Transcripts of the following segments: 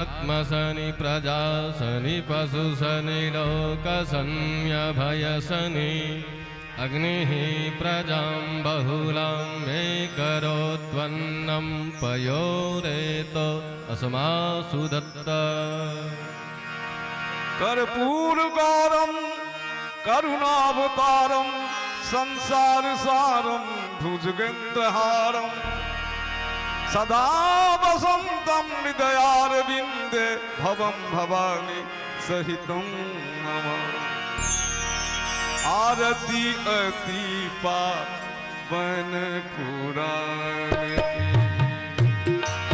आत्मशनि प्रजाशनि पशुशनि लोकशन्यभयशनि अग्निः प्रजां बहुलां मे करोत्वन्नं पयोरेतो अस्मासु दत्त। कर्पूरगारं करुणावतारं संसारसारं भुजगेन्द्रहारं सदा वसन्तं हृदयारविन्दे भवं भवानी सहितं मम। आरती अति पावन पुराण की,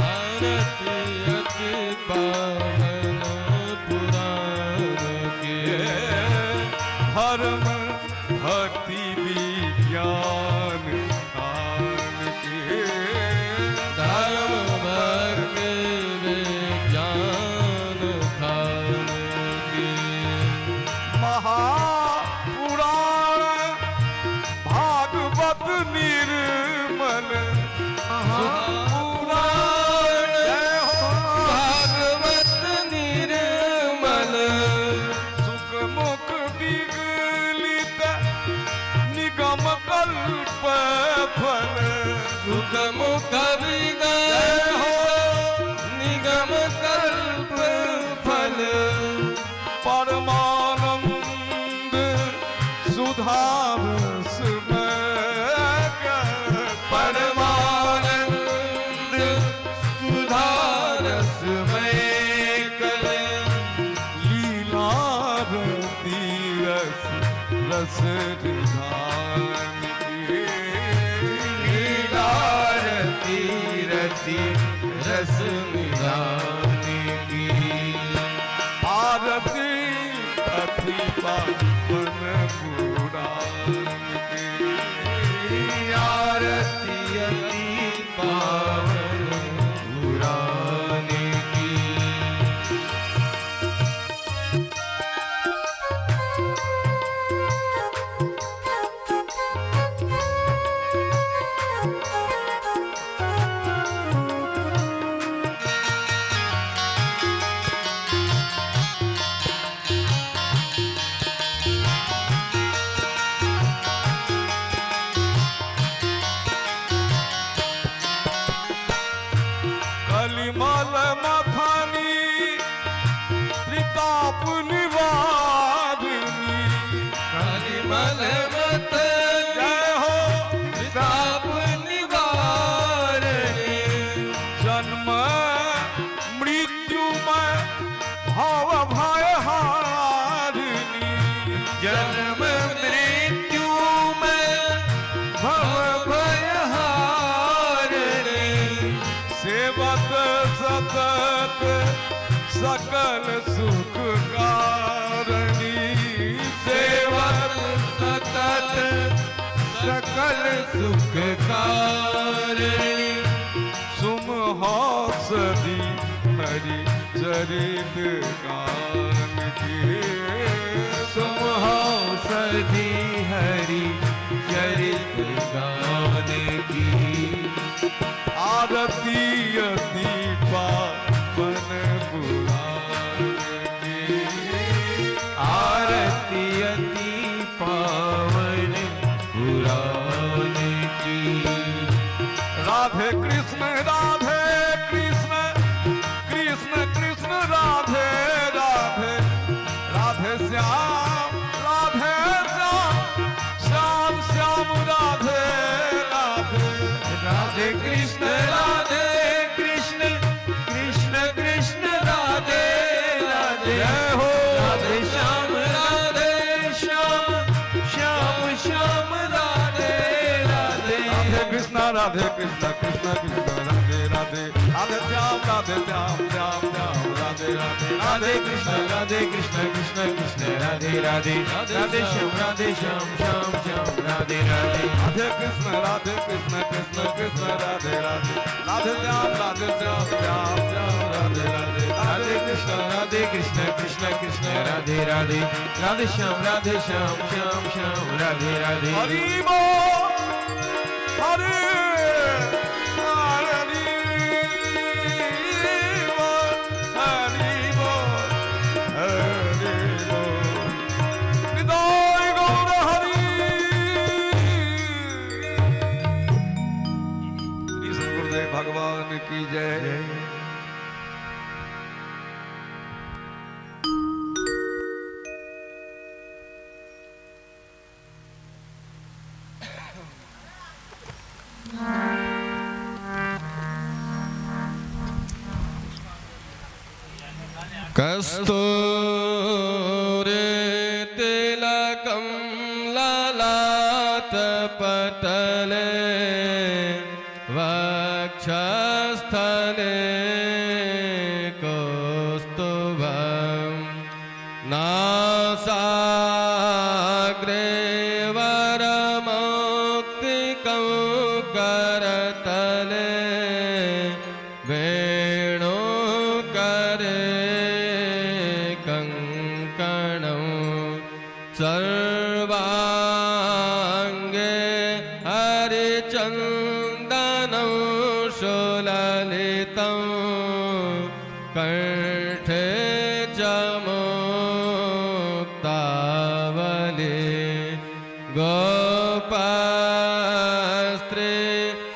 आरती अति पावन पुराण की। धर्म भक्ति विज्ञान खान की, धर्म भक्ति विज्ञान खान की। महापुराण भागवत निर्मल, महापुराण भागवत निर्मल। सुख मुख विगलित निगम कल्प फल, सुख मुख विगलित निगम कल्प फल। परमानंद सुधारसमय, परमानंद सुधारसमय कल। लीलारती रस रस निधान की, लीलारती रति रस निधान की। आरती अति पावन पुराण की, आरती अति पावन पुराण की। कलिमल मथनी त्रिताप निवारिणी, कलिमल मत जय हो ताप निवारणी। जन्म मृत्युमय भव भय हारिणी, जन्म मृत्यु में भव भय हारिणी। सेवत सतत सकल सुख कारणी, सेवत सतत सकल सुख कारणी। सुमहासदी हरि चरित गान की, सुमहासदी हरि चरित गान की। आरती अति पावन पुराण की, आरती अति पावन पुराण की। राधे कृष्ण कृष्ण कृष्ण राधे राधे, राधे श्याम श्याम श्याम राधे राधे। राधे कृष्ण कृष्ण कृष्ण कृष्ण राधे राधे। जय हो राधे श्याम श्याम श्याम श्याम राधे राधे। राधे कृष्ण कृष्ण कृष्ण राधे राधे, राधे श्याम श्याम श्याम राधे राधे। राधे कृष्ण कृष्ण कृष्ण राधे राधे। राधे श्याम श्याम श्याम राधे राधे। राधे कृष्ण कृष्ण कृष्ण राधे राधे, राधे श्याम श्याम राधे राधे। राधे कृष्ण कृष्ण कृष्ण राधे राधे। राधे श्याम श्याम श्याम राधे राधे। हरि बोल हरि हरि बोल। कस्तूरे तिलकं ललाटपटले वक्षस्थले कौस्तुभं नासाग्रे वरमौक्तिकं करतले वेणुकरे कङ्कणं सर्वाङ्गे हरिचन्दनं सुललितं कंठे च मुक्तावली गोपस्त्री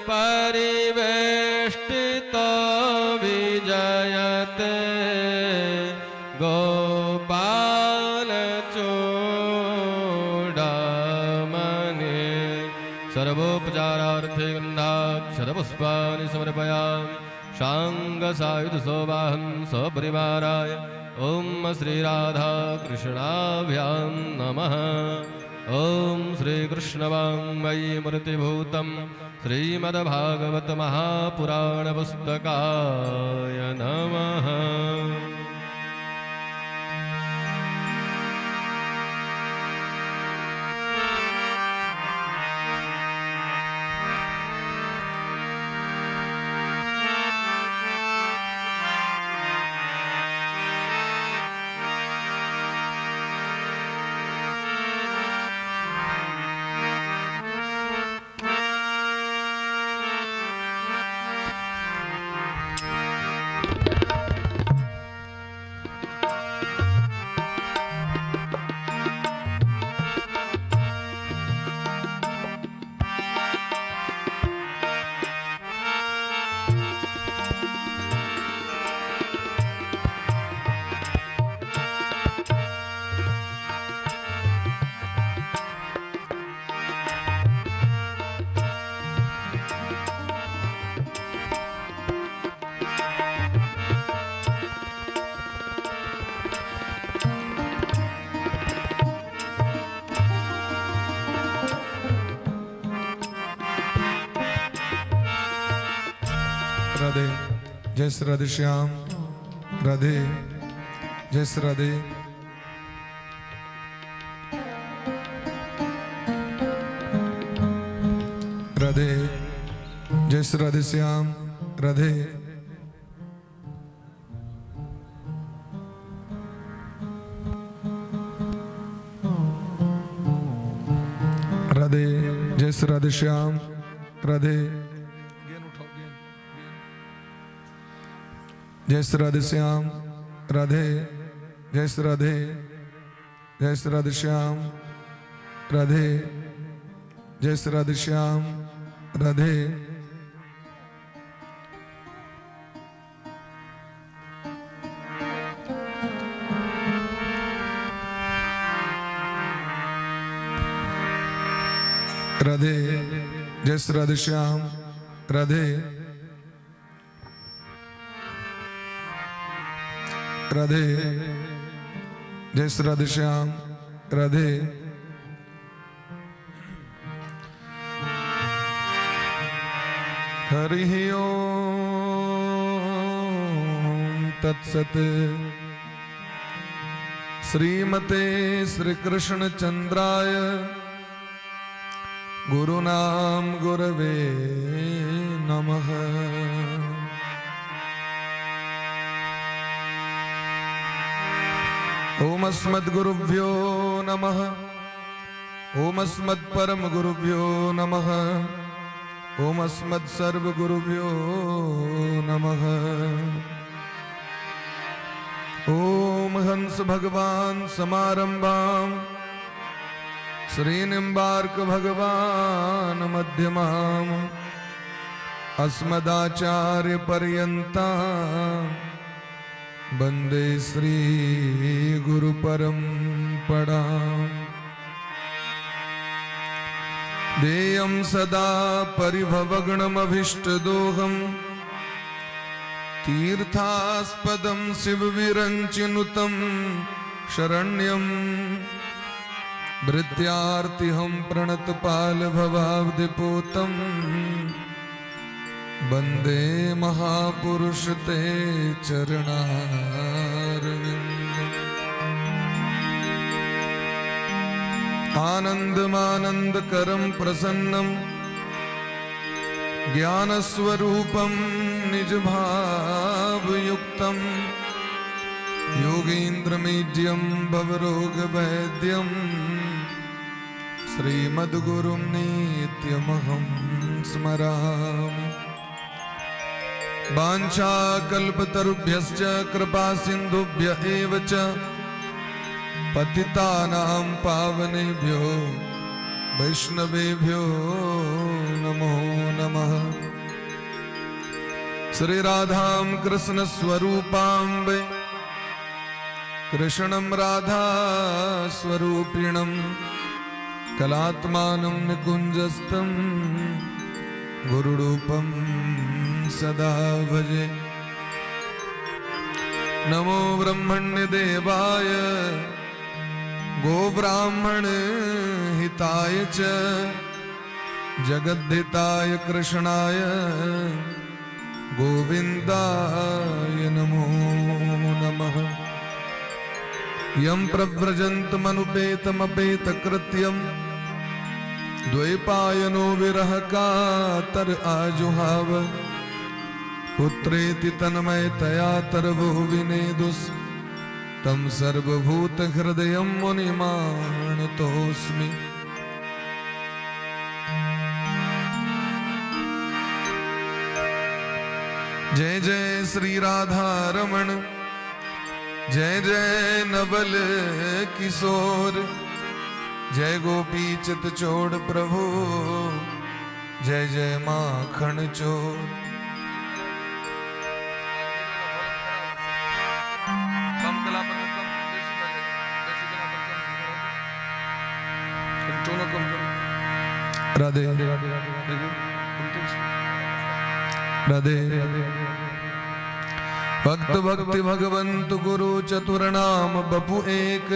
परिवेष्टितो विजयते गोपालचूडामणि सर्वोपचारार्थे गन्धाक्षरपुष्पाणि समर्पयामि शाङ्गसायुधसोवाहं सपरिवाराय ॐ श्रीराधा कृष्णाभ्यां नमः ॐ श्रीकृष्णवाङ्मयी मूर्तिभूतं श्रीमद्भागवत महापुराणपुस्तकाय नमः। राधे जय श्री राधे श्याम राधे जय श्री राधे राधे जय श्री राधे श्याम राधे राधे जय श्री राधे श्याम राधे जय श्री राधे श्याम राधे जय श्री राधे जय श्री राधे श्याम राधे जय श्री राधे श्याम राधे राधे जय श्री राधे श्याम राधे राधे जय श्री राधे श्याम राधे हरि ओम तत्सत श्रीमते श्री कृष्ण चंद्राय गुरुनाम गुरवे नमः। ओम अस्मद्गुरुभ्यो नमः। ओम अस्मत्परम गुरुभ्यो नमः। ओम अस्मत्सर्वगुरुभ्यो नमः। ओम हंस भगवान समारंभां श्रीनिम्बार्क भगवान मध्यमाम् अस्मदाचार्य पर्यन्तां वन्दे श्री गुरु परम्पराम्। देयं सदा परिभवग्नमभीष्टदोहम् तीर्थास्पदं शिवविरञ्चिनुतं शरण्यं भृत्यार्तिहं प्रणतपालभवाब्धिपूतं वन्दे महापुरुष ते चरणारविन्दम्। आनन्दमानन्दकरं प्रसन्नं ज्ञानस्वरूपं निजभावयुक्तं योगीन्द्रमीड्यं भवरोगवैद्यं श्रीमद्गुरुं नित्यमहं स्मरामि। वाञ्छाकल्पतरुभ्यश्च कृपासिन्धुभ्य एव च पतितानां पावनेभ्यो वैष्णवेभ्यो नमो नमः। श्री राधां कृष्ण स्वरूपां कृष्णं राधा स्वरूपिणं कलात्मानं निकुञ्जस्थं गुरुरूपं सदा भजे। नमो ब्रह्मण्य देवाय गोब्राह्मण हिताय च जगद्धिताय कृष्णाय गोविन्दाय नमो नमः। यं प्रव्रजन्तमनुपेतमपेतकृत्यं द्वैपायनो विरह कातर आजुहाव पुत्रेति तन्मयतया तरवो विनेदुस् तं सर्वभूतहृदयं मुनिमानतोऽस्मि। जय जय श्री राधा रमण, जय जय नवल किशोर, जय गोपी चित चोड़ प्रभु, जय जय माखन चोर। राधे राधे भक्त भक्ति भगवंत गुरु चतुर नाम बपु एक,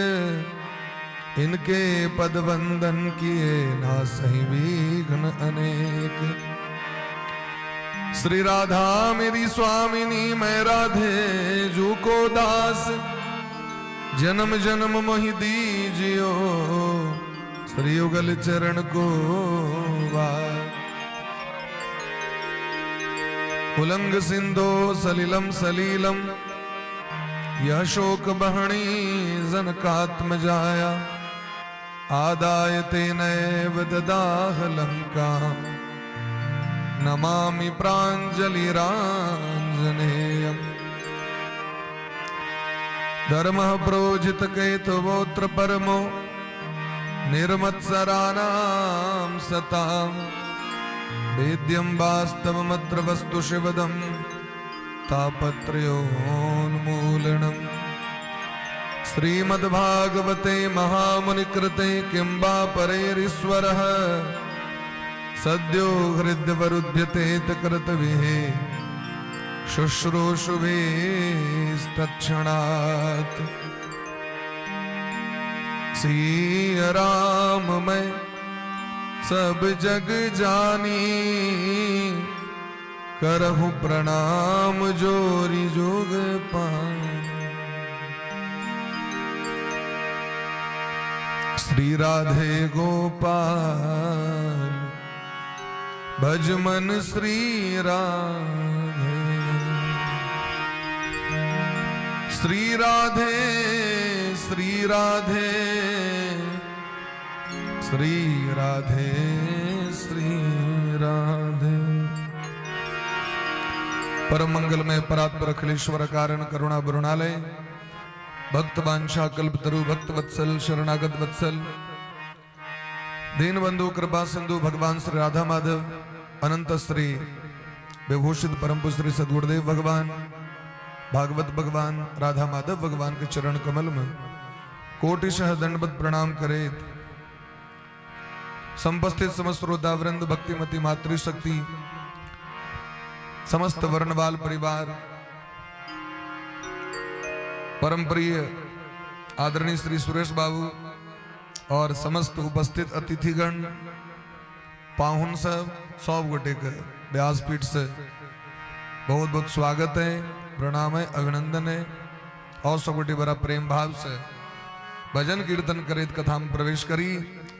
इनके पद वंदन किए नासहि विघ्न अनेक। श्री राधा मेरी स्वामिनी मैं राधे जू को दास, जन्म जन्म मोहि दीजियो श्री युगल चरण को वार। उलंग सिंधो सलिलम सलीलम यह शोक बहणी जनकात्म जाया, आदाय तेनैव ददाह लंका नमामि प्राञ्जलिराञ्जनेयम्। धर्मः प्रोजित केतवोऽत्र परमो निर्मत्सराणां सतां, वेद्यं वास्तवमत्र वस्तु शिवदं तापत्रयोन्मूलनम्। श्रीमद्भागवते महामुनिकृते किं वा परैरीश्वरः, सद्यो हृद्यवरुध्यते कृतविः शुश्रूषुभिस्तत्क्षणात्। सिया राम मैं सब जग जानी, करहु प्रणाम जोरी जोग पानी। श्री राधे गोपाल भज मन श्री राधे, श्री राधे श्री राधे श्री राधे श्री राधे। परम मंगलमय परात्पर अखिलेश्वर कारण करुणा वरुणालय भक्त वांछा कल्पतरु भक्त वत्सल शरणागत वत्सल दीन बंधु कृपा सिंधु भगवान श्री राधा माधव अनंत श्री विभूषित परम श्री सद्गुरुदेव भगवान भागवत भगवान राधा माधव भगवान के चरण कमल में कोटिशः दंडवत प्रणाम करे। संपस्थित समस्त श्रोतावृंद भक्तिमती मातृशक्ति समस्त वर्णवाल परिवार परम प्रिय आदरणीय श्री सुरेश बाबू और समस्त उपस्थित अतिथिगण पाहुन सब 100 गोटे के व्यासपीठ से बहुत बहुत स्वागत है, प्रणाम है, अभिनंदन है। और 100 गोटे बड़ा प्रेम भाव से भजन कीर्तन करित कथा में प्रवेश करी।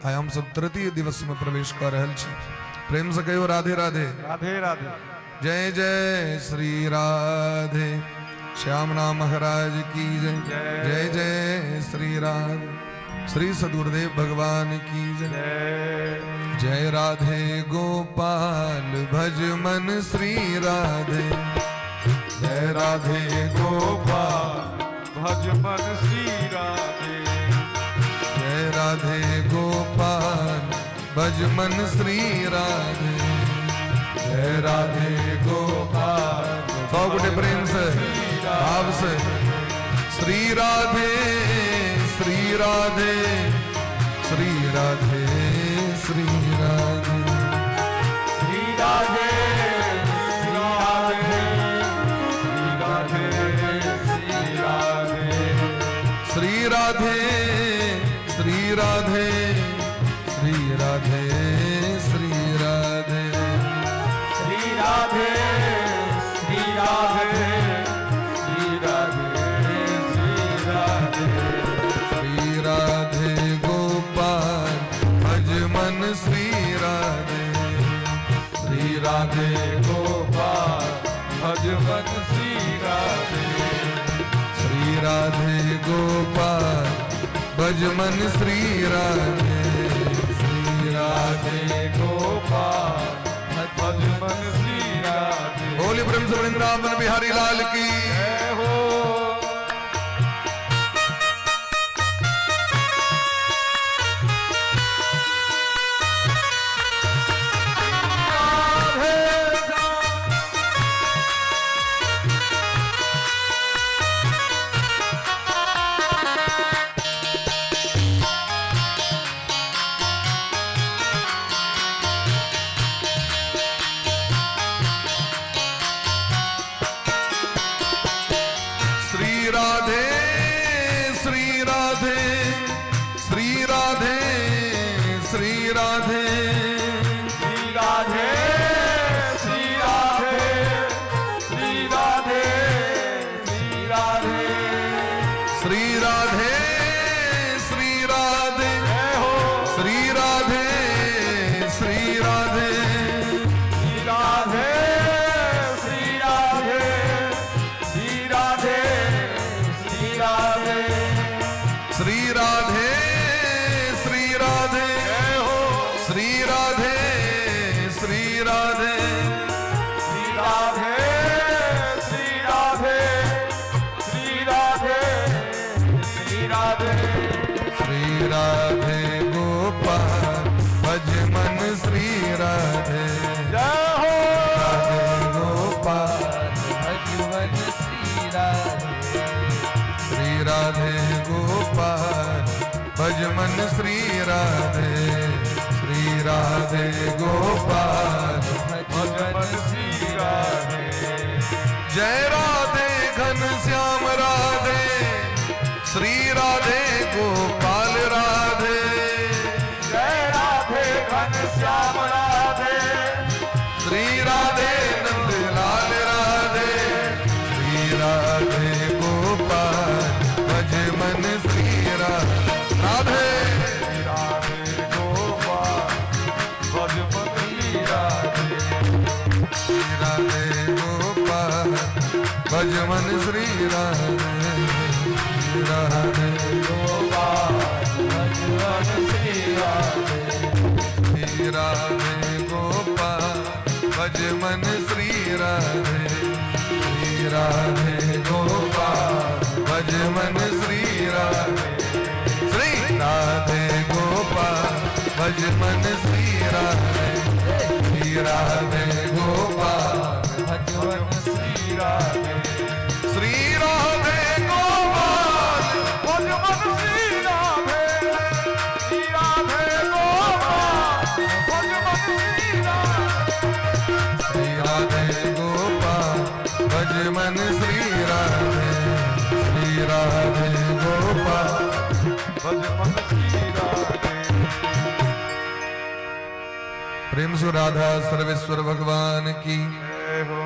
आय हम सब तृतीय दिवस में प्रवेश कर रहल छी। प्रेम से कहियो राधे राधे। राधे राधे। जय जय श्री राधे श्यामना महाराज की जय। जय जय श्री राधे श्री सदगुरुदेव भगवान की जय। जय राधे गोपाल भज मन श्री राधे। जय राधे गोपाल भज मन श्री राधे। जय राधे गोपाल भज मन श्री राधे। जय राधे गोपाल 100 गोटे प्रेम से भाव से श्री राधे श्री राधे श्री राधे श्री राधे श्री राधे श्री राधे श्री राधे श्री राधे श्री राधे श्री राधे श्री राधे श्री राधे श्री राधे श्री राधे गोपाल भज मन श्री राधे। श्री राधे गोपाल भज मन श्री राधे। श्री राधे गोपाल भज मन श्री राधे। श्री राधे गोपाल भज मन श्री राधे। बोले प्रेम से वृंदावन बिहारी लाल की जय हो। श्री राधे श्री राधे श्री राधे श्री राधे श्री राधे श्री राधे श्री राधे श्री राधे श्री राधे श्री राधे जय हो। श्री राधे श्री राधे श्री राधे श्री राधे श्री राधे श्री राधे श्री राधे श्री राधे जय हो। श्री राधे श्री राधे श्री राधे श्री राधे श्री राधे श्री राधे श्री राधे गोपाल भज मन श्री राधे। जय हो। राधे गोपाल भज मन श्री राधे। श्री राधे गोपाल भज मन श्री राधे। श्री राधे गोपाल भज मन श्री राधे। जय राधे घन श्याम राधे श्री राधे गोपाल राधे। जय राधे घन श्याम राधे श्री राधे नंद लाल राधे। श्री राधे गोपाल भज मन श्री राधे। श्री राधे गोपाल भज मन श्री राधे। श्री राधे गोपाल भज मन श्री राधे। श्री राधे गोपाल भज मन श्री राधे। श्री राधे गोपाल भज मन श्री राधे। श्री राधे गोपाल भज मन श्री राधे। श्री राधे गोपाल भज मन श्री राधे। श्री राधे गोपाल भज मन श्री राधे। श्री राधे गोपाल भज मन श्री राधे। श्री राधे गोपाल भज मन श्री राधे। श्री राधे गोपाल भज मन श्री राधे। श्री राधे भज मन की राधे। प्रेम से राधा सर्वेश्वर भगवान की जय हो,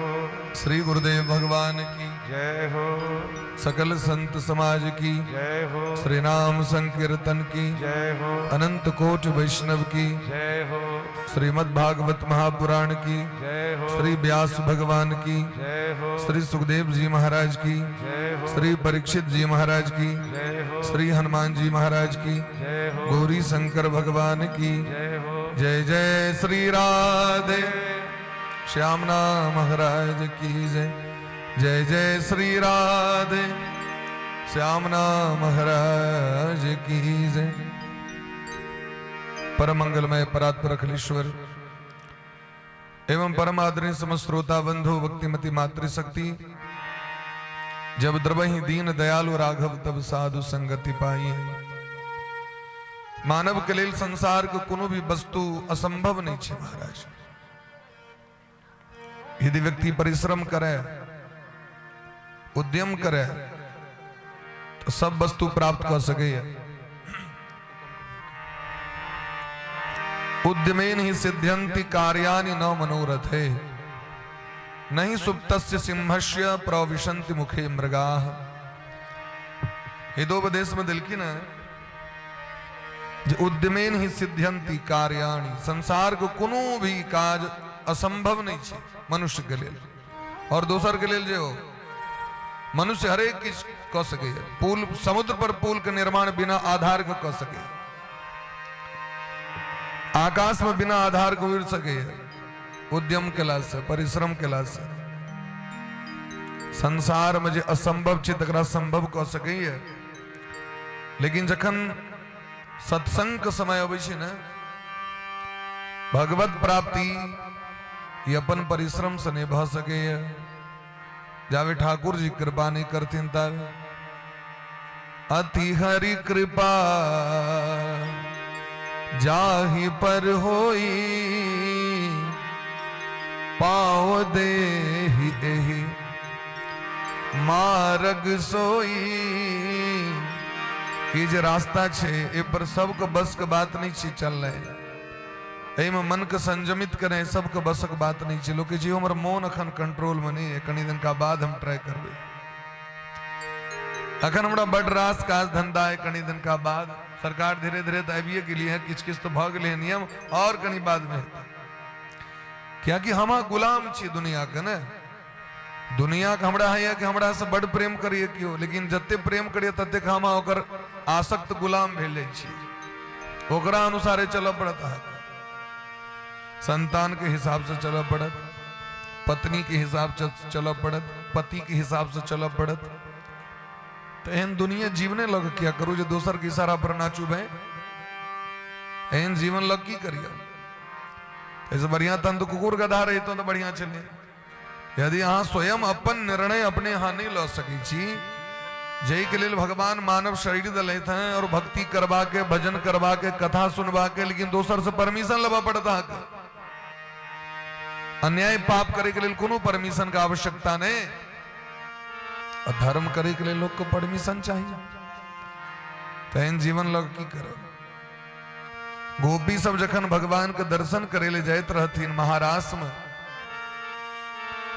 श्री गुरुदेव भगवान की जय हो, सकल संत समाज की जय हो, श्री नाम संकीर्तन की जय हो, अनंत कोट वैष्णव की जय हो, श्रीमद् भागवत महापुराण की जय हो, श्री व्यास भगवान की जय हो, श्री सुखदेव जी महाराज की जय हो, श्री परीक्षित जी महाराज की जय हो, श्री हनुमान जी महाराज की जय हो, गौरी शंकर भगवान की जय हो, जय जय श्री राधे श्यामना महाराज की जय जय जय श्री राधे श्यामना महाराज की जय। परम मंगलमय परात्पर अखिलेश्वर एवं परम आदरणीय समस्त श्रोता बंधु भक्तिमती मातृशक्ति, जब द्रवहि दीन दयालु राघव तब साधु संगति पाई। मानव के लिए संसार को कोनो भी वस्तु असंभव नहीं छे महाराज। यदि व्यक्ति परिश्रम करे, उद्यम करे, तो सब वस्तु प्राप्त कर सके। उद्यमेन ही सिद्ध्यन्ति कार्याणि न मनोरथे, नहीं सुप्तस्य सिंहस्य प्रविशन्ति मुखे मृगाः। हितोपदेश में दिल की ना, उद्यमेन ही सिद्ध्यन्ति कार्याणि, संसार को कोनो भी काज असंभव नहीं छे मनुष्य के लिए। और दोसर के लिए जो मनुष्य हरेक चीज कर सके, पुल समुद्र पर पुल के निर्माण बिना आधार के कर सके, आकाश में बिना आधार को उड़ सके, उद्यम के लाभ से, परिश्रम के लाभ से। संसार में जो असंभव छे तकरा संभव कर सके। लेकिन जखन सत्संग के समय अबै छे ना, भगवत प्राप्ति ये अपन परिश्रम से नहीं भ सके। जावे ठाकुर जी कृपा नहीं करतीन तब अति हरि कृपा जाहि पर होई, पाव देहि एहि मार्ग सोई। ये जो रास्ता छे ए पर सबको बस के बात नहीं छे चल रहे। में मन के संयमित करें, सबके बस के बात नहीं छे। लोग जी हमर मौन अखन कंट्रोल में नहीं है, कनी दिन का बाद हम ट्राई करबे। अखन हमरा बड़ रास काज धंधा है, कनी दिन का बाद सरकार धीरे धीरे तो अबिये के लिए है, किछ किछ तो भाग ले नियम और कनी बाद में। क्या कि हम गुलाम छी दुनिया के न, दुनिया के हमरा है कि हमरा से बड़ प्रेम करिए क्यों, लेकिन जते प्रेम करिए तते हम ओकर आसक्त गुलाम भेल जाय छी, ओकरा अनुसारे चल पड़ता है। संतान के हिसाब से चल पड़त, पत्नी के हिसाब से चल पड़त, पति के हिसाब से चल पड़त। तो एहन दुनिया जीवने लग क्या करूं जो दोसर के इशारा पर नाचू भाई, एहन जीवन लग की करिए। ऐसे बढ़िया तन तो कुकुर गधा रही तो बढ़िया चले। यदि अहाँ स्वयं अपन निर्णय अपने यहाँ नहीं ला सकी छी, जय के लिए भगवान मानव शरीर दलित हैं और भक्ति करवा के, भजन करवा के, कथा सुनवा के, लेकिन दोसर से परमिशन लेवा पड़ता है। अन्याय पाप करे के लिए कोनो परमिशन का आवश्यकता नहीं, धर्म करे के लिए लोग को परमिशन चाहिए। तैन जीवन लोग की करो। गोपी सब जखन भगवान के दर्शन करे ले जाइत रहतीन महाराष्ट्र में,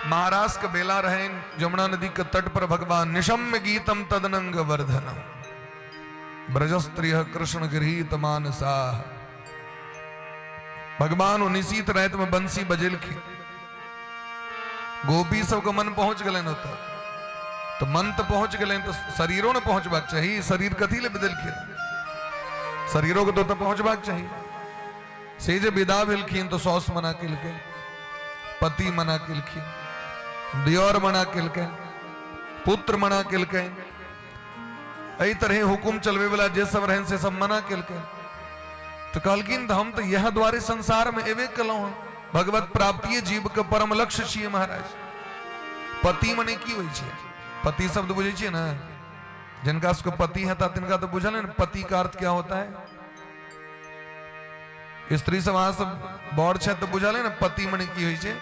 महाराष्ट्र के बेला रहे, जमुना नदी के तट पर भगवान निशम्य गीतम तदनंग वर्धनम ब्रजस्त्रिय कृष्ण गृहीत मानसा। भगवान निशीत रात में बंसी बजेलखी, गोपी सब का मन पहुंच गए न, तो मन तो पहुंच गए तो शरीरों ने पहुंचबाक चाहिए। शरीर कथी ले बदलखिन, शरीरों को तो पहुंचबाक चाहिए। से जे विदा भेलखिन तो सौस मना केलके, पति मना केलखिन, दियोर मना केलके, पुत्र मना केलके। एही तरह हुकुम चलवे वाला जे सब रहन से सब मना केलके। तो कहलखिन हम तो यह द्वारे संसार में एवे कलौ हैं, भगवत प्राप्ति जीव के परम लक्ष्य छिए महाराज। पति मने की होई छे, पति शब्द बुझे छे ना, जिनका उसको पति है तिनका तो बुझल है ना पति का अर्थ क्या होता है। स्त्री से वहां सब बौर छे तो बुझल है ना पति मने की होई छे।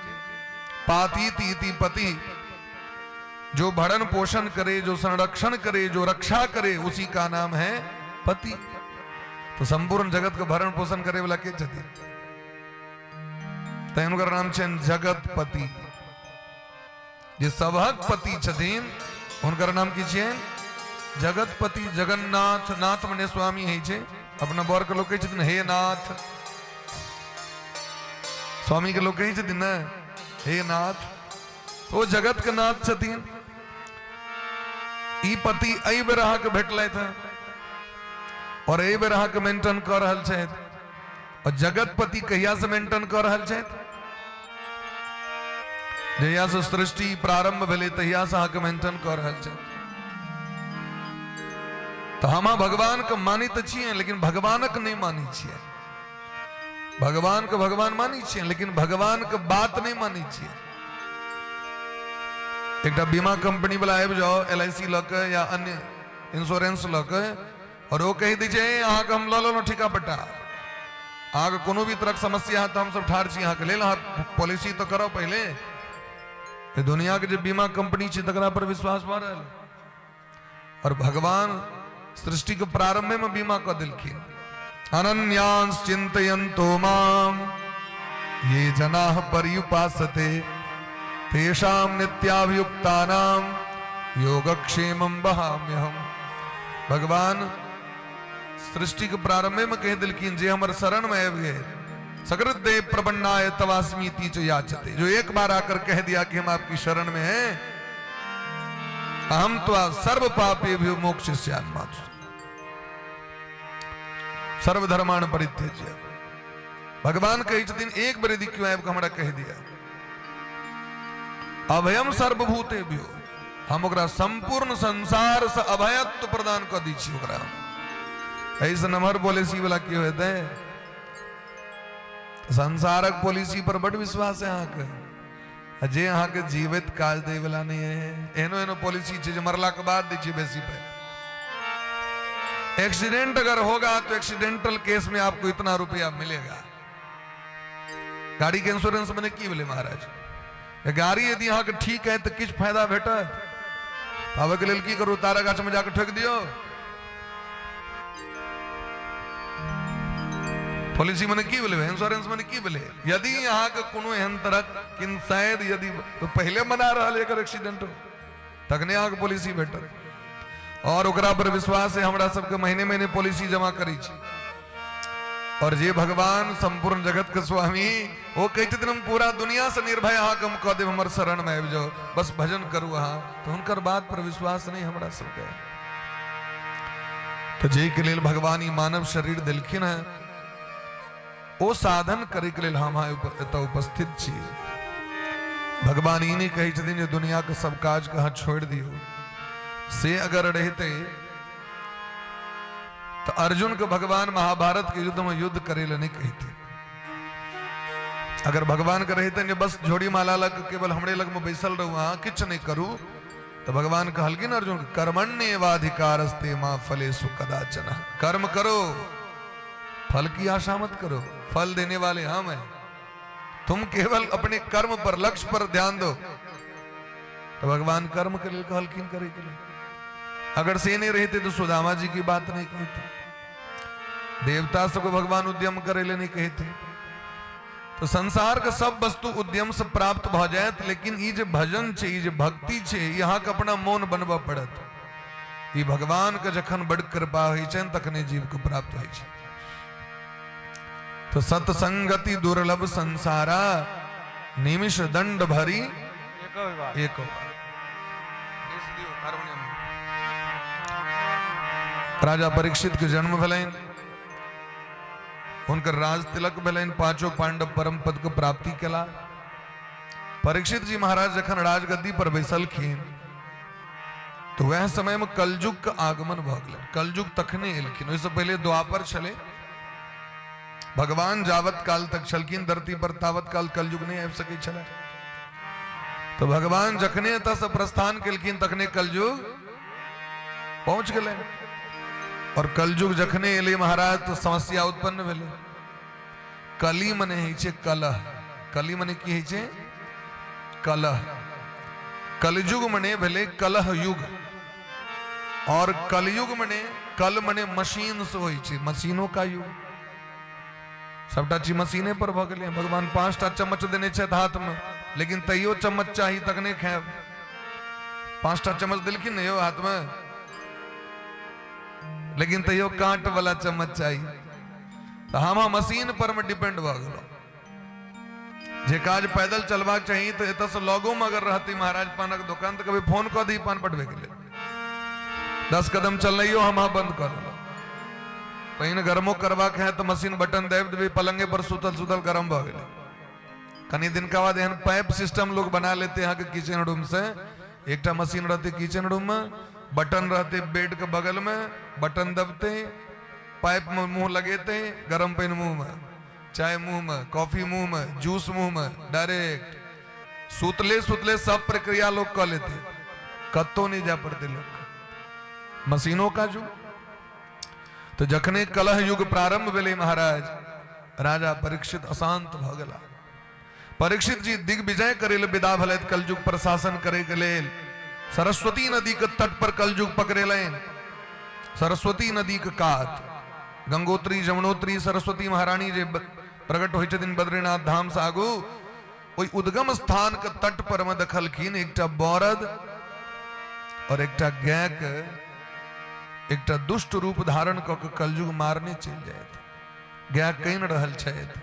पाती तीति पति, जो भरण पोषण करे, जो संरक्षण करे, जो रक्षा करे, उसी का नाम है पति। तो संपूर्ण जगत का भरण पोषण करे वाला के छथिन, तो इनकर नाम छे जगतपति। जे सभक पति छथिन उनकर नाम की छे जगतपति। जगन्नाथ, नाथ मने स्वामी है छे। अपना बर के लोग कहे छथिन हे नाथ, स्वामी के लोग कहे छथिन ना हे नाथ। वो जगत के नाथ छथिन। ई पति एहि बेर अहाँके भेटलथि है और एहि बेर अहाँके मेंटेन कर रहल छथि। और जगतपति कहिया से मेंटेन कर रहल छथि? जहिया से सृष्टि प्रारंभ भेलै तहिया से अहाँके मेंटेन कर रहल छथि। तो हम भगवान के मानी तो छियै लेकिन भगवानक नहीं मानी छियै। भगवान के भगवान मानी छियै लेकिन भगवान के बात नहीं मानी छियै। एक बीमा कंपनी वाला आबि जाओ LIC लऽ के या अन्य इंश्योरेंस लऽ के और वो कहि दै छै अहाँ के हम लऽ लेलहुँ ठिका पट्टा, अहाँ के कोनो भी तरह समस्या है तो हम सब ठाढ़ छी अहाँ के लेल, अहाँ पॉलिसी तो करो पहले। दुनिया के जो बीमा कंपनी छै तकरा पर विश्वास भऽ रहल। और भगवान सृष्टि के प्रारंभ में बीमा कऽ देलखिन। अनन्यांश चिन्तयन्तो माम ये जनाः पर्युपासते तेषां नित्याभियुक्तानां योगक्षेमं वहाम्यहम्। भगवान सृष्टि के प्रारंभ में कह दिलखिन जे हमर शरण में आबि गए सकृत देव प्रपन्नाय तवास्मीति च याचते। जो एक बार आकर कह दिया कि हम आपकी शरण में हैं, अहम त्वा सर्व पापेभ्यो मोक्षयिष्यामि मा शुचः सर्वधर्मान् परित्यज्य। भगवान कही छथिन एक बेर यदि क्यों आबि के हमरा कह दिया अभयम सर्वभूतेभ्यो, हम ओकरा संपूर्ण संसार से अभयत्व प्रदान कर दी छी। ओकरा ऐसे नमहर पॉलिसी वाला की होते है, संसारक पॉलिसी पर बड़ विश्वास है अहाँ के। जे अहाँ के जीवित काज दे वाला नहीं है। एहनो एहनो पॉलिसी छै जे मरला के बाद दै छै बेसी पे। एक्सीडेंट अगर होगा तो एक्सीडेंटल केस में आपको इतना रुपया मिलेगा। गाड़ी के इंश्योरेंस मैंने की बोले महाराज, गाड़ी यदि अहाँ के ठीक है तो किछ फायदा भेटत। आबे के लेल की करू, तारा गाछ में जाकर ठोक दियो। पॉलिसी मैंने की बोले, इंश्योरेंस मैंने की बोले। यदि यहाँ के कोनो एहन तरह किन शायद यदि तो पहले मना रहा एकर एक्सीडेंट तखने अहाँ के पॉलिसी भेटत। और ओकरा पर विश्वास है हमरा सबके महीने महीने पॉलिसी जमा करी छी। और जे भगवान संपूर्ण जगत के स्वामी वो कहते दिन हम पूरा दुनिया से निर्भय अहाँ के हम कह देव हमर शरण में आबि जाओ, बस भजन करू अहाँ। तो हुनकर बात पर विश्वास नहीं हमरा सबके। तो जे के लेल भगवान ई मानव शरीर देलखिन है वो साधन करे के लेल हम एतऽ उपस्थित छी। भगवान ई नहीं कही छथिन जे दुनिया के सब काज के अहाँ छोड़ दियो। से अगर रहते तो अर्जुन के भगवान महाभारत के युद्ध में युद्ध करे ले नहीं कहते। अगर भगवान के रहते ने बस झोड़ी माला लग केवल हमरे लग में बैसल रहू अहाँ किछ नहीं करू, तो भगवान कहलखिन अर्जुन कर्मण्येवाधिकारस्ते मा फलेषु कदाचन। कर्म करो, फल की आशा मत करो, फल देने वाले हम हैं। तुम केवल अपने कर्म पर लक्ष्य पर ध्यान दो। तो भगवान कर्म के लिए कहलखिन करे के लिए। अगर से नहीं रहते तो सुदामा जी की बात नहीं कहते, देवता सबको भगवान उद्यम करे ले नहीं कहते। तो संसार का सब वस्तु उद्यम से प्राप्त भ जायत, लेकिन ये जो भजन छे, ये जो भक्ति छे, यहाँ का अपना मौन बनबा पड़त। ये भगवान के जखन बड़ कृपा होई छन तखने जीव को प्राप्त होई छे। तो सत्संगति दुर्लभ संसारा निमिष दंड भरी एको बार। राजा परीक्षित के जन्म भेलैन, उनकर राज तिलक भेलैन, पांचों पांडव परम पद को प्राप्ति केला। परीक्षित जी महाराज जखन राजगद्दी पर बैसलखिन तो वह समय में कलयुग का आगमन भ गेलै। कलयुग तखने एलखिन, ओहिसँ पहले द्वापर छलै। भगवान जावत काल तक छलखिन धरती पर तावत काल कलयुग नहीं आबि सकै छलै। तो भगवान जखने एतऽ से प्रस्थान केलखिन तखने कलयुग पहुंच गेलै। और कलयुग जखने एले महाराज तो समस्या उत्पन्न भेलै। कली मने होइ छै कलह। कली मने की होइ छै? कलह। कलयुग मने भेलै कलह युग। और कलयुग मने कल मने मशीन से होई छी, मशीनों का युग। सबटा चीज मशीने पर भ गेलै। भगवान 5टा चम्मच देने छथि हाथ में, लेकिन तैयो चम्मच चाही तक नहीं खाएब। 5टा चम्मच दिलखिन ने यो हाथ में, लेकिन तैयो कांट वाला चम्मच चाहिए। तो हम मशीन पर में डिपेंड भ गेलो। जे काज पैदल चलबाक चाहिए तो एत से लगो में अगर रहती महाराज पानक दुकान तो कभी फोन कर दी पान पटवे के लिए 10 कदम चलइयो हम बंद कर लो। कहीं गर्मो करवाक है तो मशीन बटन देव देवी पलंगे पर सुतल सुतल गर्म भ गेले। कनी दिन का बाद एहन पाइप सिस्टम लोग बना लेते हैं कि किचन रूम से एकटा मशीन रहती किचन रूम में, बटन रहते बेड के बगल में, बटन दबते पाइप में मुंह लगेते, गर्म पानी मुंह में, चाय मुंह में, कॉफी मुंह में, जूस मुंह में, डायरेक्ट सुतले सुतले सब प्रक्रिया लोग कर लेते, कत्तो नहीं जा पड़ते लोग। मशीनों का युग। तो जखने कलह युग प्रारंभ भेले महाराज, राजा परीक्षित अशांत भ गेला। परीक्षित जी दिग्विजय करे ले विदा भेलथि कलयुग पर शासन करे के लेल। सरस्वती नदी के तट पर कलयुग पकड़ेलनि। सरस्वती नदी के कात गंगोत्री जमुनोत्री सरस्वती महारानी जे प्रकट होइ छथिन बद्रीनाथ धाम से आगू, ओई उद्गम स्थान के तट पर में देखलखिन एकटा बरद और एकटा गाय के एकटा दुष्ट रूप धारण क के कलयुग मारने चल जायत। गाय कइन रहल छथि,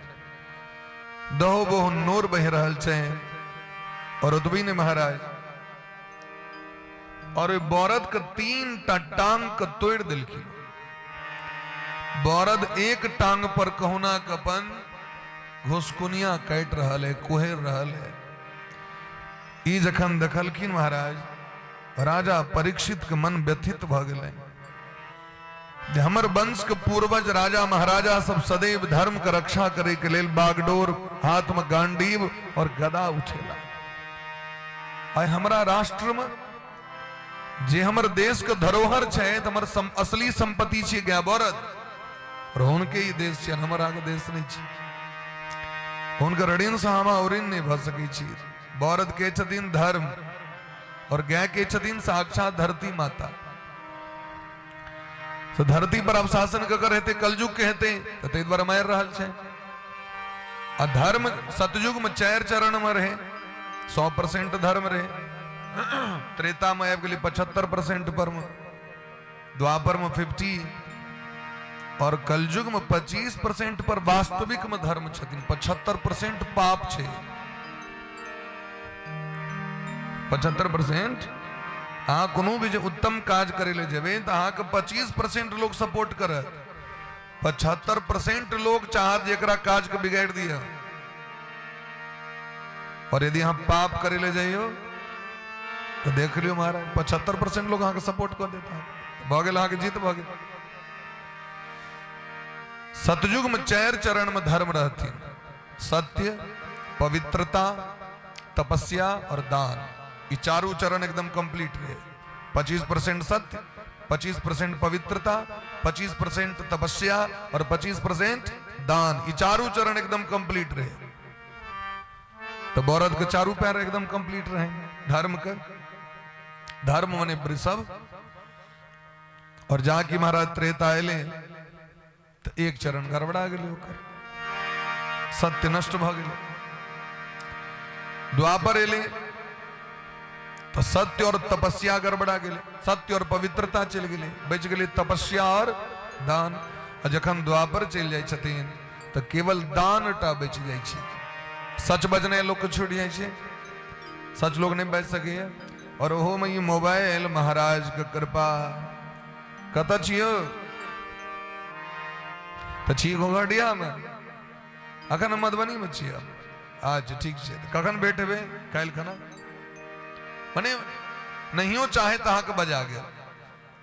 दहो बोह नोर बह रहल छै, और उद्वी ने महाराज और बरद के 3टा टांग के तोड़ दिलखिन। बरद एक टांग पर कहुना कपन घुसकुनिया काट रहल है, कुहेर रहल है। ई जखन देखलखिन महाराज, राजा परीक्षित के मन व्यथित भ गेलै। हमर वंश के पूर्वज राजा महाराजा सब सदैव धर्म के रक्षा करे के लेल बागडोर हाथ में गांडीव और गदा उठेला। आय हमरा राष्ट्र में जे हमर देश के धरोहर छै, हमर असली संपत्ति छै गाय बरद, और उनके ही देश छै, हमारा के देश नहीं छै। उनके ऋण से हम औरिन नहीं भ सकै छी। बरद के छथिन धर्म और गाय के छथिन साक्षात धरती माता। तो धरती पर अब शासन कर रहते कलयुग के हेते तो ते द्वारा मार रहल छै। आ धर्म सतयुग में 4 चरण में रहे, 100% धर्म रहे। त्रेता में आबि गेलै 75% पर में, द्वापर में 50 और कलयुग में 25% पर वास्तविक में धर्म छथिन। 75% पाप छे। 75% अहाँ कोनो भी उत्तम काज करे ले जेबे तो अहाँ के 25% लोग सपोर्ट करत, 75% लोग चाहत जेकरा काज के बिगाड़ दिया। और यदि हम पाप करे ले जाइयो तो देख लियो महाराज 75% लोग अहाँ के सपोर्ट कर देता। भ गेल अहाँ के जीत भ गेल। सतयुग में 4 चरण में धर्म रहती, सत्य, पवित्रता, तपस्या और दान। ये चारों चरण एकदम कंप्लीट रहे। 25% सत्य, 25% पवित्रता, 25% तपस्या और 25% दान। ये चारों चरण एकदम कंप्लीट रहे। तो बरद के चारों पैर एकदम कंप्लीट रहे धर्म के। धर्म मने वृषभ। और जाके महाराज त्रेता अले तो 1 चरण गड़बड़ा गेलै ओकर, सत्य नष्ट भ गेलै। द्वापर एले तो सत्य और तपस्या गड़बड़ा गेलै, सत्य और पवित्रता चल गेलै, बच गेलै तपस्या और दान। आ जखन द्वापर चल जाय छथिन तो केवल दानटा बच जाय छै। सच बजने लोग के छूट जाय छै, सच लोग नहीं बच सकैया। और ओहो में ये मोबाइल महाराज के कृपा कत छियो तो छी घोघटिया में, अखन मधुबनी में छियै। आज ठीक छै, कखन बैठबे काल्हि खना मने नहियो चाहे तो अहाँ के बजा गया।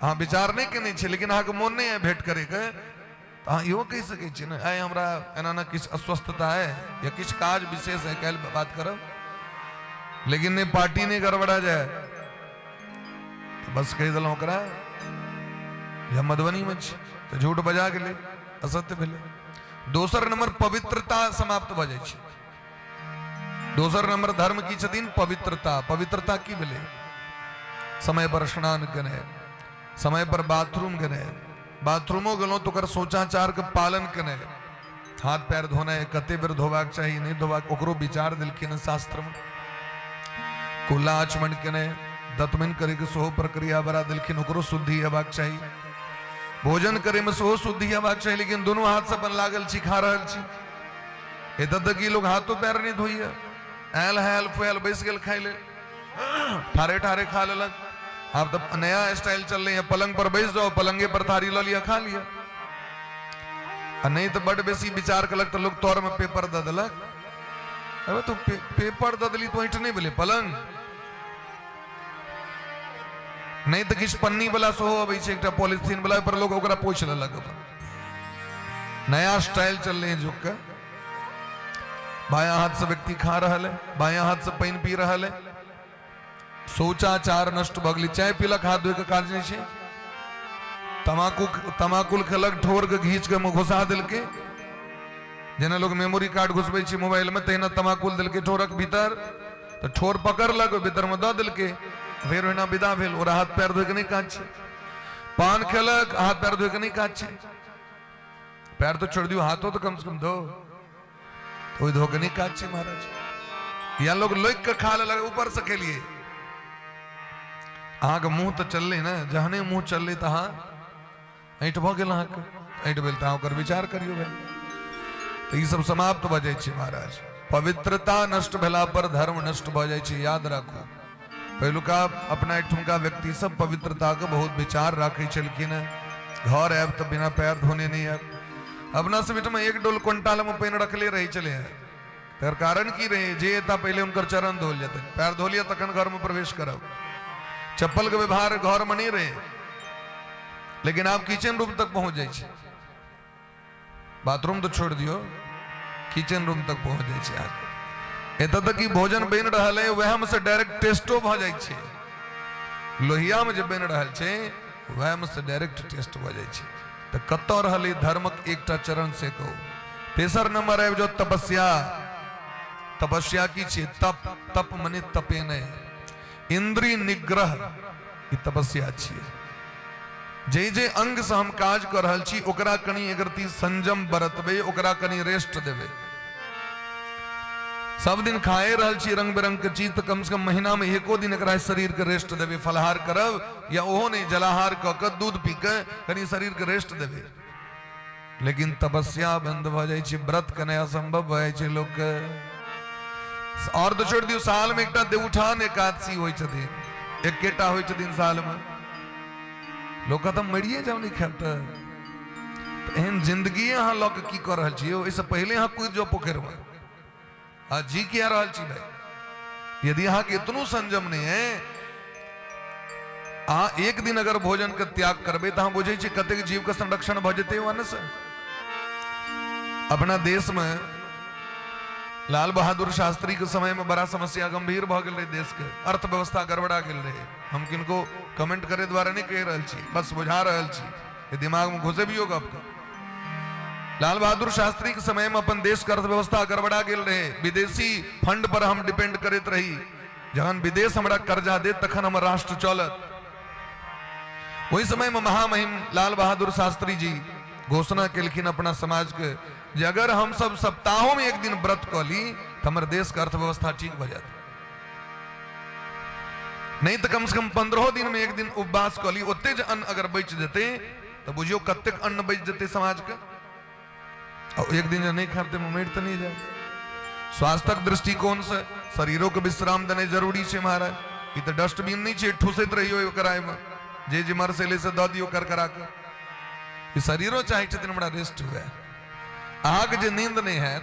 अहाँ विचार नहीं केने छी, लेकिन अहाँ के मोन नहीं है भेंट करे के तो अहाँ इहो कहि सकै छी ने, आइ हमरा एना ना किछु अस्वस्थता है या किछु काज विशेष है, काल्हि बात करब। लेकिन नहीं पार्टी नहीं गड़बड़ा जाए तो बस कह दिलौं ओकरा या मधुबनी में छी तो झूठ बजा गेलै, असत्य भेलै। दोसर नंबर पवित्रता समाप्त भ जाय छै। दोसर नंबर धर्म की छथिन पवित्रता। पवित्रता की भेलै? समय पर स्नान केनाइ, समय पर बाथरूम गए, बाथरूमो गलो तो कर सोचाचार के पालन करे, हाथ पैर धोना है कते बेर धोबाक चाहिए नहीं धोबाक ओकरो विचार दिलखिन शास्त्र में। कुल्ला आचमन करे दतमन करे के सोहो प्रक्रिया बरा दिलखिन ओकरो शुद्धि हेबाक चाहिए। भोजन करे में सोहो शुद्धि हेबाक चाहिए, लेकिन दोनों हाथ से अपन लागल छी खा रहल छी। एत तक कि लोग हाथों पैर नहीं धोइए, ऐल हैल फैल बैस गेल खाए ले, ठारे ठारे खा लेलक। आप तो नया स्टाइल चल रही है, पलंग पर बैस जाओ, पलंगे पर थारी ला लिया खा लिया। नहीं तो बड़ बेसी विचार कलक तो लोग तौर में पेपर द दिलक। अब तो पेपर द दिली तो ईट नहीं बोले पलंग, नहीं तो किस पन्नी वाला सोहो अब एक पॉलिथीन वाला पर लोग ओकरा पोछ लेलक। नया स्टाइल चल रहे हैं जुग का। बाया हाथ से व्यक्ति खा रहा है, बाया हाथ से पानी पी रहा है। सोचाचार नष्ट भगली, चाय पीलक हाथ धोए के काज नहीं छे। तमाकुल खलक ठोर के घींच के मुंह घुसा दिल के, जेना लोग मेमोरी कार्ड घुसबै छी मोबाइल में, तहिना तमाकुल दिल के ठोरक भीतर, तो ठोर पकड़ लग भीतर में द दिल के, फिर ओहिना विदा भेल। और हाथ पैर धोए के नहीं काज छे। पान खेलक हाथ पैर धोए के नहीं काज छे। पैर तो छोड़ दियो, हाथों तो कम से कम धो, तो धो के नहीं काज छे महाराज। या लोग लोक के खा ले ऊपर से के लिए। अहाँ के मुंह तो चल रही ना, जहने मुंह चल रही तहाँ ऐठ भ गेल। अहाँ के ऐठ भेल तहाँ ओकर विचार करियो भाई। तो ये सब समाप्त भ जाय छै महाराज। पवित्रता नष्ट भेला पर धर्म नष्ट भ जाय छै, याद राखू। पहिलुका अपना ठुमका व्यक्ति सब पवित्रता के बहुत विचार राखे छलखिन। घर आब तो बिना पैर धोने नहीं आब। अपना समिट में एक डोल क्विंटाल में पानी रखले रही चले हैं। तर कारण की रहे जे एता पहले उनकर चरण धोल जाते, पैर धो लिया तखन घर में प्रवेश करब। चप्पल के व्यवहार घर में नहीं रहे, लेकिन आप किचन रूम तक पहुंच जाए। बाथरूम तो छोड़ दियो, किचन रूम तक पहुंच जाए। आके एत तक कि भोजन बन रहा है वह में से डायरेक्ट टेस्टो भ जाए छे। लोहिया में जो बन रहा छे वह में से डायरेक्ट टेस्ट भ जाए छे। तो कतो रहले धर्मक एकटा चरण से कहो। तेसर नंबर है जो तपस्या। तपस्या की छे तप, तप मने तपे नहीं, इंद्रिय निग्रह ई तपस्या छे। जे जे अंग से हम काज कर रहल छी ओकरा कनी अगरती संयम बरतबे, ओकरा कनी रेस्ट देबे। सब दिन खाए रहल छी रंग बिरंग के चीज, तो कम से कम महीना में एको दिन एकरा शरीर के रेस्ट देबे। फलाहार करब या ओहो नहीं, जलाहार क के दूध पी के कनी शरीर के रेस्ट देबे। लेकिन तपस्या बंद भ जाय छै, व्रत कने असंभव भ जाय छै लोग के। और तो छोड़ दियो, साल में एकटा देवउठान एकादशी होय छथिन, एकेटा होय छथिन साल में। लोग खत्म मरिए जाओ नहीं खात। तो एहन जिंदगी अहाँ लऽ के की कर रहल छियै? ओहिसँ पहले अहाँ कूदि जाओ पोखरि में। आज जी क्या रहल छी भाई? यदि अहाँ के इतनो संयम नहीं है, अहाँ एक दिन अगर भोजन के त्याग करबे तो अहाँ बुझे छी कतेक जीव के संरक्षण भ जेतै अन्न से। अपना देश में लाल बहादुर शास्त्री के समय में बड़ा समस्या गंभीर भ गेल रहे। देश के अर्थव्यवस्था गड़बड़ा गेल रहे। हम किनको कमेंट करे द्वारा नहीं कह रहल छी, बस बुझा रहल छी, ये दिमाग में घुसे भी होगा आपका। लाल बहादुर शास्त्री के समय में अपन देश के अर्थव्यवस्था गड़बड़ा गेल रहे। विदेशी फंड पर हम डिपेंड करते रही। जहन विदेश हमरा कर्जा दे तखन हमर राष्ट्र चलत। वही समय में महामहिम लाल बहादुर शास्त्री जी घोषणा केलखिन अपना समाज के, जे अगर हम सब सप्ताहों में एक दिन व्रत क ली तो हमारे देश का अर्थव्यवस्था ठीक भ जाती। नहीं तो कम से कम 15 दिन में एक दिन उपवास क ली, ओते अन्न अगर बच जेते तो बुझियो कतेक अन्न बच जेते समाज के। और एक दिन नहीं खाते मर तो नहीं जाए। स्वास्थ्य दृष्टिकोण से शरीरों को विश्राम देने जरूरी है महाराज। ये तो डस्टबिन नहीं है ठूसत रहियो कराए में, जे जे मर से ले से द दियो कर करा के। ये शरीरों चाहे छथिन बड़ा रेस्ट हुए। आग जे नींद नहीं है,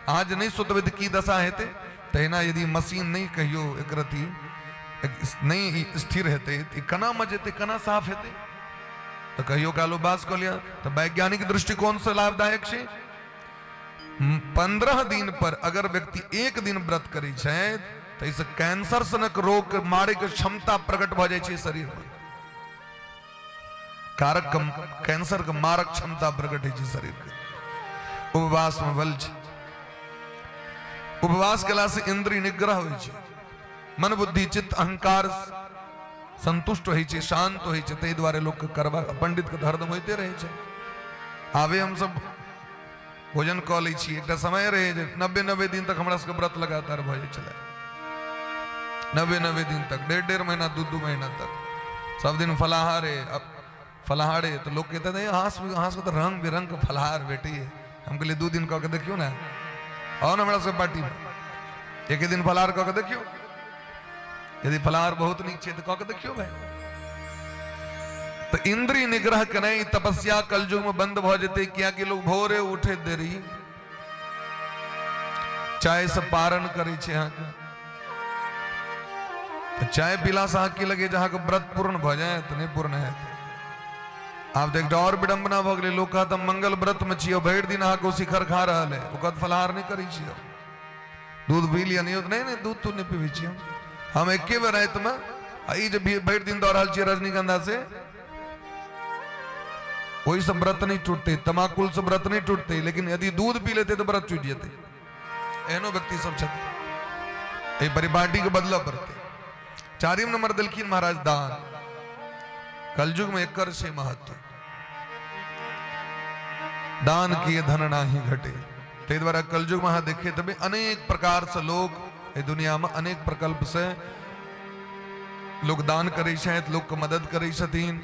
आज नहीं सुतबे तो की दशा हेते। तहिना यदि मशीन नहीं कहियो एकरती नहीं स्थिर हेते तो कना मजेते, कना साफ हेते। तो कहियो कालो बास क लिया तो वैज्ञानिक दृष्टिकोण से लाभदायक छे। 15 दिन पर अगर व्यक्ति एक दिन व्रत करे छे तो इस कैंसर सनक रोग के मारे के क्षमता प्रकट भ जाय छे शरीर में। कारक कैंसर के मारक क्षमता प्रकट है शरीर के। उपवास में बल छे। उपवास कला से इंद्रिय निग्रह होय छे। मन बुद्धि चित्त अहंकार संतुष्ट होइ छै, शांत होइ छै, ताहि दुआरे लोक के करबा पंडित के हरदम होइते रहै छै। आबे हम सब भोजन कऽ लै छी, एकटा समय रहे जे 90 दिन तक हमरा सबके व्रत लगातार भऽ जाइ छलै, 90 दिन तक, 1.5 महीना 2 महीना तक सब दिन फलाहारे। अब फलाहारे तो लोग कहते थे हाँस तो रंग बिरंग का फलाहार बेटी है। हम कहलिए 2 दिन कह के देखियो ना, और हमरा सब पार्टी में एक ही दिन फलाहार कह के देखियो, यदि फलाहार बहुत नीक छै तो कह के देखियो भाई। तो इंद्रिय निग्रह के नहीं तपस्या कलयुग में बंद भ जेते, किया कि लोग भोरे उठे देरी चाय से पारण करे छे, यहाँ के चाय पीला से की लगे जहाँ के व्रत पूर्ण भ जाए तो नहीं पूर्ण है। आप देख और विडंबना भ गए, लोग कहते मंगल व्रत में छियो, भर दिन अहाँ को शिखर खा रहा है, वो फलाहार नहीं करी छियो, दूध पी लिया नहीं दूध तो नहीं पीबी छियो। हम एके बेर रात में आई जब भर दिन दौड़ रहा रजनीगंधा से, वही सब व्रत नहीं टूटते, तमाकुल से व्रत नहीं टूटते, लेकिन यदि दूध पी लेते तो व्रत टूट जाते। एनो व्यक्ति सब छते परिपाटी के बदला पड़ते। 4 नंबर दिलखीन महाराज दान, कलयुग में एकर से महत्व, दान किए धन नाही घटे। ते द्वारा कलयुग में देखे तभी अनेक प्रकार से लोग ये दुनिया में अनेक प्रकल्प से लोग दान करे छथि, लोग के मदद करे छथिन,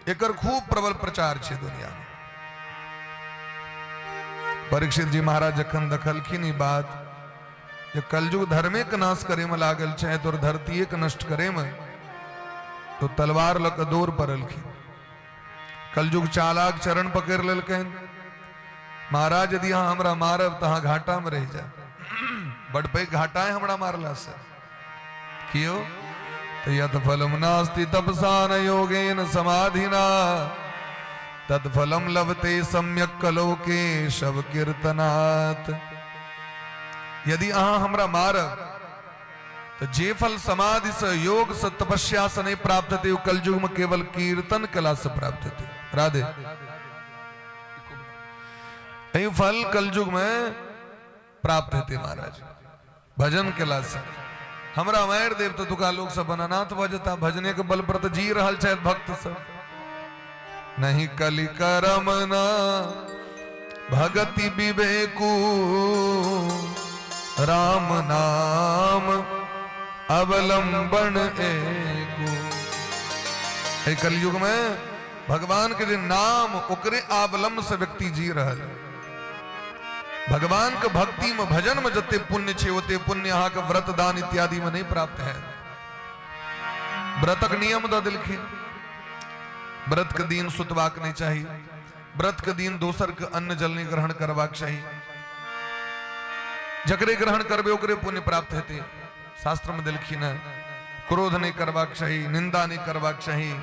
एकर खूब प्रबल प्रचार छे दुनिया में। परीक्षित जी महाराज जखन देखलखिन ई बात जे कलयुग धर्मे के नाश करे में लागल छथि और धरतीये के नष्ट करे में, तो तलवार लक दौड़ पड़लखिन। कलयुग चालाक चरण पकड़ लेलकन, महाराज यदि यहाँ हमरा मारब तो हाँ घाटा में रह जाए, बड़ पैघ घाटा है हमरा मारला से। क्यों? तो यत फलम नास्ति तपसा न योगेन समाधिना तत्फलम लभते सम्यक कलोके शव कीर्तनात्। यदि अहाँ हमरा मारब तो जे फल समाधि से, योग से, तपस्या से नहीं प्राप्त होते, कलयुग में केवल कीर्तन कला से प्राप्त होते। राधे। यही फल कलयुग में प्राप्त होते महाराज भजन कला से। हमरा मायर देव तो तुका लोग सब अनाथ भजता, भजने के बल पर तो जी रहल छथि भक्त सब। नहीं कलि करम ना भगति विवेकू, राम नाम अवलंबन एकू। कलयुग में भगवान के नाम ओकरे अवलंब से व्यक्ति जी रहा है। भगवान के भक्ति में भजन में जते पुण्य छे ओते पुण्य यहाँ के व्रत दान इत्यादि में नहीं प्राप्त है। व्रतक नियम द दिलखिन, व्रत के दिन सुतवाक नहीं चाहिए, व्रत के दिन दोसर के अन्न जल नहीं ग्रहण करवाक चाहिए, जकरे ग्रहण करबे ओकरे पुण्य प्राप्त हेते। शास्त्र में दिलखिन है क्रोध नहीं करवाक चाहिए, निंदा नहीं करवाक चाहिए,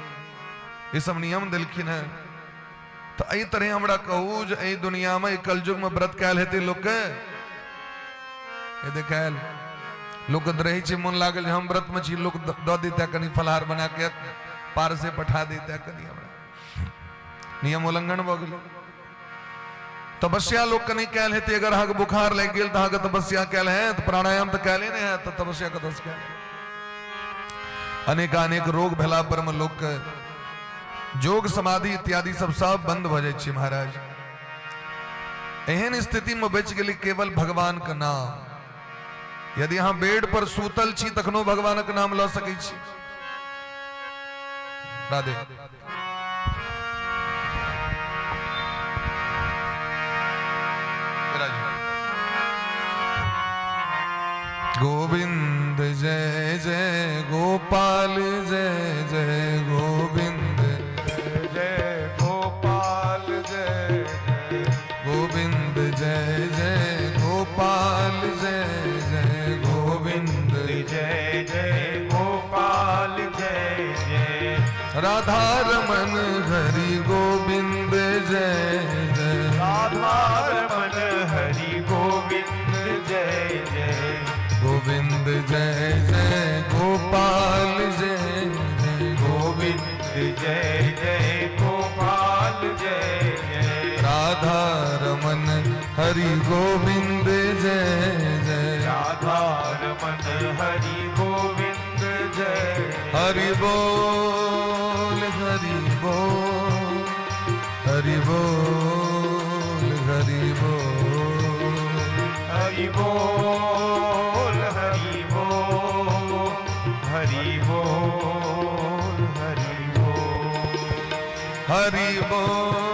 ये सब नियम दिलखिन है। तो एहि तरह हमरा कहू जे एहि दुनिया में कलयुग में व्रत कैल हेते लोग के, ये देखायल लोग रहे छे मन लागल हम व्रत में छी, लोग द देता कनी फलहार बना के पार से पठा देता कनी, हमरा नियम उल्लंघन भ गेल। तपस्या लोग के नहीं कैल हेते, अगर अहाँ के बुखार लग गेल तो अहाँ के तपस्या कैल है, तो प्राणायाम तो कैले नहीं है, तो तपस्या के दस कैल। अनेक रोग भेला पर में लोग के जोग समाधि इत्यादि सब बंद भ जाय छै महाराज। एहन स्थिति में बच गेली केवल भगवान का नाम। यदि अहाँ बेड पर सूतल छी तखनो भगवान के नाम ल सकै छी। राधे। गोविंद जय जय गोपाल जय जय गोविंद जय गोपाल जय जय गोविंद जय जय गोपाल जय जय गोविंद जय जय गोपाल जय जय राधा रमन हरि गोविंद जय जय राधा रमन हरि गोविंद जय जय गोविंद जय जय गोपाल जय जय गोविंद जय जय गोपाल जय जय राधा रमन हरि गोविंद जय जय राधा रमन हरि गोविंद जय हरि बोल हरि बोल हरि बोल हरि बोल हरि बोल हरि बोल हरि बोल हरि बोल हरि बोल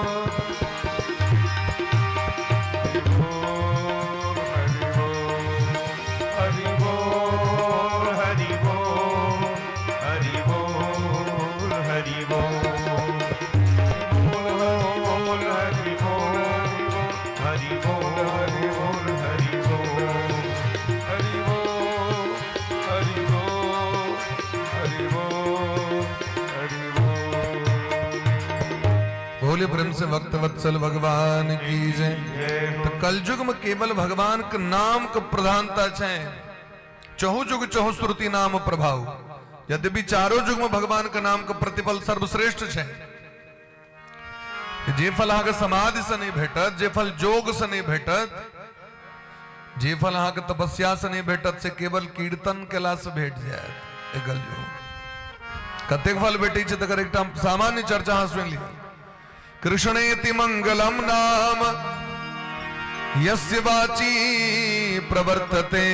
बोले प्रेम से भक्त वत्सल भगवान की जय। तो कलयुग में केवल भगवान के नाम के प्रधानता छे। चहु जुग चहु श्रुति नाम प्रभाव। यद्यपि चारों जुग में भगवान के नाम का प्रतिफल सर्वश्रेष्ठ छे। जे फल अहाँ के समाधि से नहीं भेटत, जे फल जोग से नहीं भेटत, जे फल अहाँ के तपस्या से नहीं भेटत, से केवल कीर्तन केला से भेट जायत। कतेक फल भेटे छे तकर एकटा सामान्य चर्चा अहाँ सुनि लिअ। कृष्णेति मंगलम नाम यस्य वाची प्रवर्तते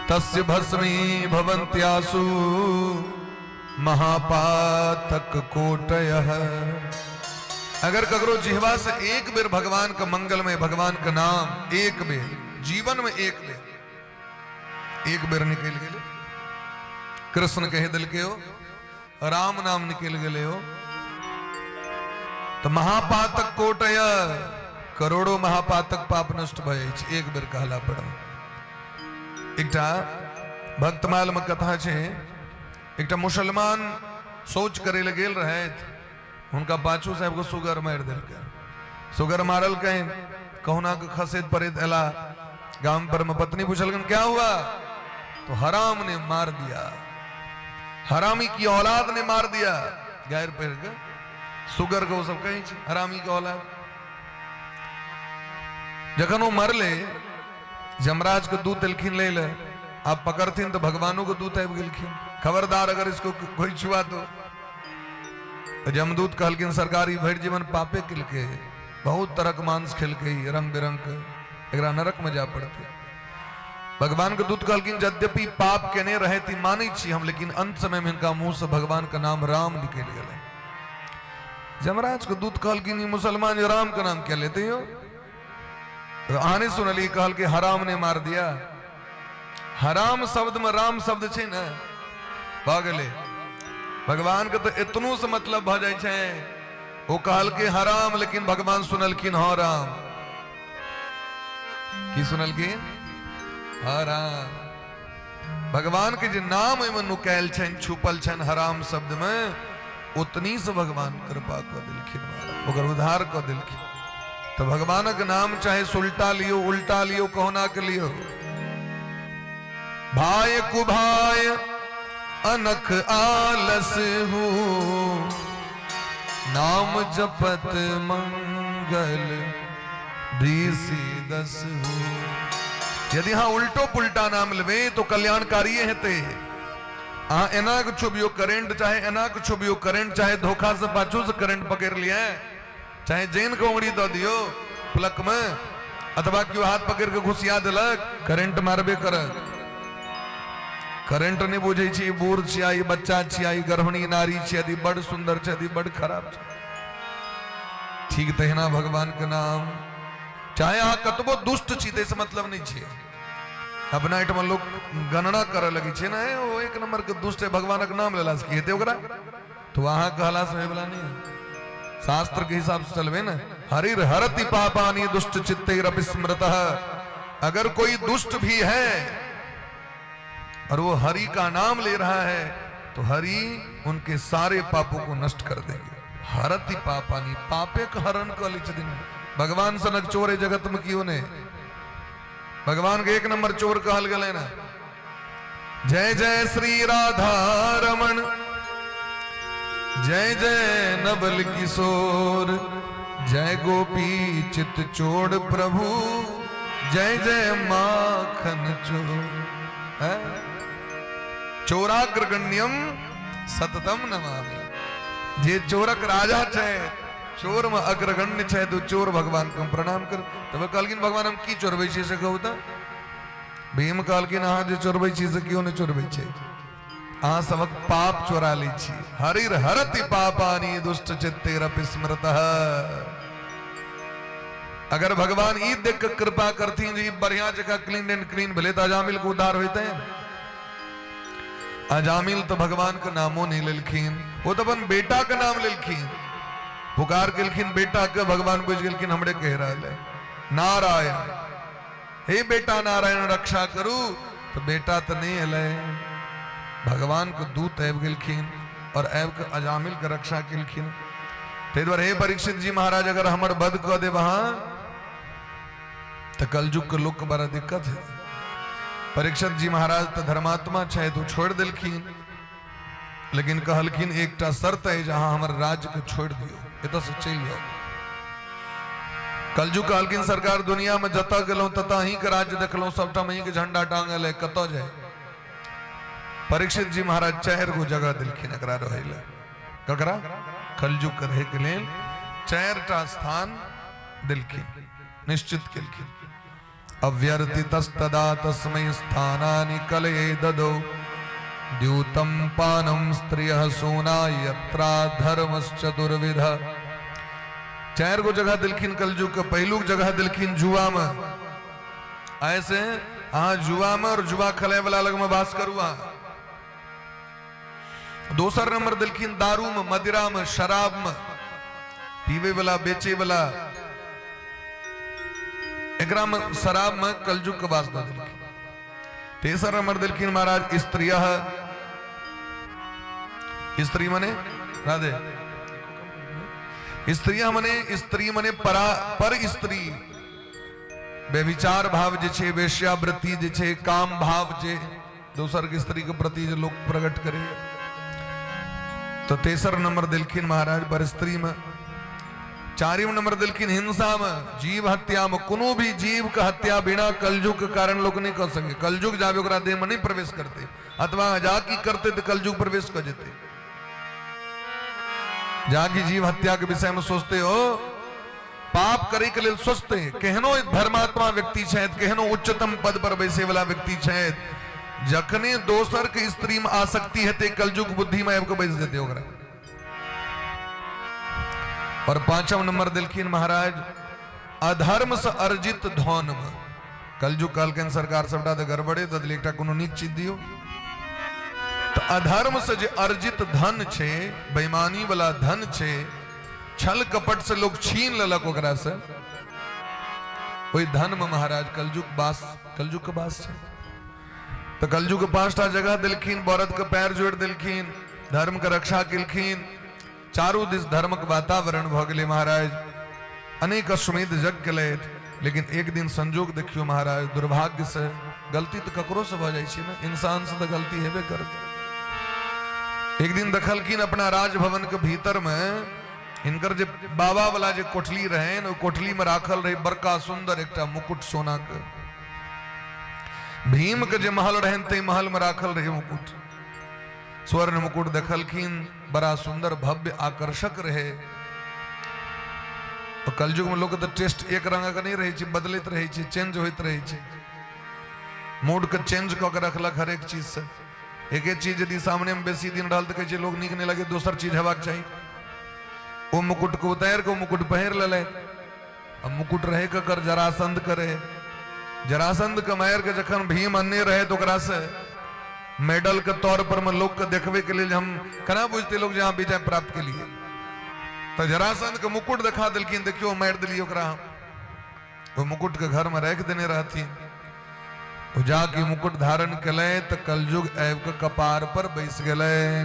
तस्य भस्मी भवन्त्यासु महापातक कोटयः। अगर ककरो जिह्वा से एक बेर भगवान का मंगल में भगवान का नाम एक बेर जीवन में एक बेर निकल गए, कृष्ण कहे दिल के हो, राम नाम निकल गए हो, तो महापातक कोटय करोड़ों महापातक पाप नष्ट भय एक बेर कहला पड़ा। एकटा भक्तमाल में कथा छे। एकटा मुसलमान सोच करे ले गेल रहे, उनका बाचू साहब को सुगर मार दिल के। सुगर मारल कहीं कहुना के खसेद परेत एला गांव पर में पत्नी पूछलकन क्या हुआ, तो हराम ने मार दिया, हरामी की औलाद ने मार दिया। गैर पैर के सुगर को सब कहीं हरामी की औलाद। जखन वो मरले जमराज के दूत एलखिन ले ले, आप पकड़थिन तो भगवानों को दूत आबि गेलखिन, खबरदार अगर इसको कोई छुआ तो। जमदूत कहलखिन सरकारी भर जीवन पापे किलके, बहुत तरह के मांस खेलके, रंग बिरंग के, एकरा नरक में जा पड़ते। भगवान के दूत कहलखिन यद्यपि पाप केने रहे थी मानी छी हम, लेकिन अंत समय में इनका मुंह से भगवान का नाम राम निकल गए। जमराज को दूत कहलखिन मुसलमान राम का नाम क्या लेते हो, तो आने सुनली कहल के हराम ने मार दिया। हराम शब्द में राम शब्द छे न, भागले भगवान के तो इतनू से मतलब भ जाय छे। वो कहल के हराम, लेकिन भगवान सुनलखिन हाँ राम। की सुनलखिन हाँ राम। भगवान के जो नाम में नुकायल छन, छुपल छन हराम शब्द में, उतनी से भगवान कृपा कर दिलखिन, ओकर उद्धार कर दिलखिन। तो भगवान का नाम चाहे सुलटा लियो उल्टा लियो कहना के लियो। भाय कुभाय अनख आलस हो, नाम जपत मंगल दीसी दस हो। यदि हाँ उल्टो पुल्टा नाम लेवे तो कल्याणकारी हेते। हाँ एना के छुबियो करंट, चाहे एना के छुबियो करंट, चाहे धोखा से पाछू से करंट पकड़ लिया, चाहे जैन को उंगली दो दियो प्लक में, अथवा क्यों हाथ पकड़ के घुसिया दिलक, करंट मारबे करत। करंट नहीं बुझे छी, बूढ़ छियाई, बच्चा छियाई, गर्भिणी नारी छी, यदि बड़ सुंदर छ, यदि बड़ खराब छ। ठीक तहिना भगवान के नाम, चाहे अहाँ कतबो दुष्ट छी से मतलब नहीं छे। अपना एठमा लोग गणना करे लगी छे ना, वो एक नंबर के दुष्ट है, भगवान के नाम लेला से हेते ओकरा, तो वहां कहला से होइबला नहीं। शास्त्र के हिसाब से चलवे ना, हरिर हरति पापानि दुष्ट चित्तैरपि स्मृतः। अगर कोई दुष्ट भी है और वो हरि का नाम ले रहा है, तो हरि उनके सारे पापों को नष्ट कर देंगे। हरति पापानि, पापे का हरण कर ली। भगवान सनक चोर है जगत में क्यों ने, भगवान के एक नंबर चोर कहल गए ना। जय जय श्री राधा रमन, जय जय नवल किशोर, जय गोपी चित चोड़ प्रभु, जय जय माखन चोर। चोराग्रगण्यम सततम नमामि। जे चोरक राजा छे, चोर में अग्रगण्य छे, तो चोर भगवान को प्रणाम कर। तब कहलखिन भगवान हम की चोरबै छी से कहू त। भीम कहलखिन अहाँ जे चोरबै छी से क्यों नहीं चोरबै छी, अहाँ सबक पाप चोरा लै छी। हरिर हरति पापानि दुष्ट चित्तेरपि स्मृतः। अगर भगवान ई देख के कृपा करथिन जी बढ़िया जगह क्लीन एंड क्लीन भले तो अजामिल को उद्धार होते हैं। अजामिल तो भगवान का नामो नहीं लेलखिन, वो तो अपन बेटा का नाम लेलखिन। पुकार केलखिन बेटा के, भगवान बुझ गेलखिन हमरे कह रहा है नारायण, हे बेटा नारायण रक्षा करू। तो बेटा तो नहीं हले, भगवान को दूत आब गेलखिन और आब के अजामिल के रक्षा केलखिन। ते द्वारे हे परीक्षित जी महाराज अगर हमर वध क दे वहां तो कलयुग के लोग के बड़ा दिक्कत है। परीक्षित जी महाराज तो धर्मात्मा छे तो छोड़ दिलखिन, लेकिन कहलखिन एकटा शर्त है जहां हमर राज्य को छोड़ दियो, एत से चल जाओ। कलयुग कहलखिन सरकार दुनिया में जत गेलौं तत अहीं के राज्य देखलौं, सबटा में के झंडा टांगल है, कत जाए। परीक्षित जी महाराज 4 गो जगह दिलखिन एकरा रहे ले। ककरा? कलयुग के रहे के लेल 4टा स्थान दिलखिन, निश्चित केलखिन। अव्यर्थितस्तदा तस्मै स्थानानि कलये ददौ, द्यूतं पानं स्त्रियः सोना यत्रा धर्मश्चतुर्विध। 4 गो जगह दिलखिन कलयुग के। पहलू जगह दिलखिन जुआ में, ऐसे हाँ जुआ में और जुआ खेले वाला लग में बास करुआ। दूसर नंबर दिलखिन दारू में, मदिरा में, शराब में, पीवे वाला बेचे वाला एकरा में, शराब में कलयुग के वास दिलखिन। तीसर नंबर दिलखिन महाराज स्त्रियः, स्त्री मने राधे, स्त्रिया मने स्त्री मने पर स्त्री, व्यभिचार भाव जे छे, वेश्यावृत्ति जे छे, काम भाव जे दोसर के स्त्री के प्रति जो लोग प्रकट करे। तो तेसर नंबर दिलखिन महाराज पर स्त्री में। 4 नंबर दिलखिन हिंसा में, जीव हत्या में। कोनो भी जीव का हत्या बिना कलयुग के कारण लोग नहीं कर सके। कलयुग जावे ओकरा देह में नहीं प्रवेश करते, अथवा जाकी करते तो कलयुग प्रवेश कर जेते। जाकी जीव हत्या के विषय में सोचते हो, पाप करे के लिए सोचते, केहनो धर्मात्मा व्यक्ति छे, केहनो उच्चतम पद पर बैसे वाला व्यक्ति छे, जखने दोसर के स्त्री में आसक्ति है कलयुग बुद्धि में बैस देते ओकरा। और 5वां नंबर दिलखिन महाराज अधर्म से अर्जित धन में। कलयुग कहलखिन सरकार सबटा तो गड़बड़े, तो एकटा कोनो नीक चीज दियो। तो अधर्म से जे अर्जित धन छे, बेईमानी वाला धन छे, छल कपट से लोग छीन लेलक ओकरा से, वही धन में महाराज कलयुग के बास छे। तो कलयुग के 5टा जगह दिलखिन, औरत के पैर जोड़ दिलखिन, धर्म के रक्षा केलखिन। चारों दिस धर्म के वातावरण भ गेलै महाराज। अनेक अश्वमेध यज्ञ केलथि, लेकिन एक दिन संजोग देखियो महाराज, दुर्भाग्य से गलती तो ककरो से भ जाइ छै ना, इंसान से तो गलती हेबे करते। एक दिन देखलखिन अपना राजभवन के भीतर में इनकर जे बाबा वाला जे कोठली रहे, वो कोठली में राखल रहे बड़का सुंदर एकटा मुकुट सोना के। भीम के जे महल रहे ते महल में राखल रहे मुकुट, स्वर्ण मुकुट देखलखिन, बड़ा सुंदर भव्य आकर्षक रहे। तो कलयुग में लोग तो टेस्ट एक रंग का नहीं रहे, बदलते रहे, चेंज होते रहे, मूड के चेंज क के रखलक हर एक चीज से। एक चीज यदि सामने में बेसी दिन रहल तो कहे लोग नीक नहीं लगे, दोसर चीज हेबाक चाहिए। वो मुकुट को उतार के मुकुट पहिर ले। अब मुकुट रहे कर जरासंध करे, जरासंध के मार के जखन भीम अन्य रहे तो ओकरा से मेडल के तौर पर में लोग के देखवे के लिए हम कना बुझते लोग जहां विजय प्राप्त के लिए, तो जरासंध के मुकुट दिखा दिलखिन, देखियो मार दिलिए ओकरा। वो मुकुट के घर में रख देने रहती, वो जाके मुकुट धारण कले तो कलयुग ऐब के कपार पर बैस गए।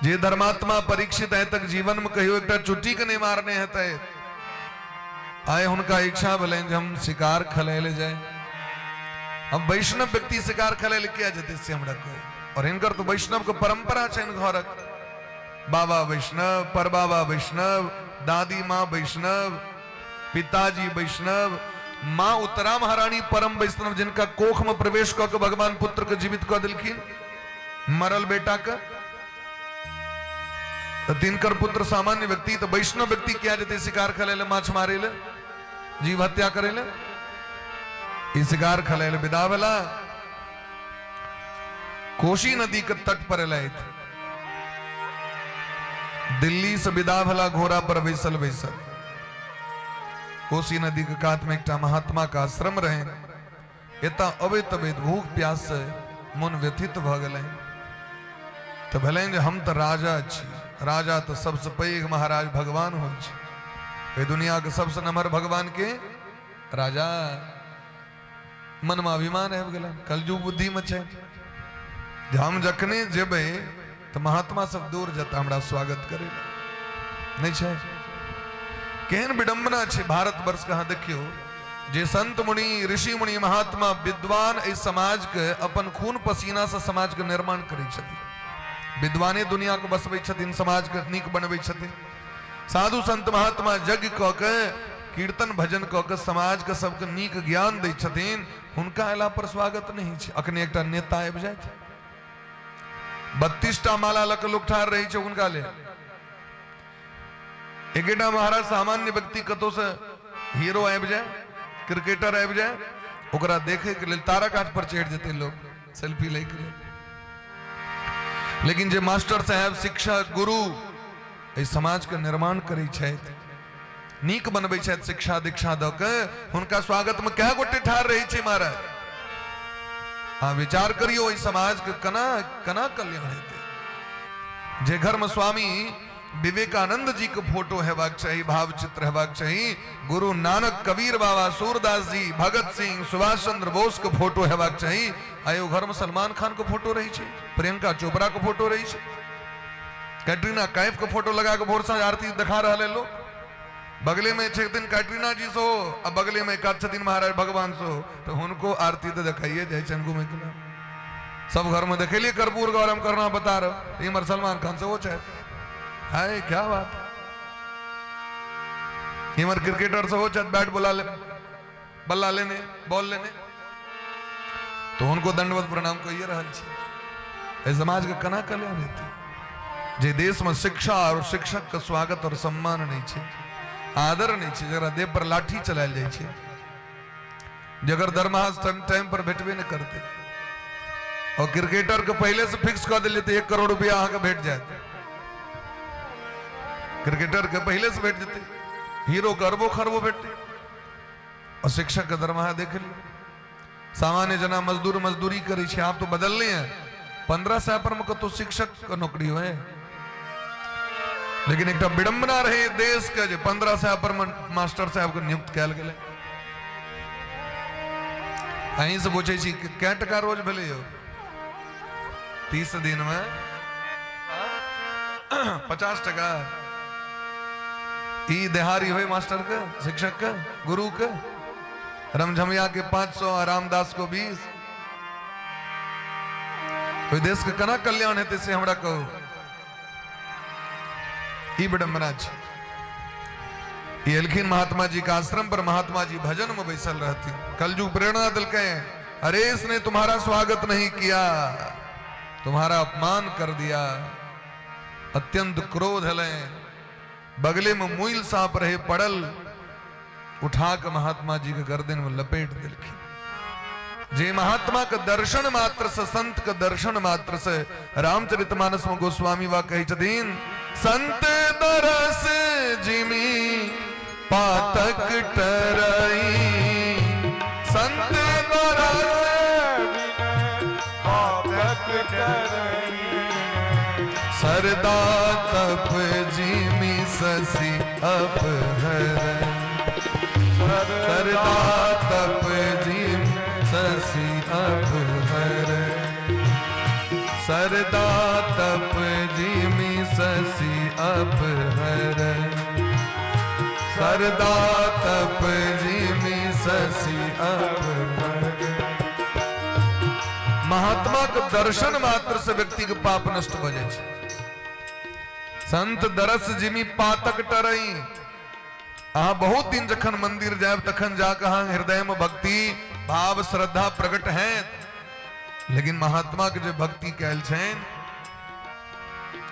जे धर्मात्मा परीक्षित है तक जीवन में कहियो एक चुट्टी के नहीं मारने है, आए उनका इच्छा भले हम शिकार खले ले जाए। अब वैष्णव व्यक्ति शिकार खले ले किया जाते इससे हमरा को, और इनकर तो वैष्णव को परंपरा है। इन घरक बाबा वैष्णव, पर बाबा वैष्णव, दादी माँ वैष्णव, पिताजी वैष्णव, मां उत्तरा महारानी परम वैष्णव जिनका कोख में प्रवेश कर के भगवान पुत्र के जीवित कर दिलखिन मरल बेटा का। तो तिनकर पुत्र सामान्य व्यक्ति तो वैष्णव व्यक्ति क्या जते शिकार खलेले माछ मारेले जीव हत्या करेले ई शिकार खलेले विदा भला कोशी नदी के तट पर लाए थे। दिल्ली से विदा भला घोड़ा पर बैसल बैसल कोसी नदी के कात में एक महात्मा का आश्रम रहे। एता अवैत अवैत भूख प्यास से मन व्यथित भ गए। तो भले हम तो राजा छी, राजा तो सबसे पैघ महाराज भगवान हो दुनिया के सबसे नम्हर भगवान के राजा मन में अभिमान आबि गेल कलयुग बुद्धि में छै। हम जखने जेबे तो महात्मा सब दूर जता हमरा स्वागत करे नहीं छै। केहन विडंबना छै भारत वर्ष कहाँ देखियो जे संत मुनि ऋषि मुनि महात्मा विद्वान इस समाज के अपन खून पसीना से समाज के निर्माण करै छथिन। विद्वाने दुनिया को बसबै छथिन, समाज के नीक बनबै छथिन। साधु संत महात्मा यज्ञ क के कीर्तन भजन क के समाज के सबके नीक ज्ञान दै छथिन। हुनका अयला पर स्वागत नहीं छै। अखने एकटा नेता आबि जायत 32टा माला लक लोग ठार रही छै हुनका ले। एकेटा महाराज सामान्य व्यक्ति कतौ से हीरो आबि जाए, क्रिकेटर आबि जाए, ओकरा देखे के लेल तारा काठ पर चढ़ जेते लोग सेल्फी ले के लेल। लेकिन जे मास्टर साहब शिक्षक गुरु इस समाज के निर्माण करै छथि, नीक बनबै छथि, शिक्षा दीक्षा द के हुनका स्वागत में कए गोटे ठार रही छै महाराज। हाँ विचार करियो इस समाज के कना कना कल्याण हेतै। जे घर में स्वामी विवेकानंद जी के फोटो हेबाक चाहिए, भाव चित्र हेबाक चाहिए, गुरु नानक कबीर बाबा सूरदास जी भगत सिंह सुभाष चंद्र बोस के फोटो हेबाक चाहिए। आयो घर में सलमान खान के फोटो रही है, प्रियंका चोपड़ा के फोटो रही है, कैटरीना कैफ के फोटो लगा के भोर साँझ आरती दिखा रहा है लोग। बगले में छथिन कैटरीना जी सो, अब बगले में छथिन महाराज भगवान सो, तो उनको आरती तो दिखाइए जय चंद घूमे के नाम। सब घर में देखे लिए कर्पूर गौरम करना बता रहे इमर सलमान खान से वो चाहे है क्या बात। इमर क्रिकेटर से हो चाहे बैट बुला ले बल्ला लेने बॉल लेने, तो उनको दंडवत प्रणाम को ये रहल छे। समाज के कना कल्याण हेतै। जे देश में शिक्षा और शिक्षक का स्वागत और सम्मान नहीं छे, आदर नहीं छे, जरा देह पर लाठी चलायल जाय छे, जगर दरमाहा टाइम पर भेटबे न करते, और क्रिकेटर के पहले से फिक्स कर दिले तो 1 करोड़ रुपया अहाँ के भेट जाए। क्रिकेटर के पहले से भेट देते, हीरो के अरबों खरबों भेटते। और शिक्षक का दरमाहा देख ली, सामान्य जना मजदूर मजदूरी करे छे, आप तो बदलने हैं 1500 पर में तो शिक्षक का नौकरी है। लेकिन एक विडंबना रहे देश के 1500 पर मास्टर साहब को नियुक्त कल गए। अहीं से पूछे छी क्या टका रोज भेले हो? 30 दिन में 50 टका। ई देहारी हुए मास्टर का, शिक्षक का, गुरु का। रमझमिया के 500, रामदास को 20। कोई देश के कना कल्याण है से हमरा कहो। ई विडंबना छे। ये एलखिन महात्मा जी का आश्रम पर महात्मा जी भजन में बैसल रहती। कलयुग प्रेरणा दिल के अरे इसने तुम्हारा स्वागत नहीं किया, तुम्हारा अपमान कर दिया। अत्यंत क्रोध हले, बगले में मुइल सांप रहे पड़ल, उठा के महात्मा जी के गर्दन में लपेट दिलखिन। जे महात्मा के दर्शन मात्र से, संत के दर्शन मात्र से, रामचरितमानस में गोस्वामी वा कही छथिन, संत दरस जिमी पातक टरई, संत दरस पातक टरई, सरदा तप जिमी ससी अपहर, सरदा तप जिमी ससी अपहर, सरदा तप जिमी ससी अपहर, सरदा तप जिमी ससी अपहर। महात्मा के दर्शन मात्र से व्यक्ति के पाप नष्ट हो जाए। संत दरस जिमी पातक टरई, अहाँ बहुत दिन जखन मंदिर जायब तखन जाके अहाँ हृदय में भक्ति भाव श्रद्धा प्रकट है, लेकिन महात्मा के जो भक्ति कैल छेन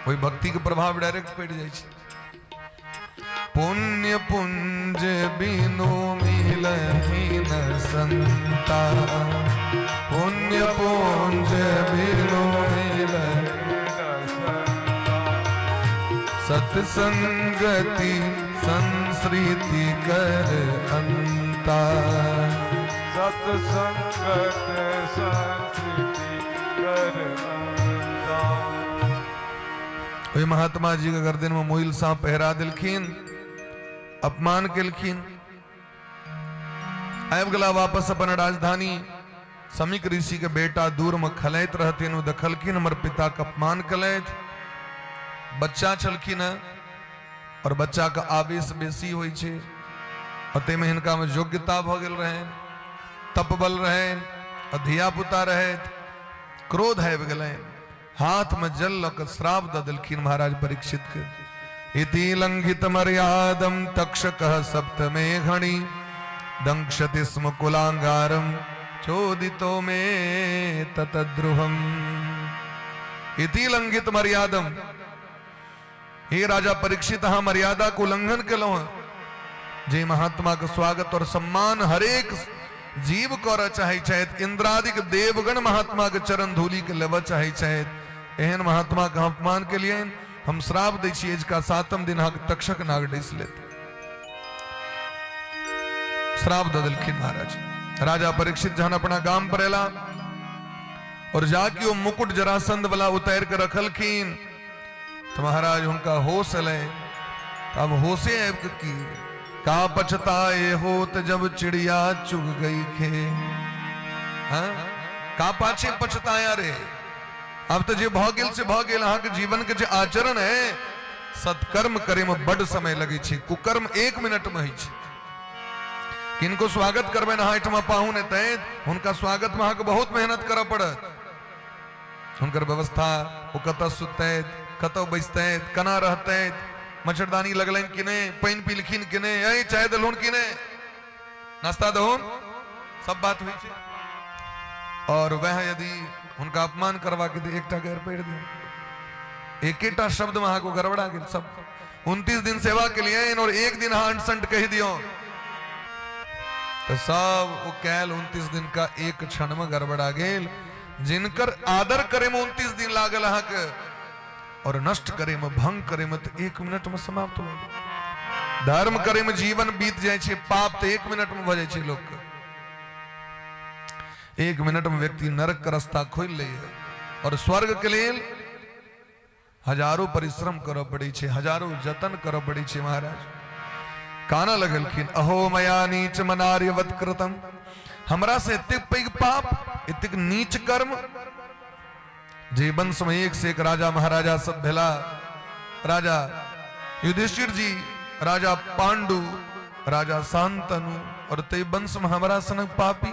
वही भक्ति के प्रभाव डायरेक्ट पड़ जाए छे। पुण्य पुंज बिनु मिलहि न संता, पुण्य पुंज बिनु मिलहि सत्संगति संस्कृति कर अंता, सत्संगत संस्कृति कर अंता। वे महात्मा जी के गर्दन में मोइल सांप पहरा दिलखिन, अपमान केलखिन। आब गला वापस अपन राजधानी। समीक ऋषि के बेटा दूर में खलैत रहते देखलखिन हमर पिता के अपमान कलैत। बच्चा छलखिन और बच्चा का आवेश बेसी होई छे, अते में हिनका में योग्यता भ गेल रहे, तपबल रहे, धिया पुता रहे, क्रोध आबि गेलै, हाथ में जल लक श्राप द दिलखिन महाराज परीक्षित के। इति लंघित मर्यादम तक्षकः सप्तमे घणी, दंक्षति स्म कुलांगारम चोदितो में ततद्रुहम। इति लंघित मर्यादम, हे राजा परीक्षित हाँ मर्यादा को उल्लंघन कलो है। जे महात्मा का स्वागत और सम्मान हरेक जीव कर चाहे छथि, इंद्रादिक देवगण महात्मा के चरण धूलि के लेव चाहे छथि, एहन महात्मा का अपमान के लिए हम श्राप दै छियै का 7म दिन तक्षक नाग डैस लेत। श्राप द देलखिन महाराज। राजा परीक्षित जहन अपना गाम पर एला और जाके वो मुकुट जरासंध वाला उतार के रखलखिन, तो महाराज उनका होश अले। अब होशे आब की का पछताए होत जब चिड़िया चुग गई खे। हाँ? का पाछे पछताया रे, अब तो जे भगेल से भगेल। अहाँ के जीवन के जे आचरण है, सत्कर्म करे में बड़ समय लगे छे, कुकर्म 1 मिनट में ही छे। किनको स्वागत करबे ना एठमा पाहुन एतै, उनका स्वागत में अहाँ के बहुत मेहनत करऽ पड़त। हुनकर व्यवस्था वो कतऽ सुतैत, कतौ बैसतैत, कना रहतैत, मच्छरदानी लगलन कि नहीं, पानी पीलखिन कि नहीं, ऐ चाय दलहुन कि नहीं, नाश्ता दहुन, सब बात हुई छे। और वह यदि उनका अपमान करवा के एकटा गैर पेड़ दे, एकेटा शब्द में को गड़बड़ा गेल। सब 29 दिन सेवा के लिए और 1 दिन अंट कह दियो तो सब वो कैल 29 दिन का 1 क्षण में गड़बड़ा गेल। जिनकर आदर करे में 29 दिन लागल अहाँ के, और नष्ट करे में भंग करे में तो 1 मिनट में समाप्त हो। धर्म करे में जीवन बीत जाए छे, पाप तो 1 मिनट में भ जाए छे। लोग के 1 मिनट में व्यक्ति नरक का रास्ता खोल ले, और स्वर्ग के लिए हजारों परिश्रम करो पड़ी छे, हजारों जतन करो पड़ी छे। महाराज काना लगलखिन, अहो मया नीच मनार्यवत कृतम, हमरा से इतने पैग पाप, इतने नीच कर्म। जे वंश में 1 से 1 राजा महाराजा सब भेला। राजा युधिष्ठिर जी, राजा पांडु, राजा शांतनु, और ते वंश में हमारा सनक पापी।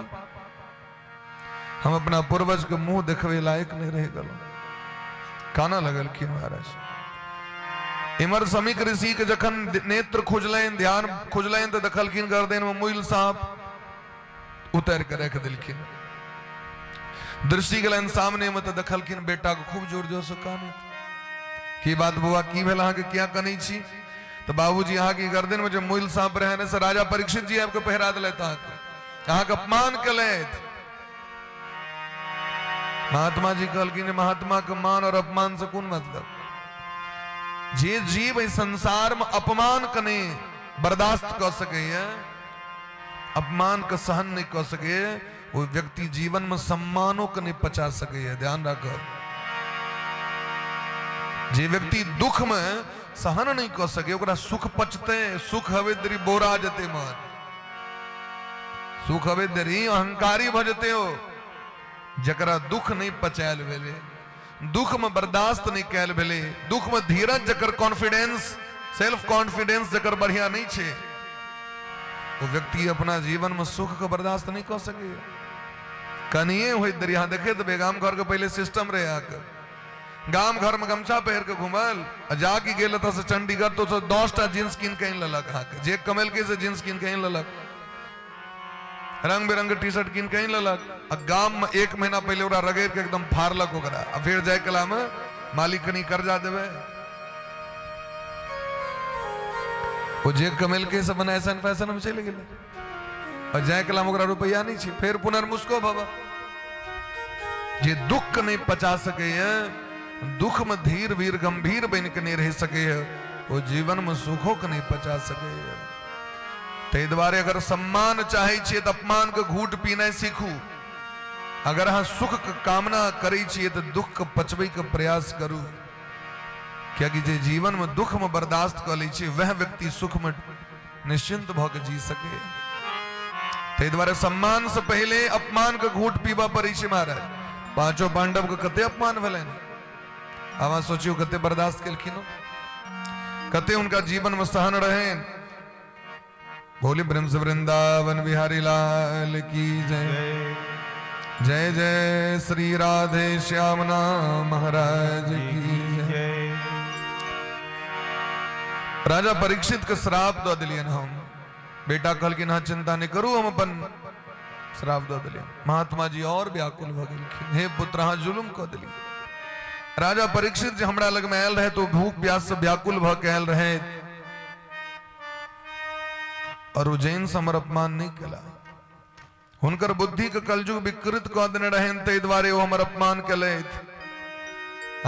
हम अपना पूर्वज के मुंह देखवे लायक नहीं रह गलो। काना लगलखिन महाराज। इमर समीक ऋषि के जखन नेत्र खुजलेन, ध्यान खुजलेन, तो दखलखिन गर्दन में मुइल सांप उतर के रख दिलखिन। दृष्टि गलन सामने में तो दखलखिन बेटा को खूब जोर जोर से काने की बात बुआ की भेल, अहाँ के क्या कनै छी। तो बाबूजी अहाँ की गर्दन में जो मुइल सांप रहने से राजा परीक्षित जी आपको पहरा दिलैत, अहाँ के अपमान कलैत। महात्मा जी कहलखिन महात्मा के मान और अपमान से कोन मतलब। जे जीव इस संसार में अपमान कने बर्दाश्त कर सके, अपमान का सहन नहीं कर सके, वो व्यक्ति जीवन में सम्मानों को नहीं पचा सके। ध्यान रखो, जे व्यक्ति दुख में सहन नहीं कर सके, ओकरा सुख पचते। सुख हवे दरी बोरा जते मन, सुख हवे दरी अहंकारी भजते हो। जकरा दुख नहीं पचायल भेले, दुख में बर्दाश्त नहीं कैल भेले, दुख में धीरज, जकर कॉन्फिडेंस, सेल्फ कॉन्फिडेंस जकर बढ़िया नहीं छे, वो व्यक्ति अपना जीवन में सुख को बर्दाश्त नहीं कर सके। कनिए हुई दरिया देखे तो बेगाम घर के पहले सिस्टम रहे आकर, गाम घर में गमछा पहर के घूमल जाके गेल था से चंडीगढ़ तो 10टा जींस किन के ललक हाँ के जे कमल के से जींस किन के ललक रंग बिरंग टी शर्ट किन के ललक गाम में 1 महीना पहले ओरा रगेर के एकदम फाड़लक ओकरा फिर जाए कला में मालिक कनी कर्जा देवे वो जे कमल के से बना ऐसा फैशन में चले गेल और जाए कला में ओकरा रुपया नहीं छी फिर पुनर्मुस्को भवा जे दुख नहीं पचा सके दुख में धीर वीर गंभीर बन के नहीं रह सके वो जीवन में सुखों के नहीं पचा सके ते द्वारे अगर सम्मान चाहे छे तो अपमान के घूट पीना सीखू अगर हाँ सुख के कामना करे छे तो दुख के पचबे के प्रयास करू क्या कि जे जीवन में दुख में बर्दाश्त कर ली छे वह व्यक्ति सुख में निश्चिंत भके जी सके ते द्वारे सम्मान से पहले अपमान के घूट पीवा पड़ी छे महाराज पांचों पांडव के कते अपमान भले आवा सोचियो कते बर्दाश्त केलखिन कते उनका जीवन में सहन रहे भोले ब्रह्म से वृंदावन बिहारी लाल की जय जय जय श्री राधे श्यामना महाराज की जय राजा परीक्षित के श्राप दो दिलियन हम बेटा कहल की ना चिंता नहीं करू हम अपन श्राप दो दिलियन महात्मा जी और व्याकुल भ गेलखिन हे पुत्र जुलुम कह दिली राजा परीक्षित जो हमरा लग में आयल रहे तो भूख प्यास से व्याकुल भ के आयल रहे और उज्जैन से हमर अपमान नहीं कला हुनकर बुद्धि के कलजुग विकृत कह देने रहे ते द्वारे वो हमर अपमान कले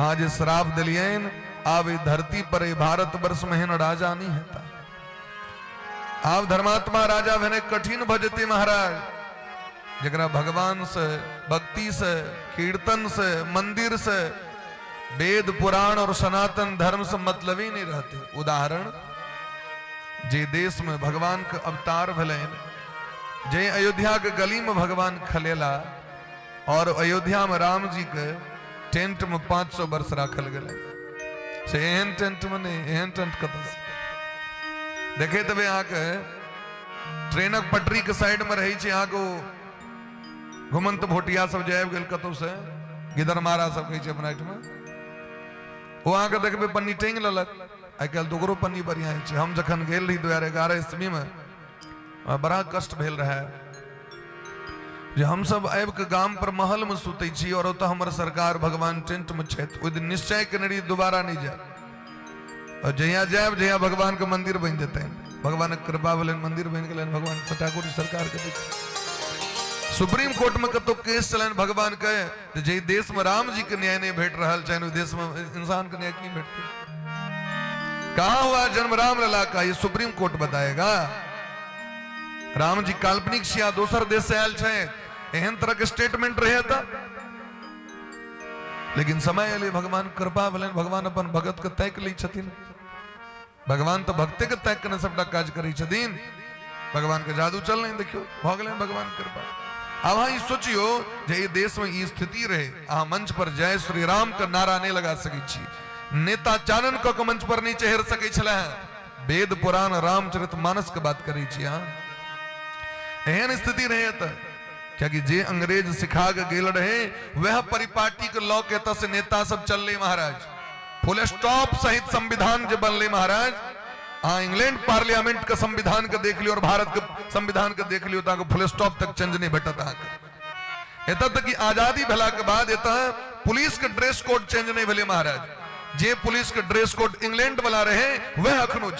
आज श्राप दिलियन आब धरती पर भारत वर्ष में हेन राजा नहीं है आप धर्मात्मा राजा भने कठिन भजते महाराज जरा भगवान से भक्ति से कीर्तन से मंदिर से वेद पुराण और सनातन धर्म से मतलब ही नहीं रहते उदाहरण जे देश में भगवान के अवतार भले जे अयोध्या के गली में भगवान खलेला और अयोध्या में राम जी के टेंट में 500 वर्ष राखल गए से एहन टेंट में नहीं एहन टेंट कत देखे तब यहाँ के ट्रेनक पटरी के साइड में रही छे यहाँ को घुमंत भोटिया सब जाए गेल कतौ से गिदर मारा सब कही छे नाइट में वहां के देखबे पन्नी टेंग ललक आई कल दोगरो पन्नी बढ़िया है हम जखन गेल रही 2011 ईस्वी में बड़ा कष्ट भेल रहा जे हम सब आबि के गाम पर महल में सुते छी और ओत हमर सरकार भगवान टेंट में छथि ओइ दिन निश्चय के नड़ी दोबारा नहीं जाए और जहिया जाए जहिया भगवान के मंदिर बन देते भगवान के कृपा भेलन मंदिर बन गेलन भगवान ठाकुर सरकार के सुप्रीम कोर्ट में कतो केस चलन भगवान के जे देश में राम जी के न्याय नहीं भेट रहा चाहे देश में इंसान के न्याय की भेटते कहा हुआ जन्म राम लला का ये सुप्रीम कोर्ट बताएगा राम जी काल्पनिक छिया दोसर देश से आयल छे एहन तरह के स्टेटमेंट रहे था लेकिन समय अले भगवान कृपा भेलन भगवान अपन भगत के तैक ली छथिन भगवान तो भक्ते के तैक ने सबटा काज करी छथिन भगवान के जादू चल नहीं देखियो भ गेलन भगवान कृपा अब हाँ सोचियो जे देश में ये स्थिति रहे अहाँ मंच पर जय श्री राम का नारा नहीं लगा सके छी नेता चानन को मंच पर नहीं चढ़ सके छले वेद पुराण रामचरित मानस के बात करी छी हाँ एहन स्थिति रहे तो क्या कि जे अंग्रेज सिखा के गेल रहे वह परिपाटी के लॉ के से नेता सब चल महाराज फुल स्टॉप सहित संविधान जो बनले महाराज हाँ इंग्लैंड पार्लियामेंट का संविधान का देख लियो और भारत के संविधान का देख लियो ताकि फुल स्टॉप तक चेंज नहीं भेटत एत तक कि आजादी भेला के बाद एत पुलिस के ड्रेस कोड चेंज नहीं भेले महाराज जे पुलिस के ड्रेस कोड इंग्लैंड वाला रहे वह अखनो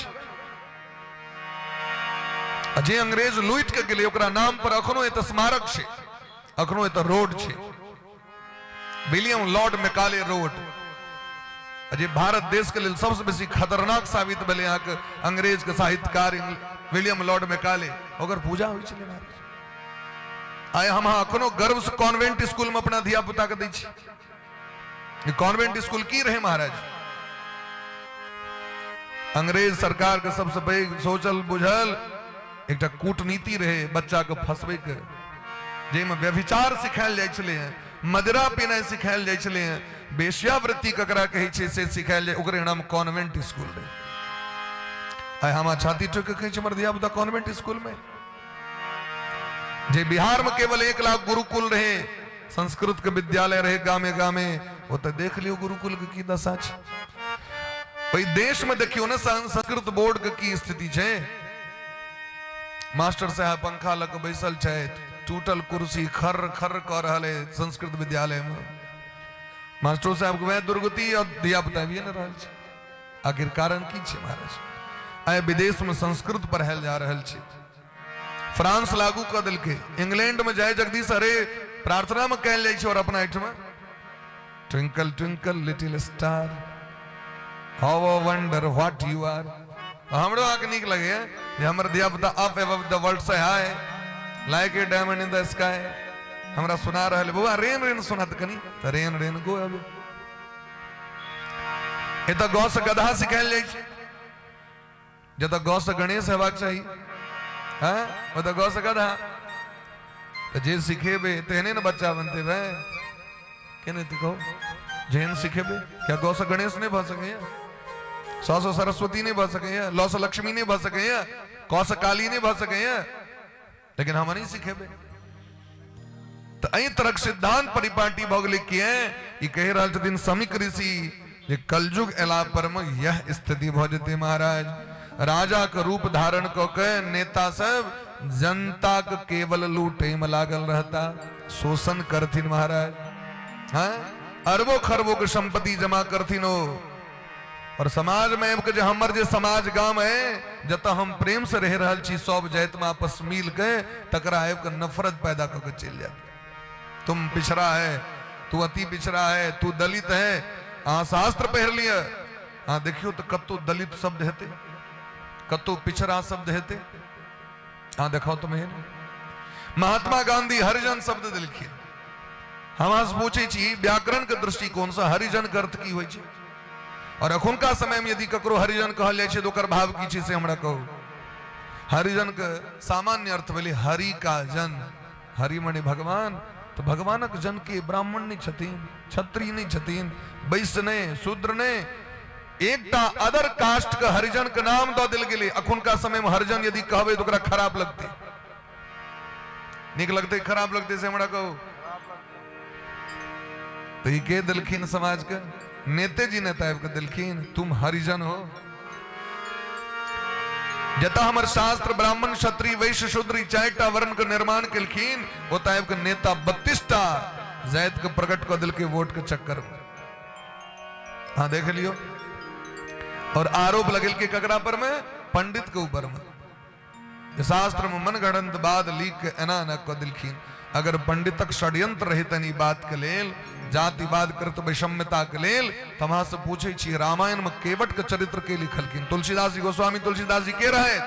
जे अंग्रेज लूट के गेले ओकरा नाम पर अखनो एत स्मारक छे अखनो एत रोड छे विलियम लॉर्ड मैकाले रोड जे भारत देश के लिए सबसे बेसी खतरनाक साबित भेले यहाँ के अंग्रेज के साहित्यकार विलियम लॉर्ड मैकाले ओकर पूजा होई छले महाराज आय हम अखनो गर्व से कॉन्वेंट स्कूल में अपना धिया पुता के दै छी ये कॉन्वेंट स्कूल की रहे महाराज अंग्रेज सरकार के सबसे पैघ सोचल बुझल एक कूटनीति रहे बच्चा के फंसबे के जेमे व्यभिचार सिखायल जाय छले मदिरा पीना सिखायल जाय छले वेश्यावृत्ति ककरा कहे छे से सिखायल जाय ओकरे नाम कॉन्वेंट स्कूल रहे आय हम छाती ठोक के कहे छ हमर धिया पुता कॉन्वेंट स्कूल में जे बिहार में केवल 1 लाख गुरुकुल रहे संस्कृत के विद्यालय रहे गामे गामे वो तो देख लियो गुरुकुल की दशा छे। भाई देश में देखियो ना संस्कृत बोर्ड के की स्थिति छे। मास्टर साहब पंखा लग बैसल छे, टूटल कुर्सी खर खर कर रहल है संस्कृत विद्यालय में। मास्टर साहब के वह दुर्गति और दिया बताइए न रहल छे। आखिर कारण की छे महाराज? आए विदेश में संस्कृत पढ़ायल जा रहल छे। फ्रांस लागू कर दिल के, इंग्लैंड में जाए जगदीश अरे प्रार्थना में कहल जाए और अपना एठ में twinkle twinkle little star how I wonder what you are. हमरो आके निक लगे ये हमर दिया पता अप एबव द वर्ल्ड से हाय like a diamond in the sky. हमरा सुना रहल बुआ रेन रेन सुनात कनी त रेन रेन गो अब ए त गौ से गधा सिखायल जाय छै, जे त गौ से गणेश हेबाक चाही। हां ओ त गौ से गधा त जे सिखेबे तेने न बच्चा बनते बे केने त कहो जेन सिखेबे। क्या गौ से गणेश नहीं बन सके, सौ से सरस्वती नहीं बन सके, लौ से लक्ष्मी नहीं बन सके, कौ से काली नहीं बन सके, लेकिन हम नहीं सिखेबे। तो अई तरह सिद्धांत परिपाटी भौगोलिक किए ये कह रहा दिन समीक ऋषि जे कलयुग एला पर में यह स्थिति भजते महाराज। राजा का रूप धारण को के नेता सब जनता के केवल लूटे में लागल रहता, शोषण करथिन महाराज। हाँ अरबों खरबों की संपत्ति जमा करथिन हो। और समाज में जो हमर जे समाज गांव है जत हम प्रेम से रह रहल छी, सब जैत में आपस मिल के टकरा के नफरत पैदा करके चल जाते। तुम पिछड़ा है, तू अति पिछड़ा है, तू दलित है, हाँ शास्त्र पढ़ लिया। हाँ देखियो तो कतो दलित शब्द हेते, कतो पिछड़ा शब्द हेते। हाँ देखो तुम्हें महात्मा गांधी हरिजन शब्द लिखिए। हम आज पूछे छी व्याकरण के दृष्टिकोण से हरिजन के अर्थ की होय छै। और अखुनका समय में यदि ककरो हरिजन कहल जाय छै तो ओकर भाव की छै से हमरा कहू। हरिजन के सामान्य अर्थ भेलै हरि का जन। हरि माने भगवान, तो भगवानक जन के ब्राह्मण नहीं छथिन, क्षत्रिय नहीं छथिन, वैश्य नहीं, शूद्र नहीं, एकटा अदर कास्ट के हरिजन के नाम दऽ देल गेलै। अखुनका समय में हरिजन यदि कहबै तो ओकरा खराब लगतै, नीक लगतै खराब लगतै से हमरा कहू। तो ये के दिलखिन समाज के नेते जी नेता के दिलखिन तुम हरिजन हो। जता हमर शास्त्र ब्राह्मण क्षत्रिय वैश्य शूद्र चारटा वर्ण के निर्माण केलखिन, वो ताइब के नेता 32टा जैद के प्रकट कर दिल के वोट के चक्कर में। हाँ देख लियो। और आरोप लगेल के ककरा पर में? पंडित के ऊपर में। शास्त्र में मन गणंत बाद लिख के एना न कर दिलखिन। अगर पंडितक षड्यंत्र रहे तनी बात के लेल, जातिवाद करत वैषम्यता के लेल, तमा से पूछे छी रामायण में केवट के चरित्र के लिखलखिन। तुलसीदास जी गोस्वामी तुलसीदास जी के रहे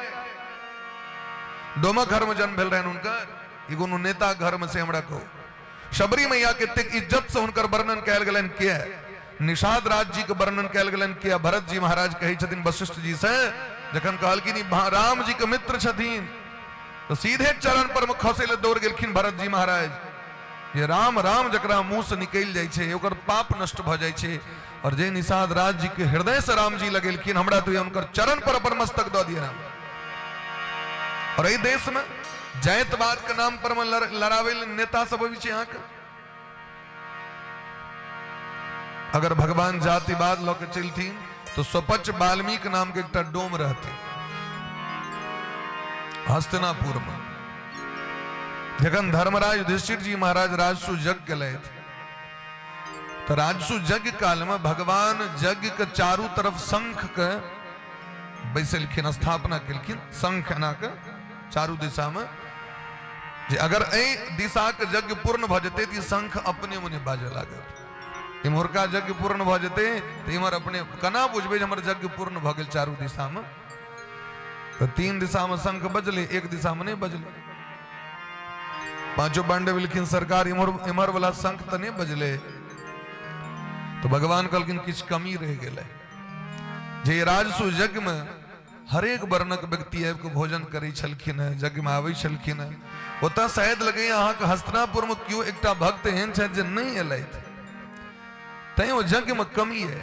दोमा घर में जन्म भेल रहन उनकर। एगो नेता घर में से हमरा कहो शबरी मैया के तक इज्जत से उनकर वर्णन कैल गेलन किया है। निषाद राज जी के वर्णन कैल गेलन किया। भरत जी महाराज कहे छथिन वशिष्ठ जी से जखन कहल कि राम जी के मित्र छथिन तो सीधे चरण पर में खसे ले दौड़ गेलखिन भरत जी महाराज। ये राम राम जकरा मुंह से निकल जाय छे ओकर पाप नष्ट भ जाय छे। और जे निषाद राज जी के हृदय से राम जी लगेलखिन हमरा तो उनकर चरण पर अपन मस्तक दऽ दिया। और एहि देश में जैतवाद के नाम पर में लड़ावे नेता सब भी छे। यहाँ के अगर भगवान जातिवाद लऽ के चलथिन तो स्वपच वाल्मीकि नाम के एक डोम रहते हस्तिनापुर में। जखन धर्मराज युधिष्ठिर जी महाराज राजसु यज्ञ केले तो राजसु यज्ञ काल में भगवान यज्ञ के चारों तरफ शंख के बैसलखिन, स्थापना केलखिन शंख एना के चारों दिशा में। जे अगर एहि दिशा के यज्ञ पूर्ण भ जेते तो शंख अपने मुने बाजे लागत। इम्हरका यज्ञ पूर्ण भ जेते तो इम्हर अपने कना बुझबे हमर यज्ञ पूर्ण भ गेल चारों दिशा में। तो 3 दिशा में शंख बजले, एक दिशा में नहीं बजले। पांचों पांडे बिलखिन सरकार इमर वाला शंख तो नहीं बजले। तो भगवान कहलखिन किछ कमी रह गेले। जे राजसु यज्ञ में हरेक वर्णक व्यक्ति आबि के भोजन करै छलखिन है, यज्ञ में आबै छलखिन है। ओतऽ शायद लगे अहाँ के हस्तिनापुर में क्यों एकटा भक्त एहन छथि जे नहीं एलथि, तैं ओ यज्ञ में कमी है।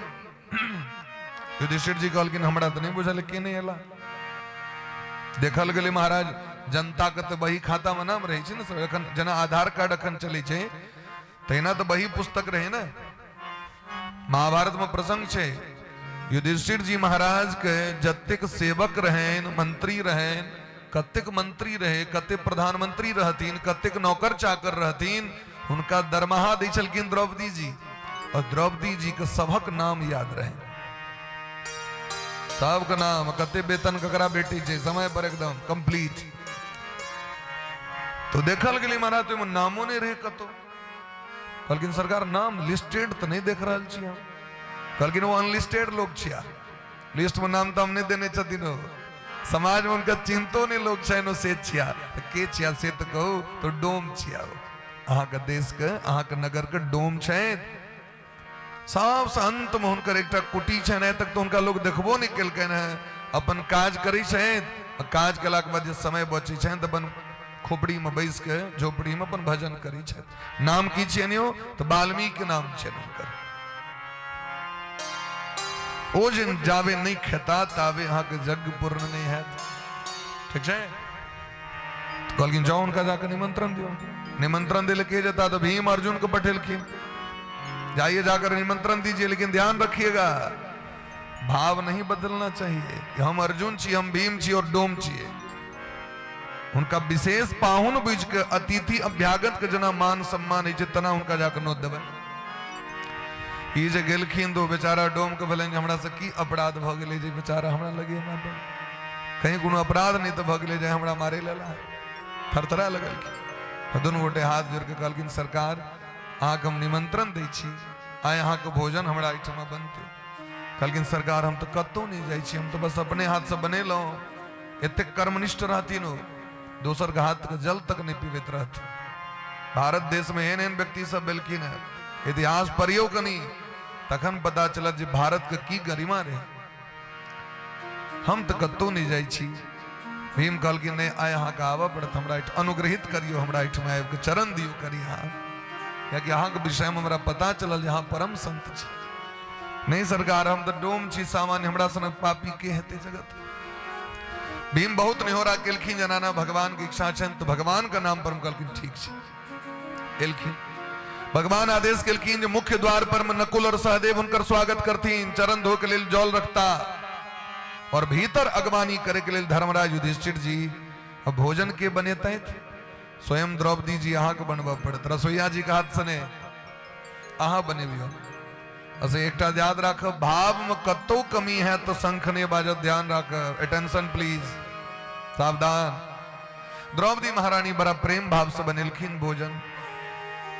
युधिष्ठिर जी कहलखिन हमरा तो नहीं बुझल के नहीं एला। देखल गेलै महाराज जनता के तो बही खाता में नाम रहे ना, जना आधार कार्ड अखन चले तहिना तो बही पुस्तक रहे ना। महाभारत में प्रसंग छे युधिष्ठिर जी महाराज के जतेक सेवक रहेन मंत्री रहेन कतेक मंत्री रहे कतेक प्रधानमंत्री रहतीन कतेक नौकर चाकर रहतीन उनका दरमाहा दी छलकिन द्रौपदी जी और द्रौपदी जी के सबक नाम याद रहे सबका नाम कते वेतन ककरा बेटी छे समय पर एकदम कंप्लीट तो देखल गेली महाराज तुम नामो नहीं रहे कतो कहलकिन सरकार नाम लिस्टेड तो नहीं देख रहा छी हम कहलकिन वो अनलिस्टेड लोग छिया लिस्ट में नाम तो हम नहीं देने छथिन हो समाज में उनका चिंतो नहीं लोग छनो से छिया तो के छिया से तो कहू तो डोम छिया अहाँ का देश के अहाँ के नगर के डोम छे सब से अंत में उनकर एकटा कुटी छे नहीं तक तो उनका लोग देखबो नहीं केलकन है अपन काज करी छे काज केला के बाद समय बची छे तो अपन खोपड़ी में बैस के झोपड़ी में अपन भजन करी छे नाम की छे नियो तो वाल्मीकि नाम छे उनकर ओ जिन जावे नहीं खेता तावे यहाँ के जग पूर्ण नहीं है ठीक है तो कहलकिन जाओ उनका जाकर निमंत्रण दियो निमंत्रण दिले के जाता तो भीम अर्जुन को पटेलखिन जाइए जाकर निमंत्रण दीजिए लेकिन ध्यान रखिएगा भाव नहीं बदलना चाहिए कि हम अर्जुन छी हम भीम छी और डोम छिए उनका विशेष पाहुन बुझ के अतिथि अभ्यागत के जना मान सम्मान है जितना उनका जाकर नोट देवे ई जे गेलखिन तो बेचारा डोम के भले हमरा से की अपराध भ गेले जे बेचारा हमरा लगे ना तो कहीं कोनो अपराध नहीं तो भ गेले जे हमरा मारे लेला थरथरा लगल की दोनों गोटे हाथ जोड़ के कहलकिन सरकार अहाँ के हम निमंत्रण दै छी आय अहाँ के भोजन हमरा एहिठमा बनते कहलकिन सरकार हम तो कतौ नहीं जाइ छी हम तो बस अपने हाथ से बनेलौ एते कर्मनिष्ठ रहथिन हो दोसर के हाथ के जल तक नहीं पीबैत रहथिन भारत देश में एहन एहन व्यक्ति सब बेलखिन है इतिहास पढ़ियो कनी तखन पता चलत जे भारत के की गरिमा रहे हम तो कतौ नहीं जाइ छी भीम कहलकिन नहीं आय अहाँ के आबऽ पड़त हमरा अनुग्रहित करियो हमरा एहिठमा आबि के चरण दियो करी अहाँ क्योंकि अहाँ के विषय में हमरा पता चलल जे अहाँ परम संत छी नहीं सरकार हम तो डोम छी सामान्य हमरा सनक पापी के हेते जगत भीम बहुत निहोरा केलखिन जनाना भगवान की इच्छा छन तो भगवान का नाम पर हम कहलखिन ठीक छी एलखिन भगवान आदेश केलखिन जे मुख्य द्वार पर में नकुल और सहदेव उनकर स्वागत करथिन चरण धो के लेल जल रखता और भीतर अगवानी करे के लेल धर्मराज युधिष्ठिर जी भोजन के बनेते स्वयं द्रौपदी जी अहाँ के बनबा पड़त रसोईया जी के हाथ सने अहाँ बनेबियो असे एकटा याद राख भाव में कतो कमी है तो शंख ने बाजत ध्यान राख अटेंशन प्लीज सावधान द्रौपदी महारानी बड़ा प्रेम भाव से बनेलखिन भोजन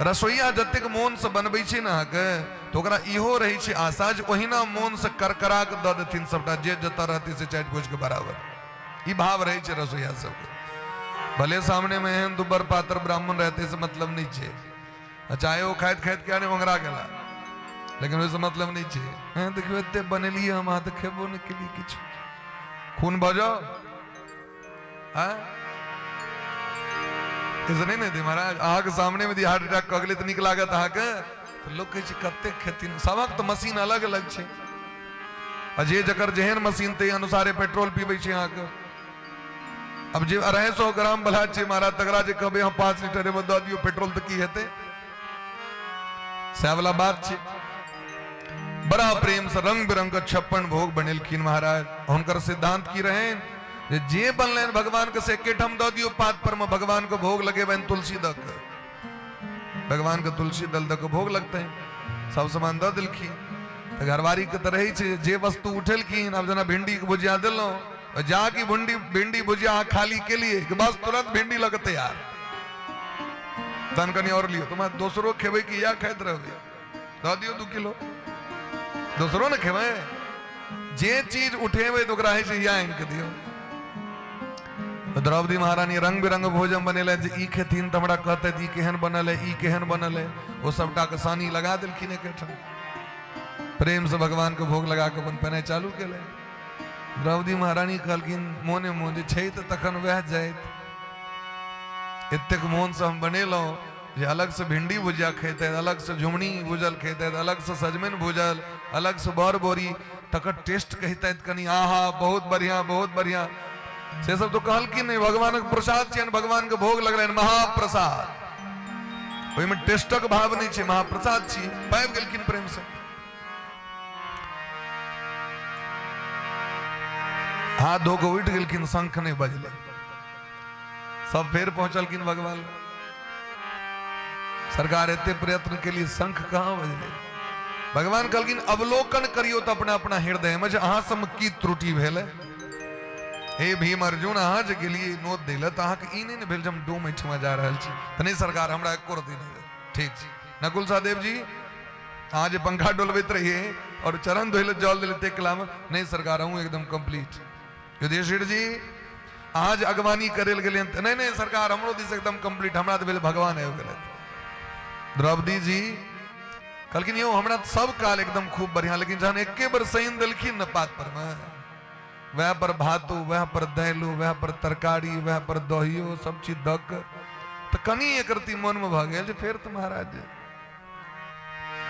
रसोईया जतेक मोन से बनबै छै ना के तो ओकरा इहो रहै छै आशा जे ओहिना मोन से करकरा के द देथिन सबटा जे जता रहतै से चाटि भोज के बराबर ई भाव रहै छै रसोईया सबके भले सामने में एहन दुबर पात्र ब्राह्मण रहते से मतलब नहीं छे चाहे वो खाइत खाइत क्या ने मंगरा गेला लेकिन वैसे मतलब नहीं छे देखियो एते बनेलिए हम हाथ खेबो ने केली किछ खून भजो हां ऐसे नहीं दे महाराज अहाँ के सामने में दी हार्ट अटैक कगले तो निक लागत अहाँ के तो लोग कहे छै कते खेथिन सबक तो मशीन अलग अलग छे अजे जकर जेहन मशीन ते अनुसारे पेट्रोल पीबै छै अहाँ के अब जे 250 ग्राम भला छे महाराज तकरा जे कहबे हम 5 लीटर में द दियो पेट्रोल तो की हेते सैवला बात छे बड़ा प्रेम से रंग बिरंग का 56 भोग बनेलखिन महाराज हुनकर सिद्धांत की रहे जे बनले भगवान के से केट हम द दियो पात पर में भगवान को भोग लगे बन तुलसी दक भगवान के तुलसी दल दक भोग लगते हैं सब सामान द दिलखिन तो घरवारी के तरह ही जे वस्तु उठेलखिन अब जना भिंडी के भुजिया दिलो जाके भिंडी भुजिया खाली के लिए कि बस तुरंत भिंडी लगते यार तन कनी और लियो तुम दूसरों खेबे की या खाइत रहोगे द दियो 2 किलो दूसरों ने खेबे जे चीज उठेबे तो ओकरा है या इनके दियो तो द्रौपदी महारानी रंग बिरंग भोजन बनेले जे ई खेथिन त हमरा कहते ई केहन बनल है ई केहन बनल है वो सबटा के सानी लगा देलखिन एकेठन प्रेम से भगवान को भोग लगा के अपन पने चालू केले द्रौपदी महारानी कहलखिन मोने मोन जे छै त तखन वह जाइत एतेक मोन से हम बनेलो जे अलग से भिंडी भुजिया खेते अलग से झुमनी भुजल खेते अलग से सजमन भुजल अलग से बर बोरी तकर टेस्ट कहते कनी आहा बहुत बढ़िया से सब तो कहलखिन नहीं भगवान के प्रसाद छियन भगवान के भोग लगलैन महाप्रसाद ओहि में टेस्टक भाव नहीं छे महाप्रसाद छी पाबि गेलखिन प्रेम से हाथ धो के उठ गेलखिन, शंख नहीं बजले, सब फेर पहुंचलखिन भगवान। सरकार एते प्रयत्न के लिए शंख कहां बजले। भगवान कहलखिन अवलोकन करियो तो अपना अपना हृदय में अहाँ सब की त्रुटि भेल। हे भीम अर्जुन अहाँ जे गेलिए नोत दिल तो अहाँ के ई नहीं भेल हम डोम एठमा जा रहल छी त नहीं सरकार हमरा एको रति नहीं। ठीक छै नकुल सहदेव जी अहाँ जे पंखा डोलबैत रहिए और चरण धोइले जल दिले ते कला में नहीं सरकार हूं एकदम कंप्लीट। युधिष्ठिर जी अहाँ जे अगवानी करेल गेलिए नहीं नहीं सरकार हमरो दिस एकदम कंप्लीट, हमरा तो भेल भगवान आबि गेलै। द्रौपदी जी कहलखिन यो हमरा सब काल एकदम खूब बढ़िया, लेकिन जहन एके बार सैन देलखिन न पात पर में, वह पर भातो, वह पर दैलो, वह पर तरकारी, वह पर दहियो, सब चीज दक तो कनी एक रति मन में भ गेल जे फेर तो महाराज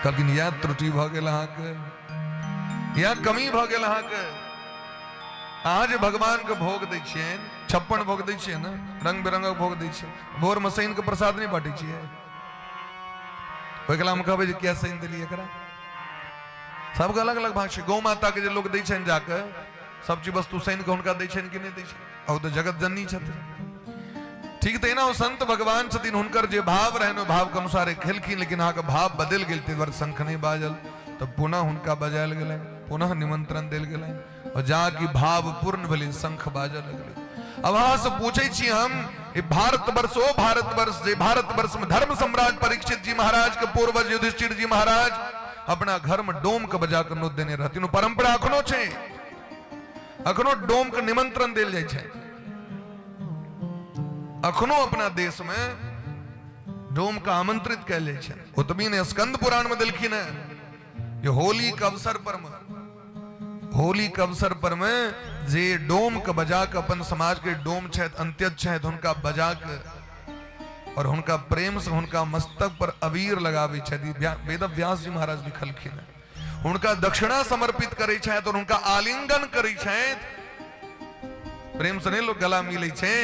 कहलखिन या त्रुटि भ गेल अहाँ के, या कमी भ गेल अहाँ के। अहाँ जे भगवान के भोग दै छियनि, 56 भोग दै छियै न, रंग बिरंगक भोग दै छियै, भोर में सैन के प्रसाद नहीं बांटै छियै। ओइ कला में कहबै जे किया सैन देलिए एकरा, सबके अलग अलग भाग छै। गौ माता के जे लोग दै छनि जाके सब चीज वस्तु सैन के हुनका दै छनि कि नहीं दै छनि, और तो जगत जननी छथिन। ठीक तहिना ओ संत भगवान छथिन, हुनकर जे भाव रहनि ओहि भाव के अनुसार खेलखिन, लेकिन अहाँके भाव बदल गेल, ताहि दुआरे शंख नहीं बाजल। तब पुनः हुनका बजायल गेलनि, पुनः निमंत्रण देल गेलनि, और जाकि भाव पूर्ण भेलै शंख बाजऽ लगलै। अब अहाँ से पूछे छी हम, भारतवर्ष ओ भारतवर्ष जे भारतवर्ष में धर्म सम्राट परीक्षित जी महाराज के पूर्वज युधिष्ठिर जी महाराज अपना घर में डोम के बजा के नोत देने रहथिन। परंपरा अखनो छै, अखनो डोम के निमंत्रण देल जाय छै। अखनो अपना देश में डोम का आमंत्रित कैल जाय छै। ओतबी ने स्कंद पुराण में देलखिन है कि होली के अवसर पर में, होली के अवसर पर में जे डोम के बजा के अपन समाज के डोम छै अंत्यज छै हुनका बजा के और हुनका प्रेम से हुनका मस्तक पर अबीर लगाबै छै। वेद व्यास जी महाराज लिखलखिन है, उनका दक्षिणा समर्पित करे छथि और उनका आलिंगन करे छथि। प्रेम से नहीं लोग गला मिले छे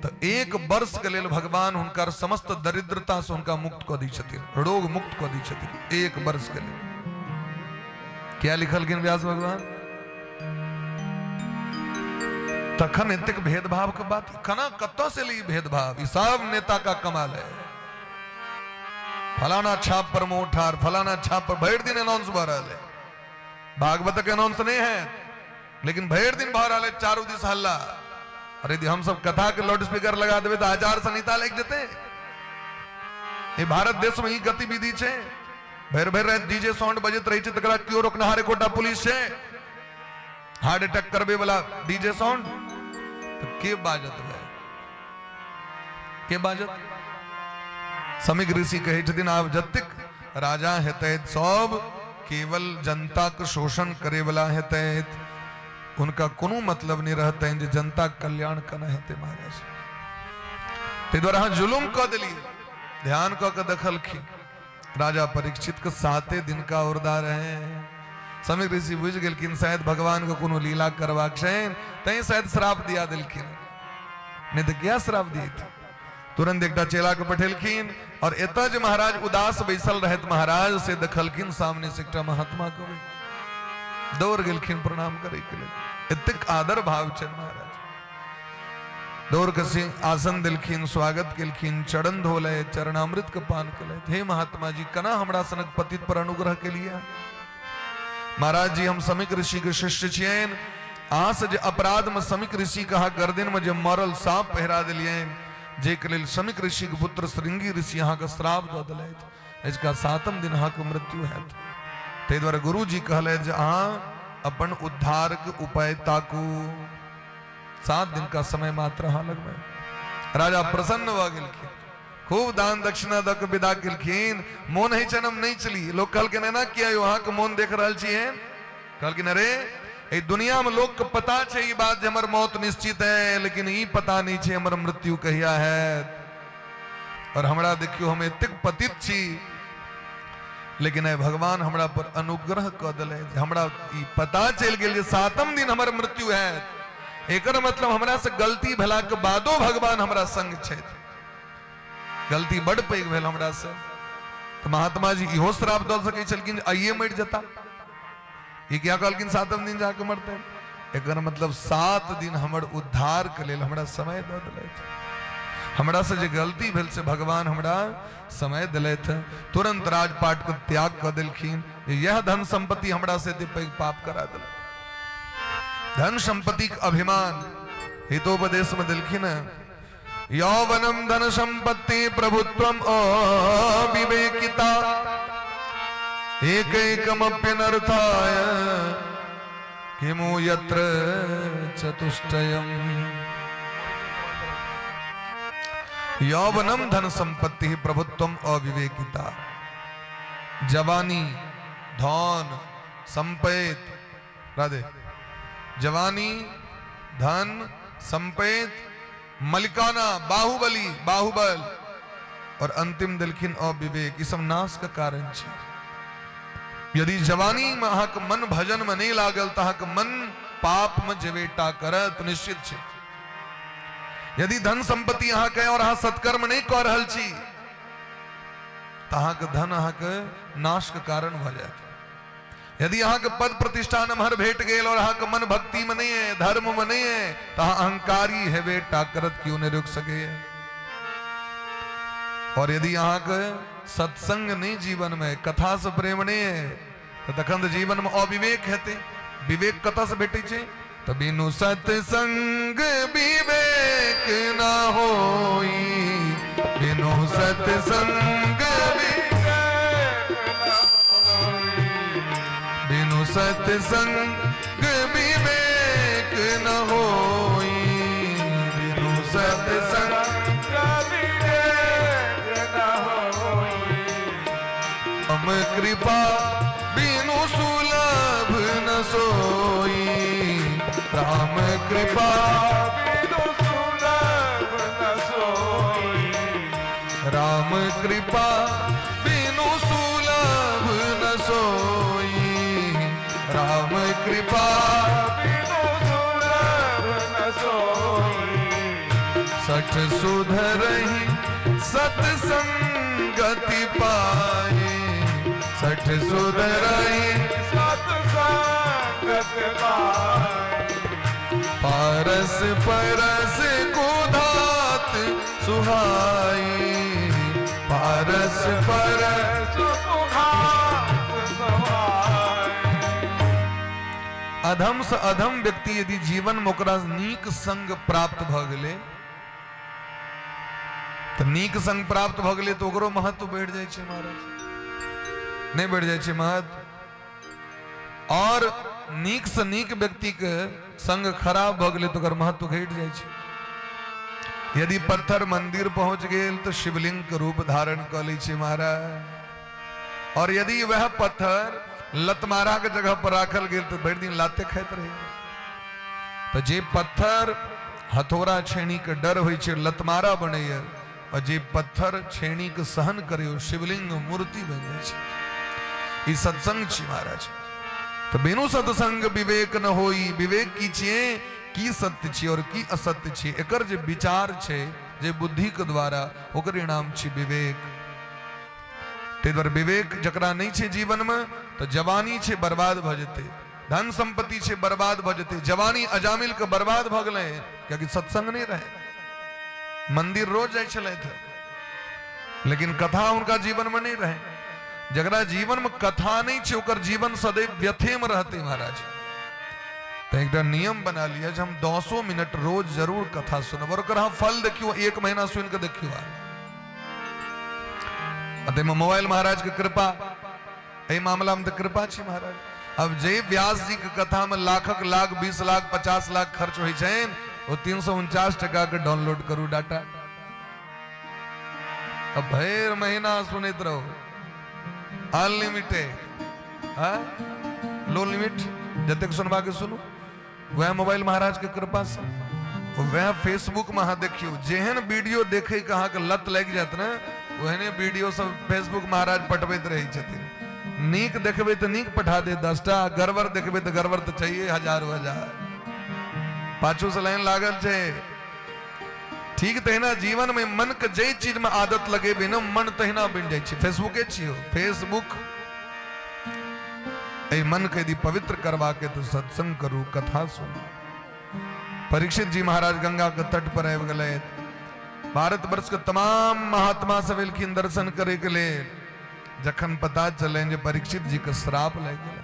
तो एक वर्ष के लेल भगवान हुनकर समस्त दरिद्रता से उनका मुक्त कर दी छथिन, रोग मुक्त कर दी छथिन एक वर्ष के लिए। क्या लिखलखिन व्यास भगवान? तखन एतेक भेदभाव के बात कना कत्तो से ली भेदभाव, ई सब नेता का कमाल है। फलाना छाप पर मोठार, फलाना छाप पर भर दिन अनाउंस भ रहा है। भागवत के अनाउंस नहीं है, लेकिन भर दिन भ रहा है, चारों दिस हल्ला। अरे यदि हम सब कथा के लाउड स्पीकर लगा देवे तो आचार संहिता लग जेते। ये भारत देश में ही गतिविधि छे, भर भर रात डीजे साउंड बजत रही छे, तकरा क्यों रोकनहारे कोटा पुलिस छे। हार्ट अटैक करबे वाला डीजे साउंड तो के बाजत है, के बाजत? समीक ऋषि कहे छथिन आब जतिक राजा हेतै सब केवल जनता के शोषण करे वाला हेतै, उनका कोनो मतलब नहीं रहते जे जनता के कल्याण करना हेतै महाराज। ते द्वारा हाँ जुलुम क देली, ध्यान क के देखलखिन राजा परीक्षित के 7 दिन का औरदा रहे। समीक ऋषि बुझ गेलखिन शायद भगवान को कोनो लीला करबाक छनि, तैं शायद श्राप दिया देलखिन, नहीं तो क्या श्राप दिए थे। तुरंत एकटा चेला के पठेलखिन और एतऽ जे महाराज उदास बैसल रहत महाराज से देखलखिन सामने से एकटा महात्मा कवि दौड़ गेलखिन प्रणाम करे के लिए। एतेक आदर भाव छनि महाराज, दौड़ के सिंह आसन दिलखिन, स्वागत केलखिन, चरण धोले, चरणामृत के पान केले। हे महात्मा जी कना हमरा सनक पतित पर अनुग्रह के लिए। महाराज जी हम समीक ऋषि के शिष्य छियन, अहाँ से जे अपराध में समीक ऋषि कहा गर्दन में जे मरल सांप पहिरा दिलियन, जे के लेल समीक ऋषि के पुत्र श्रृंगी ऋषि अहाँ के श्राप दऽ देलथि, इसका 7म दिन अहाँ के मृत्यु हैत। ताहि द्वारे गुरु जी कहले जे अहाँ अपन उद्धार के उपाय ताकू, 7 दिन का समय मात्र अहाँ लगबै। राजा प्रसन्न भ गेलखिन, खूब दान दक्षिणा दऽ के विदा केलखिन। मोन है चनम नहीं चली, लोग कहलखिन एना किया यो अहाँ के मोन देख रहल छियै? कहलखिन अरे ए दुनिया में लोग के पता छै ई बात जे हमर मौत निश्चित है, लेकिन ई पता नहीं छै हमर मृत्यु कहिया है। और हमरा देखियो हम एतेक पतित छी, लेकिन आइ भगवान हमरा पर अनुग्रह क देले, हमरा ई पता चल गेल जे 7म दिन हमर मृत्यु है। एकर मतलब हमरा से गलती भेला के बादो भगवान हमरा संग छै, गलती बड़ पैघ भेल हमरा से। तो महात्मा जी इहो श्राप दऽ सकै छलखिन आइए मरि जता, ये क्या कहलखिन 7म दिन जाके मरते। एकर मतलब 7 दिन हमर उद्धार के लेल हमरा समय दे दिलथि। हमरा से जे गलती भेल से भगवान हमरा समय दिलथि, तुरंत राजपाट को त्याग कर दिलखिन। यह धन संपत्ति हमरा से पैघ पाप करा दिल। धन संपत्ति के अभिमान हितोपदेश में दिलखिन, यौवनम धन संपत्ति प्रभुत्वम अविवेकिता एकैकमप्यनर्थाय किमु यत्र चतुष्टयम्। यौवनम धन संपत्ति प्रभुत्वम अविवेकिता। जवानी, धन, संपत्ति, राधे, जवानी, धन, संपत्ति, मलिकाना, बाहुबली, बाहुबल और अंतिम दिलखिन अविवेक, ई सब नाश का कारण छे। यदि जवानी में अहाँ के मन भजन में नहीं लागल तो अहाँ के मन पाप में जेवेटा करत निश्चित छे। यदि धन संपत्ति अहाँ के और अहाँ सत्कर्म नहीं कर रहल छी तो अहाँ के धन अहाँ के नाश के कारण भ जाएत। यदि अहाँ के पद प्रतिष्ठा नमहर भेट गेल और अहाँ के मन भक्ति में नहीं है, धर्म में नहीं है, तो अहाँ अहंकारी हेबे टाकरत क्यों नहीं रुक सके। और यदि अहाँ के सत्संग नहीं जीवन में, कथा से प्रेम नहीं है, तो तखन जीवन में अविवेक हेते। विवेक कथा से भेटे छे, तो बिनु सत्संग विवेक ना होई, बिनु सत्संग बिनु सत्संग विवेक न होई, बिनु सत्संग विवेक न होई। हम कृपा बिनु सुलभ न सोई, राम कृपा बिनु सुलभ न सोई, राम कृपा बिनु सुलभ न सोई, राम कृपा बिनु सुलभ न सोई। सठ सुधरहि सत्संगति पाए, सठ सुधरहि सत्संगति पाए। पारस परस कुधात सुहाई, पारस परस कुधात सुहाई। अधम से अधम व्यक्ति यदि जीवन में ओकरा नीक संग प्राप्त भ गेले, तो नीक संग प्राप्त भ गेले तो ओकरो महत्व बढ़ जाए छे महाराज, नहीं बढ़ जाए छे महत्व। और नीक से नीक व्यक्ति के संग खराब भ गेले तो ओकर महत्व घट जाए छे। यदि पत्थर मंदिर पहुंच गेल तो शिवलिंग के रूप धारण कर लै छे महाराज। और यदि वह पत्थर लतमारा के जगह पर राखल गेल तो भरि दिन लाते खाइत रहे। तो जे पत्थर हथौड़ा छेनी के डर होइ छे लतमारा बनैया, और जे पत्थर छेनी के सहन करे शिवलिंग मूर्ति बन जाए छे। ई सत्संग छी महाराज। तो बिनु सत्संग विवेक न होई। विवेक की छिए, की सत्य छी और की असत्य छी, एकर जे विचार छे जे बुद्धि के द्वारा, ओकर नाम छी विवेक। ते द्वारा विवेक जकरा नहीं छे जीवन में तो जवानी छे बर्बाद भ जेते, धन संपत्ति छे बर्बाद भ जेते। जवानी अजामिल के बर्बाद भ गेले क्योंकि सत्संग नहीं रहे। मंदिर रोज जाए छले थे लेकिन कथा उनका जीवन में नहीं रहे। जकरा जीवन में कथा नहीं छे ओकर जीवन सदैव व्यथे में रहते महाराज। तो एक नियम बना लिया जे हम 200 मिनट रोज जरूर कथा सुनब और ओकर फल देखियो, 1 महीना सुन के देखियो। अते में मोबाइल महाराज के कृपा, ए मामला में तो कृपा छी महाराज। अब जे व्यास जी के कथा में लाखक लाख, 20 लाख, 50 लाख खर्च होइ छेन, वो 349 टका के डाउनलोड करू डाटा। अब भर महीना सुनते रहो, अनलिमिटेड, लो लिमिट, जते सुनवा के सुनो। वह मोबाइल महाराज के कृपा से, वह फेसबुक में हाँ देखियो, जेहन वीडियो देखे के अहाँ के लत लग जात ना, वहने वीडियो सब फेसबुक महाराज पठबैत रही छथिन। नीक देखबे तो नीक पठा दे 10टा, गड़बड़ देखबे तो गड़बड़ तो चाहिए हजारों हजार। पाछू से लाइन लागल छे। ठीक तहिना जीवन में मन के जे चीज में आदत लगे बिना मन तहिना बन जाए। फेसबुके छियो, फेसबुक ए मन के यदि पवित्र करवा के तो सत्संग करू कथा सुनू। परीक्षित जी महाराज गंगा के तट पर आबि गए। भारत वर्ष के तमाम महात्मा सब एलखिन दर्शन करे के लिए। जखन पता चले जे परीक्षित जी के श्राप लग गए,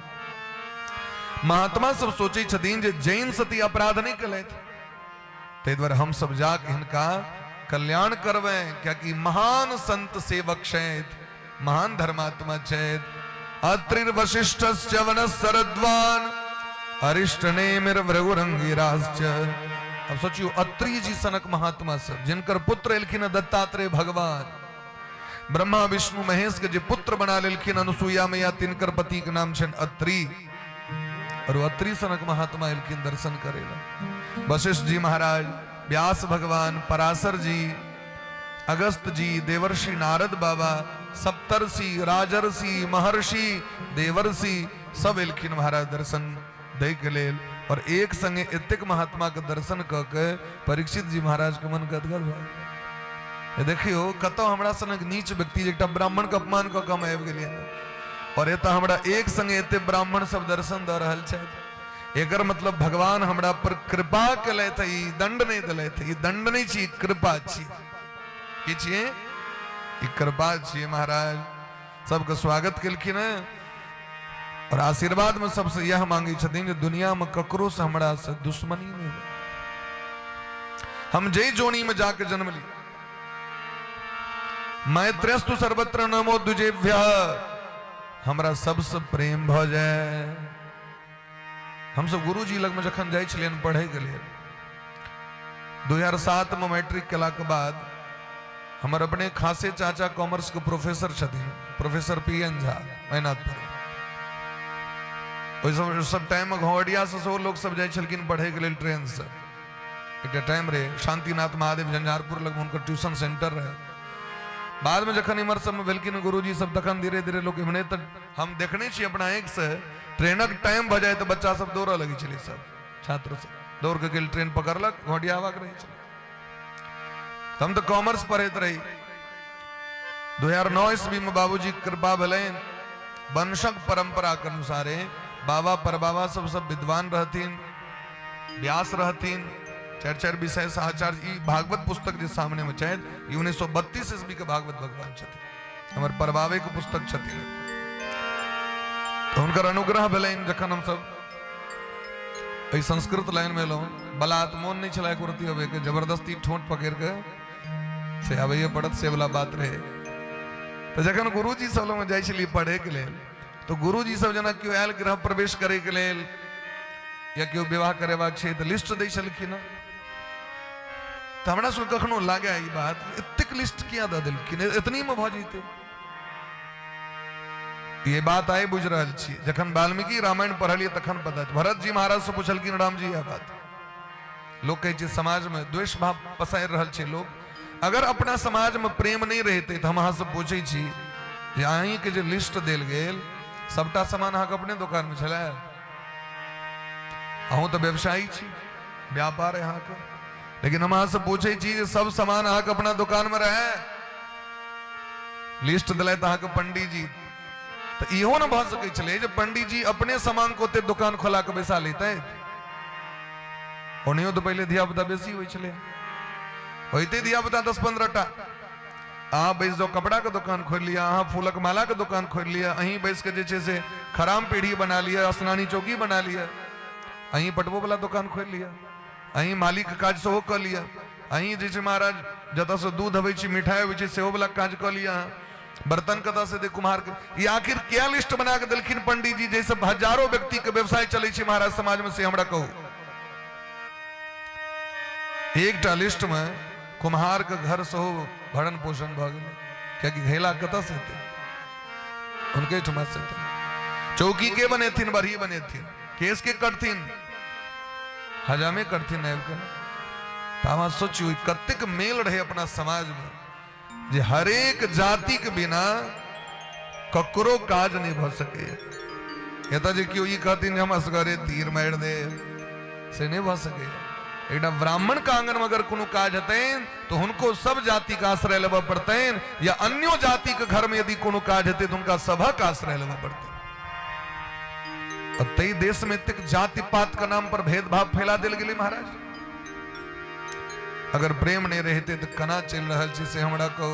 महात्मा सब सोचे छथिन जे जैन सती अपराध नहीं कले, ते द्वारा हम सब जाके इनका कल्याण करवे, क्योंकि महान संत सेवक छथि, महान धर्मात्मा छथि। अत्रिर वशिष्ठश्च वनस्सरद्वान् अरिष्ट नेमिर भृगुरंगिराश्च। अब सोचियो अत्रि जी सनक महात्मा सब जिनकर पुत्र एलखिन दत्तात्रेय भगवान, ब्रह्मा विष्णु महेश के जे पुत्र बना लेलखिन अनुसुईया मैया, तिनकर पति के नाम छन अत्रि। और अत्रि सनक महात्मा एलखिन दर्शन करेला। वशिष्ठ जी महाराज, व्यास भगवान, पराशर जी, अगस्त जी, देवर्षि नारद बाबा, सप्तर्षि, राजर्षि, महर्षि, देवर्षि सब एलखिन महाराज दर्शन दे के लेल। और एक संगे एतेक महात्मा के दर्शन क के परीक्षित जी महाराज के मन गदगद भ गेल। देखियो कतो हमरा सनक नीच व्यक्ति एकटा ब्राह्मण के अपमान क के हम आबि गेलियै, और एता हमरा एक संगे एते ब्राह्मण सब दर्शन द रहल छथि। एकर मतलब भगवान हमरा पर कृपा केलैथ, ई दंड नहीं देलैथ। ई दंड नहीं छी, कृपा छी। की छियै? ई कृपा छियै। महाराज सबके स्वागत केलखिन और आशीर्वाद में सबसे यह मांगी छथिन जे दुनिया में ककरो से हमरा से दुश्मनी नहीं हो। हम जय जोनी में जाके जन्म ली। मैत्रेस्तु सर्वत्र नमो द्विजेभ्यः, हमरा सबसे प्रेम भ जाए। हम सब गुरु जी लग में जखन जाय छलियन पढ़े के लिए, 2007 में मैट्रिक केला के बाद हमर अपने खासे चाचा कॉमर्स के प्रोफेसर छथिन, प्रोफेसर पीएन झा मैनाथपुर। ओइ सब टाइम में घोड़िया से सो लोग सब जाय छलखिन पढ़े के लिए ट्रेन से। एक टाइम रे शांतिनाथ महादेव झंझारपुर लग में उनकर ट्यूशन सेंटर रहे। बाद में जखन इमर सब में भेलखिन गुरुजी सब, तखन धीरे धीरे लोग इमने तक हम देखने छी अपना एक से ट्रेनक टाइम भ जाए तो बच्चा सब दौड़ लगी छले, सब छात्र सब दौड़ के गेल, ट्रेन पकड़लक, घोड़िया आवाक रही छले। हम तो कॉमर्स पढ़ैत रही। 2009 ईस्वी में बाबूजी कृपा भेलैन, वंशक परंपरा के अनुसारे बाबा परबाबा सब विद्वान रहथिन, व्यास रहथिन, 4 विषय साचार। ई भागवत पुस्तक जे सामने में छथि, 1932 ईस्वी के भागवत भगवान छथिन, हमर परबाबे के पुस्तक छथिन। तो हुनकर अनुग्रह भेलैन। जखन हम सब एहि संस्कृत लाइन में एलहुँ, बलात मोन नहीं छला कुर्ती होबे के, जबरदस्ती ठोंट पकड़ के से आबैये पड़त, से वाला बात रहे। तो जखन गुरुजी सब लग में जाइ छलियै पढ़े के लेल, तो गुरुजी सब जना केओ आयल गृह प्रवेश करे के लेल या केओ विवाह करेबाक छै तो लिस्ट दै छलखिन। तो हमरा सब कखनो लागे ई बात, एतेक लिस्ट किया द देलखिन, इतनी में भ जैते। ये बात आए बुझ रहल छी। जखन वाल्मीकि रामायण पढ़लियै तखन पता। भरत जी महाराज से पूछलखिन, राम जी यह बात लोग कहै छै समाज में द्वेष भाव पसारि रहल छै लोग, अगर अपना समाज में प्रेम नहीं रहते तो हम अहाँ से पूछे छी जे अहीं के जे लिस्ट देल गेल सबटा सामान अहाँ के अपने दुकान में छलै? अहूँ तो व्यवसायी छी, व्यापार है अहाँ के, लेकिन हम अहाँ से पूछे छी जे सब सामान अहाँ के अपना दुकान में रहे? लिस्ट दिलै तो अहाँ के पंडित जी, तो इहो न भ सकै छलै जे पंडित जी अपने सामान को ओते दुकान खोला के बैसा लेते। ओनियो तो पहले धिया पुता बेसी होइ छलै, होते धिया पुता 10-15 टा। अहाँ बैस जाओ, कपड़ा के दुकान खोल लिया, अहाँ फूलक माला के दुकान खोल लिया, अहीं बैस के जे छै से खराम पीढ़ी बना लिया, स्नानी चौकी बना लिया, अहीं पटबो वाला दुकान खोल लिया, अहीं मालिक के काज सेहो क लिया, अहीं जे छै महाराज जतऽ से दूध अबै छै, मिठाई अबै छै, सेहो वाला काज क लिया, बर्तन कतऽ से दे कुम्हार के। ये आखिर क्या लिस्ट बना के देलखिन पंडित जी, जैसे हजारों व्यक्ति के व्यवसाय चलै छै महाराज समाज में, से हमरा कहू। एकटा लिस्ट में कुम्हार के घर सेहो भरण पोषण भ गेल, कियाकि घेला कतऽ से हेतै? उनके ठमा से हेतै। चौकी के बनेथिन? बरही बनेथिन। केस के कटथिन? हजामे कटथिन आबि के। तो अहाँ सोचियो कतेक मेल रहे अपना समाज में, जे हरेक जाति के बिना ककरो काज नहीं भ सके। एतऽ जे केओ ई कहथिन हम असगरे तीर मारि देब, से नहीं भ सके। एक ब्राह्मण का आंगन में अगर कोनो काज हेतैन तो उनको सब जाति का आश्रय लेबऽ पड़तैन, या अन्यो जाति के घर में यदि कोनो काज हेतै तो उनका सभक आश्रय लेबऽ पड़तैन। और तई देश में तिक जाति पात का नाम पर भेदभाव फैला दिल गेली महाराज। अगर प्रेम नहीं रहते तो कना चल रहा से हमरा को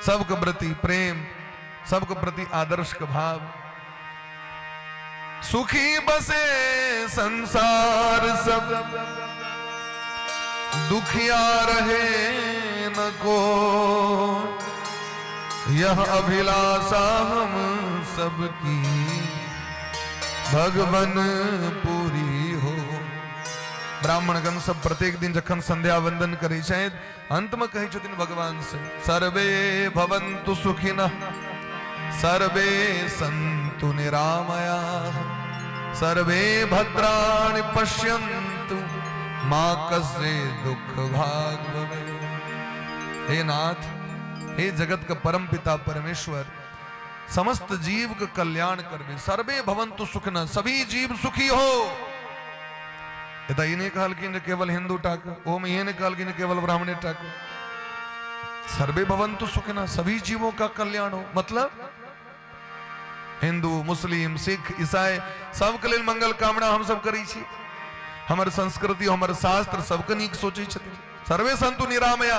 सबके प्रति प्रेम, सबके प्रति आदर्श का भाव। सुखी बसे संसार सब, दुखिया रहे न को, यह अभिलाषा हम सबकी भगवन पूरी हो। ब्राह्मणगण सब प्रत्येक दिन जखन संध्या वंदन करे शायद अंत में कहे छथिन भगवान से, सर्वे भवन्तु सुखिनः, सर्वे सन्तु निरामया, सर्वे भद्राणि पश्यन्तु, मा कश्चित् दुःख भाग् भवेत्। हे नाथ, हे जगत का परम पिता परमेश्वर, समस्त जीव का कल्याण करवे। सर्वे भवन्तु सुखिनः, सभी जीव सुखी हो। ये नहीं कहल कि केवल हिंदू टाक, ओम ये नहीं कहल कि केवल ब्राह्मणे टाक। सर्वे भवन्तु सुखिनः, सभी जीवों का कल्याण हो। मतलब हिंदू, मुस्लिम, सिख, ईसाई सबके लिए मंगल कामना हम सब करी छी। हमारे संस्कृति, हमारे शास्त्र सबके नीक सोचे छथिन। सर्वे सन्तु निरामया,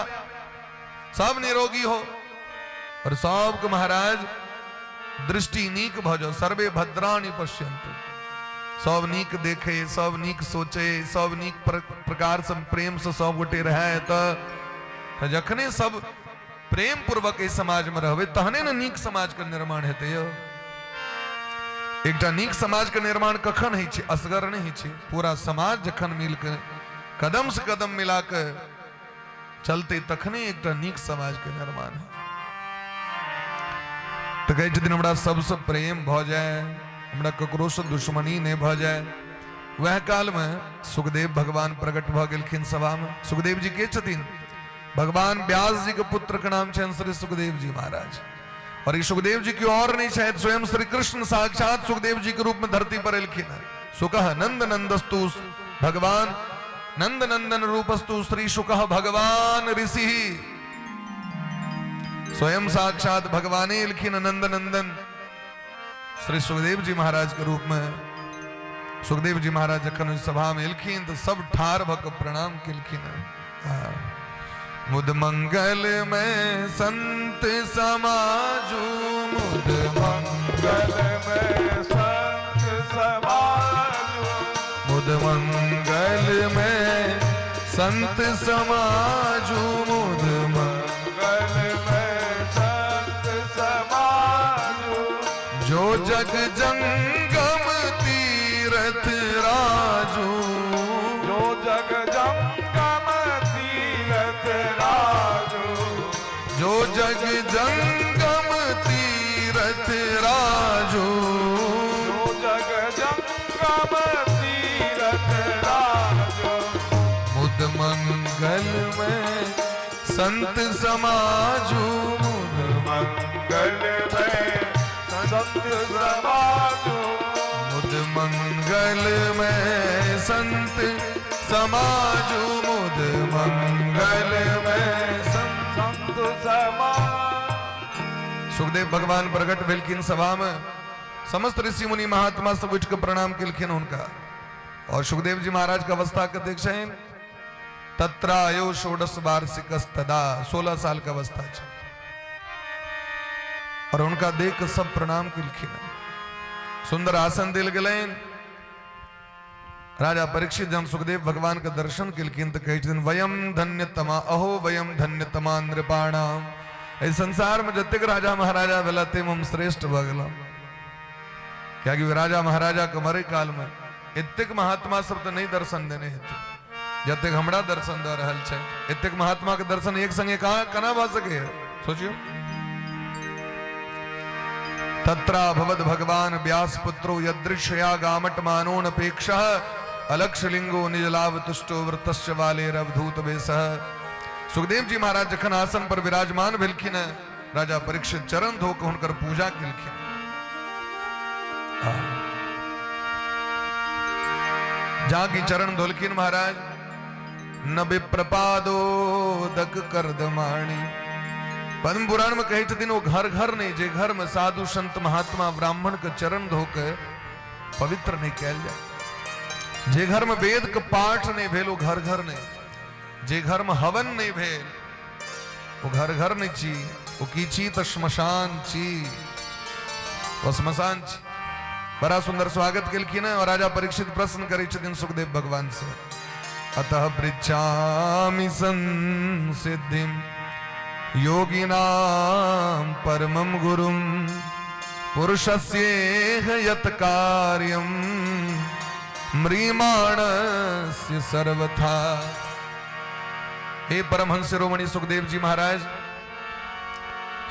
सब निरोगी हो और सबके महाराज दृष्टि नीक भ जाओ। सर्वे भद्राणि पश्यन्तु, सब नीक देखे, सब नीक सोचे, सब नीक प्रकार से प्रेम से सब गोटे रहे। तो जखने सब प्रेम पूर्वक इस समाज में रहबे तहने न नीक समाज का निर्माण हेते। एकटा नीक समाज का निर्माण कखन है छे, असगर नहीं छे। पूरा समाज जखन मिलकर कदम से कदम मिलाकर चलते तखने एकटा नीक समाज के निर्माण है। तो कहे दिन हमरा सबसे प्रेम भ जाए, हमरा ककरो से दुश्मनी नहीं भ जाए। वह काल में सुखदेव भगवान प्रकट भ गेलखिन सभा में। सुखदेव जी के छथिन? भगवान व्यास जी के पुत्र का नाम छन श्री सुखदेव जी महाराज। और ये सुखदेव जी की और नहीं, शायद स्वयं श्री कृष्ण साक्षात सुखदेव जी के रूप में धरती पर एलखिन। सुकह नंद नंदस्तु, भगवान नंद नंदन रूपस्तु श्री शुकह भगवान ऋषि। स्वयं साक्षात भगवान एलखिन नंद नंदन श्री सुखदेव जी महाराज के रूप में। सुखदेव जी महाराज जखन सभा में एलखिन तो सब ठार भक प्रणाम केलखिन। मुद मंगल में संत समाजू, मुद मंगल में संत समाजू, मुद मंगल में संत समाजू, मुद मंगल में संत समाजू। जो जग जंगम तीरथ राजू, जो जग जंगम तीरथ राजू, जो जग जंगम तीरथ राजू, जो जग जंगम तीरथ राजू। मुद मंगल में संत समाजू, मुद मंगल में संत समाजू, मुद मंगल में संत समाजू, मुद मंगल में संत समाज। सुखदेव भगवान प्रकट भेलखिन सभा में। समस्त ऋषि मुनि महात्मा सब उठ के प्रणाम केलखिन उनका। और सुखदेव जी महाराज का अवस्था के देख छेन, तत्रायो षोडश वार्षिकस्तदा, 16 साल का अवस्था छे। और उनका देख के सब प्रणाम केलखिन। सुंदर आसन दिल गेलैन। राजा परीक्षित जब सुखदेव भगवान का दर्शन केलखिन तो कहते वयम धन्यतमा, अहो वयम धन्यतमा नृपाणाम। इस संसार में जतेक राजा महाराजा भेला तेम हम श्रेष्ठ भ गेलहुं। क्या कि राजा महाराजा के मरे काल में एतेक महात्मा सब तो नहीं दर्शन देने हेतु जतेक हमरा दर्शन द रहल छै। एतेक महात्मा के दर्शन एक संगे कहां कना भ सके? सोचियो। तत्रा भवद भगवान व्यास पुत्रो यदृश्या गामट मानोनपेक्षा अलक्ष लिंगो निजलाभ तुष्टो वृतस्य वाले रवधूत वेशः। सुखदेव जी महाराज जखन आसन पर विराजमान भेलखिन, राजा परीक्षित चरण धोकर हुनकर पूजा केलखिन। जागी चरण धोलखिन महाराज। न विप्रपादोदक करदमाणी। पद्म पुराण में कहे छथिन वो घर घर नहीं, जे घर में साधु संत महात्मा ब्राह्मण के चरण धोकर पवित्र नहीं कहल जाए। जे घर में वेद के पाठ नहीं भेल वो घर घर नहीं, जे घर में हवन नहीं भेल वो घर घर नहीं छी, वो की छी तो श्मशान छी, वो श्मशान छी। बड़ा सुंदर स्वागत केलखिन और राजा परीक्षित प्रश्न करे छथिन सुखदेव भगवान से, अतः पृच्छामि संसिद्धिं योगिनां परमं गुरुं पुरुषस्येह यत् कार्यं म्रियमाणस्य सर्वथा। हे परमहंस शिरोमणि सुखदेव जी महाराज,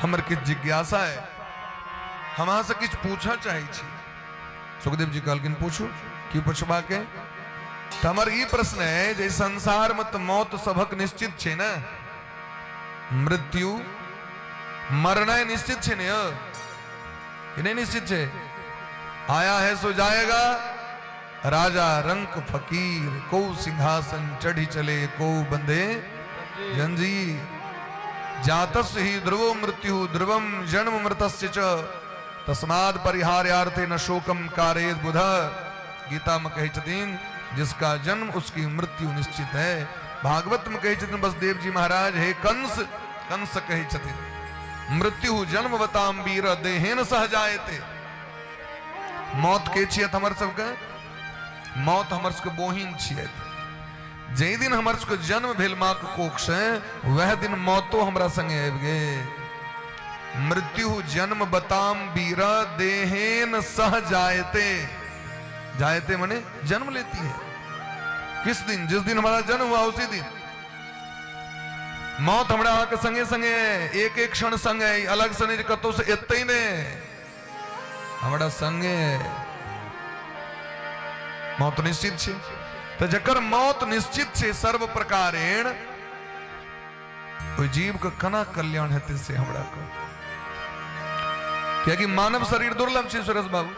हमर किछ जिज्ञासा है, हम अहाँ से किछ पूछा चाहे छी। सुखदेव जी कहलखिन पूछू, की पूछबा के? तो हमर ई प्रश्न है, जे संसार में तो मौत सबक निश्चित छे ना, मृत्यु मरना निश्चित छे ने, कि नहीं निश्चित छे? आया है सो जाएगा, राजा रंक फकीर, को सिंहासन चढ़ी चले, को बंधे जंजीर। जातस्य ही ध्रुवो मृत्यु ध्रुवम जन्म मृतस्य च, तस्माद् परिहार्यार्थे न शोकम कारयेत् बुधः। गीता में कही छथिन जिसका जन्म उसकी मृत्यु निश्चित है। भागवत में कही छथिन वसुदेव जी महाराज, हे कंस, कंस कही छथिन मृत्यु जन्मवताम वीर देहेन सह जायते। मौत के छियत हमर सबके, मौत हमर सबके बोहिन छियत। जे दिन हमर सबके जन्म भेल मां के कोख से, वह दिन मौतो हमरा संगे आबि गेल। मृत्यु जन्म बताम वीर देहेन सह जायते। जायते माने जन्म लेती है। किस दिन? जिस दिन हमारा जन्म हुआ उसी दिन मौत हमरा के संगे संगे, एक एक क्षण संगे, अलग से नहीं, कतो से एते ही ने हमरा संगे। मौत निश्चित छे, तो जकर मौत निश्चित छे सर्व प्रकारेण, कोई जीव के कना कल्याण हेते से हमरा को। क्योंकि मानव शरीर दुर्लभ छे सुरेश बाबू,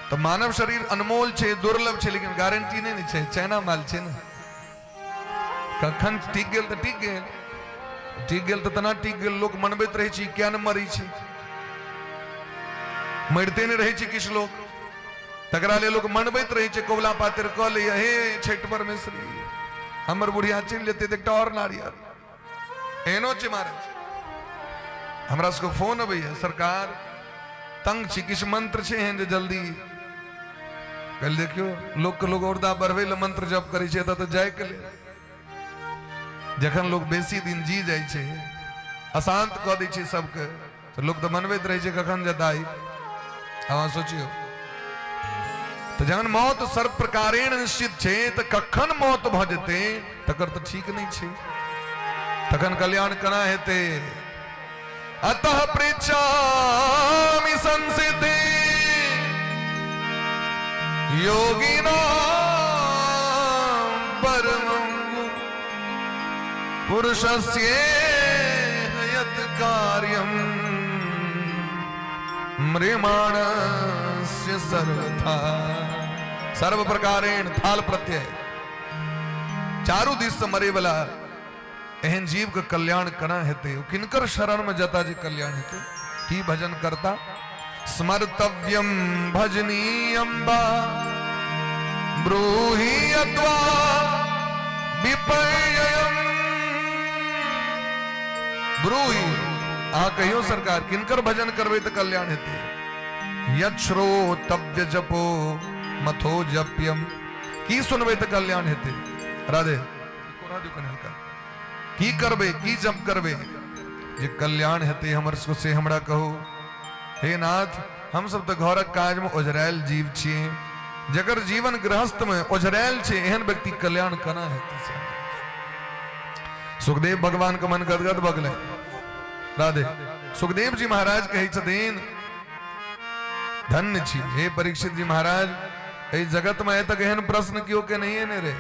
तो मानव शरीर अनमोल छे, दुर्लभ छे, लेकिन गारंटी नहीं छे, चाइना माल छे ना। कखन ठीक गेल तो ठीक गेल, ठीक गेल तो तना ठीक गेल। लोग मनबैत रहे छी क्या न मरी छी, मरते नहीं रहे छी किछ लोग, तकरा ले लोग मनबैत रहे छी। कौला पातिर कह ले, हे छठ परमेश्वरी हमर बुढ़िया चल जेते त एकटा और नारियल एनो छी महाराज। हमरा सबको फोन अबैया, सरकार तंग छी, किछ मंत्र छे एहन जे जल्दी कल देखियो। लोग के लोग औरदा बढ़वे ले मंत्र जप करे छे, त जाय के ले। जखन लोग बेसी दिन जी जाय छे, अशांत कह दै छे सबके, तो लोग तो मनबैत रहे छे कखन जताई। अहाँ सोचियो, तो जखन मौत सर्व प्रकारेण निश्चित छे, तो कखन मौत भ जेते तकर तो ठीक नहीं छे, तखन कल्याण कना हेते। अतः पृच्छामि संसिद्धि योगिनां परमं पुरुषस्य यत् कार्यं म्रियमाणस्य सर्वथा। सर्व प्रकारेण थाल प्रत्यय, चारू दिश से मरे वाला एहन जीव के कल्याण कना हेते। किनकर शरण में जता जी कल्याण हेते? की भजन करता? स्मर्तव्यम भजनीयं वा ब्रूहि अत्वा विपर्ययम्। ब्रूहि, आ कहियो सरकार किनकर भजन करबे तो कल्याण हेते? यत् श्रोतव्य जपो मथो जप्यम। की सुनबे तो कल्याण हेते? राधे की करबे, की जप करबे जे कल्याण हेते हमर से हमरा कहो। हे नाथ, हम सब तो घरक काज में ओझरायल जीव छिए, जकर जीवन गृहस्थ में ओझरायल छे, एहन व्यक्ति कल्याण कना हेते से। सुखदेव भगवान का मन गदगद भ गेलै। राधे। सुखदेव जी महाराज कहे छथिन धन्य छी हे परीक्षित जी महाराज, ए जगत में तक एहन प्रश्न क्यों के नहीं है ने रे।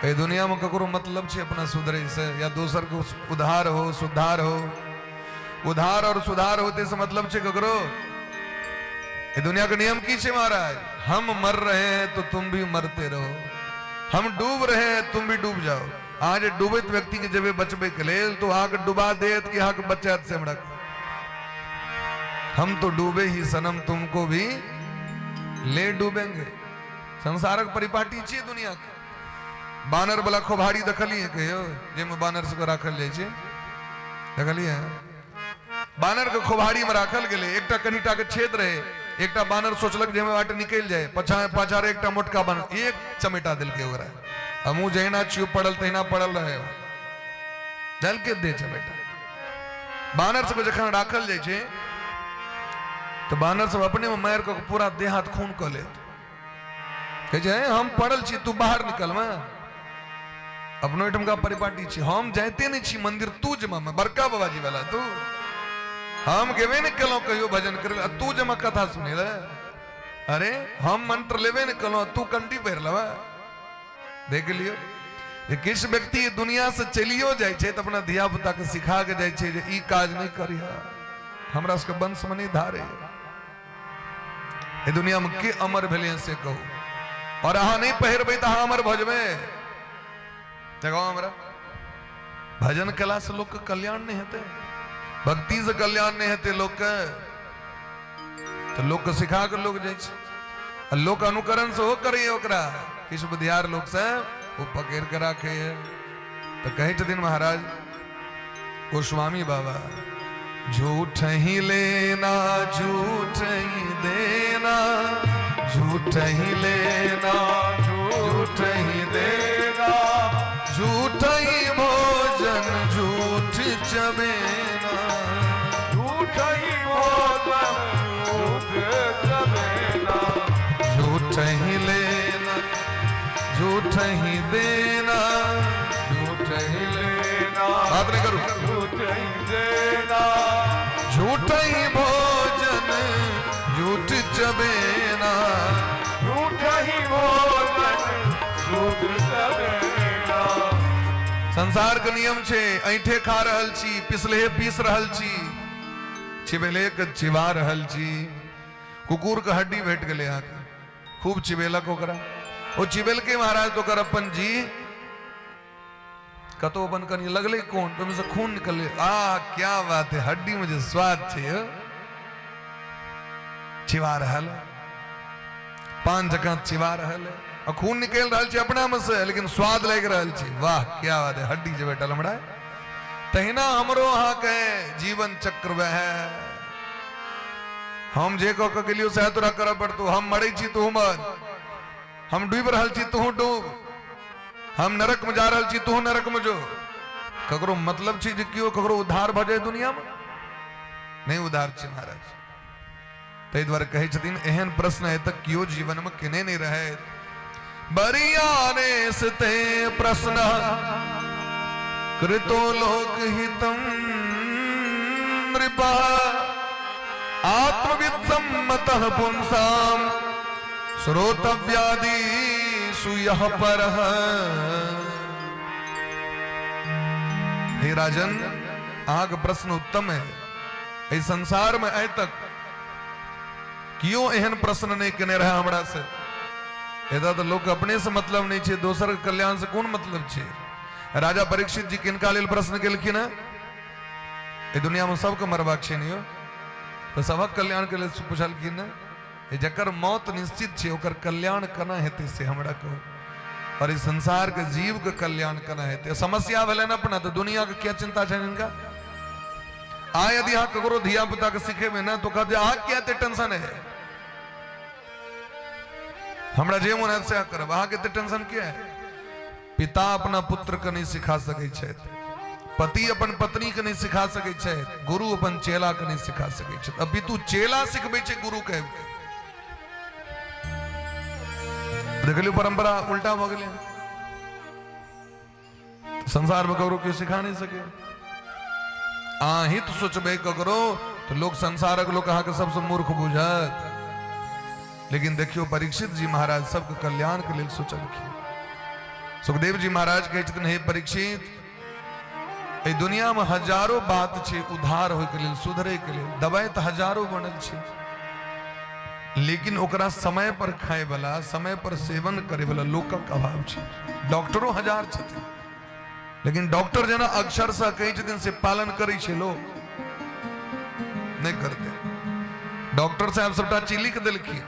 ए दुनिया में ककरो मतलब छे अपना सुधरे से, या दोसर को उधार हो सुधार हो। उधार और सुधार होते से मतलब छे ककरो। ए दुनिया का नियम की छे महाराज? हम मर रहे हैं तो तुम भी मरते रहो, हम डूब रहे हैं तुम भी डूब जाओ। आज डूबित व्यक्ति के जब बचबे के लेल तो आग डुबा देत कि आग बचात से हमरा। हम तो डूबे ही सनम तुमको भी ले डूबेंगे। संसारक परिपाटी छी दुनिया के। बानर बला खोभाड़ी देखलिए कहियो जेमे बानर से राखल जाय छै, देखलिए बानर के खोभाड़ी में राखल गेले, एकटा कनिटा के छेद रहे, एकटा बानर सोचलक जे बाट निकल जाए, पाछारे एकटा मोटका बानर एक चमेटा दिलके ओकरा, हमू जहिना चुप पड़ल तहिना पड़ल रहे, जल के दे चमेटा। बानर सब जखन राखल जाय छै तो बानर सब अपने में मार के पूरा देह हाथ खून क लेत, कहे छै हम पड़ल छी तू बाहर निकल में, अपनो एठम का परिपाटी छी, हम जाते नहीं छी मंदिर, तू जमा में बड़का बाबाजी वाला तू, हम गेबे नहीं कलो कहियो भजन करे, तू जमा कथा सुने ले, अरे हम मंत्र लेवे नहीं कलो तू कंठी पहर लवा। देख लियो ये किस व्यक्ति दुनिया से चलियो जाय छे तो अपना धिया पुता के सिखा के जाय छे जे ई काज नहीं करिया, हमरा सबके वंश में नहीं धारे। ये दुनिया में के अमर भेले से कहू, और अहाँ नहीं पहिरबे तो अहाँ अमर भजबे। देखो हमरा भजन कला से लोग के कल्याण नहीं हेते, भक्ति से कल्याण नहीं हेते लोग के, तो लोग के सिखा के लोग जाय छे, लोग अनुकरण से हो करिए ओकरा, किस बुधियार लोग से वो पकड़ के रखे है। तो कहे छथिन महाराज गोस्वामी बाबा, झूठ ही लेना झूठ ही देना, झूठ ही लेना झूठ ही देना, झूठ ही भोजन झूठ चबेना, झूठ ही भोजन झूठ चबेना, झूठ ही लेना झूठ ही देना, झूठ ही लेना बात नहीं करूं, झूठ ही देना, झूठ ही भोजन झूठ चबेना, झूठ ही भोजन झूठ चबेना। संसार के नियम छे, ऐठे खा रहल छी, पिसले पीस रहल छी, चिबेले के चिबा रहल छी, कुकुर के हड्डी भेट गेले आके खूब चिबेलक ओकरा, वो चिबेल के महाराज तो कर अपन जी कतो बन कनी लगले कौन तो में से खून निकले, आ क्या बात है, हड्डी में जो स्वाद छे चिबा रहल, पान जका चिबा रहल, और खून निकल रहल छे अपना में से, लेकिन स्वाद लग रहल छे, वाह क्या बात है, हड्डी जे बैठल हमरा। तहिना हमरो अहाँ के जीवन चक्र वह है, हम जे कह के गेलियो सह तोरा करब पड़तो, हम मरै छी तू मर, हम डूब रहल छी तू डूब, हम नरक में जा रहल छी तू नरक में जो, ककरो मतलब छी जे कियो ककरो उद्धार भ जाए दुनिया में, नहीं उद्धार छी महाराज। तै द्वारे कहै छथिन एहन प्रश्न है तक कियो जीवन में केने नहीं रहे, बरियाने सते प्रश्न कृतो लोक हितम नृपा, आत्मविद सम्मतः पुंसाम श्रोतव्यादि सुयः परः। हे राजन आग प्रश्न उत्तम है, इस संसार में आए तक क्यों एहन प्रश्न नहीं कने रहा हमरा से, एदा तो लोग अपने से मतलब नहीं छे, दोसर के कल्याण से कौन मतलब छे। राजा परीक्षित जी किनका लेल प्रश्न केलखिन है, ए दुनिया में सबके मरबाक छे नहीं हो, तो सबक कल्याण के लिए पूछलखिन है, जकर मौत निश्चित छे ओकर कल्याण कना हेते से हमरा कहो, और इस संसार के जीव के कल्याण कना हेते। समस्या भेलन अपना तो दुनिया के क्या चिंता छे इनका। आ यदि यहाँ ककरो धिया पुता के सिखेबे ना तो कहते आ क्या ते टेंशन है, हमरा जे मन है से करब, अहाँ के टेंशन क्या है। पिता अपना पुत्र के नहीं सिखा सकै छथि, पति अपन पत्नी के नहीं सिखा सकै छथि, गुरु अपन चेला के नहीं सिखा सकै छथि, अभी तू चेला सिखबै छे गुरु के। देख लियो परंपरा उल्टा भ गेलै, संसार में ककरो केओ सिखा नहीं सके। अहित सोचबे ककरो तो लोग संसारक लोग अहाँ के सबसे मूर्ख बुझत, लेकिन देखियो परीक्षित जी महाराज सबके कल्याण के लिए सोचलखिन। सुखदेव जी महाराज कहै छथिन हे परीक्षित, ए दुनिया में हजारों बात छे उद्धार होय के लिए, सुधरे के लिए, दवाई तो हजारों बनल छे, लेकिन ओकरा समय पर खाए वाला, समय पर सेवन करे वाला लोकक अभाव छे। डॉक्टरों हजार छथिन, लेकिन डॉक्टर जना अक्षर से कहै छथिन से पालन करै छे, लोग नहीं करते। डॉक्टर साहब सबटा चीज लिख दिलखिन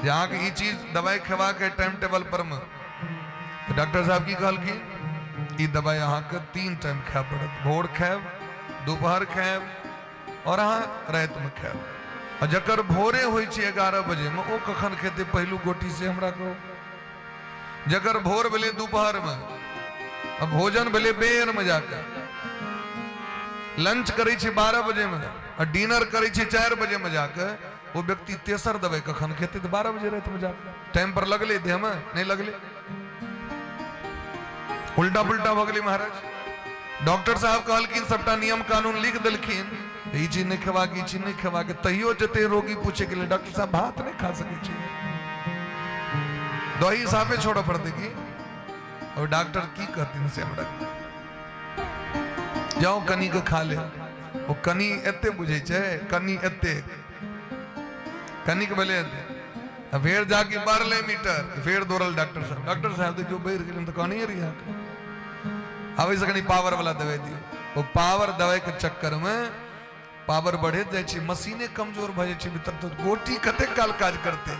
जे अहाँके ई चीज दवाई खेबा के टाइम टेबल पर में। तो डॉक्टर साहब की कहलखिन ई दवाई अहाँके 3 टाइम खाय पड़त, भोर खायब, दोपहर खायब और अहाँ रात में खायब। और जकर भोरे होइ छै 11 बजे में, ओ कखन खेते पहलू गोटी से हमरा कहू। जकर भोर भेले दोपहर में, अब भोजन भेले बेर में जाकर, लंच करे छै 12 बजे में और डिनर करे छै 4 बजे में जाकर, वो व्यक्ति तेसर दवाई कखन खेते? तो 12 बजे रात में जाकर। टाइम पर लगले देह में नहीं लगले, उल्टा पुल्टा भ गेलै महाराज। डॉक्टर साहब कहलखिन सबटा नियम कानून लिख देलखिन, ई चीज नहीं खेबाक, ई चीज नहीं खेबाक। तैयो जते रोगी पूछे के लिए डॉक्टर साहब भात नहीं खा सके छी, दही साफे छोड़ पड़ते की। और डॉक्टर की कहथिन से हमरा जाओ कनी के खा ले। वो कनी एते बुझे छे, कनी एते कनिक भेले एते, फेर जाके 12 मीटर फेर दौड़ल डॉक्टर साहब। डॉक्टर साहब देखियो बैठ गेल तो कहनी रही आवे से कनी पावर वाला दवाई दियो। वो पावर दवाई के चक्कर में पावर बढ़े जाए छै, मशीने कमजोर भ जाए छै भीतर। तो गोटी कते काल काज करते,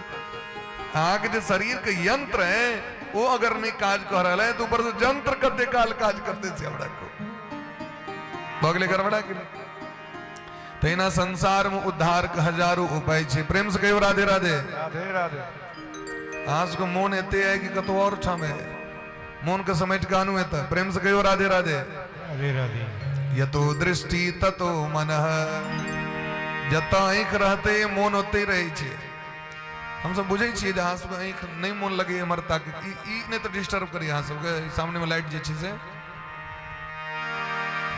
अहाँ के जो शरीर के यंत्र है वो अगर नहीं काज कर रहा है तो ऊपर से यंत्र कते काल काज करते से हमरा को बगले गड़बड़ा के। तेना संसार में उद्धार के हजारों उपाय छे। प्रेम से कहियो राधे राधे। राधे राधे। आज को मोन एते है कि कतो और ठामे मोन के समेट कानू है। प्रेम से कहियो राधे राधे। राधे राधे। यतो दृष्टि ततो मनः, जता आँख रहते मोन होते रहे छे। हम सब बुझे छिए जहाँ सब आँख नहीं मोन लगे हमर ताक ई नहीं तो डिस्टर्ब करी। यहाँ सब के सामने में लाइट जे छे से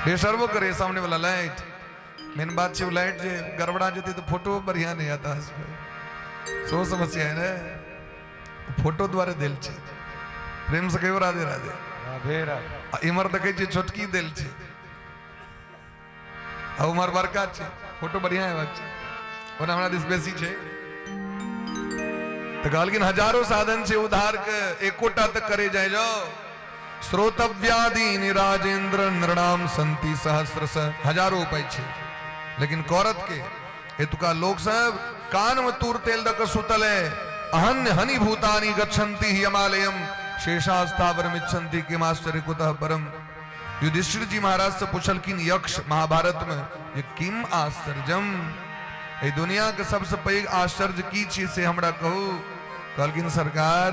डिस्टर्ब करे, सामने वाला लाइट। मेन बात छे लाइट जे गड़बड़ा जती तो फोटो बढ़िया नहीं आता है। सो समस्या है ना, फोटो द्वारा दिल छे। प्रेम से कहियो राधे राधे। राधे राधे। इमर देखे छे छोटकी दिल छे, उमर बड़का छे, फोटो बढ़िया है बच्चे और हमरा दिस बेसी छे। तो कहलखिन हजारों साधन से उद्धार के एकोटा तक करे जाए जाओ। श्रोतव्यादि निराजेंद्र नृणाम संति सहस्रश, हजारों उपाय छे। लेकिन कौरत के हेतुका लोग सब कान में तूर तेल दक सुतल है। अहन्य हनि भूतानि गच्छन्ति हिमालयम शेषास्तावर मिच्छन्ति किमाश्चर्य कुतः परम। युधिष्ठिर जी महाराज से पूछलखिन यक्ष महाभारत में, ये किम आश्चर्यम, ये दुनिया के सबसे पैघ आश्चर्य की चीज से हमरा कहू। कहलखिन सरकार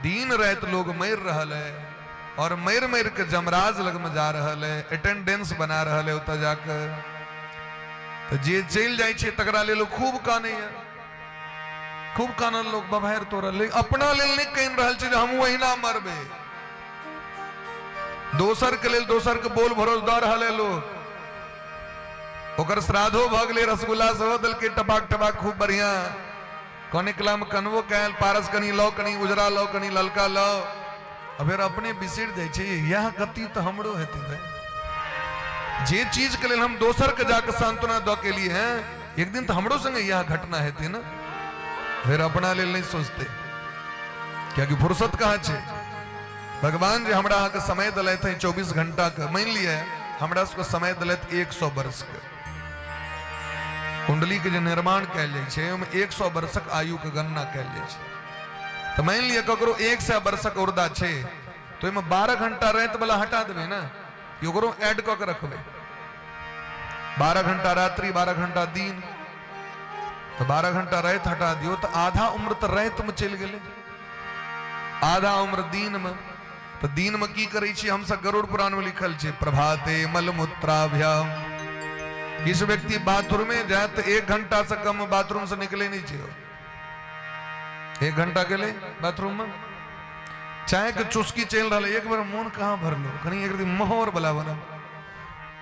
दिन रात लोग मर रहल है और मर मर के जमराज लग में जा रहल है, अटेंडेंस बना रहल है। उतर जाकर तो जे चल जाए छे तकरा ले लोग खूब काने है, खूब कानल लोग बभार तोड़ल, लेकिन अपना लेल नहीं कह रहल छे हम वही ना मरबे। दोसर के लेल दोसर के बोल भरोस द रहल है लोग। ओकर श्राद्धो भ गेलै, रसगुल्ला सेहो देलकै टपाक टपाक खूब बढ़िया। कने कला में कनवो कैल, पारस कनी लो, कनी उजरा लो, कनी ललका लो। अब फिर अपने बिसर जाए छे यह गति तो हमरो हेतै भाई। जे चीज के लेल हम दोसर के जाके सांत्वना द के लिए हैं, एक दिन तो हमरो संगे यह घटना हेतै ना। फिर अपना लेल नहीं सोचते, क्या कि फुर्सत कहाँ छे। भगवान जे हमरा के समय दलैत है 24 घंटा का, मान लिया हमरा सबको समय दलैत 100 वर्ष के। कुंडली के जो निर्माण कैल जाए छे ओमे 100 वर्षक आयु के गणना कैल जाए छे। तो मान लिया ककरो 100 वर्षक उर्दा छे तो एमे 12 घंटा रात वाला हटा देबे ना, ओकरो ऐड क के रखबे। 12 घंटा रात्रि, 12 घंटा दिन, तो 12 घंटा रात हटा दियो तो आधा उम्र तो रात में चल गेले, आधा उम्र दिन में। तो दिन में की करै छी हम सब, गरुड़ पुराण में लिखल छे प्रभाते मलमूत्राभ्याम। किस व्यक्ति बाथरूम में जाए तो 1 घंटा से कम बाथरूम से निकले नहीं चाहिए। 1 घंटा के लिए बाथरूम में चाय के चुस्की चल रहा है, एक बार मन कहाँ भर लो, कहीं एक दिन मोहर बला बना।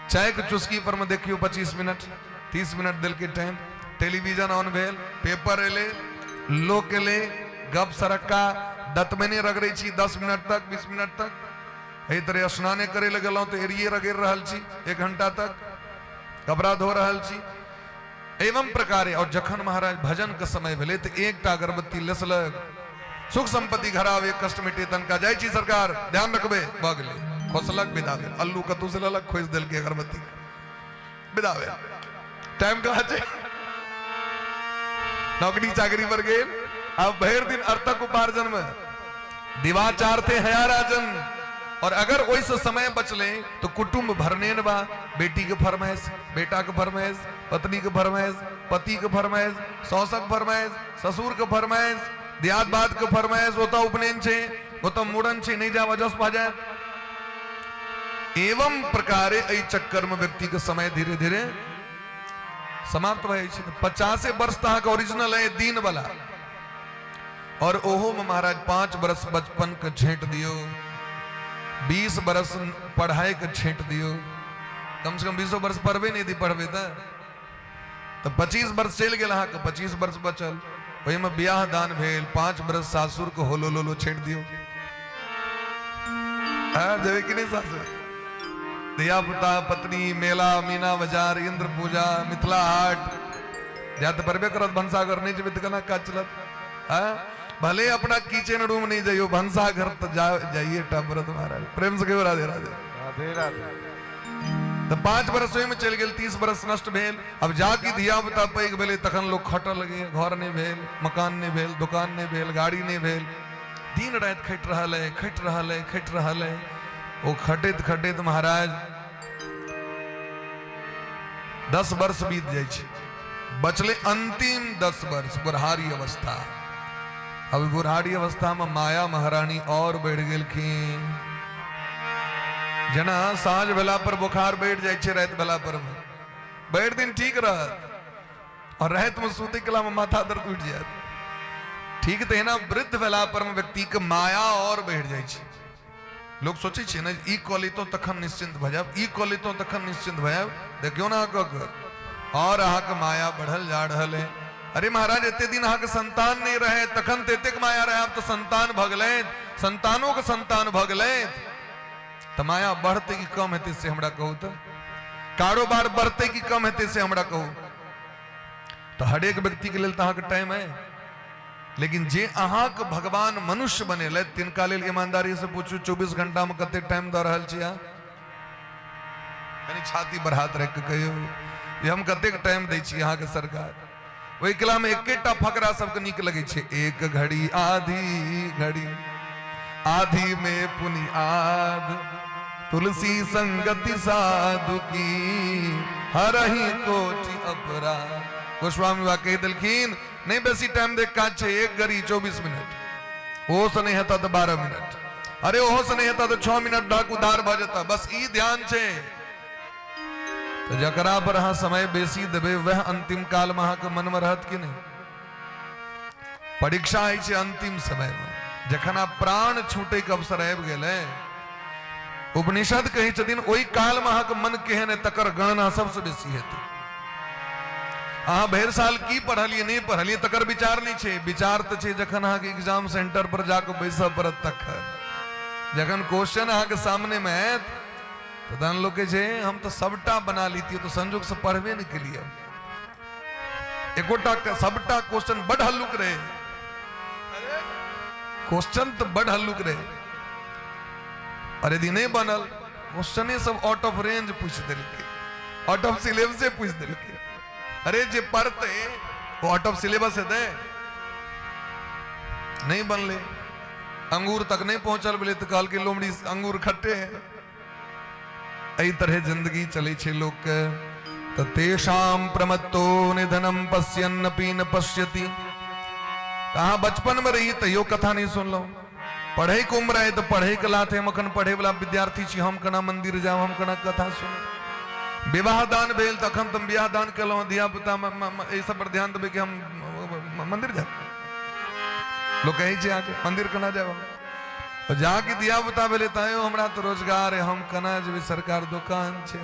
चाय के चुस्की पर में देखियो 25 मिनट 30 मिनट दिल के टाइम, टेलीविजन ऑन भेल, पेपर एले, लोक एले, गप सरक्का, दत में नहीं रगड़े छी 10 मिनट तक 20 मिनट तक। एही तरह स्नाने करे लगल तो एरिए रगड़ रहल छी 1 घंटा तक, कपड़ा धो रहल छी। एवं प्रकारे और जखन महाराज भजन के समय भेले तो 1टा अगरबत्ती लेसलक, सुख संपत्ति घर आवे, कष्ट मिटे तनका जाय छी सरकार, ध्यान रखबे, भ गेले, खोसलक विदा भेल। अल्लू कतू से ललक खोस देल के अगरबत्ती विदा भेल। टाइम कहाँ छे नौकरी चाकरी पर गए। अब भैर दिन अर्थक उपार्जन में दिवाचार थे हया राजन। और अगर वैसे समय बचले तो कुटुंब भरने न बा, बेटी के फरमाइश, बेटा के फरमाइश, पत्नी के फरमाइश, पति के फरमाइश, सौसक फरमाइश, ससुर के फरमाइश, दियाद बाद के फरमाइश, होता उपनयन छे, होता मुड़न छे, नहीं जावा जस भाजा। एवं प्रकारे ई चक्कर में व्यक्ति के समय धीरे धीरे समाप्त भय छे। 50 वर्ष तक ओरिजिनल है दीन वाला, और ओहो में महाराज 5 वर्ष बचपन के छेंट दियो, 20 वर्ष पढ़ाई के छेंट दियो, कम से कम 20 वर्ष पढ़वे नहीं दी पढ़वे तो 25 वर्ष चल गया, 25 वर्ष बचल, वही में ब्याह दान भेल, 5 वर्ष सासुर को होलो लोलो छेंट दियो। जब कि नहीं सासुर, दिया पुता पत्नी, मेला मीना बाजार, इंद्र पूजा, मिथिला हाट, जाते परबे करत भंसाघर नहीं जब कना का चलत। भले अपना किचन रूम नहीं जाइयो, भंसा घर तो जाइए टाबरत महाराज, प्रेम से कहो राधे राधे राधे राधे। तो 5 वर्ष में चल गए, 30 वर्ष नष्ट भेल। अब जाके दिया बता पैग भेले तखन लोग खट लगे, घर नहीं भेल, मकान नहीं भेल, दुकान नहीं भेल, गाड़ी नहीं भेल, दिन रात खट रहा है, खट रहा है, खट रहा है। वो खटित खटित महाराज 10 वर्ष बीत जाए, बचले अंतिम 10 वर्ष बुढ़ारी अवस्था। अब बुढ़ारी अवस्था में माया महारानी और बढ़ गेलखिन। जना साँझ बेला पर बुखार बैठ जाए, रात बेला पर बैठ दिन ठीक रहत, और रात में सूते कला में माथा दर्द उठ जाए, ठीक तो है ना। वृद्ध बेला पर व्यक्ति के माया और बढ़ जाए। लोग सोचे छे ना ई कॉली तो तखन निश्चिंत भजाब, ई कॉली तो तखन निश्चिंत भजाब, देखियो ना और अहा के माया बढ़ल जा रहल है। अरे महाराज इतने दिन अहा के संतान नहीं रहे, तखन तेते के माया रहे, अब तो संतान भगले, संतानों के संतान भगले, तो माया बढ़ते की कम है से हमरा कहू, तो कारोबार बढ़ते की कम है से हमरा कहू। तो हर एक व्यक्ति के लिए अहा के टाइम है, लेकिन जे अहा के भगवान मनुष्य बने ले तिनका लेल ईमानदारी से पूछू 24 घंटा में कते टाइम द रहल छी, यानी छाती पर हाथ रख के कहियो ये हम कते टाइम दै छी अहा के सरकार। वही कला में एकेटा फकरा सबके नीक लगे छे, एक घड़ी आधी घड़ी, आधी में पुनियाद, तुलसी संगति साधु की हरही कोटि अपराध। गोस्वामी बा कह दिलखिन नहीं बेसी टाइम देख का छे, 1 घड़ी 24 मिनट, वो से नहीं होता तो 12 मिनट, अरे वो से नहीं होता तो 6 मिनट डाक उधार भ जाता, बस ई ध्यान छे। तो जकरा पर अहा समय बेसी देबे वह अंतिम काल में अहा के मन में रहत कि नहीं। परीक्षा है छे अंतिम समय में, जखन आप प्राण छूटे के अवसर आबि गेले, उपनिषद कहे छथिन ओई काल में अहा के मन केहन है तकर गणना सबसे बेसी हेतै। अहा भैर साल की पढ़लिए नहीं पढ़लिए तकर विचार नहीं छे, विचार तो छे जखन अहा के एग्जाम सेंटर पर जाके बैसब पड़त तखन, जखन क्वेश्चन अहा के सामने में आयत तो दान लोग के हम तो सबटा बना लीती, तो संजोग से पढ़वे नहीं के लिए एकोटा सबटा क्वेश्चन बड़ हल्लुक रहे, क्वेश्चन तो बड़ हल्लुक रहे, और यदि नहीं बनल क्वेश्चन सब आउट ऑफ रेंज पूछ दिलके, आउट ऑफ सिलेबस से पूछ दिलके। अरे जे पढ़ते वो आउट ऑफ सिलेबस है, नहीं बनले, अंगूर तक नहीं पहुंचल बोले तो कहल के लोमड़ी अंगूर खट्टे हैं। एही तरह जिंदगी चले छे लोग के। तो तेषाम प्रमत्तो निधनम पश्यन्नपि न पश्यति। कहा बचपन में रही तो यो कथा नहीं सुन लो, पढ़े के उम्र है तो पढ़े के लाते हम अखन पढ़े वाला विद्यार्थी छी, हम कना मंदिर जाओ, हम कना कथा सुनो। विवाह दान भेल तखन तुम विवाह दान कलो, दिया पुता ए सब पर ध्यान देबे कि हम मंदिर जाओ, लोग कहे छे आके मंदिर कना जाओ, और जाके दिया बुता बेले तायो हमरा तो रोजगार है, हम कना जेबे, सरकार दुकान छे,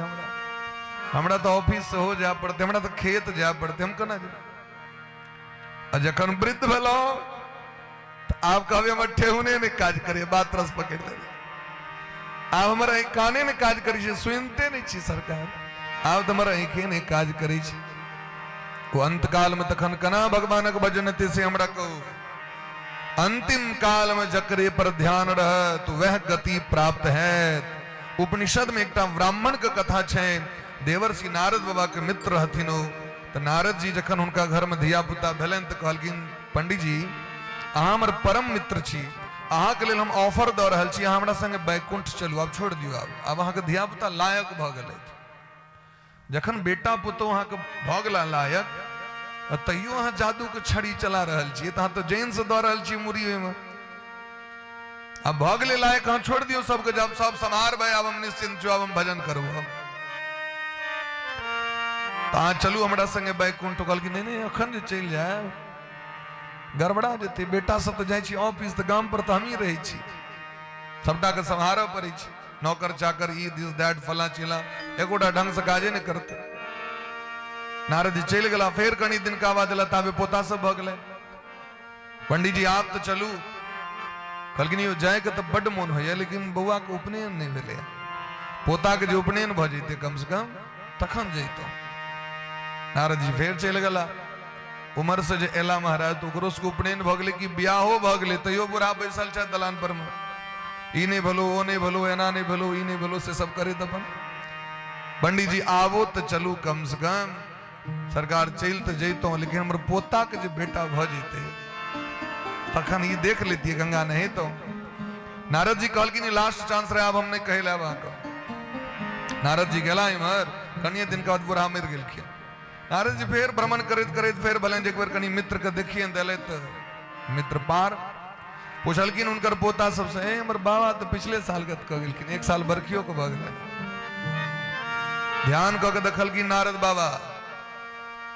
हमरा तो ऑफिस से हो जा पड़ते, हमरा तो खेत जा पड़ते, हम कना जेबे। और जखन वृद्ध भेलो तो आप कहबे हम ठेहुने ने काज करे, बात रस पकड़ ले, आप हमारा काने ने काज करी छे, सुनते नहीं छी सरकार, आप तो हमारा आंखें ने काज करी छे। वो अंत काल में तखन कना भगवानक भजन ते से हमरा कहू, अंतिम काल में जकरे पर ध्यान रह तो वह गति प्राप्त है। उपनिषद में एक ब्राह्मण के कथा छे, देवर्षि नारद बाबा के मित्र हथिनो, तो नारद जी जखन उनका घर में धिया पुता भेलन तो कहलखिन पंडित जी अहाँ हमर परम मित्र छी, अहाँ के लेल हम ऑफर दऽ रहल छी, अहाँ हमरा संगे बैकुंठ चलू, आब छोड़ दियौ, आब अहाँ के धिया पुता लायक भऽ गेलै। जखन बेटा पुतोह अहाँ के भऽ गेला लायक, तैयो अहाँ जादू के छड़ी चला रहल छी, तऽ अहाँ तो जैन से दऽ रहल छी मुरी में, अब भऽ गेलै लायक, अहाँ छोड़ दियौ सबके, जब सब सम्हारबै, आब हम निश्चिंत छी, आब हम भजन करब, अहाँ चलू हमरा संगे बैकुंठ। कहलखिन नहीं नहीं अखन जे चलि जायब गड़बड़ा जेतै, बेटा सब तो जाइ छी ऑफिस, तो गाम पर तो हम ही रहै छी, सबटा के सम्हारऽ पड़ै छै, नौकर चाकर ई दिस दैट फला चिला, एकोटा ढंग से काजे नहीं करते। नारद जी चलि गेला, फेर कनी दिन का बाद देला, ताबे पोता सब भऽ गेलै। पंडित जी आप तो चलू, कहलखिन यो जाय के तो बड्ड मोन होइया, लेकिन बौआ के उपनयन नहीं भेलै, पोता के जे उपनयन भऽ जैते कम से कम तखन जैतौ। नारद जी फेर चलि गेला, उमर से जे एला महाराज तो ओकरो सबके उपनयन भऽ गेलै कि बियाहो भऽ गेलै, तैयो बूढ़ा बैसल छै दलान पर में, ई नहीं भेलो ओ नहीं भेलो एना नहीं भेलो ई नहीं भेलो से सब करैत अपन। पंडित जी आबो तो चलू, कम से कम सरकार चलि तो जैतौ, लेकिन हमर पोता के जे बेटा भऽ जैते तखन ई देख लेतियै गंगा नहीं तो। नारद जी कहलखिन लास्ट चांस रहे, आब हम नहीं कहले अहाँके। नारद जी गेला इमहर, कनिए दिन के बाद बूढ़ा मरि गेलखिन। नारद जी फेर भ्रमण करैत करैत फेर भलन एक बेर कनी मित्र के देखिए देलैत, मित्र पार पूछलखिन उनकर पोता सबसे, हमर बाबा तो पिछले साल गत कह गेलखिन, एक साल बरखियो के भऽ गेलै। ध्यान कऽ के देखलखिन नारद बाबा,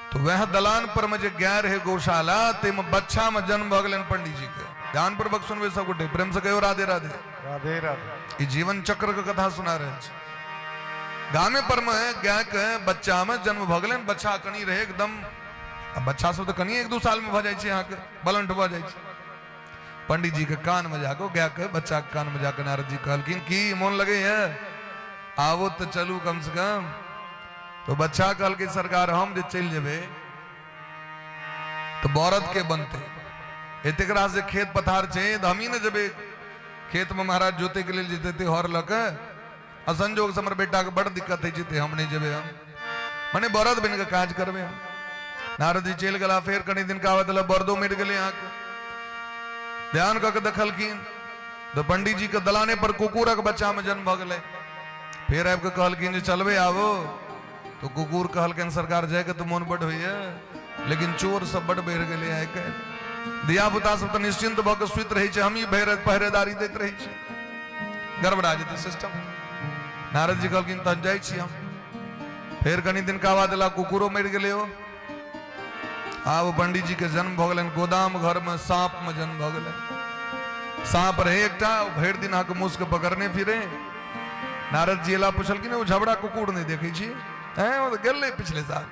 तो वह दलान पर में जे गाय रहे गौशाला, ते में बच्चा में जन्म भऽ गेलनि पंडित जी के। ध्यान पूर्वक सुनबे सब गोटे, प्रेम से कहियो राधे राधे। राधे राधे। ई जीवन चक्र के कथा सुना रहे छी। गामे पर में गाय के बच्चा में जन्म भऽ गेलनि, बच्चा कनी रहे एकदम, बच्चा सब तो कनी 1-2 साल में भऽ जाइ छै, अहाँ के बलंट भऽ जाइ छै। पंडित जी के कान में जाके गाय के बच्चा के कान में जाके नारद जी कहलखिन की मोन लगे है, आवो तो चलू कम से कम। तो बच्चा कहलखिन सरकार हम जे चलि जेबै तो बरद के बनते, एतेकरा से खेत पथार छै, हम ही ने जेबै खेत में महाराज जोते के लेल जेते हर लऽ के, असंजोग से हमर बेटा के बड़ दिक्कत है जेते हम नहीं जेबे, हम माने बरद बन के काज करबे हम। नारद जी चलि गेला, फेर कनी दिन का बाद बरदो मरि गेलै अहाँ के। ध्यान कऽ के देखलखिन तो पंडित जी के दलाने पर कुकुरक बच्चा में जन्म भऽ गेलै। फेर आबि के कहलखिन जे चलबे आबो, तो कुकुर कहलखिन सरकार जाय के तो मोन बड़ होइए, लेकिन चोर सब बड़ बढ़ि गेलै आइ काल्हि, धिया पुता सब तो निश्चिंत भऽ के सुति रहै छै, हम ही पहरेदारी दैत रहै छी, गड़बड़ा जेतै सिस्टम। नारद जी कहलखिन तहन जाइ छी हम। फेर कनी दिन का बाद एला, कुकुरो मरि गेलै हो। आब पंडित जी के जन्म भऽ गेलनि गोदाम घर में, सांप में जन्म भऽ गेलनि। सांप रहे एकटा, भरि दिन अहाँके मूस के पकड़ने फिरे। नारद जी एला, पूछलखिन ओ झबड़ा कुकुर नहीं देखै छी, वो तो गेलै पिछले साल।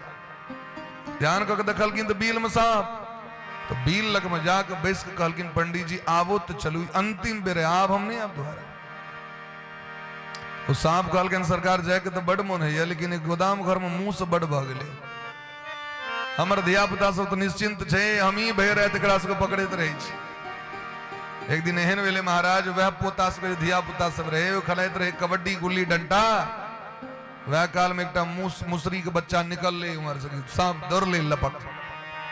ध्यान कऽ के देखलखिन तो बील में सांप, तो बील लग में जाके बैस के कहलखिन पंडित जी आबो तो चलू, अंतिम बेर आब हम नहीं आब दोबारा। उस सांप कहलखिन सरकार जाय के तो बड़ मन है, लेकिन एक गोदाम घर में मुंह से बड़ भऽ गेलै, हमर धिया पुता सब तो निश्चिंत छै, हम ही भय राति एकरा सबके पकड़ैत रहै छी। एक दिन एहन भेलै महाराज, वह पोता सब धिया पुता सब रहे, वो खेलाइत रहे कबड्डी गुल्ली डंटा, वह काल में एकटा मुसरी के बच्चा निकलले उमर से, सांप दौड़ले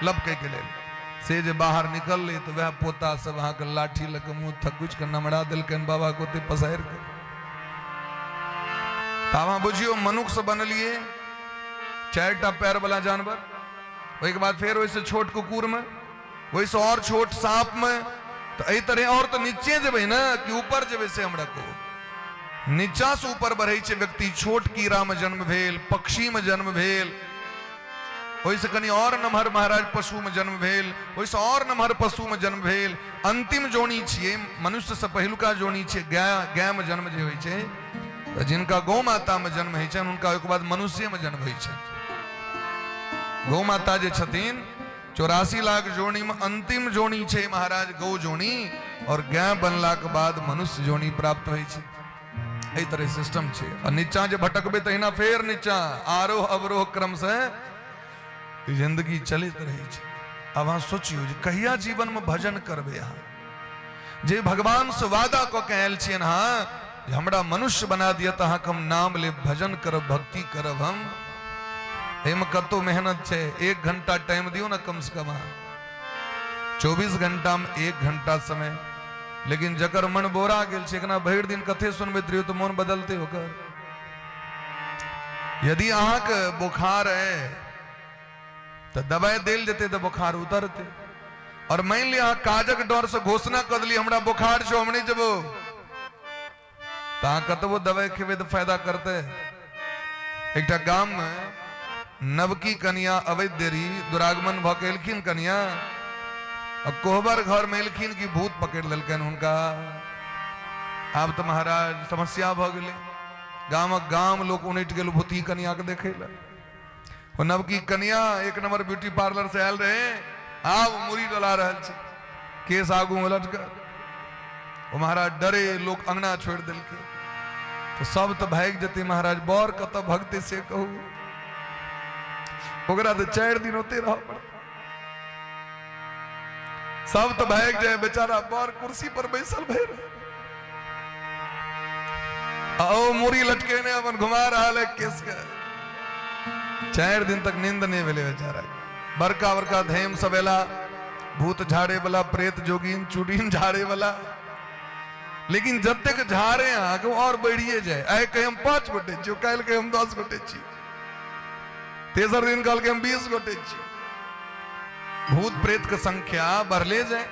लपके के लेल, से जे बाहर निकलले तो वह पोता सब अहाँ के लाठी लग के मुंह थकुच के नमड़ा देलकन बाबा को ते पसारि के। तावा बुझियो मनुख से बनलिए 4टा पैर वाला जानवर, वही के बाद फिर वैसे छोट कुकुर में, वैसे और छोट सांप में, तो एहि तरह और तो नीचे जेबै ना कि ऊपर जेबै से हमरा को, नीचा से ऊपर बढ़ै छै व्यक्ति। छोट कीड़ा में जन्म भेल, पक्षी में जन्म भेल, वैसे कनी और नमहर महाराज पशु में जन्म भेल, वैसे और नमहर पशु में जन्म भेल। अंतिम जोनी छियै मनुष्य से पहिलुका जोनी छै गाय में जन्म जे होइ छै, जिनका गौ माता में जन्म होइ छनि हुनका ओहिके बाद मनुष्य में जन्म होइ छनि। गौ माता जे छथिन 84 लाख जोनी में अंतिम जोनी छै महाराज गौ जोनी, और गाय बनला के बाद मनुष्य जोनी प्राप्त होइ छै। एहि तरह सिस्टम छै। और नीचा जे भटकबे तहिना फेर नीचा आरोह अवरोह क्रम से जिंदगी चलैत रहै छै। अब अहाँ सोचियो जे कहिया जीवन में भजन करबे अहाँ, जे भगवान से वादा कऽ के आयल छियनि अहाँ हमरा मनुष्य बना दिया तो अहाँके हम नाम ले भजन करब भक्ति करब हम, एम कतो मेहनत छे 1 घंटा टाइम दियो ना कम से कम 24 घंटा में 1 घंटा समय लेकिन जकर मन बोरा गेल छे ना भर दिन कथे सुनबैत रहियो तो मन बदलते होकर यदि अहाँ के बुखार है तो दवाई देल जेते तो बुखार उतरते और मान लिया काजक डर से घोषणा कर दिली हमरा बुखार छो हम नहीं जबो ता कतबो दवाई खेबे तो फायदा करते एक गाम में नवकी कन्या अवैध देरी दुरागमन भकेलखिन कन्या अब कोहबर घर में एलखिन की भूत पकड़ ललकन उनका अब तो महाराज समस्या भ गए गाम लोग उनट गेल भूती कन्या के देखे ला वो नवकी कन्या 1 नंबर ब्यूटी पार्लर से आयल रहे आब मुरी डला रहल छे केस आगू में लटका वो महाराज डरे लोग अंगना छोड़ दिल के तो सब तो भाग जते महाराज बर कत भगते से कहू ओकरा तो 4 दिन होते रह पड़ता सब तो भाग जाए बेचारा बर कुर्सी पर बैसल भर आओ मुरी लटके ने अपन घुमा रहा है केस का 4 दिन तक नींद नहीं मिले बेचारा बरका बरका धेम सवेला भूत झाड़े वाला प्रेत जोगीन चुड़ीन झाड़े वाला लेकिन जब तक झाड़े आगे और बढ़िए जाए आए कहे हम 5 गोटे छी कल के हम 10 गोटे छी तेसर दिन कल के हम 20 गोटे छी भूत प्रेत की संख्या बढ़ले जाए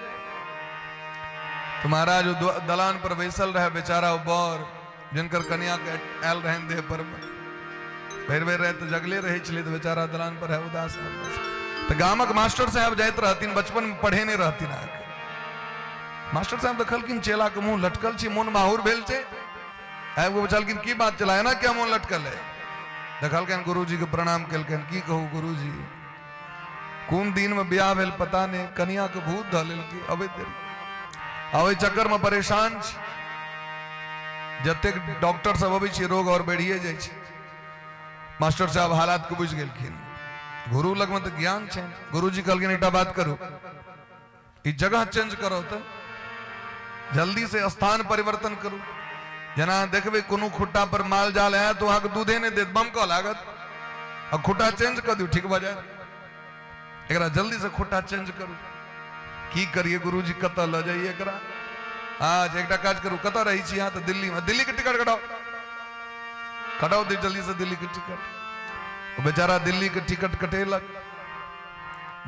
तो महाराज दलान पर बैसल रहे बेचारा बौर जिनकर कन्या के आयल रहे देह पर भर भर रहे तो जगले रहे चले तो बेचारा दलान पर है उदास तो गामक मास्टर साहब जात रहतीन बचपन में पढ़े नहीं रहतीन आके मास्टर साहब देखलखिन चेला के मुंह लटकल छी मन माहुर भेल छे आब वो बचलखिन की बात चलाए ना क्या मुंह लटकल है देखलखिन गुरुजी के प्रणाम केलखिन की कहू गुरुजी कौन दिन में ब्याह भेल पता नहीं कन्या के भूत ध लेलकै अबे देरी अबे चक्कर में परेशान छी जतेक डॉक्टर सब अबै छी रोग और बढ़िए जाय छी मास्टर साहब हालात को बुझ गेलखिन गुरु लग में तो ज्ञान छे गुरुजी कहलखिन एकटा बात करू ई जगह चेंज करो तो जल्दी से स्थान परिवर्तन करू जना देखबे कोनो खुट्टा पर माल जाल है तो वहां के दूधे नहीं देत बम का लागत और खुट्टा चेंज कर दियो ठीक भ जाए एकरा जल्दी से खुट्टा चेंज करू की करिए गुरुजी कत ल जाइए एकरा आज एकटा काज करू कत रही छी यहाँ तो दिल्ली के टिकट कटाओ दे जल्दी से दिल्ली के टिकट वो बेचारा दिल्ली के टिकट कटेलक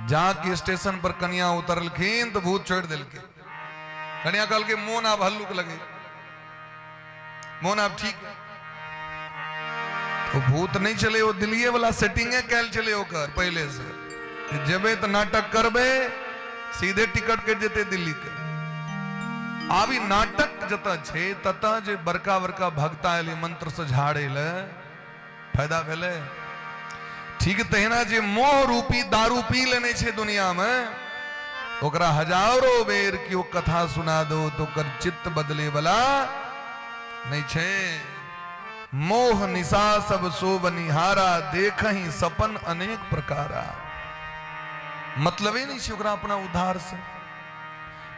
जाके स्टेशन पर कन्या उतरलखिन तो भूत छोड़ दिलके कन्या कहल के मोन आप हल्लुक लगे मोन आप ठीक तो भूत नहीं चले वो दिल्ली वाला सेटिंग कैल चले होकर पहले से जबे तो नाटक करबे सीधे टिकट कट जेते दिल्ली के आवी नाटक जता छे तता जे बड़का बड़का भक्ता एले मंत्र से झाड़े ले फायदा भेले ठीक तहिना जे मोह रूपी दारू पी लेने छे दुनिया में ओकरा हजारों बेर की वो कथा सुना दो तो कर चित्त बदले वाला नहीं छे मोह निशा सब सो बनिहारा देख ही सपन अनेक प्रकारा मतलब ही नहीं छे ओकरा अपना उद्धार से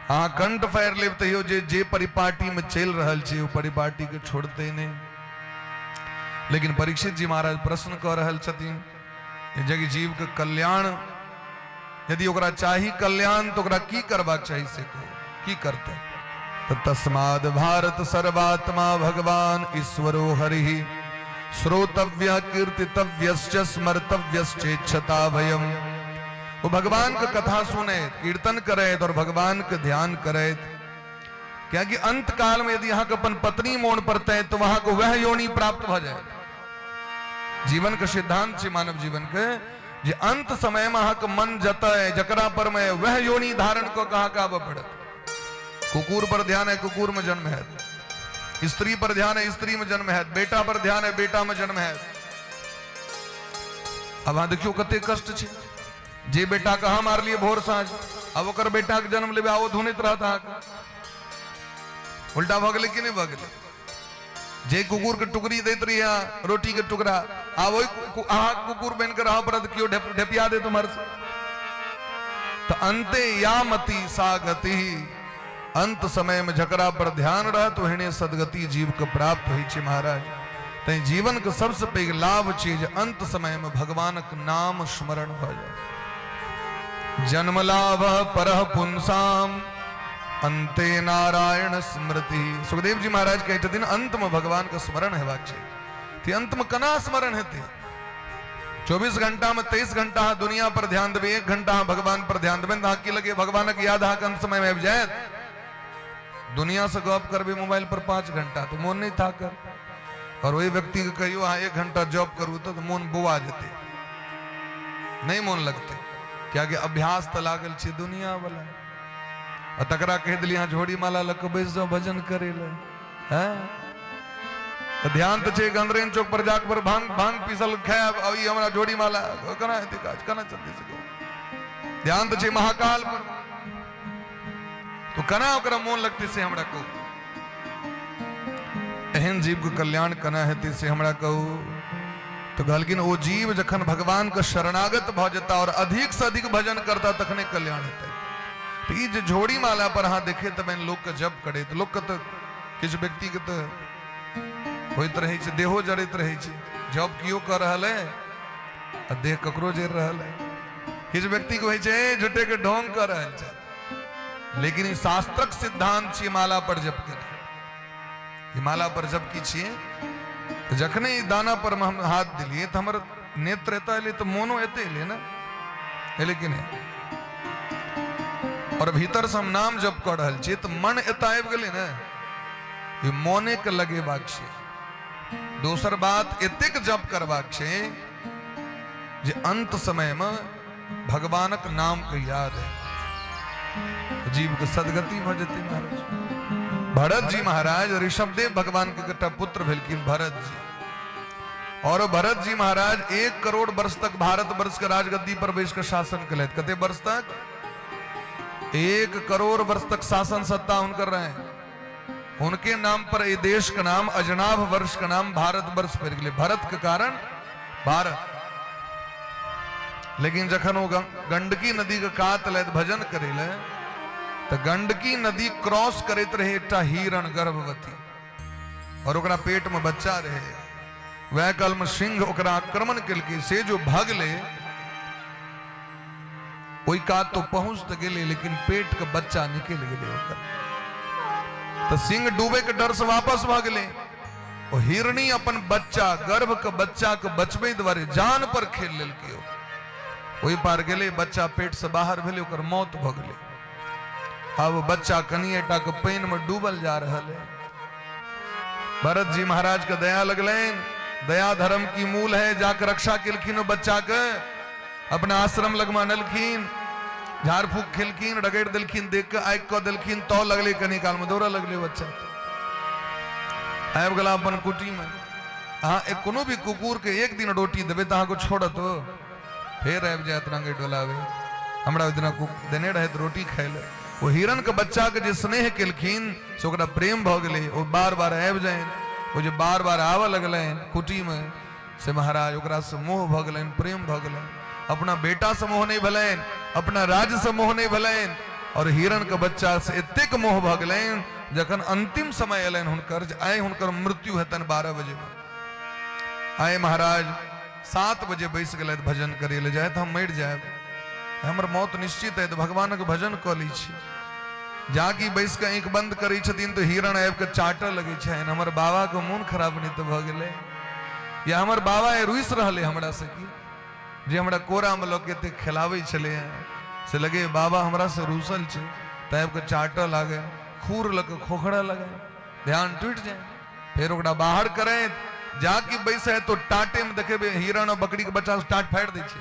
हाँ कंठ फायर ले तैयो जे परिपाटी में चल रहल छे वो परिपाटी के छोड़ते नहीं लेकिन परीक्षित जी महाराज प्रश्न कर रहल छथिन जग जीव के कल्याण यदि ओकरा चाही कल्याण तो ओकरा की करबाक चाही से कहो की करते तो तस्माद भारत सर्वात्मा भगवान ईश्वरो हरिः श्रोतव्य कीर्तितव्यश्च स्मर्तव्यश्चेच्छता भयम् वो भगवान का कथा सुने कीर्तन करे और भगवान का ध्यान करे क्या कि अंत काल में यदि यहाँ का अपन पत्नी मोन पड़ता है तो वहां को वह योनि प्राप्त हो जाए जीवन का सिद्धांत से मानव जीवन के जे अंत समय में का मन जता है जकरा पर में वह योनि धारण को कहा का पड़त कुकुर पर ध्यान है कुकुर में जन्म है स्त्री पर ध्यान है स्त्री में जन्म है बेटा पर ध्यान है बेटा में जन्म है अब वहां देखियो कते कष्ट छे जे बेटा कहा मार लिए भोर साँझ अब ओकर बेटा के जन्म लेबे आओ धुनित रहता उल्टा भ गेले कि नहीं भ गेले जे कुकुर के टुकड़ी देत रही रोटी के टुकड़ा आ वही अहा कुकुर बन कर रहा परत क्यों ढेपिया दे तुम्हारे से तो अंते या मति सागति अंत समय में जकरा पर ध्यान रह तो हिने सदगति जीव को प्राप्त हुई छे महाराज तई जीवन के सबसे पैघ लाभ चीज अंत समय में भगवान के नाम स्मरण भ जाए। जन्म लाभ परह पुंसाम अंते नारायण स्मृति। सुखदेव जी महाराज कहते दिन अंत में भगवान का स्मरण है थी। अंत में कना स्मरण है 24 घंटा में 23 घंटा दुनिया पर ध्यान देवे, 1 घंटा भगवान पर ध्यान देवे की लगे भगवान की याद अंत समय में जाए। दुनिया से गप करबे मोबाइल पर 5 घंटा तो मोन नहीं था कर, और वही व्यक्ति को कहियो हाँ 1 घंटा जॉब करूँ तो मोन बुआ जेते, नहीं मोन लगते। क्या कि अभ्यास तो लागल छे दुनिया वाला। और तकरा कह दिली हाँ झोड़ी माला लग बैस जाओ भजन करे ले है। तो ध्यान तो छे गंदरेन चौक पर जाकर पर भांग पीसल खाया अभी हमारा जोड़ी माला कना है काज कना चलते सको। ध्यान तो छे महाकाल पर तो कना ओकरा मोन लगते से हमरा को एहन जीव को कल्याण कना है से हमरा कहू। तो कहलकिन वो जीव जखन भगवान का शरणागत भ जाता और अधिक से अधिक भजन करता तखने कल्याण होता। तो ये जो झोड़ी माला पर हाँ देखे तब लोग का जप करे तो लोग का तो किसी व्यक्ति के तो होइत रहे छे, देहो जड़ित रहे छे, जॉब कियो कर रहल है और देह ककरो जड़ रहल है। किसी व्यक्ति को छे झूठे के ढोंग कर रहल छे, लेकिन शास्त्रक सिद्धांत छे माला पर जप करे। माला पर जप की छे तो जखने दाना पर हम हाथ दिलिए तो हमारे नेत्र एता ले तो मोनो एते ले ना, लेकिन और भीतर से हम नाम जप कर रहल छे तो मन एता आबि गेले ना, ये मोने के लगे बात छे। दोसर बात एतेक जप करबाक छे जे अंत समय में भगवानक नाम के याद है जीव के सदगति भ जेते। महाराज भरत जी महाराज ऋषभदेव भगवान के एकटा पुत्र भेलखिन भरत जी, और भरत जी महाराज 1 करोड़ वर्ष तक भारत वर्ष के राजगद्दी पर बैस कर शासन कलैत। कते वर्ष तक? 1 करोड़ वर्ष तक शासन सत्ता उनकर रहे। उनके नाम पर ये देश का नाम अजनाभ वर्ष का नाम भारत वर्ष पड़ गए, भरत के कारण भारत। लेकिन जखन वो गंडकी नदी के कात लैत भजन करे ले तो गंडकी नदी क्रॉस करते रहे एकटा हिरण गर्भवती, और ओकरा पेट में बच्चा रहे। वह काल में सिंह ओकरा आक्रमण के से जो भागले वही कात तो पहुंच तो गेले, लेकिन पेट का बच्चा निकल गए। तो सिंह डूबे के डर से वापस भागले। और हिरणी अपन बच्चा गर्भ के बच्चा के बचबे द्वारे जान पर खेल लेलकियो। वही पार गेले, बच्चा पेट से बाहर भेले, ओकर मौत भ गेले। अब बच्चा कनिएटा के पानी में डूबल जा रहा है। भरत जी महाराज के दया लगलेन, दया धर्म की मूल है। जाकर रक्षा केलखिन बच्चा के, अपना आश्रम लगमा नलखिन, झाड़ फूक खेलखिन, रगड़ दिलखिन, देख के आग क दिलखिन, तो लगले कनी काल में दौड़ा लगले बच्चा। आब गला अपन कुटी में। हाँ एक कोनो भी कुकुर के 1 दिन रोटी देवे तो को छोड़त हो, फिर आब जात रंगे डोलावे। हमरा इतना देने रहे तो रोटी खाए ले। वो हिरण के बच्चा के जे स्नेह केलखिन से ओकरा प्रेम भ गेले। वो बार बार आब जाए, वो जो बार बार आवे लगले कुटी में से महाराज ओकरा से मोह भ गेले, प्रेम भ गेले। अपना बेटा से मोह नहीं भलेन, अपना राज से मोह नहीं भलेन, और हिरण के बच्चा से एतेक मोह भ गेलेन जखन अंतिम समय एलन हुनकर आए, हुनकर मृत्यु हेतन 12 बजे आए। महाराज 7 बजे बैस गए भजन करे ले जाए तो हम मर जाए, हमर मौत निश्चित है, तो भगवान के भजन क ली छी। जाकी बैस के आंख बंद करी छथिन तो हिरण आबि के चाटे लगे छन। हमर बाबा के मोन खराब नहीं तो भ गेले, या हमर बाबा रुइस रहले हमरा से की जे हमरा कोरा में लोग के खिलावे चले से लगे बाबा हमरा से रूसल छे, तब के चाटे लागे, खूर लगे, खोखड़ा लगे, ध्यान टूट जाए। फिर ओकरा बाहर करे, जाकी बैसे तो टाटे में देखे हिरण और बकरी के बच्चा से टाट फाड़ दे छे।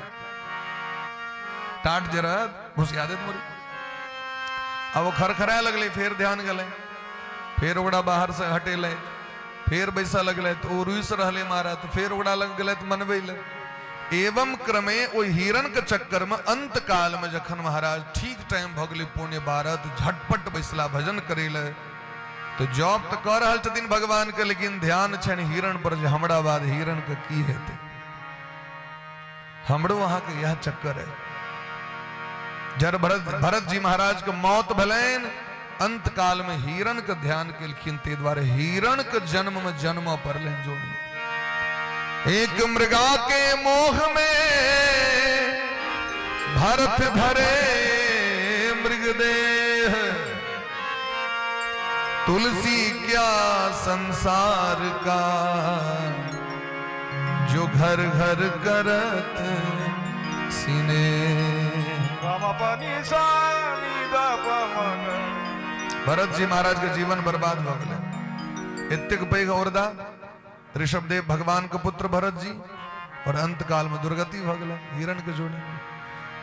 टाट जरा घुसिया दे मोरी। अब वो खरखराए लगले, फिर ध्यान गले, फिर ओकरा बाहर से हटेले, फिर बैसा लगले तो रुइस रहले मारा, तो फिर ओकरा लग गले तो मनबे ले। एवं क्रमे वो हिरण के चक्कर में अंत काल में जखन महाराज ठीक टाइम भ गेले 11:15 तो झटपट बैसला भजन करेले। तो जॉब तो कर रहल छथिन भगवान के, लेकिन ध्यान छन हिरण पर जे हमरा बाद हिरण के की हेते। हमरो वहां के यह चक्कर है। जब भरत जी महाराज के मौत भलेन, अंत काल में हिरण के ध्यान केलखिन, ते द्वारे हिरण के जन्म में जन्म पड़लेन जोड़ी। एक मृगा के मोह में भरत धरे मृगदेह, तुलसी क्या संसार का जो घर घर करत सीने। भरत जी महाराज के जीवन बर्बाद हो गए। इत्तिक पैघ औरदा ऋषभदेव भगवान के पुत्र भरत जी और अंत काल में दुर्गति हो गए हिरण के जोड़े।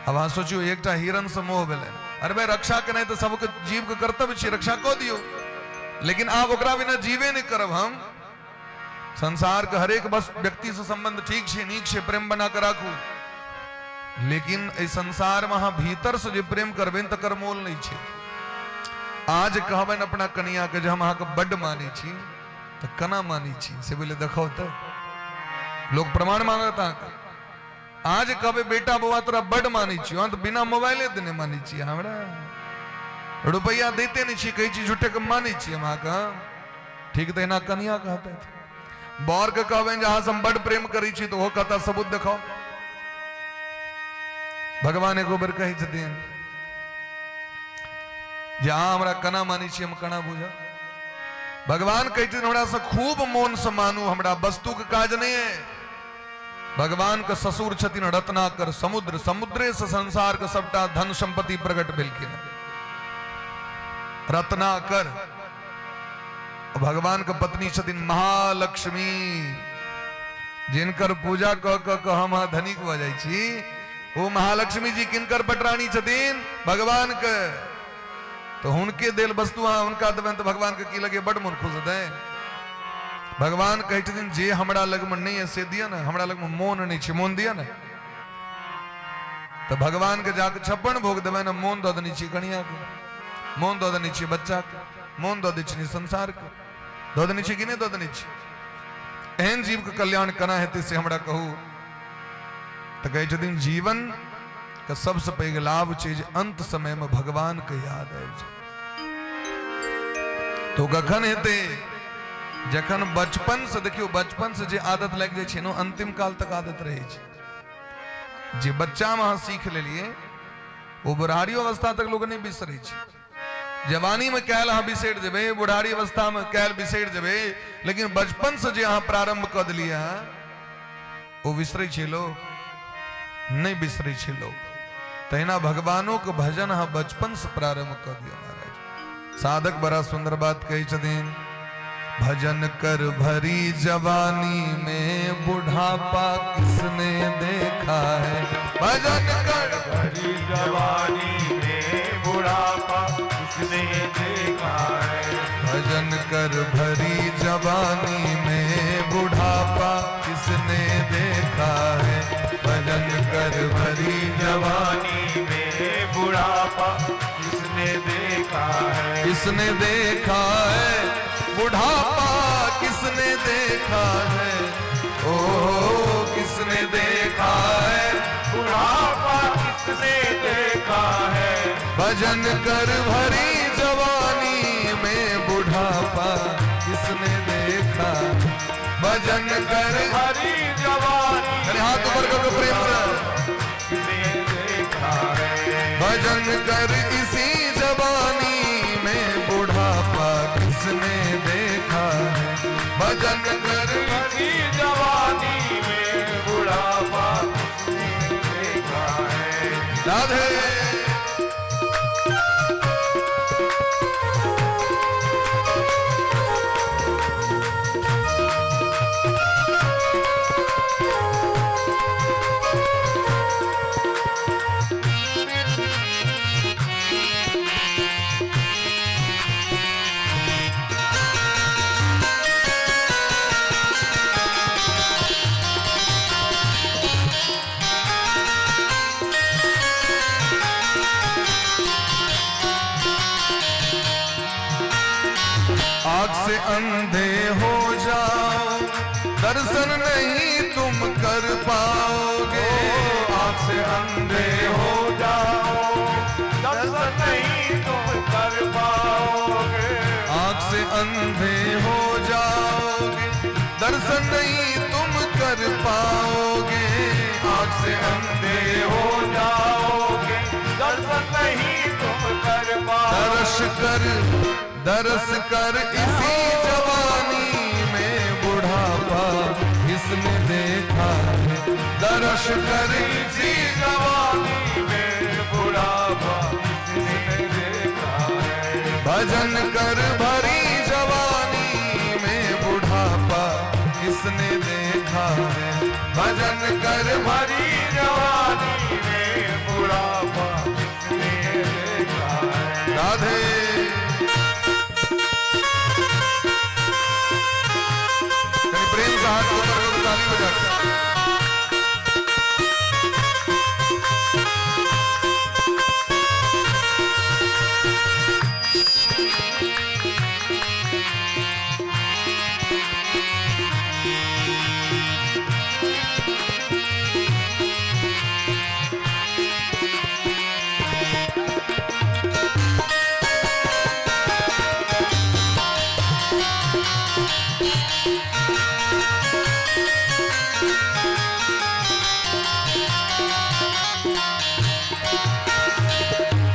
अब अहाँ सोचियो एकटा हिरण से मोह भेल। अरे भाई रक्षा के नहीं तो सबके जीव के कर्तव्य छी, रक्षा को दियो, लेकिन आप ओकरा बिना जीवे नहीं करब। हम संसार के हरेक बस व्यक्ति से संबंध ठीक छे नीक छे, प्रेम बना कर राखू, लेकिन इस संसार में अहाँ भीतर से जो प्रेम करबे तकर मोल नहीं छे। आज कहबन अपना कनिया के जो हम अहाँ के बड मानी छी तो कना मानी छी से बोले देखो तो लोग प्रमाण मांगता। आज कहबे बेटा बउआ तोरा बड मानी छी, तो बिना मोबाइले देने मानी छी, हमरा रुपया देते नहीं छी, कई चीज झूठे के मानी छी हम का। ठीक तो ना कनिया कहते थे। बौर के कहबे जहां से हम बड प्रेम करी छी तो वो कहता सबूत दिखाओ। भगवान एक बार कही छथिन जहां हमरा कना मानी छी हम कना बुझा। भगवान कही छथिन हमरा से खूब मौन से मानू, हमरा वस्तु के काज नहीं है। भगवान के ससुर छथिन रत्नाकर समुद्र, समुद्रे से संसार के सबटा धन संपत्ति प्रकट भेलखिन रत्नाकर। भगवान के पत्नी छथिन महालक्ष्मी, जिनकर पूजा क हम धनिक भ जाय छी। वो महालक्ष्मी जी किनकर पटरानी छथिन भगवान के, तो उनके देल वस्तु उनका देवें तो भगवान के की लगे बड़ मन खुश दे। भगवान कहे छथिन जे हमरा लग में नहीं है से दिया ना, हमरा लग में मोन नहीं छे, मोन दिया ना। तो भगवान के जाके 56 भोग देवे ना, मोन दो दनी छी कनिया के, मोन दो दनी छी बच्चा के, मोन दो दी छी संसार के, दो दनी छी कि नहीं दो दनी छी। एहन जीव के कल्याण कना हेतु से हमरा कहू तो कहे छथिन जीवन का सबसे पैघ लाभ चीज अंत समय में भगवान के याद आबि जाए। तो कखन हेते जखन बचपन से, देखियो बचपन से जे आदत लग जाए छे अंतिम काल तक आदत रहे छे। जे बच्चा में अहाँ सीख लेलिए वो बुढ़ारी अवस्था तक लोग नहीं बिसरे छे। जवानी में कैल अहाँ बिसर जेबे, बुढ़ारी अवस्था में कैल बिसर जेबे, लेकिन बचपन से जे अहाँ प्रारंभ कर दिलिए वो बिसरे छे लोग नहीं बिसरे छे लोग। तहिना भगवानों के भजन हाँ बचपन से प्रारंभ कर दिया महाराज। साधक बड़ा सुंदर बात कही छथिन, भजन कर भरी जवानी में बुढ़ापा किसने देखा है। भजन कर भरी जवानी में बुढ़ापा किसने देखा है। भजन कर भरी जवानी में बुढ़ापा किसने देखा है। भजन कर भरी जवानी में बुढ़ापा किसने देखा है। किसने देखा है बुढ़ापा किसने देखा है। ओ किसने देखा है बुढ़ापा किसने देखा है। भजन कर भरी जवानी में बुढ़ापा किसने देखा। भजन कर भरी जवानी अरे हाथ ऊपर करो प्रेम से। किसने देखा है। भजन कर इसी जवानी में बुढ़ापा किसने देखा है। भजन कर भरी जवानी में बुढ़ापा किसने देखा है। राधे आँख से अंधे हो जाओ दर्शन नहीं तुम कर पाओगे। आँख से अंधे हो जाओ दर्शन नहीं तुम कर पाओगे। आँख से अंधे हो जाओगे दर्शन नहीं तुम कर कर पाओगे, आँख से अंधे हो जाओगे, दर्शन नहीं तुम कर दरस कर इसी जवानी में बुढ़ापा किसने देखा है, दरस कर इसी जवानी में बुढ़ापा किसने देखा है। भजन कर भरी जवानी में बुढ़ापा किसने देखा है, भजन कर भरी जवानी में बुढ़ापा किसने देखा है। राधे कहीं प्रेम का हाथ ऊपर हो तो ताली बजाते हैं।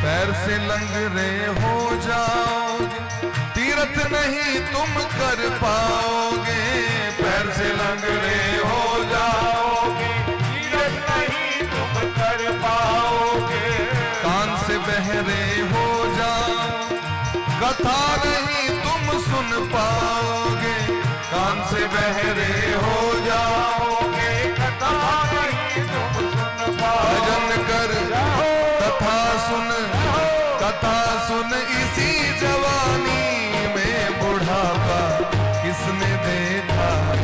पैर से लंगरे हो जाओगे, तीरथ नहीं तुम कर पाओगे, पैर से लंगरे हो जाओगे, तीरथ नहीं तुम कर पाओगे। कान से बहरे हो जाओ, कथा नहीं तुम सुन पाओगे, कान से बहरे हो जाओगे, कथा नहीं तुम सुन पाओगे। भजन कर कथा सुन इसी जवानी में बुढ़ापा किसने देखा है,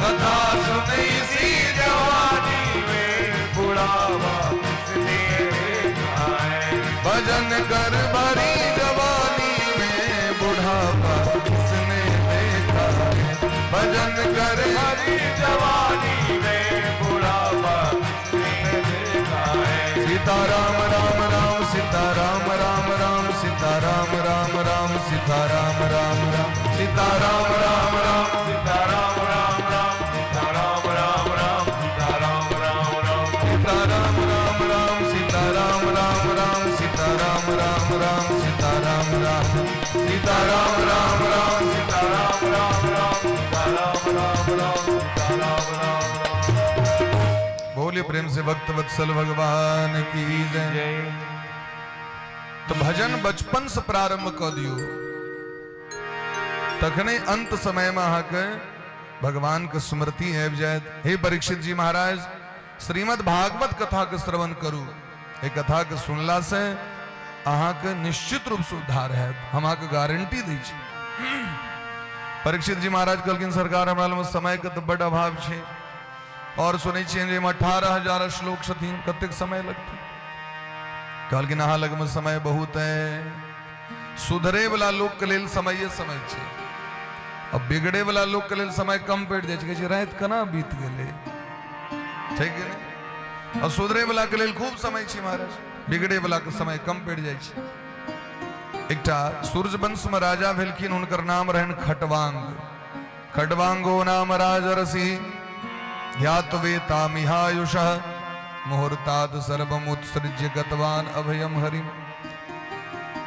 कथा सुन इसी जवानी में बुढ़ापा किसने देखा है, भजन कर भरी जवानी में बुढ़ापा किसने देखा है, भजन कर भरी जवानी में बुढ़ापा किसने देखा है। सीताराम राम राम सीताराम राम राम सीताराम राम राम सीताराम राम राम सीताराम राम राम सीताराम राम राम सीताराम राम राम सीताराम राम राम सीताराम राम राम सीताराम राम राम सीताराम राम राम सीताराम राम सीताराम राम राम सीताराम राम राम सीताराम राम राम सीताराम राम। बोलिए प्रेम से भक्त वत्सल भगवान की जय। तो भजन बचपन से प्रारंभ कर दियो, तखने अंत समय में आके भगवान के स्मृति है जाए। हे परीक्षित जी महाराज, श्रीमद् भागवत कथा के श्रवण करू, ये कथा के सुनला से अहाँ के निश्चित रूप से उद्धार है, हम के गारंटी दी छी। परीक्षित जी महाराज कहलखिन सरकार हमरा लग समय के तो बड़ अभाव छे, और सुनै छियै जे 18,000 श्लोक छथिन, कतेक समय लगतै। कहलखिन अहाँ लग में समय बहुत है, सुधरे वाला लोग के लेल समय छै, अब बिगड़े वाला लोग के लेल समय कम पड़ जाए छै, रात केना बीत गेलै, ठीक है ने। और सुधरे वाला के लेल खूब समय छै महाराज, बिगड़े वाला के समय कम पड़ जाए छै। एकटा सूर्यवंश में राजा भेलखिन, हुनकर नाम रहन खटवांग। खटवांगो नाम राजर्षि ध्यात्वेतामिहायुषः मुहूर्तात् सर्वमुत्सृज्य गतवान अभयम हरिम।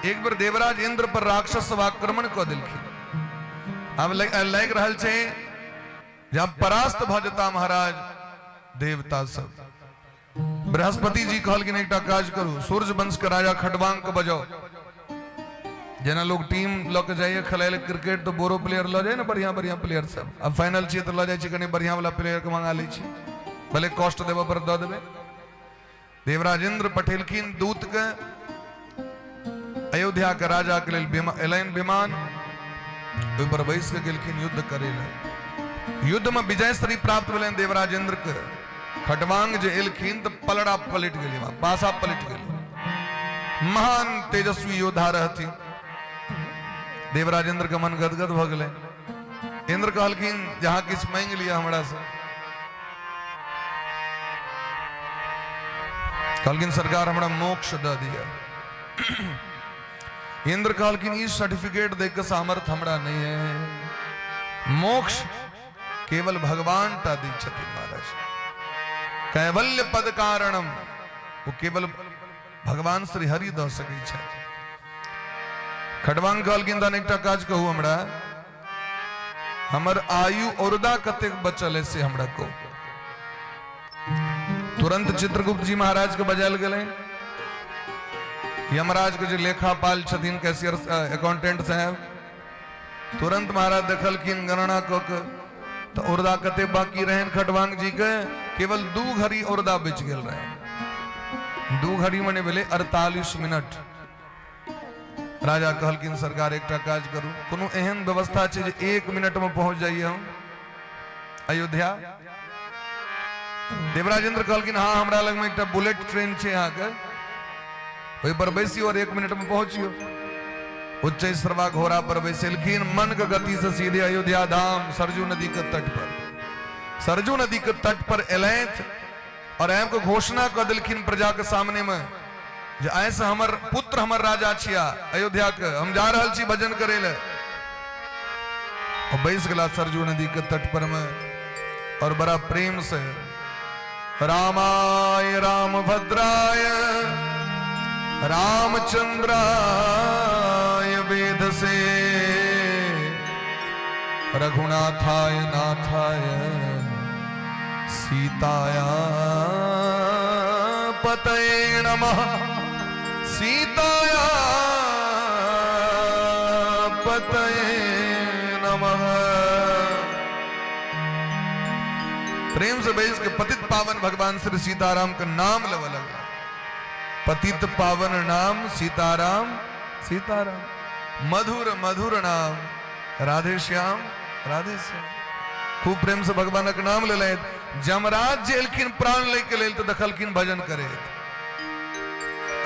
एक बार देवराज इंद्र पर राक्षस सब आक्रमण क देलखिन। अब लाग रहल छै जब परास्त भ जेता महाराज देवता सब। बृहस्पति जी कहलखिन एकटा काज करू, सूर्य वंश के राजा खटवांग के बजाओ। जेना लोग टीम ल के जाइए खेलाय क्रिकेट, तो बोरो प्लेयर ल जाए ना, बढ़िया बढ़िया प्लेयर सब। अब फाइनल छियै तो ल जाए छी, कनी बढ़िया वाला प्लेयर के मंगा लै छी, भले कॉस्ट देबो पर द देबे। देवराज इंद्र पठेलखिन दूत के अयोध्या के राजा के लेल एलैन विमान, ओहि पर बैस के गेलखिन युद्ध करे ले। युद्ध में विजय श्री प्राप्त भेलैन देवराज इंद्र के। खटवांग जे एलखिन तो पलड़ा पलट गेलै, पासा पलट गेलै। महान तेजस्वी योद्धा रहथिन। देवराज इंद्र के मन गदगद भ गेलै। इंद्र कहलखिन जहां किछ मांग लिया हमरा से। कहलखिन सरकार हमरा मोक्ष द दिया। इंद्र कहलखिन ई सर्टिफिकेट दे के सामर्थ हमरा नहीं है, मोक्ष केवल भगवान टा दी छथिन महाराज। कैवल्य पद कारणम वो केवल भगवान श्री हरि द सकै छै। खड़वांग कहलखिन तहन एकटा काज कहू हमरा, हमर आयु औरदा कतेक बचल है से हमरा कहू। तुरंत चित्रगुप्त जी महाराज के बजायल गेलै। यमराज के जो लेखापाल छथिन, कैशियर अकाउंटेंट साहब, तुरंत महाराज देखलखिन गणना क के तो औरदा कते बाकी रहन खड़वांग जी के, केवल 2 घड़ी औरदा बच गेल रहे। 2 घड़ी मने भेले 48 मिनट। राजा कहलखिन सरकार एकटा काज करू, कोनो एहन व्यवस्था छै जे 1 मिनट में पहुंच जाइए हम अयोध्या। देवराजेंद्र कहलखिन हाँ हमरा लग में एकटा बुलेट ट्रेन छै यहाँ के, ओहि पर बैसियो और 1 मिनट में पहुंचियो। उच्च सर्वा घोड़ा पर बैसलखिन, मन के गति से सीधे अयोध्या धाम सरजू नदी के तट पर, सरजू नदी के तट पर एलैथ और एम को घोषणा कर दिलखिन प्रजा के सामने में जे ऐसे हमर पुत्र हमर राजा छिया अयोध्या के, हम जा रहल छी भजन करे ले। और बैस गला सरजू नदी के तट पर में और बड़ा प्रेम से रामाय रामभद्राय रामचंद्राय वेद से रघुनाथाय नाथाय सीताया पतये नमः, सीताया पतये नमः। प्रेम से बैस के पतित पावन भगवान श्री सीताराम का नाम लेवा लगा। पतित पावन नाम सीताराम, सीताराम मधुर मधुर नाम राधे श्याम, राधे श्याम। खूब प्रेम से भगवान का नाम ले ले। जमराज जेलखिन प्राण लेके लेल तो दखलखिन भजन करे।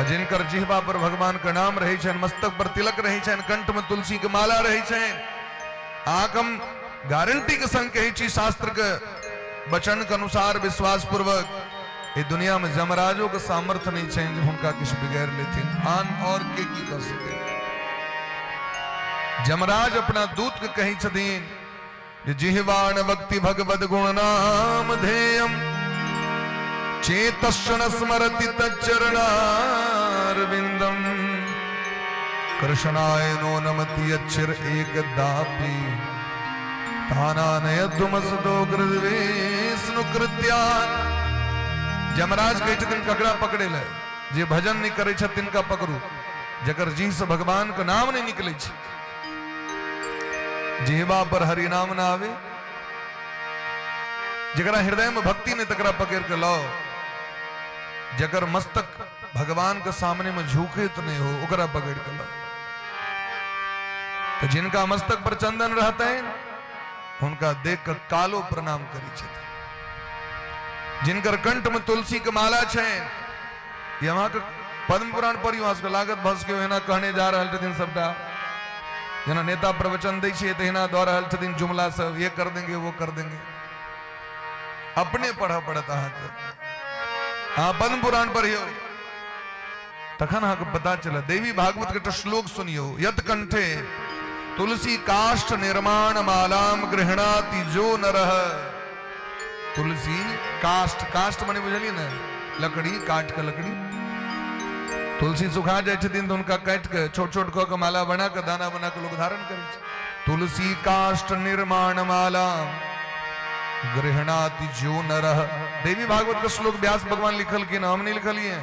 जिनकर जिह्वा पर भगवान का नाम रहे छन, मस्तक पर तिलक रहे छन, कंठ में तुलसी के माला रहे छन, आक हम गारंटी के संग कही छी शास्त्र के वचन के अनुसार विश्वास पूर्वक ये दुनिया में जमराजों का सामर्थ्य नहीं चाहिए उनका किस बिगैर लेथिन आन और के की कर सके। जमराज अपना दूत के कही छथिन जिह्वान भक्ति भगवद गुण नाम ध्येयम चेतस्न स्मरति तच्चरणारविंदम कृष्णाय नो नमति अक्षर एकदापि तानानयद्वमसदो कृद्वेष्णु कृत्यान्। जमराज कहे छथिन ककरा पकड़े ले जे भजन नहीं करे छथिन का पकड़ू, जकर जी से भगवान का नाम नहीं निकले छ, जिह्वा पर हरि नाम ना आवे, जकरा हृदय में भक्ति ने तकरा पकड़ के लाओ, जकर मस्तक भगवान के सामने में झुके तो नहीं हो ओकरा पकड़ के लाओ। तो जिनका मस्तक पर चंदन रहता है उनका देख कर कालो प्रणाम करी छथिन। जिनकर कंठ में तुलसी के माला छे, यहाँ के पद्म पुराण पर लागत भस के एना कहने जा रहा छथिन सबटा, जना नेता प्रवचन दै छे तो एना द्वारा छथिन जुमला सब ये कर देंगे वो कर देंगे, अपने पढ़ा पड़त अहाँके। हाँ पद्म पुराण पढ़ियो तखन अहाँके पता चला। देवी भागवत के श्लोक सुनियो, यत कंठे तुलसी काष्ठ निर्माण मालाम गृहणाति जो नरः। तुलसी काष्ठ, काष्ठ माने बुझलिए ना लकड़ी, काट के लकड़ी। तुलसी सुखा जाए छथिन तो उनका काट के छोट छोट क के माला बना के दाना बना के लोग धारण करे छै। तुलसी काष्ठ निर्माण माला गृहणाति जो नरः। देवी भागवत का श्लोक व्यास भगवान लिखल के नाम नहीं लिखलिए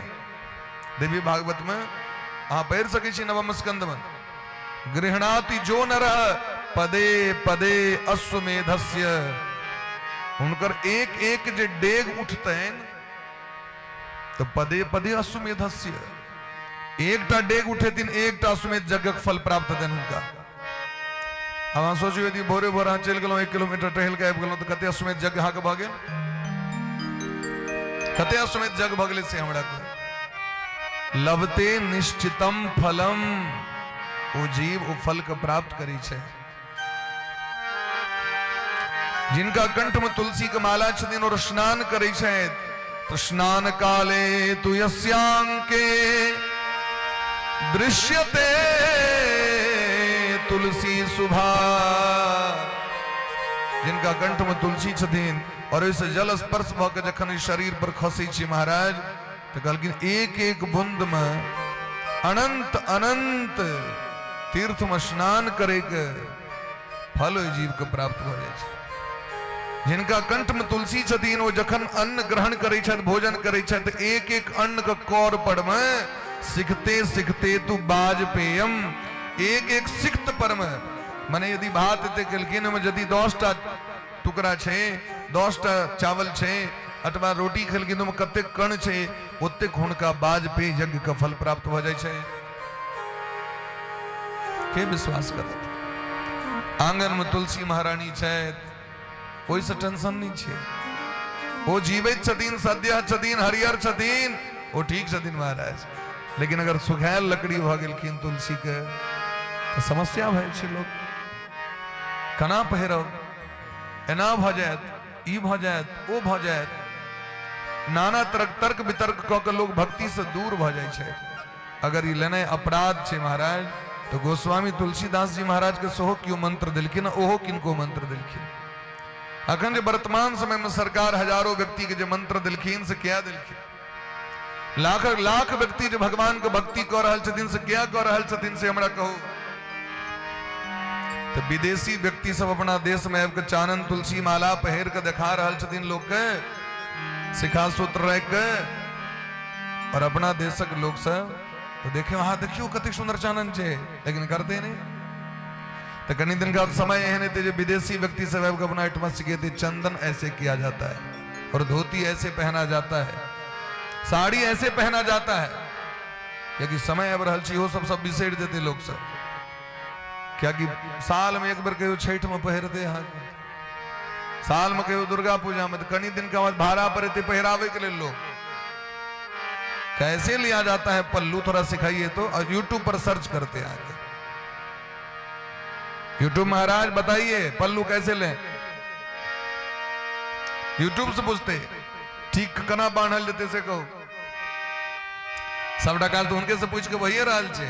देवी भागवत में, आप पढ़ सके छी नवम स्कंद में। गृहणाति जो नरः पदे पदे अश्वमेधस्य। उनकर एक एक जे डेग उठते तो पदे पदे अश्वमेधस्य, एकटा डेग उठे तीन एकटा अश्वमेध यज्ञ फल प्राप्त देन उनका। अब अहाँ सोचियो यदि भोरे भोर अहाँ चल गेलहुँ 1 किलोमीटर टहल के आबि गेलहुँ तो कते अश्वमेध यज्ञ अहाँके भऽ गेल, कते अश्वमेध यज्ञ भऽ गेलै से हमरा को। लभते निश्चितम फलम, ओ जीव ओ फल के प्राप्त करी छै। जिनका कंठ में तुलसी के माला छथिन और स्नान करे छै, तो स्नान काले तु यस्यांके दृश्यते तुलसी सुभा। जिनका कंठ में तुलसी छथिन और इस जल स्पर्श भ के जखन शरीर पर खसै छी महाराज तो कहलखिन एक एक बूंद में अनंत अनंत तीर्थ में स्नान करे के फल ओइ जीव के प्राप्त भ जाय छै। जिनका कंठ में तुलसी छथिन वो जखन अन्न ग्रहण करे छथि भोजन करे छथि एक एक अन्न के कौर पर में सिखते सिखते तू बाजपेयम एक एक सिक्त पर में माने यदि भात एते केलखिन में यदि 10टा टुकड़ा छे 10टा चावल छे अथवा रोटी खेलखिन में कते कण छे ओतेक हुनका बाजपेय यज्ञ का फल प्राप्त भ जाय छै। के विश्वास करत आंगन में तुलसी महारानी छथि कोई से टेंशन नहीं छे वो जीवित छथिन सद्य छथिन हरियर छथिन वो ठीक छथिन महाराज लेकिन अगर सुखायल लकड़ी भ गेलखिन तुलसी के तो समस्या भइल छै। लोग कना पहिरब एना भ जायत ई भ जायत ओ भ जायत नाना तरह तर्क वितर्क क के लोग भक्ति से दूर भ जाय छै। अगर ई लेने अपराध छै महाराज तो गोस्वामी तुलसीदास जी महाराज के सोहो क्यों मंत्र दिलखिन ओहो किनको मंत्र दिलखिन। अखन जो वर्तमान समय में सरकार हजारों व्यक्ति के जो मंत्र दिलखिन से क्या दिलखिन लाख लाख व्यक्ति जो भगवान के भक्ति कर रहल छथिन से क्या कर रहल छथिन से हमरा कहो। तो विदेशी व्यक्ति सब अपना देश में आबि के चानन तुलसी माला पहिर के देखा रहल छथिन लोग के शिखा सूत्र रख के और अपना देशक लोग सब तो देखे वहां देखियो कते सुंदर चानन छे लेकिन करते नहीं। तो कई दिन का समय एहन है जो विदेशी व्यक्ति सब अपना आइटम सीखे चंदन ऐसे किया जाता है और धोती ऐसे पहना जाता है साड़ी ऐसे पहना जाता है क्योंकि समय अब रहल छी हो सब बिसर देते लोग सब क्या कि साल में एक बार कहो छठ में पहिरते यहाँ साल में कहो दुर्गा पूजा में तो कई दिन का बाद भाड़ा पर पहरावे के लिए लोग कैसे लिया जाता है पल्लू थोड़ा सिखाइए तो और यूट्यूब पर सर्च करते हैं आगे यूट्यूब महाराज बताइए पल्लू कैसे लें यूट्यूब से पूछते ठीक कना बांधल देते से कहो सब डकाल तो उनके से पूछ के वही रहल छे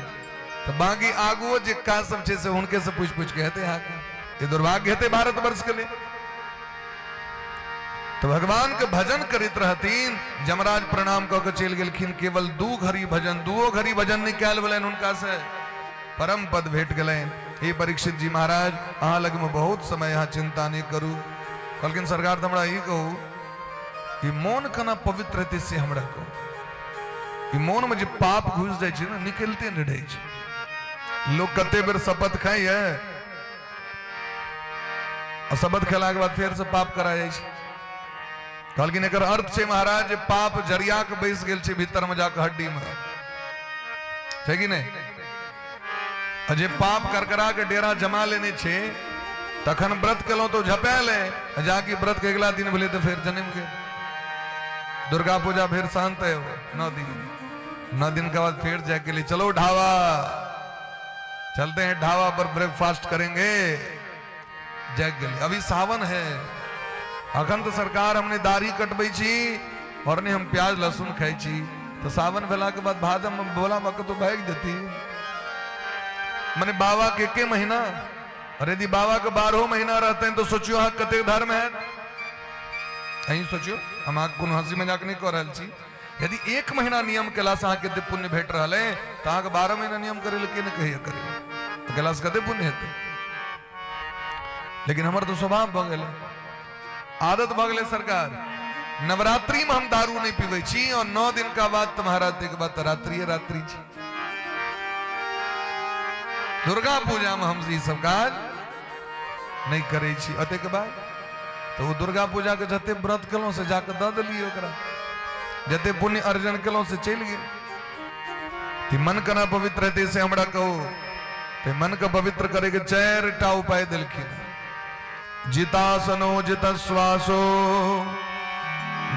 तो बाकी आगुओ जे का सब छे से उनके से पूछ के हेते ये दुर्भाग्य हेते भारतवर्ष के लिए। तो भगवान के भजन करित रहतीन जमराज प्रणाम क के चल गेलखिन केवल दू घड़ी भजन दुओ घड़ी भजन निकाल भेलन उनका से परम पद भेट गलन। हे परीक्षित जी महाराज अहाँ लग में बहुत समय यहाँ चिंता नहीं करू कहलखिन सरकार तो हमरा ई कहू कि मन कना पवित्र रहते से हमरा कहू ई मन में जे पाप घुस जाय छै ना निकलते नहीं रहै छै। लोग कते बेर शपथ खाई है और शपथ खेला के बाद फिर से पाप करा जाय छै। कहलखिन एकर अर्थ छै महाराज जे पाप जरिया के बैस गेल छै भीतर में जाके हड्डी में छै कि नहीं जे पाप करकरा के डेरा जमा लेने छे तखन व्रत केलो तो झपेल है जाके व्रत के अगला दिन भेले तो फिर जन्म के दुर्गा पूजा फिर शांत है 9 दिन के बाद फिर जाके लिए चलो ढाबा चलते हैं ढाबा पर ब्रेकफास्ट करेंगे जग गए। अभी सावन है अखन तो सरकार हमने दाढ़ी कटबै छी और नहीं हम प्याज लहसुन खाई छी तो सावन भेला के बाद भादम में बोला मक तो भाग देती मैंने बाबा के महीना और यदि बाबा के 12 महीना रहते हैं तो सोचियो हाँ कते धर्म है अही सोचियो हम को हंसी मजाक नहीं कर रहा छी। यदि 1 महीना नियम केला से कते पुण्य भेट रहा है तो 12 महीना नियम करे के न कहिए करे केला से कते पुण्य हेते। लेकिन हमार तो स्वभाव भ गेल आदत भ गेल सरकार नवरात्रि में हम दारू नहीं पीवे छी और 9 दिन का बाद तुम्हारा के बाद रात्रि रात्रि छी। दुर्गा पूजा में हम सब काज नहीं करे छी अते के बाद तो वो दुर्गा पूजा के जते व्रत कलो से जाके द दिलिए ओकरा जते पुण्य अर्जन कलो से चल गए। ती मन कना पवित्र रहते से हमरा कहो ते मन का पवित्र करे के 4टा उपाय दिलखिन जितासनो जित श्वासो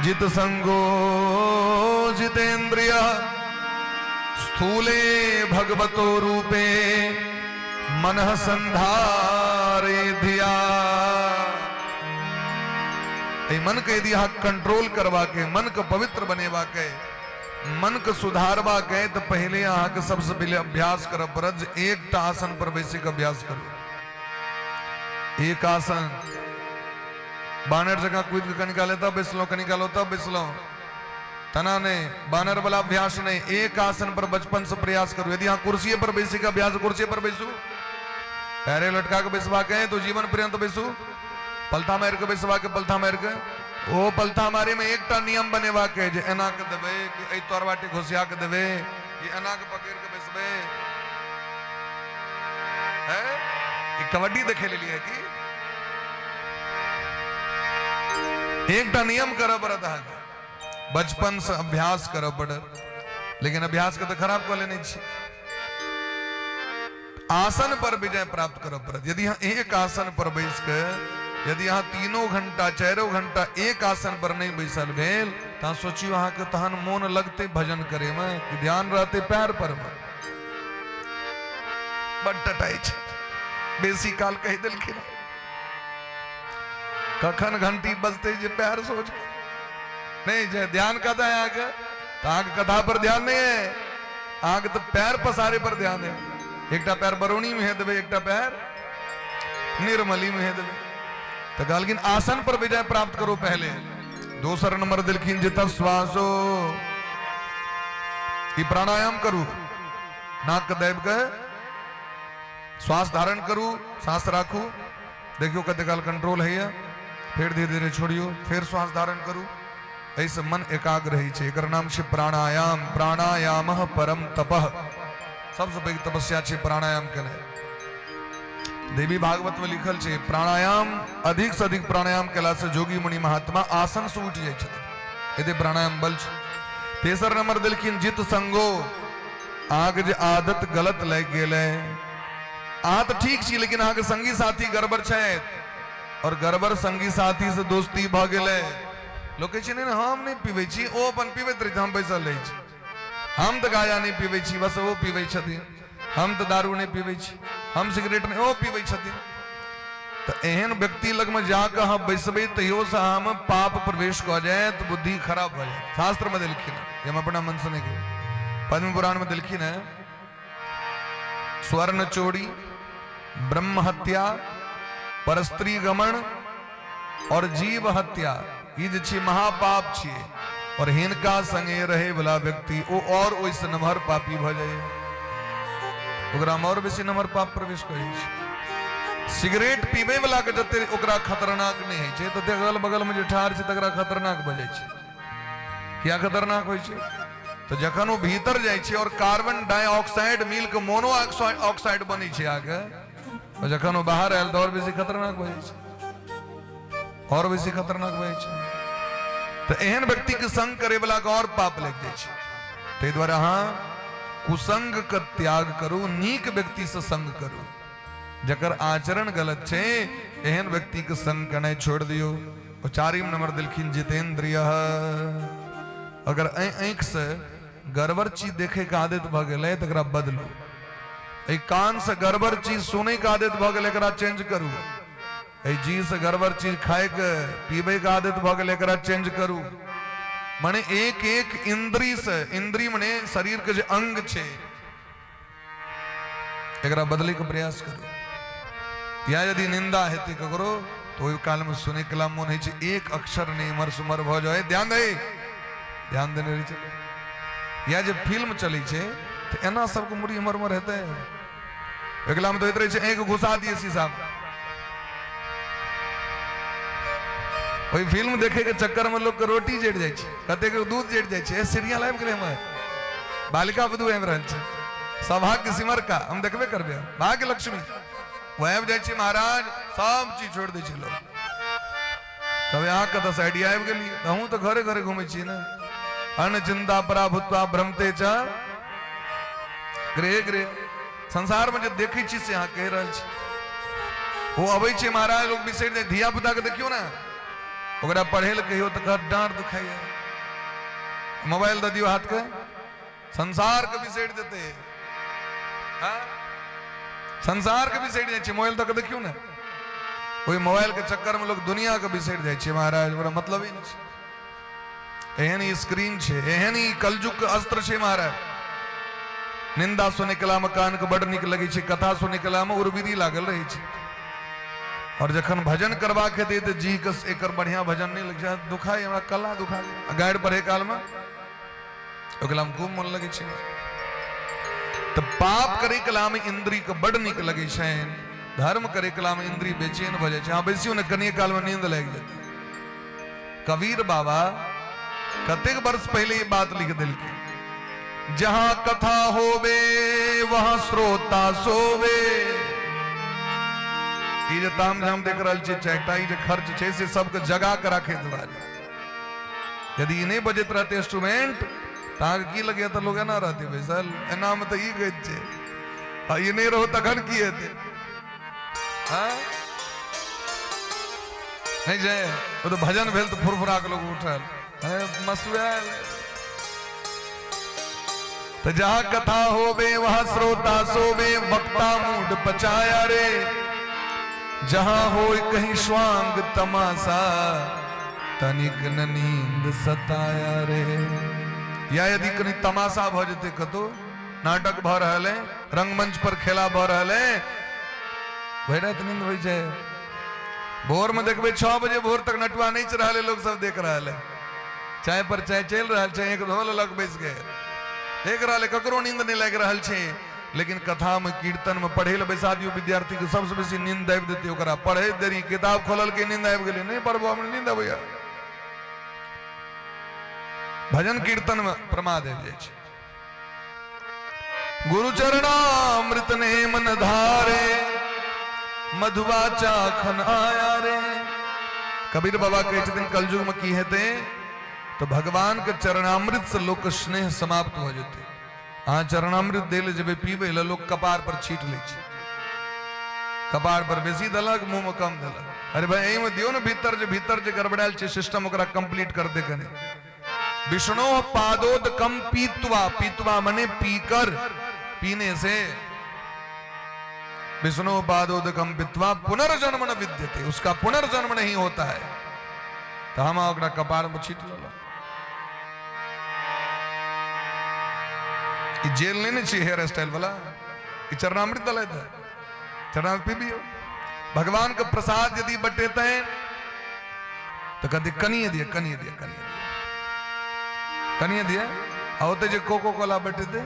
जित संगो जितेन्द्रिय स्थूले भगवतो रूपे मनः संधारे धिया। मन के यदि कंट्रोल करवा के मन को पवित्र बनेवा के मन को सुधारवा के तो पहले यहाँ के सबसे पहले अभ्यास कर ब्रज 1टा आसन पर बेसिक अभ्यास करो। एक आसन बानर जगह कूद के निकाले तब बिसलो के निकालो तब बिसलो तना ने बानर वाला अभ्यास नहीं। एक आसन पर बचपन से प्रयास करो। यदि यहाँ कुर्सी पर बेसी का अभ्यास, कुर्सी पर बैसू, पैरे लटका के बेसवा के तो जीवन पर्यंत बैसू, पलथा मार के बेसवा के पलथा मार के वो पलथा मारे में एकटा नियम बनेवा के जे एना के देवे कि ए तोर बाटे घोसिया के देवे कि एना के पकड़ के बेसबे है। एक कबड्डी देखे ले लिया कि एकटा नियम करो पड़ता है, बचपन से अभ्यास करो पड़त। लेकिन अभ्यास के तो खराब कर लेने चाहिए। आसन पर विजय प्राप्त करो पड़त। यदि यहाँ एक आसन पर बैस के यदि यहाँ 3 घंटा 4 घंटा एक आसन पर नहीं बैसल भेल तो सोचियो वहां के तहन मोन लगते भजन करे में कि ध्यान रहते पैर पर में बड़ टटाई छे। बेसी काल कह दिलखिन कखन घंटी बजते जे पैर सोच नहीं जे ध्यान कथा है आगे तो आगे कथा पर ध्यान नहीं है, आगे तो पैर पसारे पर ध्यान है। एकटा पैर बरौनी में है देवे, एकटा पैर निर्मली में है देवे। तो गालकिन आसन पर विजय प्राप्त करो पहले। दूसरा नंबर दिलखिन जितना श्वासो ये प्राणायाम करू, नाक के दैव के श्वास धारण करू, सांस राखू, देखियो कते काल कंट्रोल है, फिर धीरे धीरे छोड़ियो, फिर श्वास धारण करू। ऐसे मन एकाग्र रही छे। एकर नाम छे प्राणायाम। प्राणायामः परम तपः। सबसे बड़ी तपस्या छे प्राणायाम के लिए। देवी भागवत में लिखल छे प्राणायाम अधिक से अधिक प्राणायाम केला से जोगी मुनि महात्मा आसन से उठ जाय छथिन। यदि प्राणायाम बल छे। तेसर नंबर दिलखिन जित संगो। आग जे आदत गलत लग गेले, आदत ठीक छी लेकिन आगे संगी साथी गड़बड़ छे और गड़बड़ संगी साथी से दोस्ती भ गेले। लोग कहे छे नहीं हम नहीं पीबै छी, ओ अपन पीबैत रही, हम बैसल रही छी। हम तो गाया नहीं पीबै छी, बस वो पीबै छथिन। हम तो दारू नहीं पीबै छी, हम सिगरेट नहीं, ओ पीबै छथिन। तो एहन व्यक्ति लग में जाकर हम बैसबै तैयो से हम पाप प्रवेश कर जाए तो बुद्धि खराब हो जाए। शास्त्र में दिलखिन है, हम अपना मन सुने के पद्म पुराण में दिलखिन है स्वर्ण चोरी, ब्रह्म हत्या, परस्त्री गमन और जीव हत्या ये जे छी महापाप छिए और हिनका संगे रहे वाला व्यक्ति ओ और ओइसे नमहर पापी भ जाए। ओकरा में और बेसी नमहर पाप प्रवेश करे छै। सिगरेट पीबे वाला के जते ओकरा खतरनाक नहीं है छै तो अगल बगल में जे ठार छै तकरा खतरनाक भ जाय छै। क्या खतरनाक होय छै तो जखन वो भीतर जाय छै और कार्बन डाइऑक्साइड मिल के मोनो ऑक्साइड बनै छै आगे, और जखन वो बाहर आयल तो और बेसी खतरनाक भ जाय छै, और बेसी खतरनाक भ जाय छै। तो एहन व्यक्ति के संग करे वाला के और पाप लग जाय छै। तै द्वारा हाँ कुसंग का त्याग करो, नीक व्यक्ति से संग करो। जकर आचरण गलत छे एहन व्यक्ति के संग करने छोड़ दियो। और चारिम नंबर दिलखिन जितेंद्रिय। अगर आंख से गड़बड़ चीज देखे के आदत भ गेलै त एकरा बदलू। ए कान से गड़बड़ चीज सुने के आदत भ गेलै एकरा चेंज करू। ए जी से गड़बड़ चीज खाए के पीबे के आदत भ गेलै एकरा चेंज करू। माने एक एक इंद्री से, इंद्री माने शरीर के जो अंग छे एकरा बदले के प्रयास करो। या यदि निंदा हेते ककरो तो ओइ काल में सुने के मन है छे एक अक्षर ने इमर सुमर भ जाए, ध्यान दे, ध्यान देने रही चले। या जब फिल्म चली छे तो एना सबको मुड़ी इमर उमर हेते एकला में तो इतरे छे एक घुसा दिए शीशा में। वही फिल्म देखे के चक्कर में लोग के रोटी जड़ जाए छे, कते के दूध जड़ जाए छे। सीरियल आबि गेलै हमर बालिका वधू आबि रहल छे, सौभाग्य सिमर का हम देखबे करबे, भाग्य लक्ष्मी वो आबि जाए छे। महाराज सब चीज छोड़ दे छे लोग। कभी अहाँ के दस आइडिया आबि गेली त हमहूँ तो घरे घरे घूमे छी ना। अन्न चिंता परा भूतवा भ्रमते च गृह गृह। संसार में जो देखै छी से अहाँ कह रहल छी। वो अबै छे महाराज लोग बिसरि जाए। धिया पुता के देखियो ना, ओकरा पढ़े ले कहियो तो डांट दुखाइए। मोबाइल दे दियो हाथ के, संसार के बिसरि देते। हाँ? संसार के बिसरि जाए छे, मोबाइल तक देखियो ना। वही मोबाइल के चक्कर में लोग दुनिया के बिसरि जाए छे। महाराज ओकरा मतलब ही नहीं छे। एहन ही स्क्रीन छे, एहन ही कलजुग के अस्त्र छे। महाराज निंदा सुने कला में कान के बड़ निक लगे छे, कथा सुने कला में उर्विदी लागल रही छे। और जखन भजन करवा के दे तो जी कस एक बढ़िया भजन नहीं लग जाए दुखाई हमरा कला दुखा गाड़ पढ़े काल में ओकला में खूब मन लगे छे तो पाप करे कला में इंद्री के बड़ निक लगे छे धर्म करे कला में इंद्री बेचैन भ जाए हाँ बेसियो ने कनिए काल में नींद लग जाती कबीर बाबा कतेक वर्ष पहले ये बात लिख दिल के जहां कथा होवे वहां श्रोता सोवे ये जो ताम झाम देख रहा छे चैटाई जो खर्च छे से सबके जगा कर रखे दुआरे यदि ये नहीं बजत रहते इंस्ट्रूमेंट ताक की लगे तो लोग ना रहते बैसल एना में तो ई गई छे आ ये नहीं रहो तखन की हेते हां नहीं जाए वो तो भजन भेल तो फुरफुरा के लोग उठल है मसुआल तो जहां कथा होवे वहां श्रोता सोवे वक्ता मूड पचाया रे जहां हो कहीं स्वांग तमाशा तनिक न नींद सताया रे या यदि कहीं तमाशा भ जते कतो नाटक भ रहल है रंगमंच पर खेला भ रहल है भैरत नींद हो जाए भोर में देखबे 6 बजे भोर तक नटवा नहीं चल रहा लोग सब देख रहा है चाय पर चाय चल रहा है एक ढोल लग बैस गए देख रहा है ककरो नींद नहीं लग रहा है लेकिन कथा में कीर्तन में पढ़े बैसादियों विद्यार्थी के सबसे बेसी नींद आबि देती ओकरा पढ़े देरी किताब खोलल के नींद आबि गेलै नहीं पढ़बो हमने नींद आबैया भजन कीर्तन में प्रमाद आबि जाय छै गुरु चरणामृत ने मन धारे मधुआ चाखन आया रे कबीर बाबा कहते दिन कलयुग में की हेते तो भगवान के चरणामृत से लोक स्नेह समाप्त हो जाते हाँ चरणामृत दे जब पीबे लोग कपार पर छीट ले कपार पर बेसी दलक मुंह में कम दलक अरे भाई यही में दियो ना भीतर जो गड़बड़ाल छे सिस्टम ओकरा कंप्लीट कर दे कने विष्णु पादोद कम पीतवा मने पीकर पीने से विष्णु पादोद कम पीतवा पुनर्जन्म न विद्यते उसका पुनर्जन्म नहीं होता है तो हम ओकरा कपार में छीट लो जेल नहीं चाहिए हेयर स्टाइल वाला चरणामृत दल था चरणामृत पी भी हो भगवान का प्रसाद यदि बटेते हैं तो कहते कनिए दिए होते जो कोको कोला बटे थे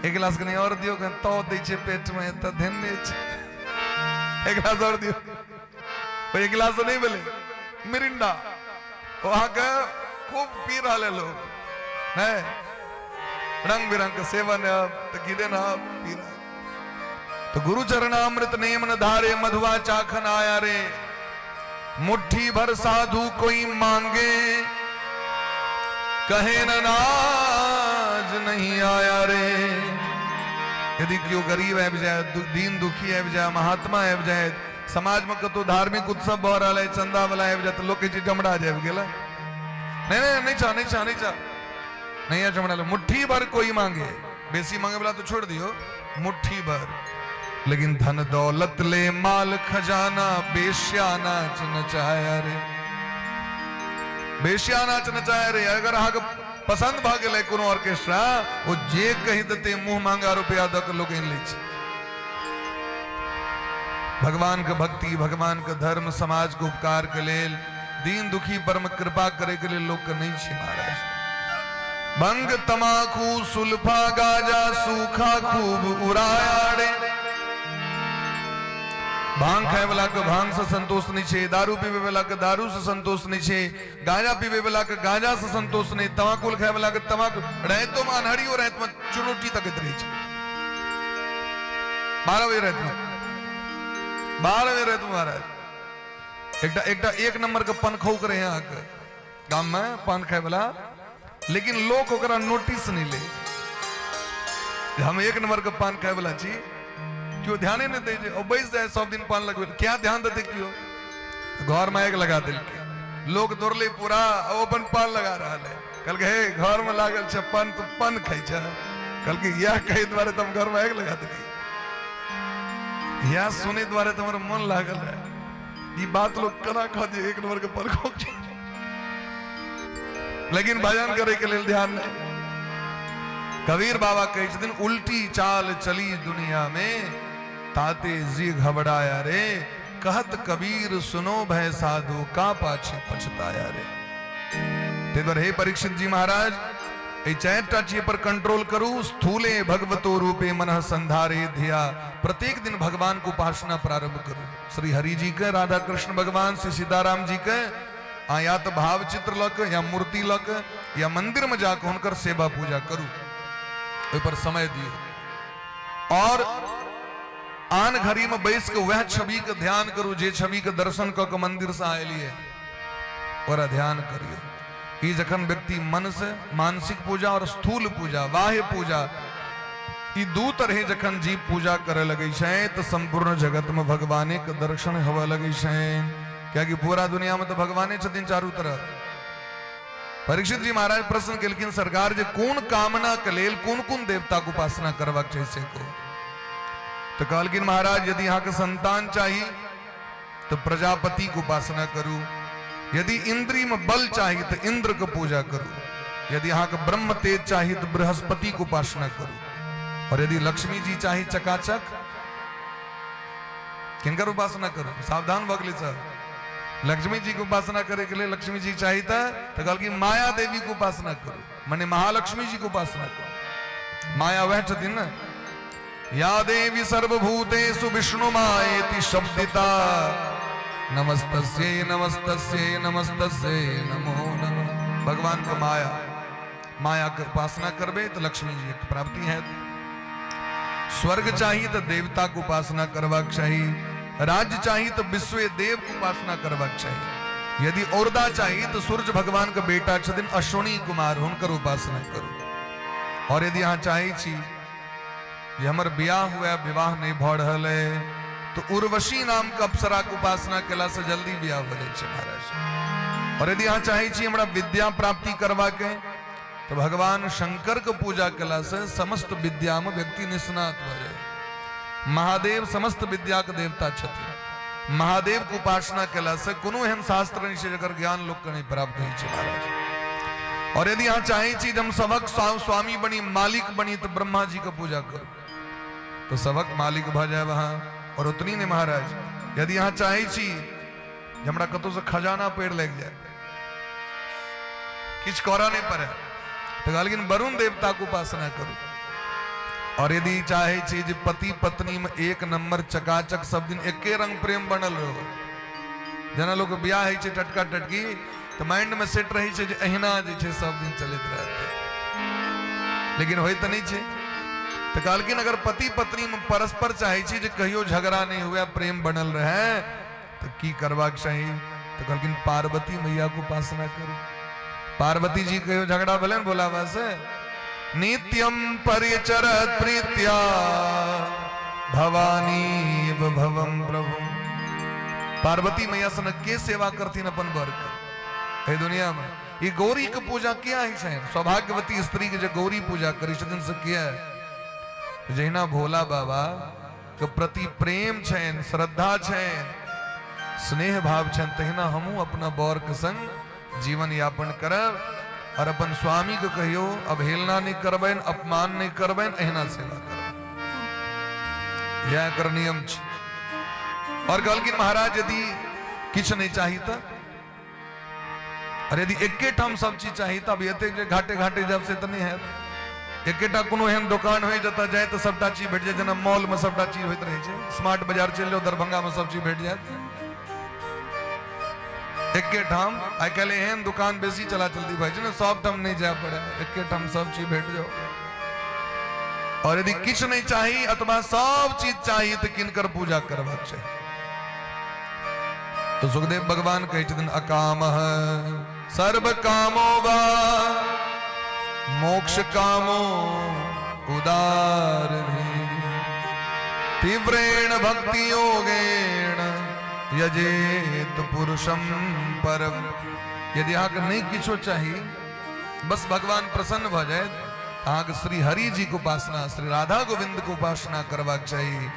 एक गिलास कनी और दियो तो दे पेट में तो ध्यान दे एक गिलास और दियो एक गिलास तो नहीं मिले मिरिंडा वहां का खूब पी रहा लोग है रंग बिरंग का सेवन है तो गिदे ना पी रहा तो गुरु चरणामृत नेम न धारे मधुआ चाखन आया रे मुट्ठी भर साधु कोई मांगे कहे न नाज नहीं आया रे यदि क्यों गरीब है जाए दीन दुखी है जाए महात्मा है जाए समाज में कतो धार्मिक उत्सव भ रहा है चंदा वाला है जाए तो लोग के जमड़ा जाए गेला नहीं चाह नहीं जमड़ा मुट्ठी भर कोई मांगे बेसी मांगे वाला तो छोड़ दियो मुट्ठी भर लेकिन धन दौलत ले माल खजाना बेश्या नाच नचाया रे बेश्या नाच नचाया रे अगर आग पसंद भ गेलै कोनो ऑर्केस्ट्रा वो जे कहि देते मुंह मांगा रुपया द के लोग इन लै छै भगवान के भक्ति भगवान के धर्म समाज के उपकार के लेल दीन दुखी पर में कृपा करे के लिए लोग के नहीं छै महाराज भंग तमाकू सुल्फा गाजा सूखा खूब उड़ाया रे भांग खाए वाला के भांग से संतोष नहीं छे दारू पीवे वाला के दारू से संतोष नहीं छे गांजा पीवे वाला के गांजा से संतोष नहीं तमाकुल खाए वाला के तमाकू रहतो में अनहरी और रहत में चुनौती तक रही छे 12 बजे रहत महाराज एकटा एक नंबर के पन खौ करे यहाँ के गांव में पान खाए वाला लेकिन लोग ओकरा नोटिस नहीं ले हम एक नंबर के पान खाए वाला छी क्यों ध्यान नहीं दे और बैस जाए सब दिन पान लगवे क्या ध्यान देते क्यों घर में एक लगा दिल के लोग दौड़ले पूरा अपन पान लगा रहा है कल के हे घर में लागल छे पान तो पान खाई छे कल के यह कहे द्वारे तुम घर में एक लगा दिली यह सुने द्वारे तुम्हारा मन लागल है ये बात लोग कना खा दिए एक नंबर के पान खो लेकिन भजन करे के लिए ध्यान नहीं कबीर बाबा कहे दिन उल्टी चाल चली दुनिया में ताते जी घबराया रे कहत कबीर सुनो भय साधु का पाछे पछताया रे। ते द्वार हे परीक्षित जी महाराज ए चैटा ची पर कंट्रोल करू स्थूले भगवतो रूपे मनः संधारे धिया। प्रत्येक दिन भगवान को उपासना प्रारंभ करू। श्री हरि जी के, राधा कृष्ण भगवान, श्री सीताराम जी के या तो भाव चित्र लक या मूर्ति लक या मंदिर में जाकर उनकर सेवा पूजा करू, पर समय दियो। और आन घड़ी में बैस के वह छवि के ध्यान करू जे छवि के दर्शन क के मंदिर से आयलिए और ध्यान करियो। कि जखन व्यक्ति मन से मानसिक पूजा और स्थूल पूजा बाह्य पूजा ई दू तरह जखन जीव पूजा करे लगे तो संपूर्ण जगत में भगवाने के दर्शन हवा लगे। क्या कि पूरा दुनिया में तो भगवाने छथिन चारू तरफ। परीक्षित जी महाराज प्रश्न केलखिन सरकार जे कौन कामना के लेल कौन कौन देवता को उपासना करवाक चाहिए से को। तो कहलखिन महाराज यदि यहाँ के संतान चाहिए तो प्रजापति को उपासना करूं, यदि इंद्रिय में बल चाहिए तो इंद्र को पूजा करूं, यदि यहाँ का ब्रह्म तेज चाहिए तो बृहस्पति को उपासना करूं, और यदि लक्ष्मी जी चाहिए चकाचक किनकर उपासना करूं। सावधान बगले सर, लक्ष्मी जी को उपासना करे के लिए लक्ष्मी जी चाहिए तो कल की माया देवी को उपासना करो, माने महालक्ष्मी जी को उपासना करो। माया वह छथिन न, या देवी सर्वभूतेषु विष्णु मायेति शब्दिता नमस्तस्यै नमस्तस्यै नमस्तस्यै नमो नमः। भगवान को माया माया की उपासना करबे तो लक्ष्मी जी की प्राप्ति है। स्वर्ग चाहिए तो देवता को उपासना करवाक चाहिए, राज्य चाहिए तो विश्व देव को उपासना करवाक चाहिए, यदि औरदा चाहिए तो सूर्य भगवान का बेटा छथिन अश्विनी कुमार हुनकर उपासना करो। और यदि यहाँ चाहिए जे हमर ब्याह हुआ विवाह नहीं भ रहल है तो उर्वशी नाम का अप्सरा को उपासना केला से जल्दी ब्याह हो जाए महाराज। और यदि यहाँ चाहिए हमरा विद्या प्राप्ति करवा के तो भगवान शंकर को पूजा केला से समस्त विद्या में व्यक्ति निष्णात हो जाए। महादेव समस्त विद्या के देवता छथिन, महादेव को उपासना केला से कोनो एहन शास्त्र नहीं छै जकर ज्ञान लोग के नहीं प्राप्त होइ छै महाराज। और यदि यहाँ चाहिए हम सबक स्वामी बनी मालिक बनी तो ब्रह्मा जी का पूजा करो तो सबक मालिक भ जाए वहां। और उतनी ने महाराज यदि यहाँ चाहिए हमरा कतौ से खजाना पेड़ लग जाए किछ करा नहीं पड़े तो लेकिन वरुण देवता को उपासना करो। और यदि चाहे जे पति पत्नी में एक नंबर चकाचक सब दिन एके रंग प्रेम बनल रहो, जना लोग ब्याह है टटका टटकी तो माइंड में सेट रही है अहिना जे सब दिन चलते रहते, लेकिन हो तो नहीं है। तो कहलकिन अगर पति पत्नी में परस्पर चाहे जे कहियो झगड़ा नहीं हुआ प्रेम बनल रहे तो की करवाक चाहिए। तो कहलकिन पार्वती मैया को उपासना करो। पार्वती जी कहियो झगड़ा भले बोला से नित्यम परिचरत प्रीत्या भवानी भवम प्रभु। पार्वती मैया सन के सेवा करतीन अपन वर के दुनिया में। ये गौरी के पूजा किया है सौभाग्यवती स्त्री के जो गौरी पूजा करी से किया है। जहिना भोला बाबा के प्रति प्रेम छन श्रद्धा छन स्नेह भाव छन तहिना हमू अपना बर के संग जीवन यापन करब और अपन स्वामी को कहियो अवहेलना नहीं करबैन अपमान नहीं करबैन अहिना सेवा करब, यह कर नियम छ। और कहलकिन महाराज यदि किछ नहीं चाहिए तो और यदि एके ठाम सब चीज चाहिए तब ये घाटे घाटे जब से तो नहीं है एकेटा कोनो एहन दुकान हो जता जाए तो सबटा चीज भेट जाए, जना मॉल में सबटा चीज होइत रहे छै। स्मार्ट बाजार चल जाओ दरभंगा में सब चीज भेट जाए एके ठाम। आई कल एहन दुकान बेसी चला चलती भाई ना सब ठाम नहीं जाए पड़े, एके ठाम सब चीज भेट जाओ। और यदि किछ नहीं चाहिए अथवा सब चीज चाहिए तो किनकर पूजा करवाक चाहिए। तो सुखदेव भगवान कहे छथिन अकामः सर्व कामो वा मोक्ष कामो उदार तीव्रेण भक्ति योगेण यजेत पुरुषम परम। यदि यहाँ के नहीं किछो चाहिए बस भगवान प्रसन्न हो जाए यहाँ के श्री हरि जी को उपासना श्री राधा गोविंद को उपासना करवाक चाहिए।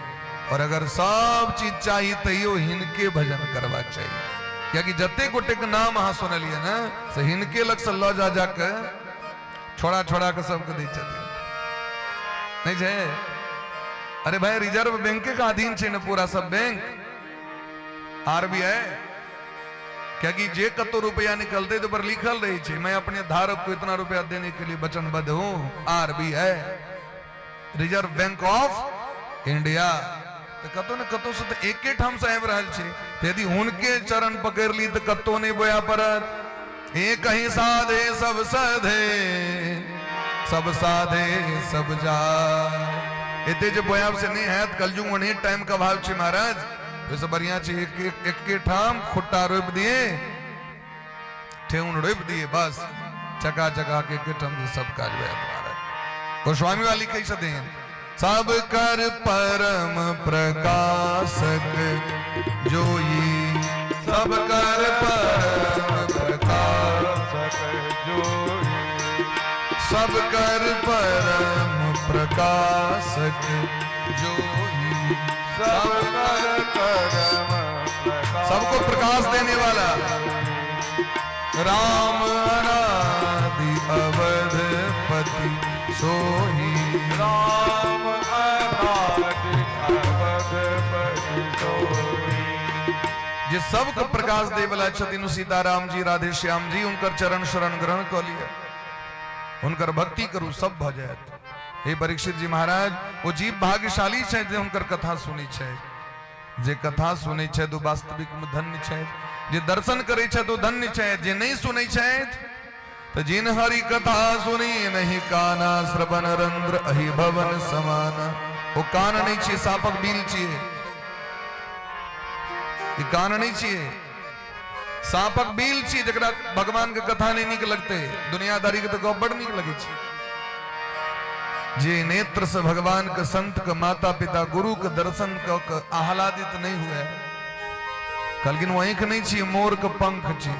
और अगर सब चीज चाहिए तो यो हिनके भजन करवाक चाहिए, क्योंकि जते गोटे के नाम अहाँ सुनलिए ना से हिनके लग से ल जा जाके छोड़ा छोड़ा के सबके दै छथिन नहीं है। अरे भाई रिजर्व बैंक के अधीन छे न पूरा सब बैंक आर भी है क्या कि जे कतो रुपया निकलते तो पर लिखल रही छे मैं अपने धारक को इतना रुपया देने के लिए वचनबद्ध हूं। आर भी है रिजर्व बैंक ऑफ इंडिया। तो कतो न कतो से तो एक ठाम साहेब रहल छे यदि उनके चरण पकड़ ली तो कतो नहीं बोया परत। एक ही साधे सब साधे सब साधे सब जा इतने जो बोया से नहीं है कलजुग उन्हें टाइम का भाव छे महाराज। वैसे बढ़िया छे एक के ठाम खुट्टा रोप दिए ठेउन रोप दिए बस चका चका के ठाम से सब काज हुआ महाराज। गोस्वामी वाली कैसे दें सब कर परम प्रकाशक जोई सब कर परम प्रकाशक जोई सब कर परम प्रकाशक जोई सब कर परम सबको प्रकाश देने वाला राम अनादि अवधपति सोही राम अनादि अवधपति सोही। जे सबको प्रकाश दे वाला छथिन सीताराम जी राधे श्याम जी उनकर चरण शरण ग्रहण कर लिया उनकर भक्ति करू सब भ जायत। हे परीक्षित जी महाराज वो जीव भाग्यशाली छे जे उनकर कथा सुनी छे जे कथा सुनी छे तो वास्तविक में धन्य छे जे दर्शन करे छे तो धन्य छे जे नहीं सुने छे तो जिन हरि कथा सुनी नहीं काना श्रवण रंध्र अहि भवन समाना। वो कान नहीं छे सापक बील छे ये कान नहीं छे सापक बील छे जकरा भगवान के कथा नहीं निक लगते दुनियादारी के तो बड़ निक लगे छे। जे नेत्र से भगवान के संत के माता पिता गुरु के दर्शन के आह्लादित नहीं हुए कल वो आंख नहीं छे मोर के पंख छे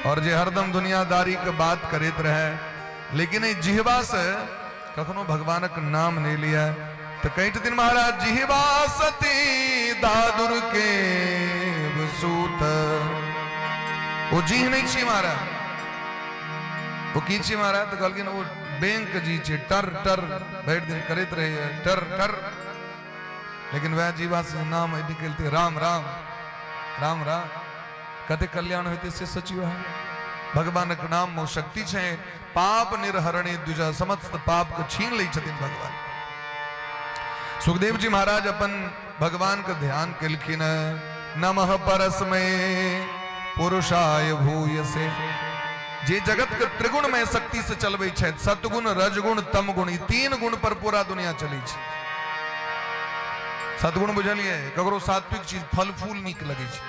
और जे हरदम दुनियादारी के बात करते रहे लेकिन जिहवा से कखनो भगवान का नाम नहीं लिया तो कई दिन महाराज जिहवा सती दादुर के सूत वो जी नहीं छे महाराज वो की छे महाराज तो कल वो बैंक जी छे टर टर बैठ दिन करते रहे टर टर लेकिन वह जीवा से नाम निकलते राम राम राम राम कते कल्याण होते से सचिव है भगवान के नाम में शक्ति छे पाप निर्हरणे द्विजा समस्त पाप को छीन ले छथिन भगवान। सुखदेव जी महाराज अपन भगवान का ध्यान कलखिन नमः परस्मै पुरुषाय भूयसे जे जगत के त्रिगुण में शक्ति से चलबे छे सतगुण रजगुण तम गुण तीन गुण पर पूरा दुनिया चली छे। सतगुण बुझलिए ककरो सात्विक चीज फल फूल नीक लगे छे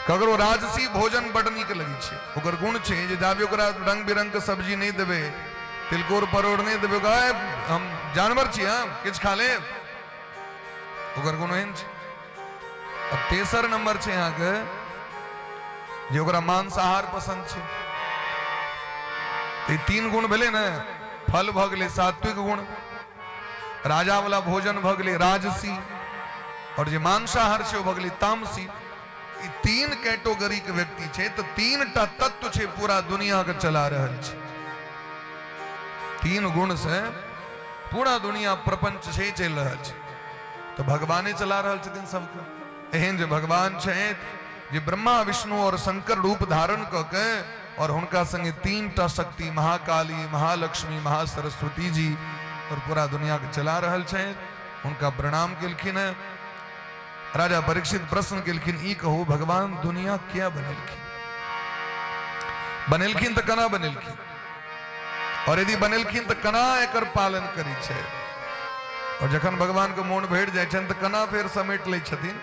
ककरो राजसी भोजन बड़ नीक लगे छे ओकर गुण छे जे जाबे ओकरा रंग बिरंग के सब्जी नहीं देबे तिलकोर परोड़ नहीं देबे गाय हम जानवर छी हम किछ खा ले ओकर गुण एहन छे। अब तेसर नंबर छे यहाँ के जे ओकरा मांसाहार पसंद छे तो तीन गुण भेले ना फल भ गेले सात्विक गुण राजा वाला भोजन भ गेले राजसी और जे मांसाहार छे भ गेले तामसी। ई तीन कैटेगरी के व्यक्ति छे तो तीन टा तत्व छे पूरा दुनिया के चला रहल छे। तीन गुण से पूरा दुनिया प्रपंच छे चल रहल छे तो भगवाने चला रहल छथिन सबके। एहन जे भगवान छे जे ब्रह्मा विष्णु और शंकर रूप धारण क के और उनका संगे तीन टा शक्ति महाकाली महालक्ष्मी महासरस्वती जी और पूरा दुनिया के चला रहल छे उनका प्रणाम केलखिन। राजा परीक्षित प्रश्न केलखिन ई कहो भगवान दुनिया क्या बनेलखिन बनेलखिन तो कना बनेलखिन और यदि बनेलखिन तो कना एकर पालन करी छे और जखन भगवान के मोन भेट जाय छन तो कना फेर समेट ले छथिन।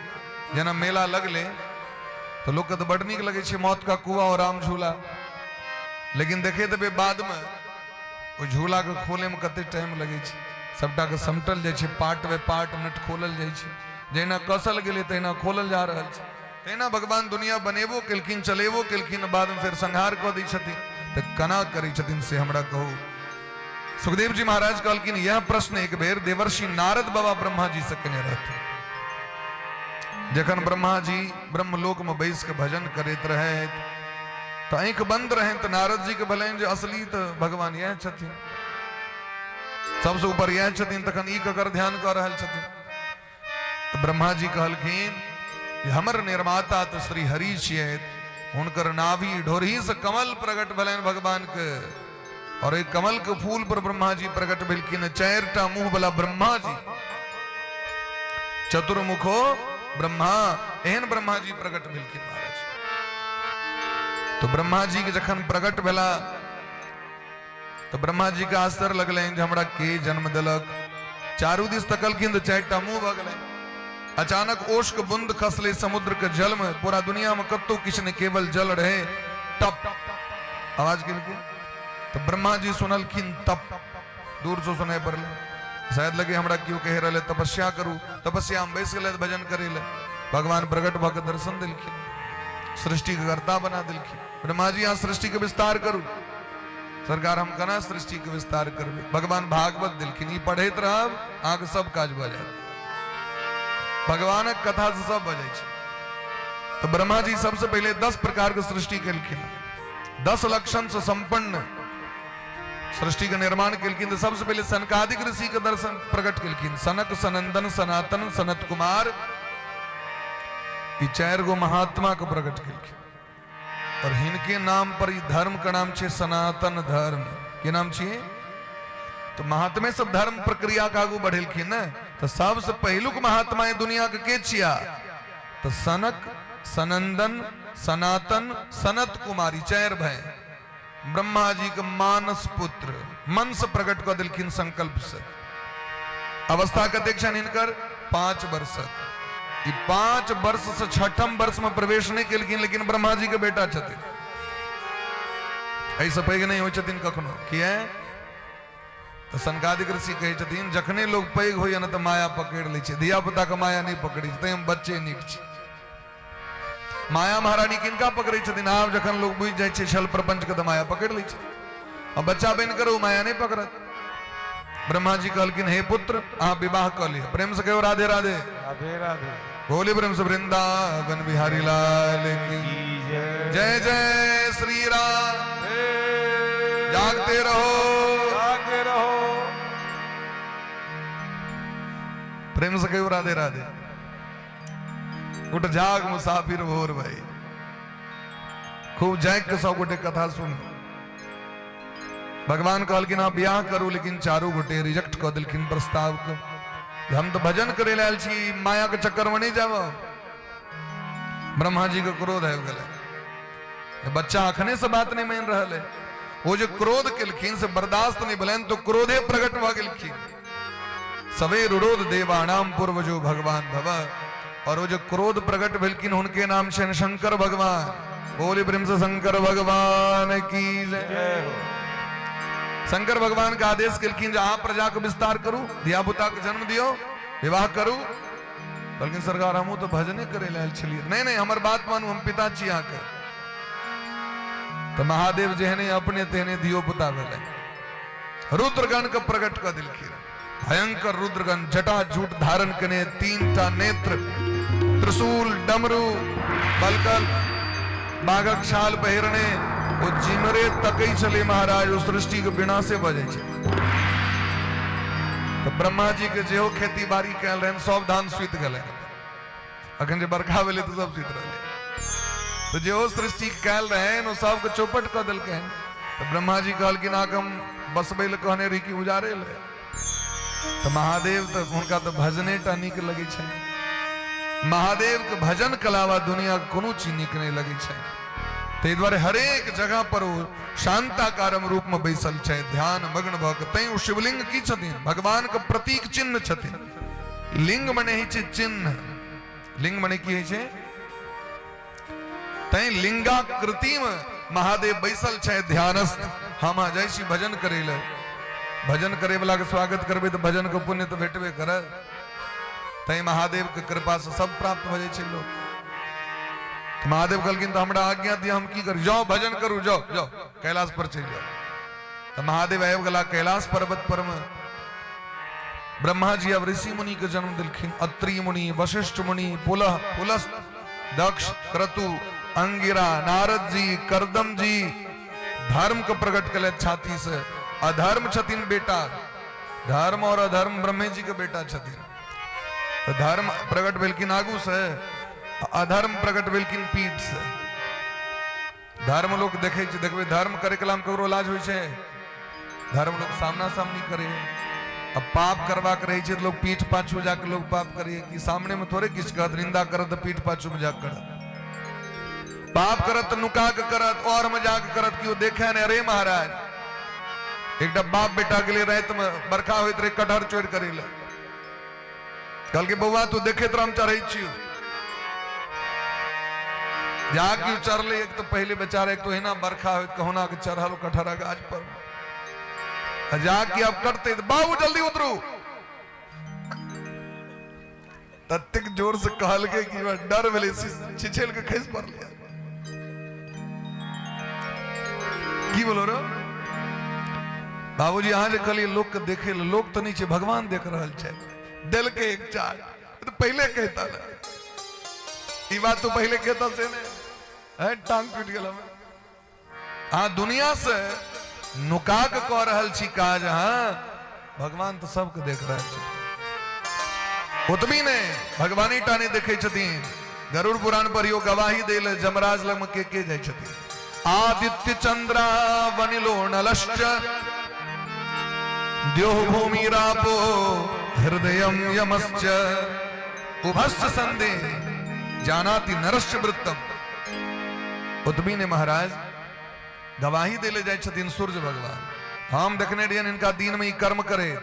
जना मेला लगले तो लोग के तो बड़ नीक लगे छे मौत का कुआं और राम झूला लेकिन देखे तबे बाद में वो झूला के खोले में कते टाइम लगे छे सबटा के समटल जाय छे पार्ट वे पार्ट नट खोलल जाय छे जेना कसल गेले तेना खोलल जा रहल छे तेना भगवान दुनिया बनेबो केलखिन चलेबो केलखिन बाद में फिर संहार क दै छथिन तो कना करै छथिन से हमरा कहू। सुखदेव जी महाराज कहलखिन यह प्रश्न एक बेर देवर्षि नारद बाबा ब्रह्मा जी से कने रहते जखन ब्रह्मा जी ब्रह्मलोक में बैस के भजन करते रहे तो आंख बंद रहे तो नारद जी के भले जो असली तो भगवान यह छथिन सबसे ऊपर यह छथिन तखन ई ककर ध्यान कर रहल छथिन। तो ब्रह्मा जी कहलखिन हमर निर्माता तो श्री हरि छियै, हुनकर नाभि ढोरही से कमल प्रकट भेलनि भगवान के, और एक कमल के फूल पर ब्रह्मा जी प्रकट भेलखिन। 4टा मुंह वाला ब्रह्मा जी, चतुर्मुखो ब्रह्मा, एहन ब्रह्मा जी प्रकट भेलखिन महाराज। तो ब्रह्मा जी के जखन प्रकट भेला तो ब्रह्मा जी के आश्चर्य लगलनि जे हमरा के जन्म देलक। चारू दिस तकलखिन तो 4टा मुंह भऽ गेलनि। अचानक ओश के बूंद खसले समुद्र के जल में, पूरा दुनिया में कत्तो किछ ने, केवल जल रहे। टप आवाज केलखिन तो ब्रह्मा जी सुनलखिन तप, दूर से सुनाई पड़ले। शायद लगे हमरा क्यों कह रहे तपस्या करू, तपस्या में बैस गए भजन करे ले। भगवान प्रकट भऽ के दर्शन दिलखिन, सृष्टि के कर्ता बना दिलखिन। ब्रह्मा जी यहाँ सृष्टि के विस्तार करू। सरकार हम कना सृष्टि के विस्तार करबे। भगवान भागवत दिलखिन, ई पढ़ैत रहब अहाँके सब काज भऽ जायत। भगवानक कथा से सब भऽ जाइ छै। तो ब्रह्मा जी सबसे पहले 10 प्रकार के सृष्टि केलखिन, 10 लक्षण से संपन्न सृष्टि का निर्माण केलखिन। तो सबसे पहले सनकादिक ऋषि के दर्शन प्रकट केलखिन। सनक, सनंदन, सनातन, सनत कुमार, ई 4 गो महात्मा को प्रकट केलखिन। और हिनके नाम पर ई धर्म का नाम छे सनातन धर्म। के नाम छे? तो महात्मे सब धर्म प्रक्रिया का आगू बढ़ेलखिन न। तो सबसे पहलुक महात्मा दुनिया के छिया? तो सनक, सनंदन, सनातन, सनत कुमारी 4 भाई ब्रह्मा जी के मानस पुत्र, मन से प्रकट कर दिलखिन संकल्प से। अवस्था कते छन हिनकर? 5 वर्ष। 5 वर्ष से 6ठम वर्ष में प्रवेश नहीं केलखिन, लेकिन ब्रह्मा जी के बेटा छथिन। ऐसा पैघ नहीं हो छथिन कखनो। किया? तो सनकादिक ऋषि कहे छथिन जखने लोग पैघ होइए न तो माया पकड़ लै छै, धिया पुता के माया नहीं पकड़ी छै, हम बच्चे नीक छै। माया महारानी किनका पकड़े छथिन? आब जखन लोग बुझ जाय छै छल प्रपंच के तो माया पकड़ लै छै। अब बच्चा बन करो माया नहीं पकड़त। ब्रह्मा जी कहलखिन हे पुत्र अहाँ विवाह कर लिया। प्रेम से कहो राधे राधे। राधे राधे। बोले प्रेम से वृंदावन बिहारी लाल की जय। जय श्री राम। जागते रहो, जागते रहो। प्रेम से कहो राधे राधे। उठ जाग मुसाफिर भोर भाई। खूब जाग के 100 गोटे कथा सुन। भगवान कहलखिन आप ब्याह करू, लेकिन 4 गोटे रिजेक्ट कर दिलखिन प्रस्ताव को। हम तो भजन करे लायल छी, माया के चक्कर में नहीं जाब। ब्रह्मा जी के क्रोध आबि गेलै। बच्चा अखने से बात नहीं मान रहल है। वो जो क्रोध केलखिन से बर्दाश्त नहीं भेलनि, तो क्रोधे प्रकट भ गेलखिन। सबे रुरोध देवानाम पूर्वजो भगवान भव। और वो जो क्रोध प्रकट भेलखिन उनके नाम छनि शंकर भगवान। बोले प्रेम से शंकर भगवान की जय। शंकर भगवान का आदेश केलखिन जे अहाँ प्रजा के विस्तार करू, धिया पुता के जन्म दियो, विवाह करू। बल्कि सरकार हमू तो भजने करे लायल छलिए। नहीं नहीं हमर बात मानू, हम पिता छी अहाँ के। तो महादेव जेहने अपने तेहने दियो पुता भेलै। रुद्रगण के प्रकट कर दिलखिन। भयंकर रुद्रगण जटा जूट धारण कने, 3टा नेत्र, त्रिशूल, डमरू, बलकल, बाघक छाल पहिरने, वो जिमरे तकई चले महाराज। उस सृष्टि के बिना से बजे छे। तो ब्रह्मा जी के जेहो खेती बाड़ी कैल रहे सब धान सुत गए। अखन जे बरखा भेले तो सब सुत रहे। तो जेहो सृष्टि कैल रहे वो सब के चौपट कर दिलके। तो ब्रह्मा जी कहलखिन आकम बसबै ले कहने रही कि उजारे ले। तो महादेव तो उनका तो भजने टा नीक लगे छै। महादेव के भजन कलावा दुनिया कोनो चीज नीक नहीं लगे छै। ते द्वारे हरेक जगह पर वो शांताकारम रूप में बैसल छै, ध्यान मग्न भऽ कऽ। तैं शिवलिंग की छथिन? भगवान के प्रतीक चिन्ह छथिन। लिंग मने ही छै चिन्ह। लिंग मने की छै? तैं लिंगाकृति में महादेव बैसल छै ध्यानस्थ। हम आ जाइ छी भजन करे ले। भजन करे वाला के स्वागत करबे तो भजन के पुण्य तो भेटबे करत। तैं महादेव के कृपा से सब प्राप्त हो जाइ छै लोग। महादेव कहलखिन तो हमरा आज्ञा दिया, हम की करी? जाओ भजन करू, जाओ जाओ कैलाश पर चल जाओ। तो महादेव आबि गेला कैलाश पर्वत पर में। ब्रह्मा जी अब ऋषि मुनि के जन्म दिलखिन। अत्रि मुनि, वशिष्ठ मुनि, पुलस्त, दक्ष, क्रतु, अंगिरा, नारद जी, करदम जी धर्म को प्रकट कले छाती से। अधर्म छथिन बेटा। धर्म और अधर्म ब्रह्मे जी के बेटा छथिन। तो धर्म प्रकट भेलखिन आगू से। अधर्म प्रकट भेलखिन पीठ से। धर्म लोग देखे देखबे धर्म करे कलाम ककरो लाज होइ छै, धर्म लोग सामना सामनी करे। अब पाप करवा के रही है तो लोग पीठ पाछू जाकर लोग पाप करिए कि सामने में थोड़े किस कहत, निंदा करत तो पीठ पाछू में जाकर करत, पाप करत नुका के करत और मजाक करत कि वो देखे ने। अरे महाराज एक बाप बेटा के लिए रात में बरखा होइत रहे, कटहर चोर करे ले कल के बउआ तू देखे तो हम चढ़े छी जाके चढ़ले। एक तो पहले बेचारा एक तो है ना बरखा हो कहोना के चढ़ल कटहरा गाछ पर जाके अब करते तो बाबू जल्दी उतरू, तत्तिक जोर से कहल के कि वह डर भेले छिछेल के खैस पड़ लिया। की बोलो रो बाबूजी यहाँ जे कहलिए लोग के देखे लोग तो नीचे भगवान देख रहा है, दिल के एक चार तो पहले कहता ना, ये बात तो पहले कहता से ने टांग टूट गया। हाँ दुनिया से नुका के कह रहल छी काज, हाँ भगवान तो सबके देख रहे हैं। उतबी ने भगवानी टाने देखे छथिन, गरुड़ पुराण पर यो गवाही देले जमराज लग में के जाय छथिन। आदित्य चंद्रा वनिलो नलश्च द्योः भूमि रापो हृदयम यमश्च उभश्च संदे जानाति नरश्च वृत्तम। उतबी ने महाराज गवाही दे ले जाए छथिन सूर्य भगवान, हम देखने दियन इनका दिन में ही कर्म करे।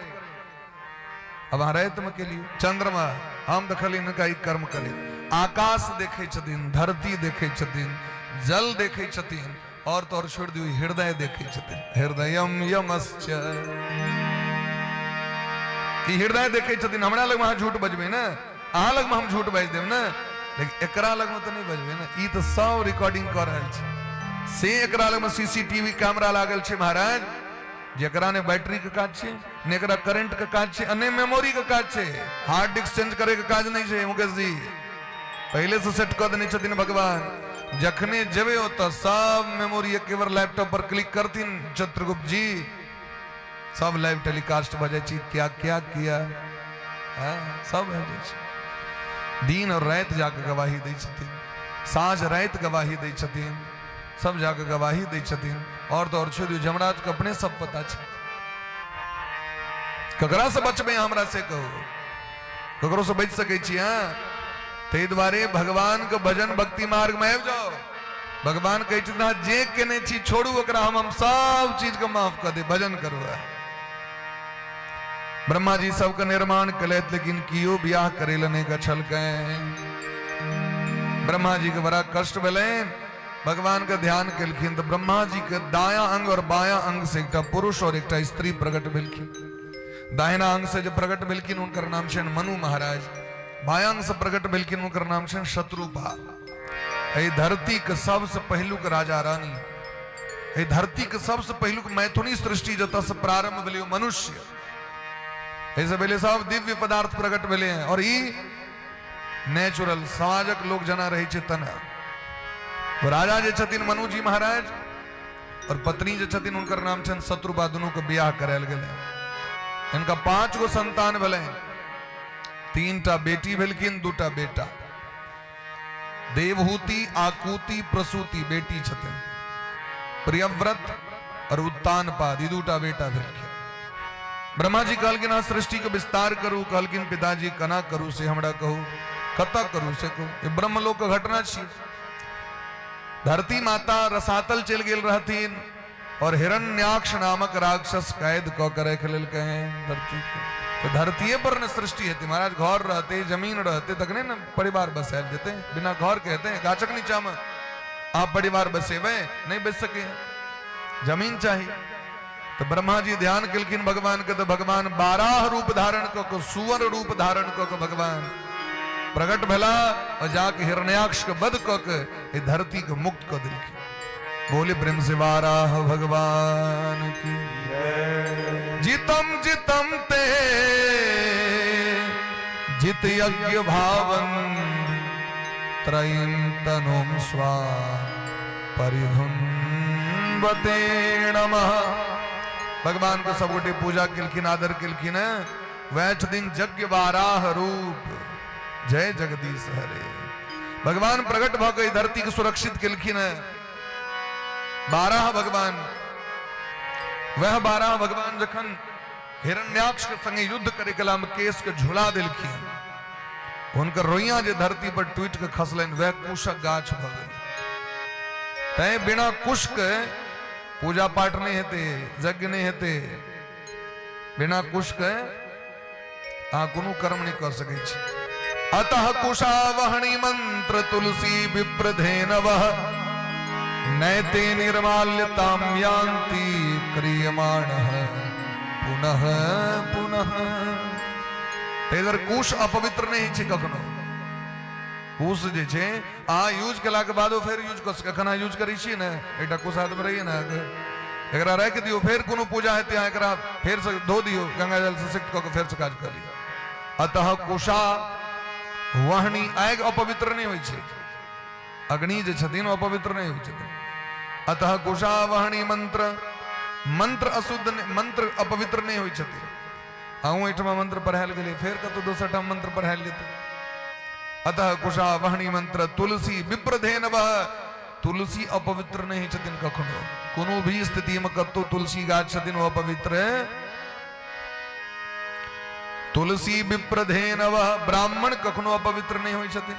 अब रात में के लिए चंद्रमा हम देखल इनका ही कर्म करे। आकाश देखे छथिन, धरती देखे छथिन, जल देखे छथिन और तो और छोड़ दियो हृदय देखे छथिन। हृदयम यमश्च कि हृदय देखे छथिन। हमरा लग में अहाँ झूठ बजबे ना, अहाँ लग में हम झूठ बाज देब ना, लेकिन एकरा लग में तो नहीं बजबे ना। ई तो सब रिकॉर्डिंग कर रहल छै से एकरा लग में सीसीटीवी कैमरा लागल छै महाराज, जेकरा ने बैटरी के काज छै, ने एकरा करंट के काज छै, ने मेमोरी के काज छै, हार्ड डिस्क चेंज करे के काज नहीं छै। मुकेश जी पहले से सेट कर देने छथिन भगवान, जखने जेबे हो तो सब मेमोरी एक बार लैपटॉप पर क्लिक करथिन चित्रगुप्त जी, सब लाइव टेलीकास्ट भ जाय छै, क्या क्या किया सब हो जाय छै। दिन और रात जाके गवाही दै छथिन, साँझ रात गवाही दै छथिन, सब जाके गवाही दै छथिन। और तो और छोड़ियो जमराज के अपने सब पता छै, ककरा से बचबे हमरा से कहू, ककरो से बच सकै छी। ताहि दुआरे भगवान के भजन भक्ति मार्ग में आबि जाओ। भगवान कहै छथिन जे केने छी छोड़ू ओकरा, हम सब चीज के माफ कर दे, भजन करू। ब्रह्मा जी सबके निर्माण कलैत लेकिन कियो ब्याह करे नहीं गछल के। ब्रह्मा जी के बड़ा कष्ट भेलै, भगवान का ध्यान केलखिन तो ब्रह्मा जी के दाया अंग और बाया अंग से एक पुरुष और एक स्त्री प्रकट भेलखिन। दाहिना अंग से जो प्रकट भेलखिन उनकर नाम छन मनु महाराज, बाया अंग से प्रकट भेलखिन उनकर नाम छन शत्रुपा। ए धरती के सबसे पहिलुक राजा रानी, ए धरती के सबसे पहिलुक मैथुनी सृष्टि जत से प्रारंभ भेलै मनुष्य, ऐसे भेले सब दिव्य पदार्थ प्रकट भेले हैं। और ई नेचुरल समाजक लोग जना रहे छे तना। तो राजा जे छथिन मनु जी महाराज और पत्नी जे छथिन उनकर नाम छन शत्रुपा, दोनों के ब्याह करायल गेलै। इनका 5 गो संतान भेलै, 3टा बेटी भेलखिन, 2टा बेटा। देवहूति, आकुति, प्रसूति बेटी छथिन, प्रियव्रत और उत्तानपाद ई 2टा बेटा भेलखिन। ब्रह्मा जी कहलखिन सृष्टि के विस्तार करू, कहलखिन पिताजी कना करू से हमरा कहू, कत करू से कहू। ये ब्रह्मलोक के घटना छी। धरती माता रसातल चल गेल रहथिन और हिरण्याक्ष नामक राक्षस कैद क के रख लेलकै धरती के। तो धरतीये पर न सृष्टि हेतै महाराज, घर रहते जमीन रहते तखने न परिवार बसायल जेते। बिना घर के हेतै गाछक नीचा में आप परिवार बसेबे नहीं बस सके, जमीन चाहिए। तो ब्रह्मा जी ध्यान केलखिन भगवान के, तो भगवान 12 रूप धारण क सुअर रूप धारण क भगवान प्रकट भेला और जाके हिरण्याक्ष के वध क के धरती के मुक्त कर दिलखिन। बोले प्रेम से वाराह भगवान की। जितम जितम ते जित यज्ञ भावन त्रयीं तनुम स्वा परिधुन्वते नमः। भगवान को सब गोटे पूजा केलखिन, आदर केलखिन। वह दिन यज्ञ वाराह रूप जय जगदीश हरे। भगवान प्रकट भ के धरती के सुरक्षित केलखिन। 12 भगवान, वह 12 भगवान जखन हिरण्याक्ष के संगे युद्ध करे कला में केश के झुला दिलखिन, उनकर रोइया जे धरती पर टूट के खसलन, वह कुशक गाछ भ गई। तय बिना कुश के पूजा पाठ नहीं हेते, यज्ञ नहीं हेते, बिना कुश के कोनो कर्म नहीं कर सके छी। अतः कुशावहणी मंत्र तुलसी विप्रधेनवः नैते निर्माल्यतां यान्ति क्रियमाणः पुनः पुनः। इधर कुश अपवित्र नहीं छै कखनो। कुश जे छै आ यूज केला के बादो फेर यूज कर सके, अखन यूज करै छी ने, एकटा कुश हाथ में रहिए ना, एकरा राख दियो, फेर कोनो पूजा हेते एकरा फेर से धो दियो, गंगा जल से सिक्त क के फेर से काज कर लियो। अतः कुशा वाहनी आग अपवित्र नहीं होई छै, अग्नि जे छथिन अपवित्र नहीं होई छथिन। अतः कुशा वाहनी मंत्र, मंत्र अशुद्ध, मंत्र अपवित्र नहीं होई छथिन। अहूँ एठमा मंत्र पढ़ायल गेलै, फेर कतौ दोसर ठाम मंत्र पढ़ायल जेतै। अतः कुशा वाहनी मंत्र तुलसी विप्रधेनवः, तुलसी अपवित्र नहीं छथिन कखनो, कोनो भी स्थिति में कतौ तुलसी गाछ छथिन वो अपवित्र। तुलसी विप्रधेनवः, ब्राह्मण कखनो अपवित्र नहीं होई छथिन।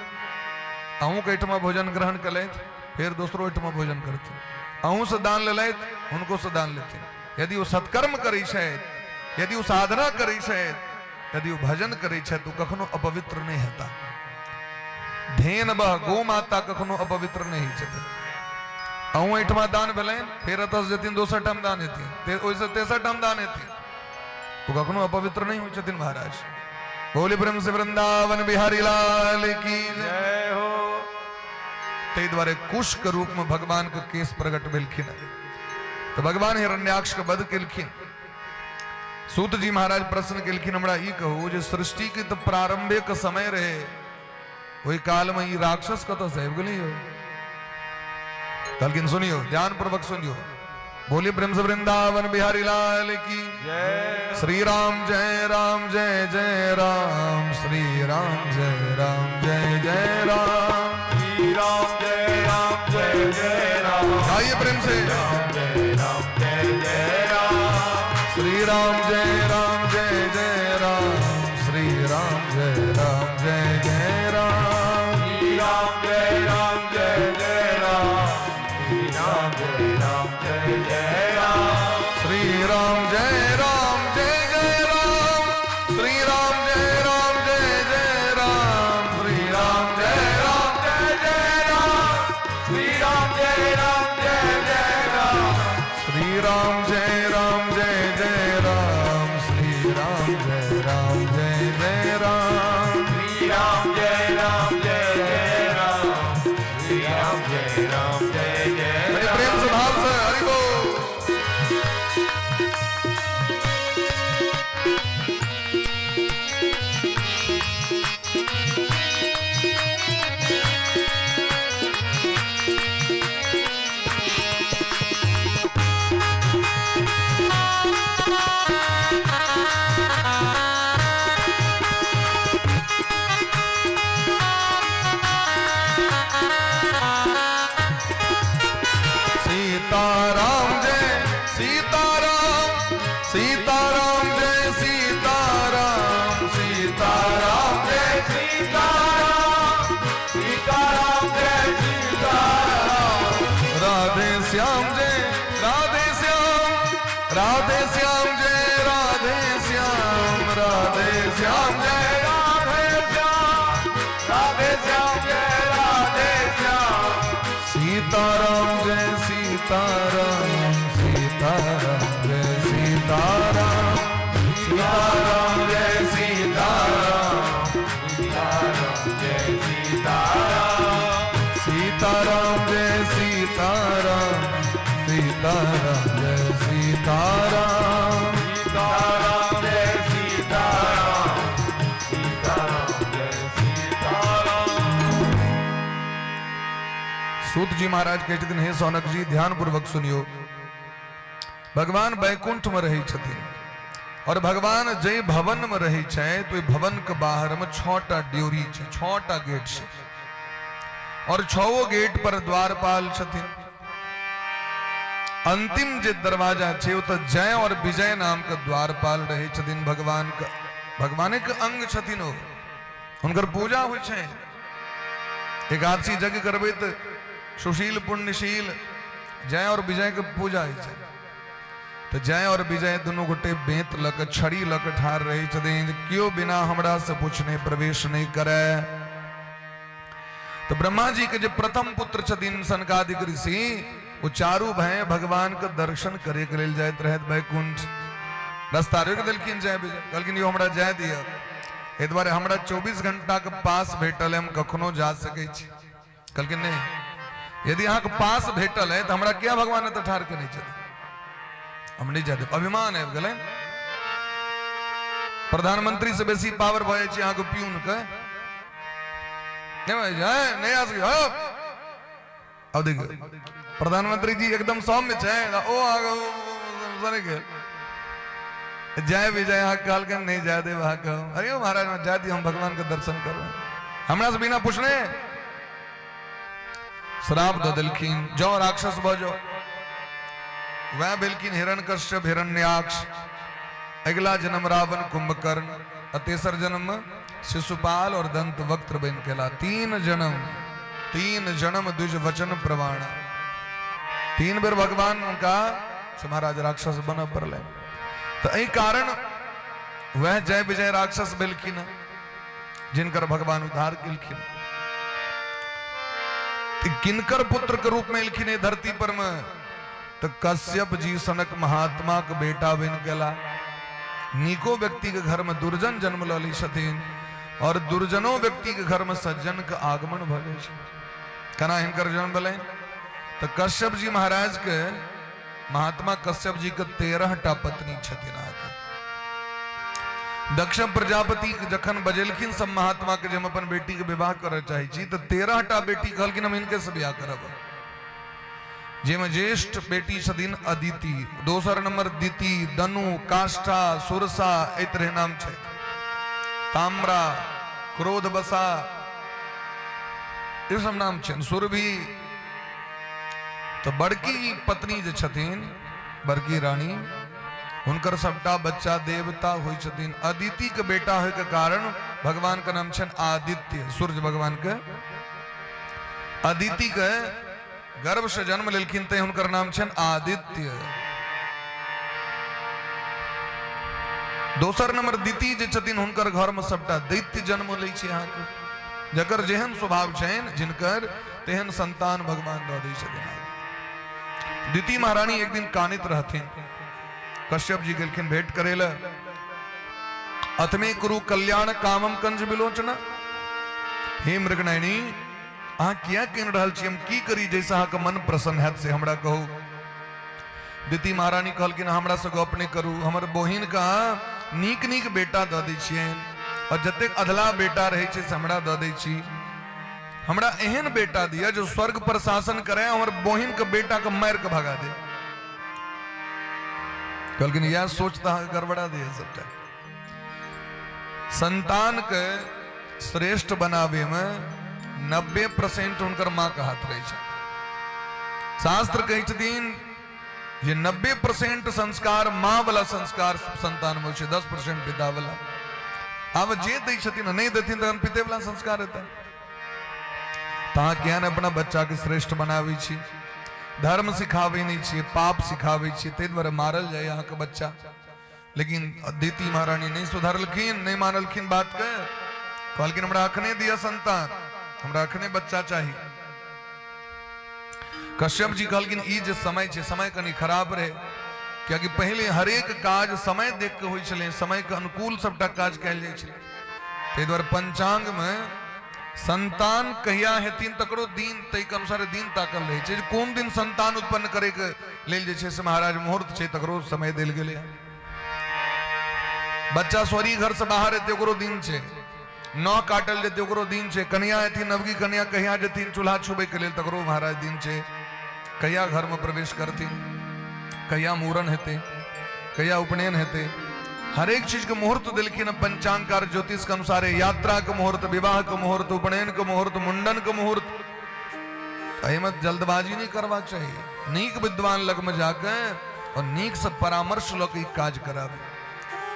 अहूँ के एठमा भोजन ग्रहण कलैथ, फिर दूसरो एठमा भोजन करथिन, अहूँ से दान लेलैथ, हुनको से दान लेथिन। यदि वो सत्कर्म करै छथि, यदि वो साधना करै छथि, यदि वो भजन करै छथि, तो कखनो अपवित्र नहीं हेता। धेनवः, गो माता कखनो अपवित्र नहीं छथिन। अहूँ एठमा दान भेलैन, फेर एतऽ जेथिन दोसर ठाम दान हेथिन, ओहिसँ तेसर ठाम दान हेथिन, तो कखनो अपवित्र नहीं होई छथिन महाराज। बोले प्रेम से वृंदावन बिहारी लाल की जय हो। ते द्वारे कुश के रूप में भगवान के केस प्रकट भेलखिन, तो भगवान हिरण्याक्ष के वध केलखिन। सूत जी महाराज प्रश्न केलखिन, हमरा ई कहू जे सृष्टि के तो प्रारंभे के समय रहे, वही काल में ई राक्षस कतऽ से आबि गेलै? कहलखिन सुनियो, ध्यान पूर्वक सुनियो। बोलिए प्रेम से वृंदावन बिहारी लाल की जय। श्री राम जय राम जय जय राम, श्री राम जय राम जय जय राम, श्री राम जय राम जय जय राम। आइए प्रेम से, जय राम जय जय राम, श्री राम जय राम जय जय राम, श्री राम जय राम जय जय राम, श्री राम जय राम जय जय राम, श्री राम जय राम जय जय राम, श्री राम जय राम जय जय राम, श्री राम जय राम जय जय राम, श्री राम जय राम जय जय राम, श्री राम जय राम जय जय राम, श्री राम जय राम जय जय राम, श्री राम जय राम जय जय राम, श्री राम जय राम जय जय राम, श्री राम जय राम जय जय मेरे राम। प्रेम से भाव से हरि बोल। सीताराम जय सीताराम, सीताराम जय सीताराम, सीताराम जय सीताराम, सीताराम जय सीताराम, राधे श्याम जय राधे श्याम, राधे श्याम जय राधे श्याम, राधे श्याम जय राधे श्याम, राधे श्याम जय राधे श्याम, सीताराम जय सीताराम, सीताराम जय सीताराम, सीताराम जय सीताराम, सीताराम जय सीताराम, सीताराम जय सीताराम, सीताराम जय सीताराम, सीताराम जय सीताराम, सीताराम जय सीताराम। सूत जी महाराज कहते दिन, हे सौनक जी ध्यान पूर्वक सुनियो। भगवान बैकुंठ में रही छथिन और भगवान जय भवन में रही छे, तो भवन के बाहर में 6टा ड्योरी छे, 6टा गेट छे। और 6 गेट पर द्वारपाल छथिन। अंतिम जे दरवाजा छे वो तो जय और विजय नाम का द्वारपाल रहे छथिन। भगवान के अंग छथिन ओ, उनकर पूजा होइ छै। एकादशी यज्ञ करबे तो सुशील पुण्यशील जय और विजय के पूजा होइ छै। तो जय और विजय दोनों गोटे बेंत लक छड़ी लक ठार रहे छथिन, क्यों बिना हमरा से पूछने प्रवेश नहीं करे। तो ब्रह्मा जी के जो प्रथम पुत्र छथिन सनकादिक ऋषि, वो चारू भाई भगवान के दर्शन करे के लेल जाइत रहत वैकुंठ। रास्ता रोक देलखिन जय विजय, कहलखिन यो हमरा जय दिया, ए दुआरे हमरा 24 घंटा के पास भेटल है, हम कखनो जा सकै छी। कहलखिन नहीं, यदि अहाँ के पास भेटल है तो हमरा क्या भगवान तो ठार के नहीं चले, हम नहीं जाते। अभिमान है गले, प्रधानमंत्री से बेसी पावर भय छै अहाँ के प्यून के, नहीं आ सके। अब देखिए प्रधानमंत्री जी एकदम सौम्य छै, ओ आगे के जय विजय अहाँ कहल के नहीं जाय देव अहाँ कहो, अरे महाराज में जाय दी, हम भगवान के दर्शन करो। हमरा से बिना पूछने श्राप दे देलखिन, जो राक्षस भजो। वह बिल्किन हिरण्यकश्यप हिरण्याक्ष, अगला जन्म रावण कुंभकर्ण, और तेसर जन्म शिशुपाल और दंत वक्त्र बन केला। 3 जन्म द्विज वचन प्रवाण, 3 बेर भगवान उनका महाराज राक्षस बन पड़े। तो यही कारण वह जय विजय राक्षस बेलखिन जिनकर भगवान उद्धार केलखिन। किनकर पुत्र के रूप में एलखिन धरती पर में, तो कश्यप जी सनक महात्मा के बेटा बन गेला। नीको व्यक्ति के घर में दुर्जन जन्म लली छथिन, और दुर्जनो व्यक्ति के घर में सज्जन का आगमन भले। कना हिनकर जन्म भले, तो कश्यप जी महाराज के, महात्मा कश्यप जी के 13टा पत्नी छथिन। दक्ष प्रजापति जखन बजेलखिन सब महात्मा के, जब अपन बेटी के विवाह करे चाहे छी, तो 13टा बेटी कहलखिन हम इनके से बियाह करब। जेमे ज्येष्ठ बेटी छथिन अदिति, दोसर नंबर दिति, दनु, काष्ठा, सुरसा, ए तरह नाम छै, ताम्रा, क्रोध बसा, ये सब नाम छन, सुरभि। तो बड़की पत्नी जे छथिन, बड़की रानी, उनकर सबटा बच्चा देवता होइ छथिन। अदिति के बेटा होय के कारण भगवान का नाम छन आदित्य, सूर्य भगवान के। अदिति के गर्भ से जन्म लेलखिन ते उनकर नाम छन आदित्य। दोसर नंबर दिति जे छथिन, हुनकर घर में सबटा दैत्य जन्म लै छै अहाँ के, जकर जेहन स्वभाव छनि जिनकर तेहन संतान भगवान दऽ दै छथिन। दिति महारानी एक दिन कानित रहथिन, कश्यप जी गेलखिन भेंट करे ला। अथमे कुरु कल्याण कामम कंज विलोचना, हे मृगनयनी अहाँ किया कह रहल छी, हम की करी जैसा अहाँ के मन प्रसन्न हैत से हमरा कहू। दिति महारानी कहलखिन हमरा से गप नहीं करू, हमर बहिन का नीक नीक बेटा दऽ दै छियनि, और जतेक अधला बेटा रहे छै से हमरा दऽ दै छी। हमरा एहन बेटा दिया जो स्वर्ग पर शासन करे, और बहिन के बेटा के मार के भगा दे। कहलखिन यह सोचता गड़बड़ा दिया सबटा। संतान के श्रेष्ठ बनावे में 90% उनकर माँ का हाथ रहे छै। शास्त्र कहे छथिन जे 90% संस्कार माँ वाला संस्कार संतान में छै, 10% पिता वाला। अब जे दै छथिन नहीं देथिन तहन पिते वाला संस्कार हेतै। तहाँ ज्ञान अपना बच्चा के श्रेष्ठ बनावे छी, धर्म सिखावे नहीं छी, पाप सिखावे छी, ते द्वारा मारल जाए यहाँ के बच्चा। लेकिन दिति महारानी नहीं सुधरलखिन, नहीं मानलखिन बात के, कहलखिन हमरा अखने दिया संतान, हमरा अखने बच्चा चाहिए। कश्यप जी कहलखिन ई जे समय छे, समय कनी खराब रहे, क्योंकि पहले हरेक काज समय देख के होई छले, समय के अनुकूल सबटा काज कैल जाय छले। ते द्वारा पंचांग में संतान कहिया हेतिन तकरो दिन तय के अनुसार दिन ताकल रहे छै, कोन दिन संतान उत्पन्न करे के लेल जे छै से महाराज मुहूर्त छै तकरो समय देल गेले। बच्चा स्वरी घर से बाहर हेते ओकरो दिन छै, नौ काटल जेते ओकरो दिन छै, कन्या हेथिन नवकी कन्या कहिया जेथिन चूल्हा छुबे के लेल तकरो महाराज दिन छै, कहिया घर में प्रवेश करथिन, कहिया मूरन हेते, कहिया उपनयन हेते, हर एक चीज के मुहूर्त दिलखिन पंचांग ज्योतिष के अनुसार। यात्रा के मुहूर्त, विवाह के मुहूर्त, उपनयन के मुहूर्त, मुंडन के मुहूर्त, अहिमत जल्दबाजी नहीं करवा चाहिए। नीक विद्वान लग में जाकर और नीक से परामर्श लो के काज करावे,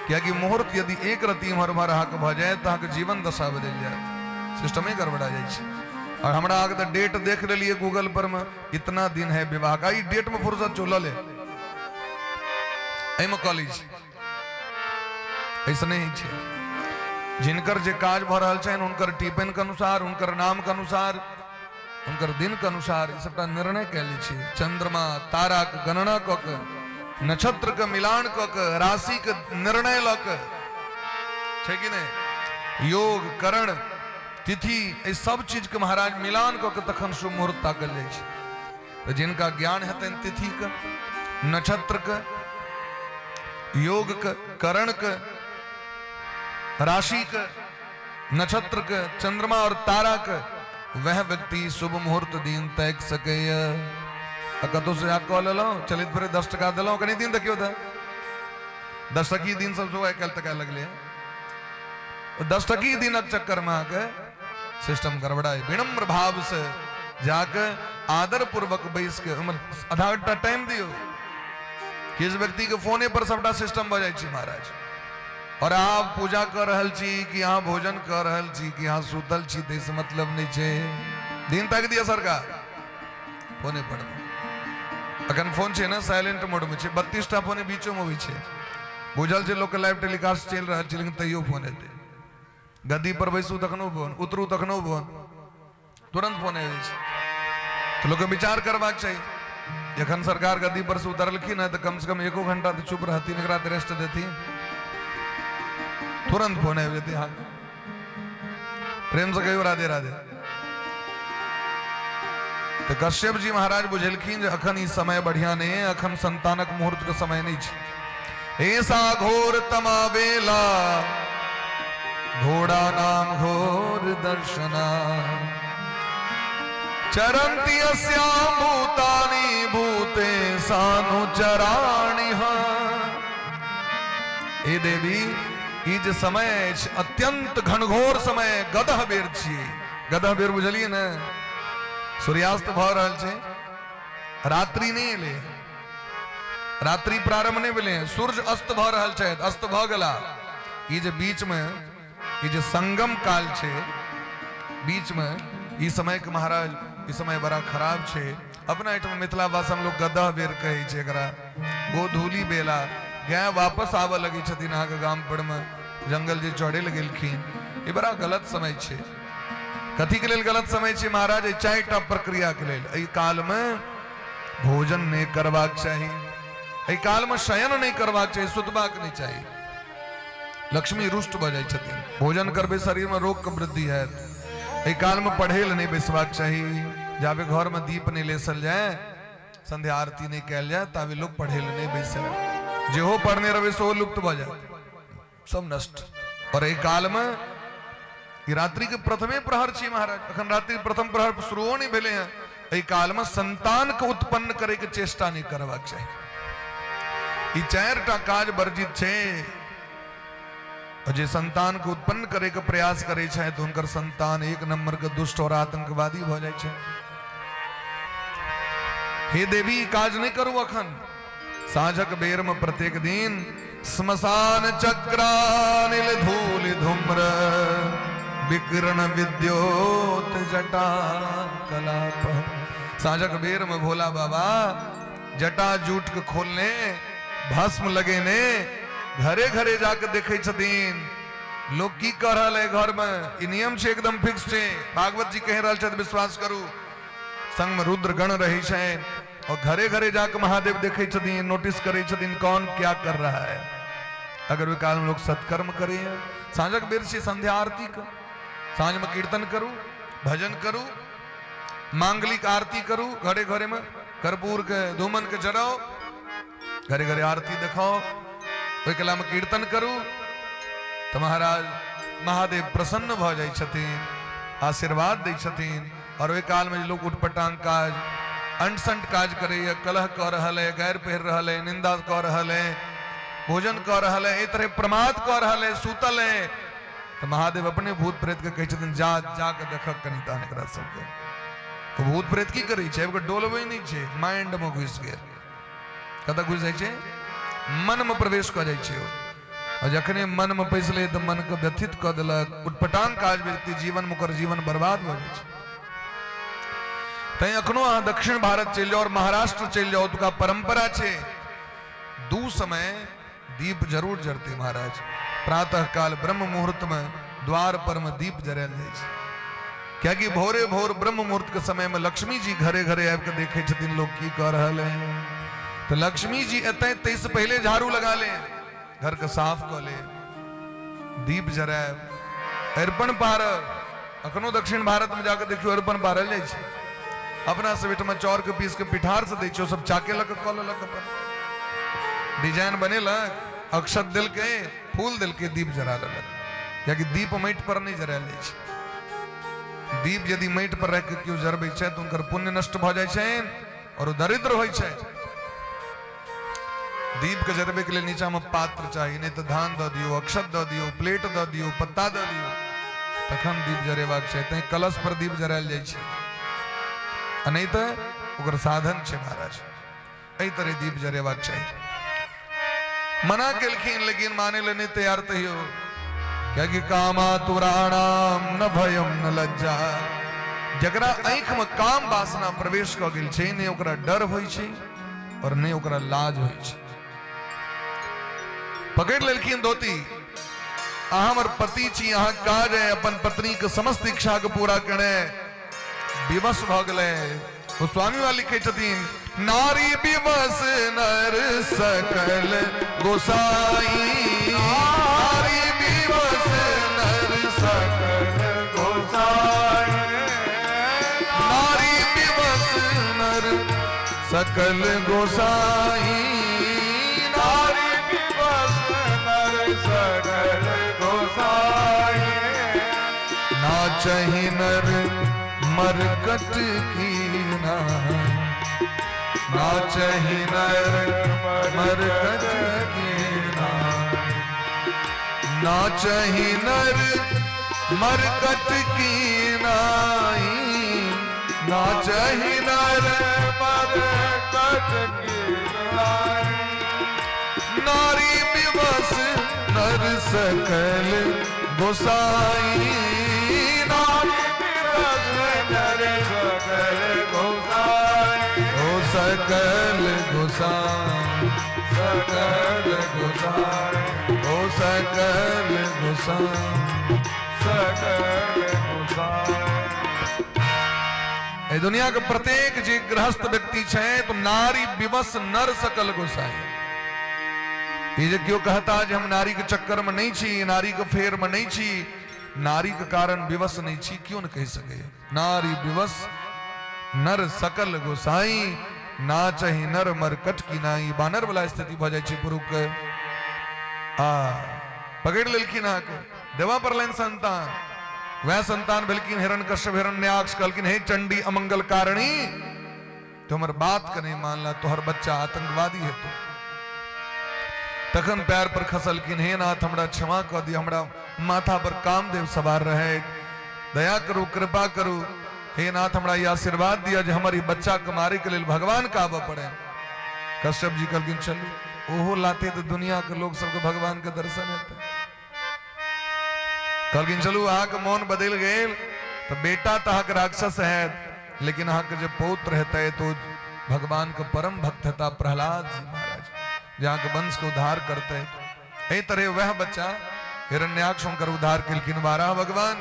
क्या कि मुहूर्त यदि एक रति हर भर हाक भ जाए तो जीवन दशा बदल जाए, सिस्टम ही गड़बड़ा जाए। और हमरा आगे तो डेट देख लिए गूगल पर में, इतना दिन है विवाह का, डेट में फुर्सत चोला ले कॉलेज ऐसा नहीं छे। जिनकर जे काज भ रहा है उनकर टिफिन के अनुसार, उनकर नाम के अनुसार, उनकर दिन के अनुसार सबटा निर्णय कैले छे। चंद्रमा तारा के गणना क के, नक्षत्र के मिलान क के, राशि के निर्णय ल के, छे कि नहीं, योग करण तिथि ये सब चीज के महाराज मिलान क के तखन शुभ मुहूर्त ताकल जाय छे। तो जिनका ज्ञान हेतन तिथि के, नक्षत्र के, योग के, करण के, राशि के, नक्षत्र के, चंद्रमा और तारा के, वह व्यक्ति शुभ मुहूर्त दिन तय सके। कतो से आप कॉल लो चलित फिर 10 टका दिलो कहीं दिन देखियो था 10 टकी दिन सब जो कल तक लगले 10 टकी दिन चक्कर में आके सिस्टम गड़बड़ाए। विनम्र भाव से जाके आदर पूर्वक बैस के आधा घंटा टाइम दियो। किस व्यक्ति के फोने पर सबटा सिस्टम बजाय छी महाराज, और आप पूजा कर रहल छी कि यहाँ भोजन कर रहल छी कि यहाँ सुतल छी, तो मतलब नहीं छे। दिन तक दिया सरकार फोने पर अखन फोन छे ना साइलेंट मोड में छे, 32 टा फोन बीचो में भी छे। बुझल छे लोग के लाइव टेलीकास्ट चल रहा है, लेकिन तैयो फोन हेते। गद्दी पर बैसू तखनो फोन, उतरू तखनो फोन, तुरंत फोन आवे छे। तो लोग विचार करबाक चाहिए। जखन सरकार गद्दी पर से उतरलखिन है तो कम से कम 1 घंटा तो चुप रहती, एक रात रेस्ट देती, तुरंत फोन आवे थे। हाँ प्रेम से कहियो राधे राधे। तो कश्यप जी महाराज बुझलखिन अखन ई समय बढ़िया नहीं है, अखन संतानक मुहूर्त का समय नहीं छे। ऐसा घोर तमा बेला घोड़ा नाम घोर दर्शना, चरंती अस्याम भूतानि भूते सानुचराणि। हे देवी ई जे समय अत्यंत घनघोर समय गदह बेर छिए। गदह बेर बुझलिए ने, सूर्यास्त भ रहल छे, रात्रि नहीं ले, रात्रि प्रारंभ नहीं भेले, सूर्य अस्त भ रहल छे, अस्त भ गेला। ई जे बीच में ई जे संगम काल छे, बीच में ई समय के महाराज ई समय बड़ा खराब छे। अपना एठम मिथिला भाषा में लोग गदह बेर कहे छे एकरा। गोधूली बेला गाय वापस आव लगी छथिन अहाँ के गाम पर में, जंगल जे चढ़े लगेलखिन, ये बड़ा गलत समय छे। कथी के लेल गलत समय छे महाराज? 4टा प्रक्रिया के लेल। एहि काल में भोजन नहीं करबाक चाहिए, एहि काल में शयन नहीं करबाक चाहिए, सुतबाक नहीं चाहिए। लक्ष्मी रुष्ट भ जाय छथिन। भोजन करबे शरीर में रोग के वृद्धि है। एहि काल में पढ़ेल नहीं बैसबाक चाहिए। जाबे घर में दीप नहीं लेसल जाए, संध्या आरती नहीं कैल जाए, ताबे लोग पढ़ेल नहीं बैसे। जेहो पढ़ने रहे सो लुप्त भ जाए, सब नष्ट। और एहि काल में रात्रि के प्रथमे प्रहर छी महाराज, अखन रात्रि प्रथम प्रहर शुरू नहीं भेले हैं। एहि काल में संतान को उत्पन्न करे के चेष्टा नहीं करबाक चाहिए। ई 4टा काज वर्जित छे। और जे संतान को उत्पन्न करे के प्रयास करे छे तो उनकर संतान 1 नंबर के दुष्ट और आतंकवादी भ जाय छे। हे देवी काज नहीं करू अखन। साँझक बेर में प्रत्येक दिन स्मशान चक्रानिल धूल धूम्र विकिरण विद्योत जटा कलाप। साँझक बेर में भोला बाबा जटा जूट के खोलने, भस्म लगे ने, घरे घरे जाके देखे छथिन लोग की कर रहा है घर में। ई नियम छे, एकदम फिक्स छे। भागवत जी कह रहा, विश्वास करू। संग में रुद्र गण रही छे और घरे घरे जाके महादेव देखे छथिन, नोटिस करे छथिन कौन क्या कर रहा है। अगर वे काल में लोग सत्कर्म करे, साँझक बेर से संध्या आरती का, सांझ में कीर्तन करू, भजन करू, मांगलिक आरती करू, घरे घरे में कर्पूर के धूमन के जराओ, घरे घरे आरती दिखाओ, ओहि कला में कीर्तन करू, तो महाराज महादेव प्रसन्न भ जाय छथिन, आशीर्वाद दै छथिन। और ओहि काल में लोग उठपटांग काज, अनसंट काज करे, कलह कह रहल है, गैर पहिर रहल है, निंदा कह रहल है, भोजन कह रहल है, एक तरह प्रमाद कह रहल है, सूतल है, तो महादेव अपने भूत प्रेत के कहे छथिन जा जाके देख कनिता एकरा सबके। भूत प्रेत की करी छे डोलवे नहीं छे, माइंड में घुस गए, कदा घुस जाए छे, मन में प्रवेश कर जाए छे। और जखने मन में पैसले तो मन को व्यथित कर दिलक, उटपटांग काज व्यक्ति जीवन मुकर जीवन बर्बाद हो जाए। तई अखनो अहाँ दक्षिण भारत चल जाओ और महाराष्ट्र चल जाओ तो का परंपरा छे दू समय दीप जरूर जरते महाराज। प्रातः काल ब्रह्म मुहूर्त में द्वार पर में दीप जरायल जाए छे, क्या कि भोरे भोर ब्रह्म मुहूर्त के समय में लक्ष्मी जी घरे घरे आब के देखे छथिन लोग की कर रहल है, तो लक्ष्मी जी अतः तेईस पहले झाड़ू लगा ले, घर के साफ कर ले, दीप जराए, अर्पण पार। अखनो दक्षिण भारत में जाकर देखियो अर्पण पारल जाए छे, अपना सवेट में चौर के पीस के पिठार से देखियो सब चाके लग कॉल लग पर डिजाइन बने लग, अक्षत दिल के फूल दिल के दीप जरा लग, क्या कि दीप माइट पर नहीं जरा ले छे। दीप यदि माइट पर रह के क्यों जरबे छे तो उनकर पुण्य नष्ट भ जाय छे और दरिद्र होय छे। दीप के जरबे के लिए नीचा में पात्र चाहिए, नहीं तो धान द दियो, अक्षत द दियो, प्लेट द दियो, पत्ता द दियो, तखन दीप जरेबाक छै। तै कलश पर दीप जरायल जाय छे, नहीं तो ओकर साधन छे महाराज, एहि तरह दीप जरेबाक चाहिए। मना केलखिन लेकिन माने ले नहीं तैयार तहियो, क्या कि कामातुराणाम न भयम न लज्जा। जकरा आंख में काम वासना प्रवेश क गेल छै, नहीं ओकरा डर होय छै और नहीं ओकरा लाज होय छै। पकड़ लेलखिन धोती, अहाँ हमर पति छी, अहाँ काज है अपन पत्नी के समस्त इच्छा के पूरा करे, विवश भ गए। वो स्वामी वाली लिखे छथिन, नारी विवश नर सकल गोसाई, नारी विवश नर सकल गोसाई, नारी विवश नर सकल गोसाई, नारी विवश नर सकल गोसाई। नाचहि नर मरकट की नाचहि नर मरकट की नाचहि नर मरकट की नाई, नाचहि नर मरकट की नाई। नारी विवश नर सकल गोसाई, नारी विवश नर सकल गोसाई, ओ सकल गोसाई, सकल गोसाई, ओ सकल गोसाई, सकल गोसाई। ए दुनिया के प्रत्येक जे गृहस्थ व्यक्ति छे तो नारी विवश नर सकल गोसाई। ये जो क्यों कहता है हम नारी के चक्कर में नहीं छी, नारी के फेर में नहीं छी, नारी के कारण विवश नहीं छी, क्यों न कह सके। नारी विवश नर सकल गोसाई, नाचहि नर मरकट की नाई। बानर वाला स्थिति भ जाय छै पुरुष के। पकड़ लेलखिन आके देवा पर लाइन संतान, वह संतान भेलखिन हिरण्यकश्यप हिरण्याक्ष। कहलखिन हे चंडी अमंगल कारिणी, तुम्हार बात के नहीं मानला, तोहर बच्चा आतंकवादी है। तो तखन पैर पर खसलखिन, हे नाथ हमरा क्षमा कर दिया, हमरा माथा पर कामदेव सवार रहे, दया करू कृपा करू। हे नाथ हमरा ये आशीर्वाद दिया जो हमारी बच्चा के मारे के लिए भगवान का आबा पड़े। कश्यप जी कहलखिन चलू, ओहो लाते तो दुनिया के लोग सबके भगवान के दर्शन हेतै। कहलखिन चलू अहाँ के मन बदल गए, तो बेटा तो अहाँ के राक्षस है, लेकिन अहाँ के जब पौत्र हेतै तो भगवान के परम भक्त हेता प्रहलाद जी महाराज, जहाँ के वंश को उद्धार करते। एहि तरह वह बच्चा हिरण्याक्ष होकर उद्धार केलखिन। 12 भगवान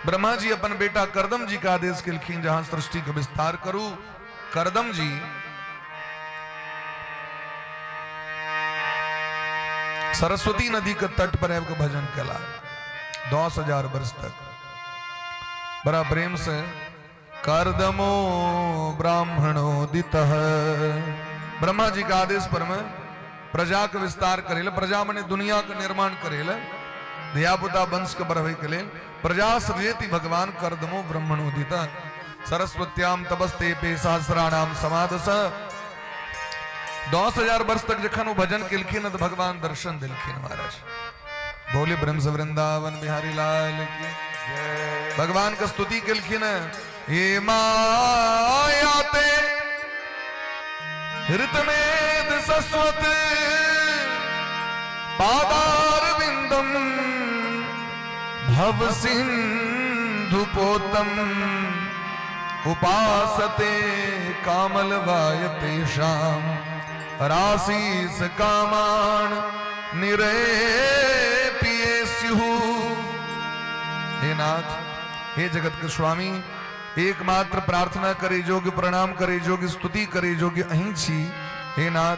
ब्रह्मा जी अपन बेटा करदम जी का आदेश केलखिन, जहां सृष्टि का विस्तार करू। करदम जी सरस्वती नदी के तट पर आकर भजन कला 10,000 वर्ष तक बड़ा प्रेम से। करदमो ब्राह्मणोदितः, ब्रह्मा जी का आदेश पर में प्रजा के विस्तार करेले, प्रजा मने दुनिया के निर्माण करेले, धियापुता वंश के बढ़ावे के लिए। प्रजा सृजेति भगवान करदमो ब्रह्मणोदितः, सरस्वत्याम तपस्ते पे सहस्राणाम समादस। 10,000 वर्ष तक जखन वो भजन केलखिन तो भगवान दर्शन दिलखिन महाराज। बोले ब्रह्म वृंदावन बिहारी लाल की भगवान का स्तुति केलखिन। ये मायाते ऋतमेद सस्वत पादारविंदम भव सिंधुपोतम उपासते कामलवायते शाम राशीस कामान निरेपिये स्युः। हे नाथ, हे जगत के स्वामी, एकमात्र प्रार्थना करे जोग्य, प्रणाम करे जोग्य, स्तुति करे जोग्य अहीं छी। हे नाथ,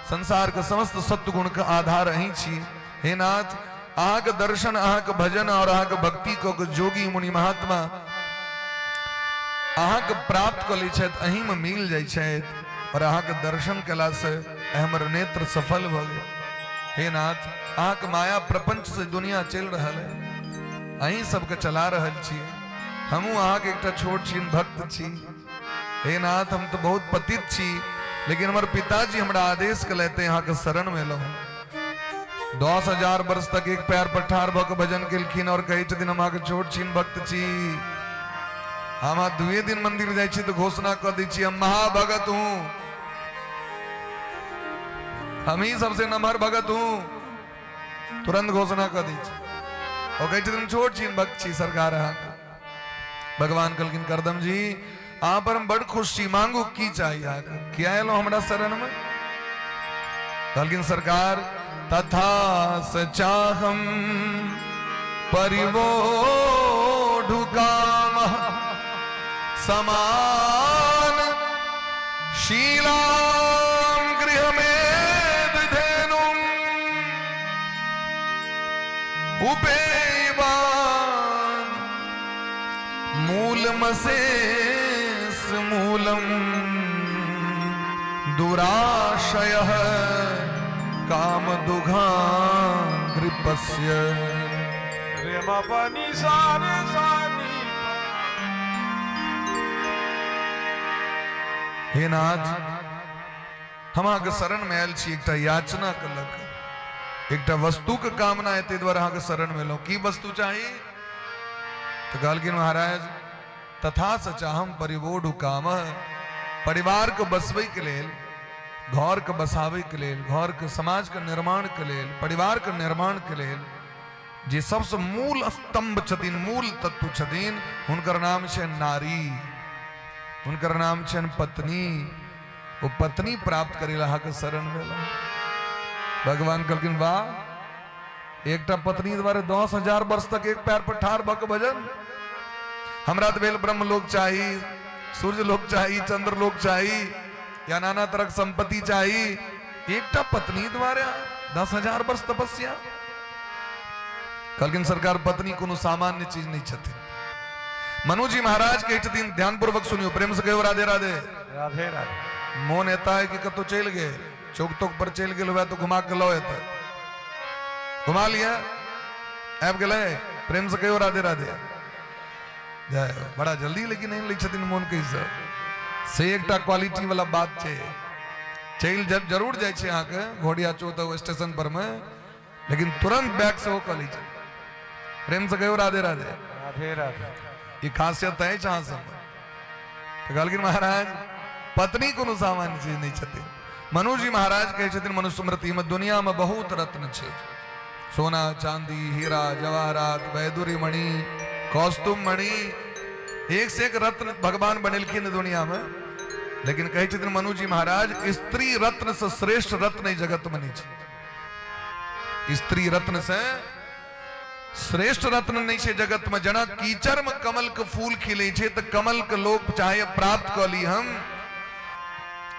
संसार के समस्त सत्गुण का आधार अहीं छी। हे नाथ, अहाँ के दर्शन, अहाँ के भजन और अहाँ के भक्ति को जोगी मुनि महात्मा अहाँ के प्राप्त कर लै छथि, अहीं में मिल जाइ छथि और अहाँ के दर्शन कला से हमर नेत्र सफल भ गेल। हे नाथ, अहाँ के माया प्रपंच से दुनिया चल रहा है, अहीं सबके चला रहल छी। हमू अहाँ के एकटा छोट छीन भक्त छी। हे नाथ, हम तो बहुत पतित छी, लेकिन हमारे पिताजी हमरा आदेश के लेते यहाँ के शरण में लो। 10,000 वर्ष तक एक पैर पर ठाड़ भक भजन केलखिन और कहे छथिन हम अहाँ के छोट छीन भक्त छी। हम 2 दिन मंदिर जाय छी तो घोषणा कर दै छी हम महाभगत हूं, हम ही सबसे नमहर भगत हूं, तुरंत घोषणा कर दी और कहे छथिन छोट छीन भक्त छी सरकार। भगवान कहलखिन करदम जी आप पर हम बड़ खुश छी, मांगू की चाहिए, क्या एलो हमरा शरण में? कहलखिन सरकार तथा सचाहम परिवोढु कामः समान शीलां गृहमेधिधेनुं उपेयवान् मूलमशेष मूलम दुराशयः कामदुघाङ्घ्रिपस्य। रेमापनि सारे सानी। हे नाथ, हम अहाँ के शरण में आयल छी, एकटा याचना कलक, एकटा वस्तु के कामना है, ते द्वारा अहाँ के शरण में लो। की वस्तु चाहिए? तो कहलखिन महाराज तथा सचाहम परिवोढु कामः, परिवार के बसबै के लेल, घर के बसाबै के लेल, घर के समाज के निर्माण के लेल, परिवार के निर्माण के लेल जे सबसे मूल स्तंभ छथिन, मूल तत्व छथिन, हुनकर नाम छै नारी, हुनकर नाम छन पत्नी। वो पत्नी प्राप्त करेला अहाँ के शरण में लो। भगवान कहलखिन वाह, एकटा पत्नी द्वारा 10,000 वर्ष तक एक पैर पर ठाड़ भक भजन। हमरा तो भेल ब्रह्म लोक चाहिए, सूर्य लोक चाहिए, चंद्र लोक चाहिए, या नाना तरह संपत्ति चाहिए, एकटा पत्नी द्वारा 10,000 वर्ष तपस्या। कहलखिन सरकार पत्नी कोनो सामान्य चीज नहीं छथिन। मनु जी महाराज के छथिन, ध्यान पूर्वक सुनियो, प्रेम से कहो राधे राधे। राधे राधे। मोन एता है कि कतो चल गए, चौक तोक पर चल गए हुआ तो घुमा के लो एता, घुमा लिया ऐप गए, प्रेम से कहो राधे राधे। बड़ा जल्दी लेकिन नहीं लै छथिन मोन के हिसाब से, एकटा क्वालिटी वाला बात छे। चल जरूर जाय छे अहाँ के घोड़िया चौथ स्टेशन पर में, लेकिन तुरंत बैक से वो कर लै छे। प्रेम से कहो राधे राधे। राधे राधे। ये खासियत है जहां सब। तो कहलखिन महाराज पत्नी कोनो सामान्य चीज नहीं छथिन। मनु जी महाराज कहे छथिन मनुस्मृति में दुनिया में बहुत रत्न छे, सोना चांदी हीरा जवाहरात वैदुरी मणि कौस्तुभ मणि, एक से एक रत्न भगवान बनेलखिन दुनिया में। लेकिन कहे छथिन मनु जी महाराज स्त्री रत्न से श्रेष्ठ रत्न ई जगत में नहीं छे। स्त्री रत्न से श्रेष्ठ रत्न नहीं छे जगत में। जना कीचड़ में कमल के फूल खिले छे तो कमल के लोक चाहे प्राप्त कर ली हम,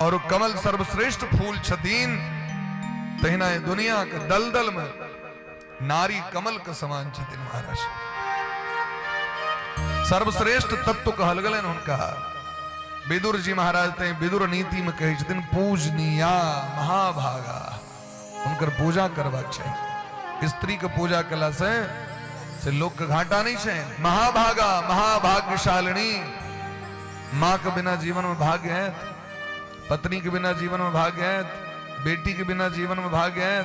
और कमल सर्वश्रेष्ठ फूल छतीन, तहिना दुनिया के दलदल में नारी कमल के समान छतीन। महाराज सर्वश्रेष्ठ तत्व कहल गलन उनका। विदुर जी महाराज ते विदुर नीति में कहे छथिन पूजनीया महाभागा, उनकर पूजा करवा चाहिए। स्त्री के पूजा कला से लोग के घाटा नहीं है। महाभागा महाभाग्यशालिनी, माँ के बिना जीवन में भाग्य है, पत्नी के बिना जीवन में भाग्य है, बेटी के बिना जीवन में भाग्य है,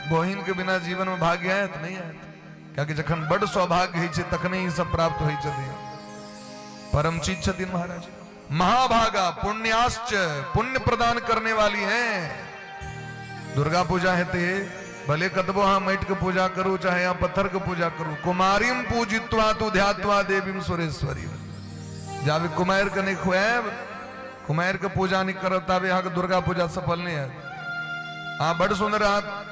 बहिन के बिना जीवन में भाग्य है नहीं है। क्या कि जखन बड़ सौभाग्य है तखने ही सब प्राप्त हो। परम चीज छथिन महाराज, महाभागा पुण्याश्च, पुण्य प्रदान करने वाली हैं। दुर्गा पूजा है ते भले कतबो हाँ मैट के पूजा करू चाहे यहाँ पत्थर के पूजा करू, कुमारीम पूजित्वा तु ध्यात्वा देवीम सुरेश्वरी। जावे कुमार के नहीं खुएब, कुमार के पूजा नहीं करो तब यहाँ के दुर्गा पूजा सफल नहीं है। हाँ बड़ सुंदर आप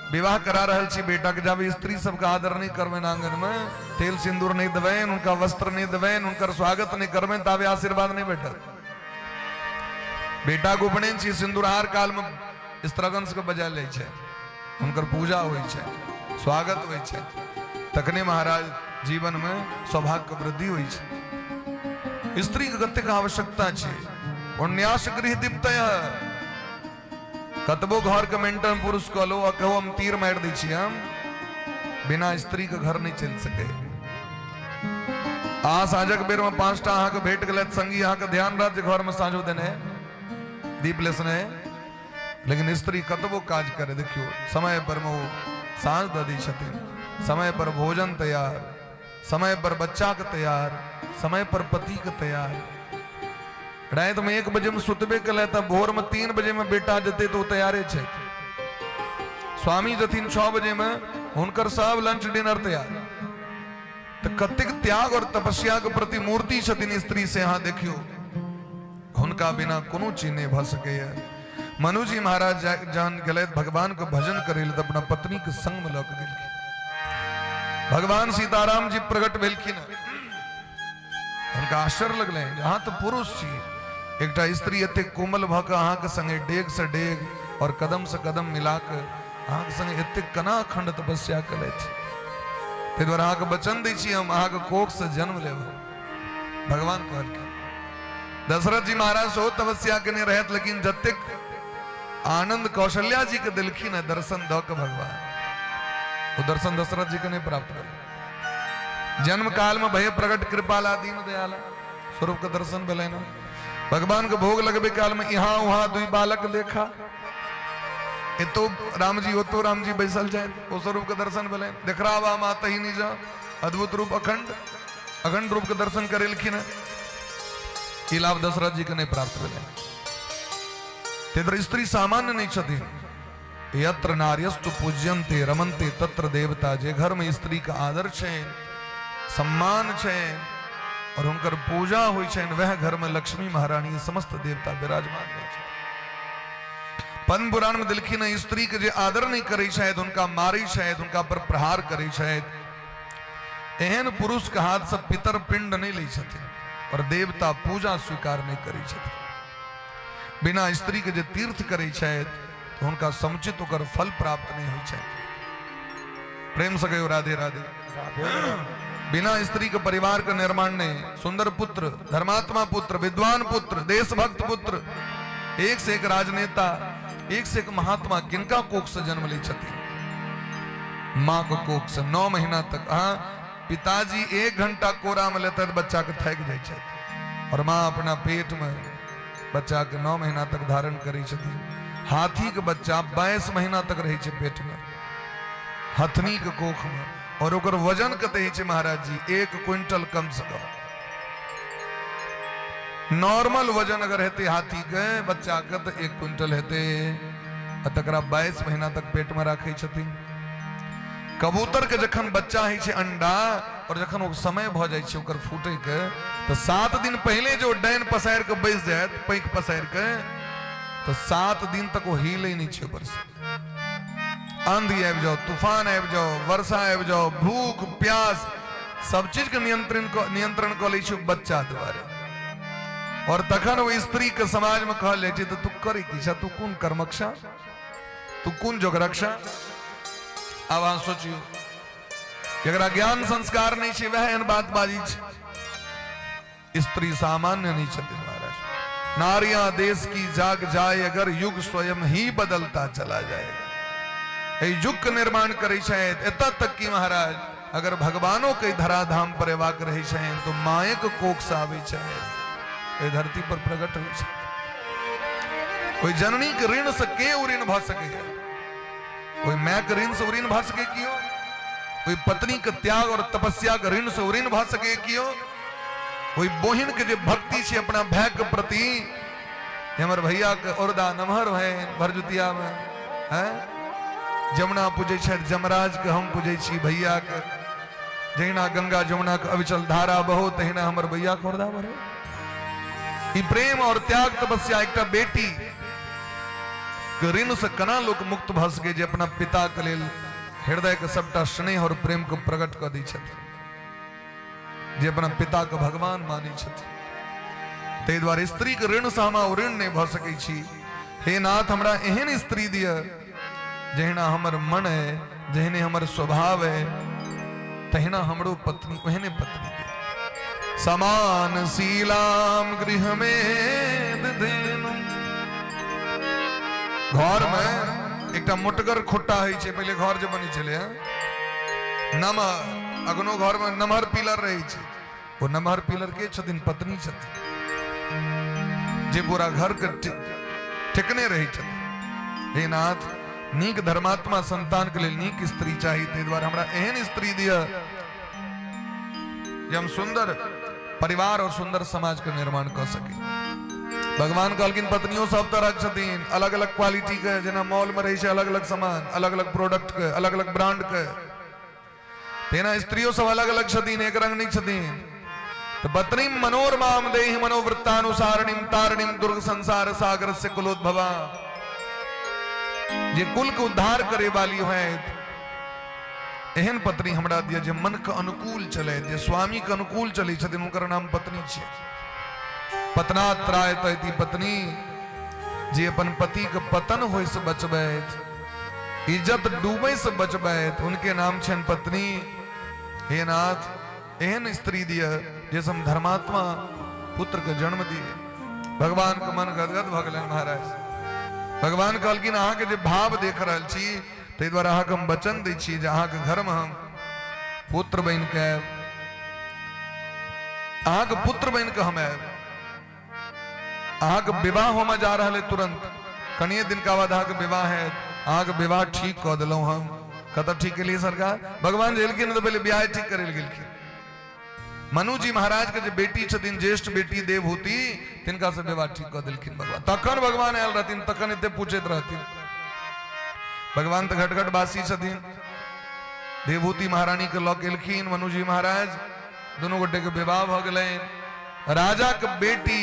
विवाह करा रहल छी बेटा के, जब स्त्री सबका आदर नहीं करवे आंगन में, तेल सिंदूर नहीं देवे, उनका वस्त्र नहीं देवे, उनका स्वागत नहीं करवे, तबे आशीर्वाद नहीं बैठल। बेटा को उपनयन छी सिंदूरहार काल में स्त्रगंश के बजा ले छे, उनकर पूजा होई छे, स्वागत होई छे, तकने महाराज जीवन में सौभाग्य वृद्धि होई छे। स्त्री के कतेक आवश्यकता छे। पुण्याश गृह दीप्तय, कतबो घर के मेंटन पुरुष कहलो और कहो हम तीर मार दी छी, हम बिना स्त्री के घर नहीं चल सके। आ साँझक बेर में 5टा अहाँ के भेट गलत संगी, अहाँ के ध्यान रह घर में साँझो देने दीप लेसने, लेकिन स्त्री कतबो काज करे। देखियो समय पर वो साँझ दी छथिन, समय पर भोजन तैयार, समय पर बच्चा के तैयार, समय पर पति के तैयार। रात में 1 बजे में सुतबे कले तब भोर में 3 बजे में बेटा जते तो तैयारे छे। स्वामी जथिन 6 बजे में, उनकर सब लंच डिनर तैयार। तो कतिक त्याग और तपस्या के प्रति मूर्ति छथिन स्त्री से। यहाँ देखियो उनका बिना कोनो चीज नहीं भ सके। मनु जी महाराज जहन गलत भगवान को भजन करे तो अपना पत्नी के संग में लग गए। भगवान सीताराम जी प्रकट भेलखिन, उनका आश्चर्य लगले, यहाँ तो पुरुष छी, एकटा स्त्री एते कोमल भ के अहाँ के संगे डेग से डेग और कदम से कदम मिला के अहाँ के संगे एते कना खंड तपस्या करे छी। ते द्वारा अहाँ के वचन दै छी हम अहाँ के कोख से जन्म लेब। भगवान कहलखिन। दशरथ जी महाराज सो तपस्या केने रहत, लेकिन जतेक आनंद कौशल्या जी के दिलखिन है दर्शन द के भगवान, वो दर्शन दशरथ जी के नहीं प्राप्त कर। जन्म काल में भय प्रकट कृपाला दीन दयाला स्वरूप का दर्शन भेलै न। भगवान के भोग लगबे काल में यहाँ वहां 2 बालक देखा, तो राम जी तो राम जी बैसल जाए, वो स्वरूप के दर्शन भेलै। देखरावा माता ही निजा अद्भुत रूप अखंड रूप के दर्शन करेलखिन। ई लाभ दशरथ जी के नहीं प्राप्त भेलै। तेतर स्त्री सामान्य नहीं छथिन। यत्र नार्यस्तु पूज्यन्ते रमन्ते तत्र देवता। जे घर में स्त्री का आदर छे, सम्मान छे और उनकर पूजा होई छे, वह घर में लक्ष्मी महारानी समस्त देवता विराजमान छे। पद्म पुराण में दिलखिन स्त्री के जे आदर नहीं करे शायद, उनका मारी शायद, उनका पर प्रहार करे शायद, एहन पुरुष के हाथ से पितर पिंड नहीं ले छथिन और देवता पूजा स्वीकार नहीं करे छथिन। बिना स्त्री के जे तीर्थ करे शायद तो उनका समुचित होकर फल प्राप्त नहीं हो छे। प्रेम से कहो राधे राधे। बिना स्त्री के परिवार का निर्माण ने सुंदर पुत्र, धर्मात्मा पुत्र, विद्वान पुत्र, देशभक्त पुत्र, एक से एक राजनेता, एक से एक महात्मा किनका कोख से जन्म ले छथि? मां को कोख से 9 महीना तक। हाँ, पिताजी 1 घंटा कोरा में लेते बच्चा के थक जाए छथि और मां अपना पेट में बच्चा के 9 महीना तक धारण करे छथि। हाथी के बच्चा 22 महीना तक रहे छे पेट में, हथनी के कोख में, और ओकर वजन कते छे महाराज जी 1 क्विंटल कम से कम। नॉर्मल वजन अगर हेते हाथी के बच्चा के तो 1 क्विंटल हेते, तकरा 22 महीना तक पेट में राखे छथिन। कबूतर के जखन बच्चा है छे अंडा और जखन वो समय भ जाय छे ओकर फूटे के, तो 7 दिन पहले जो डैन पसार के बैस जाए पैक पसार के, तो 7 दिन तक वो हिले नहीं छे ऊपर से। आंधी आबि जाओ, तूफान आबि जाओ, वर्षा आबि जाओ, भूख प्यास सब चीज के नियंत्रण कर ले छे बच्चा द्वारा। और तखन वो स्त्री के समाज में कह ले छे तो तू करे की छा, तू कौन कर्मक्षा, तू कौन जोग रक्षा। अब अहाँ सोचियो जरा ज्ञान संस्कार नहीं छे वह एन बात बाजी छे। स्त्री सामान्य नहीं छथिन महाराज। नारियां देश की जाग जाए अगर युग स्वयं ही बदलता चला जाए। युग का निर्माण करे शायद एता तक की महाराज अगर भगवानों के धराधाम पर वाक रहे शायद तो माए को कोख से आवे शायद धरती पर प्रकट हो। कोई जननी के ऋण से के ऋण भ सके, कोई मैं के ऋण से ऋण भ सके कियो, कोई पत्नी के त्याग और तपस्या के ऋण से ऋण भ सके कियो। वही बोहिन के जो भक्ति छे अपना भाई के प्रति हमर भैया के औरदा नमहर है भरजुतिया में है जमुना पूजे छे जमराज के हम पूजे छी भैया के जहिना गंगा जमुना के अविचल धारा बहो तहिना हमर भैया के औरदा बहे ई प्रेम और त्याग तपस्या एकटा बेटी के ऋण से कना लोक मुक्त भ सके जे अपना पिता के लेल हृदय के सबटा स्नेह और प्रेम को प्रकट कर दी छथिन जे अपना पिता के भगवान मानी छथिन ते द्वारे स्त्री के ऋण से हम ऋण नहीं भ सकै छी। हे नाथ हमरा एहन स्त्री दिय जहिना हमर मन है जहने हमर स्वभाव है तहिना हमरो पत्नी ओहने पत्नी दिय। समान शीलाम गृह में दधेनु घर में एकटा मोटगर खोटा है छे पहले घर जे बनी छले नमहर अगनो घर में नमहर पिलर रही छे वो नमहर पिलर के छथिन पत्नी छथिन जे पूरा घर के ठिकने रही छथिन। हे नाथ नीक धर्मात्मा संतान के लिए नीक स्त्री चाहिए ते द्वारा हमरा एहन स्त्री दिया जे हम सुंदर परिवार और सुंदर समाज का निर्माण कर सके। भगवान कहलकिन पत्नियों सब तरह छथिन अलग अलग क्वालिटी के जेना मॉल में रही छे अलग अलग सामान अलग अलग प्रोडक्ट के अलग अलग ब्रांड के तेना स्त्रियों सब अलग अलग छथिन एक रंग नहीं छथिन। तो पत्नी मनोरमाम देहि मनोवृत्तानुसारणीम तारणीम दुर्ग संसार सागर से कुलोद्भवा जे कुल को उद्धार करे वाली है एहन पत्नी हमरा दिया जे मन के अनुकूल चले जे स्वामी के अनुकूल चली छथिन उनकर नाम पत्नी छे। पतनात्रायत इति पत्नी जे अपन पति के पतन होय से बचबैत इज्जत डूबे से बचबैत उनके नाम छन पत्नी। हे नाथ एहन स्त्री दिया जैसे हम धर्मात्मा पुत्र के जन्म दिए। भगवान के मन गदगद भ गेलन महाराज। भगवान कहलकिन अहाँ के जे भाव देख रहल छी ते द्वारा अहाँ के हम वचन दै छी जे अहाँ के घर में हम पुत्र बन के अहाँ के पुत्र बन के हम आयब। अहाँ के विवाह होमे जा रहा है तुरंत कनिए दिन का बाद अहाँ के विवाह है अहाँ के विवाह ठीक कह दिलौं हम। कतऽ ठीक के लिए सरकार भगवान जेलखिन तो पहले ब्याह ठीक करे गेलखिन। मनु जी महाराज के जो बेटी छथिन ज्येष्ठ बेटी देवहूति तिनका से विवाह ठीक कर दिलखिन भगवान। तखन भगवान आयल रहथिन तखन एते पूछैत रहथिन। भगवान तो घटघट वासी छथिन देवहूति महारानी के लऽ के एलखिन मनु जी महाराज दोनों गोटे के विवाह भ गेलैन। राजा के बेटी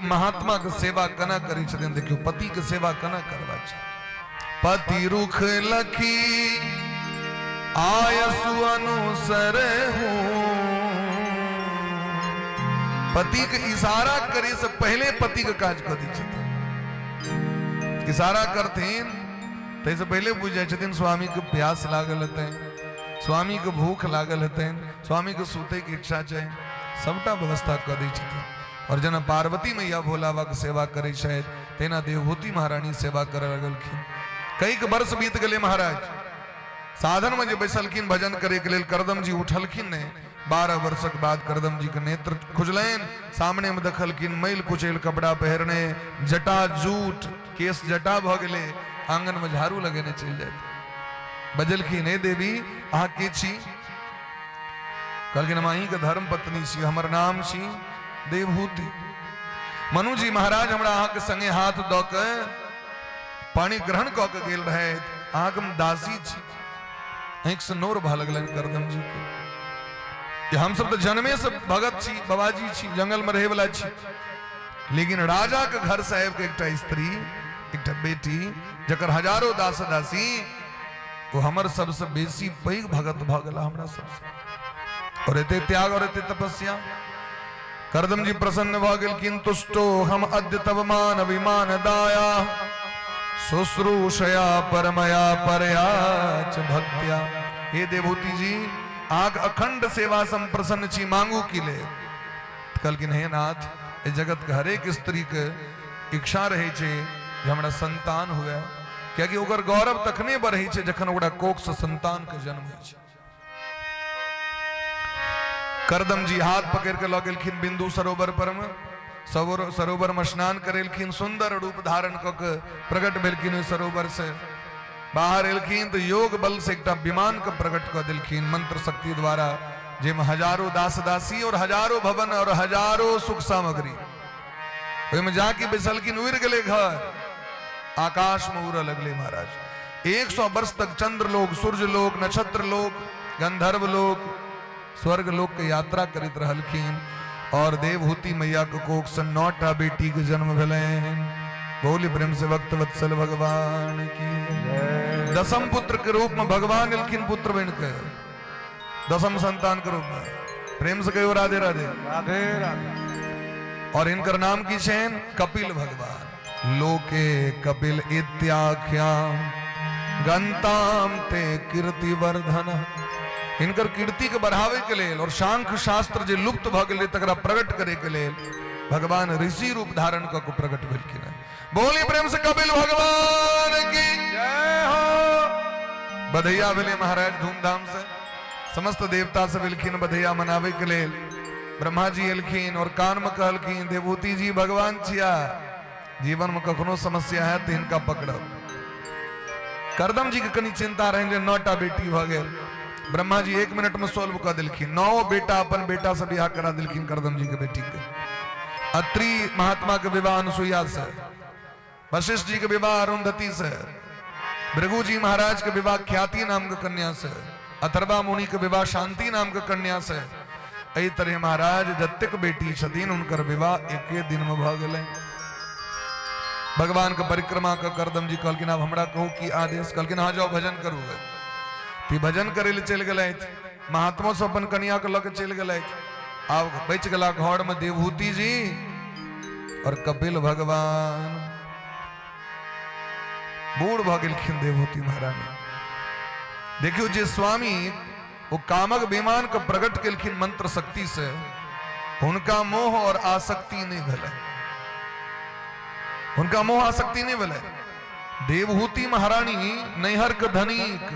महात्मा के सेवा कना करी छथिन। देखियो पति के सेवा कना करबा छै। पति रुख लखी आयसु अनुसर हूं। पति के इशारा करे से पहले पति के काज कर दी छथिन। इशारा करथिन तैसे पहले बुझ जाय छथिन स्वामी के प्यास लागल हेतैन स्वामी के भूख लागल हेतैन स्वामी के सूते के इच्छा छै सबटा व्यवस्था कर दी छथिन। और जना पार्वती मैया भोला बाबा के सेवा करे छथि तेना देवहूति महारानी सेवा करे लगलखिन। कई के वर्ष बीत गए महाराज। साधन में जो बैसलखिन भजन करे के लेल करदम जी उठलखिन ने 12 वर्षक बाद करदम जी के नेत्र खुजलैन। सामने में देखलखिन मैल कुचैल कपड़ा पहरने जटा जूट केस जटा भ गेले आंगन में झाड़ू लगेने चल जाए। बजलखिन हे देवी अहाँ के छी। कहलखिन हम अहीं के धर्म पत्नी छी हमर नाम छी देवहूति। मनु जी महाराज हमरा अहाँ के संगे हाथ द के पानी ग्रहण क के गेल रहे अहाँ के हम दासी छी। आंख से नोर भा लगलन करदम जी के हम सब तो जन्मे से भगत छी बाबाजी छी जंगल में रहे वाला छी। लेकिन राजा के घर साहेब के एकटा स्त्री एकटा बेटी जकर हजारों दास दासी वो हमर सबसे बेसी पैघ भगत भ गेला हमरा सबसे। और एते त्याग और एते तपस्या करदम जी प्रसन्न भ गेलखिन। तुष्टो हम अद्य तव मान विमान दाया शुश्रूषया परमया परयाच भक्त्या। हे देवहूति जी आग अखंड सेवा सम प्रसन्न छी मांगू की ले। कहलखिन हे नाथ ए जगत के हरेक स्त्री के इच्छा रहे छे जे हमरा संतान हुए क्योंकि ओकर गौरव तखने बढ़े छे जखन ओकरा कोख से संतान के जन्म होय छे। करदम जी हाथ पकड़ के लऽ गेलखिन बिंदु सरोवर पर में सरोवर में स्नान करेलखिन। सुंदर रूप धारण क के प्रकट भेलखिन सरोवर से बाहर एलखिन तो योग बल से एकटा विमान के प्रकट क देलखिन मंत्र शक्ति द्वारा। जिम हजारों दास दासी और हजारों भवन और हजारों सुख सामग्री में जाके बिसलकिन उड़ गले घर आकाश में उड़ लगले महाराज। 100 वर्ष तक चंद्र लोक, सूर्य लोक, नक्षत्र लोक, गंधर्व लोक, स्वर्ग लोक के यात्रा करित रहलखिन और देवहूति मैया के कोख से 9टा बेटी के जन्म भेले। बोली प्रेम से भक्त वत्सल भगवान की। दसम पुत्र के रूप में भगवान एलखिन पुत्र बन के, दसम संतान के रूप में। प्रेम से कहो राधे राधे। राधे राधे। और इनकर नाम की छेन कपिल भगवान। लोके कपिल इत्याख्या गंताम ते कीर्ति वर्धन। इनकर कीर्ति के बढ़ावे के लेल और शांख शास्त्र जे लुप्त भ गेलै तकरा प्रकट करे के लेल भगवान ऋषि रूप धारण क के प्रकट भेलखिन। बोली प्रेम से कपिल भगवान की जय हो। बधैया भेले महाराज धूमधाम से, समस्त देवता से मिलखिन बधैया मनावे के लेल। ब्रह्मा जी एलखिन और कान में कहलखिन देवहूति जी भगवान छिया, जीवन में कखनो समस्या है तो इनका पकड़ब। करदम जी के कनी चिंता रहे, 9टा बेटी भ गेल। ब्रह्मा जी 1 मिनट में सोल्व कर दिलखिन। 9 बेटा अपन बेटा से बियाह करा दिलखिन करदम जी के बेटी के। अत्रि महात्मा के विवाह अनुसुईया से, वशिष्ठ जी के विवाह अरुंधति से, भृगु जी महाराज के विवाह ख्याति नाम के कन्या से, अथर्वा मुनि के विवाह शांति नाम के कन्या से। एही तरह महाराज जतेक बेटी छथिन उनकर विवाह एके दिन में भ गेलै। भगवान के परिक्रमा के करदम जी कहलखिन अब हमरा कहू की आदेश। कहलखिन हाँ जाओ भजन करू। ती भजन करे ले चल गए। महात्मा से अपन कन्या के लग चल गए। अब बच गला घर में देवहूति जी और कपिल भगवान। बूढ़ भ गेलखिन देवहूति महारानी। देखियो जे स्वामी वो कामक विमान को प्रकट केलखिन मंत्र शक्ति से, उनका मोह और आसक्ति नहीं भेले। उनका मोह आसक्ति नहीं भेले। देवहूति महारानी नैहर के धनिक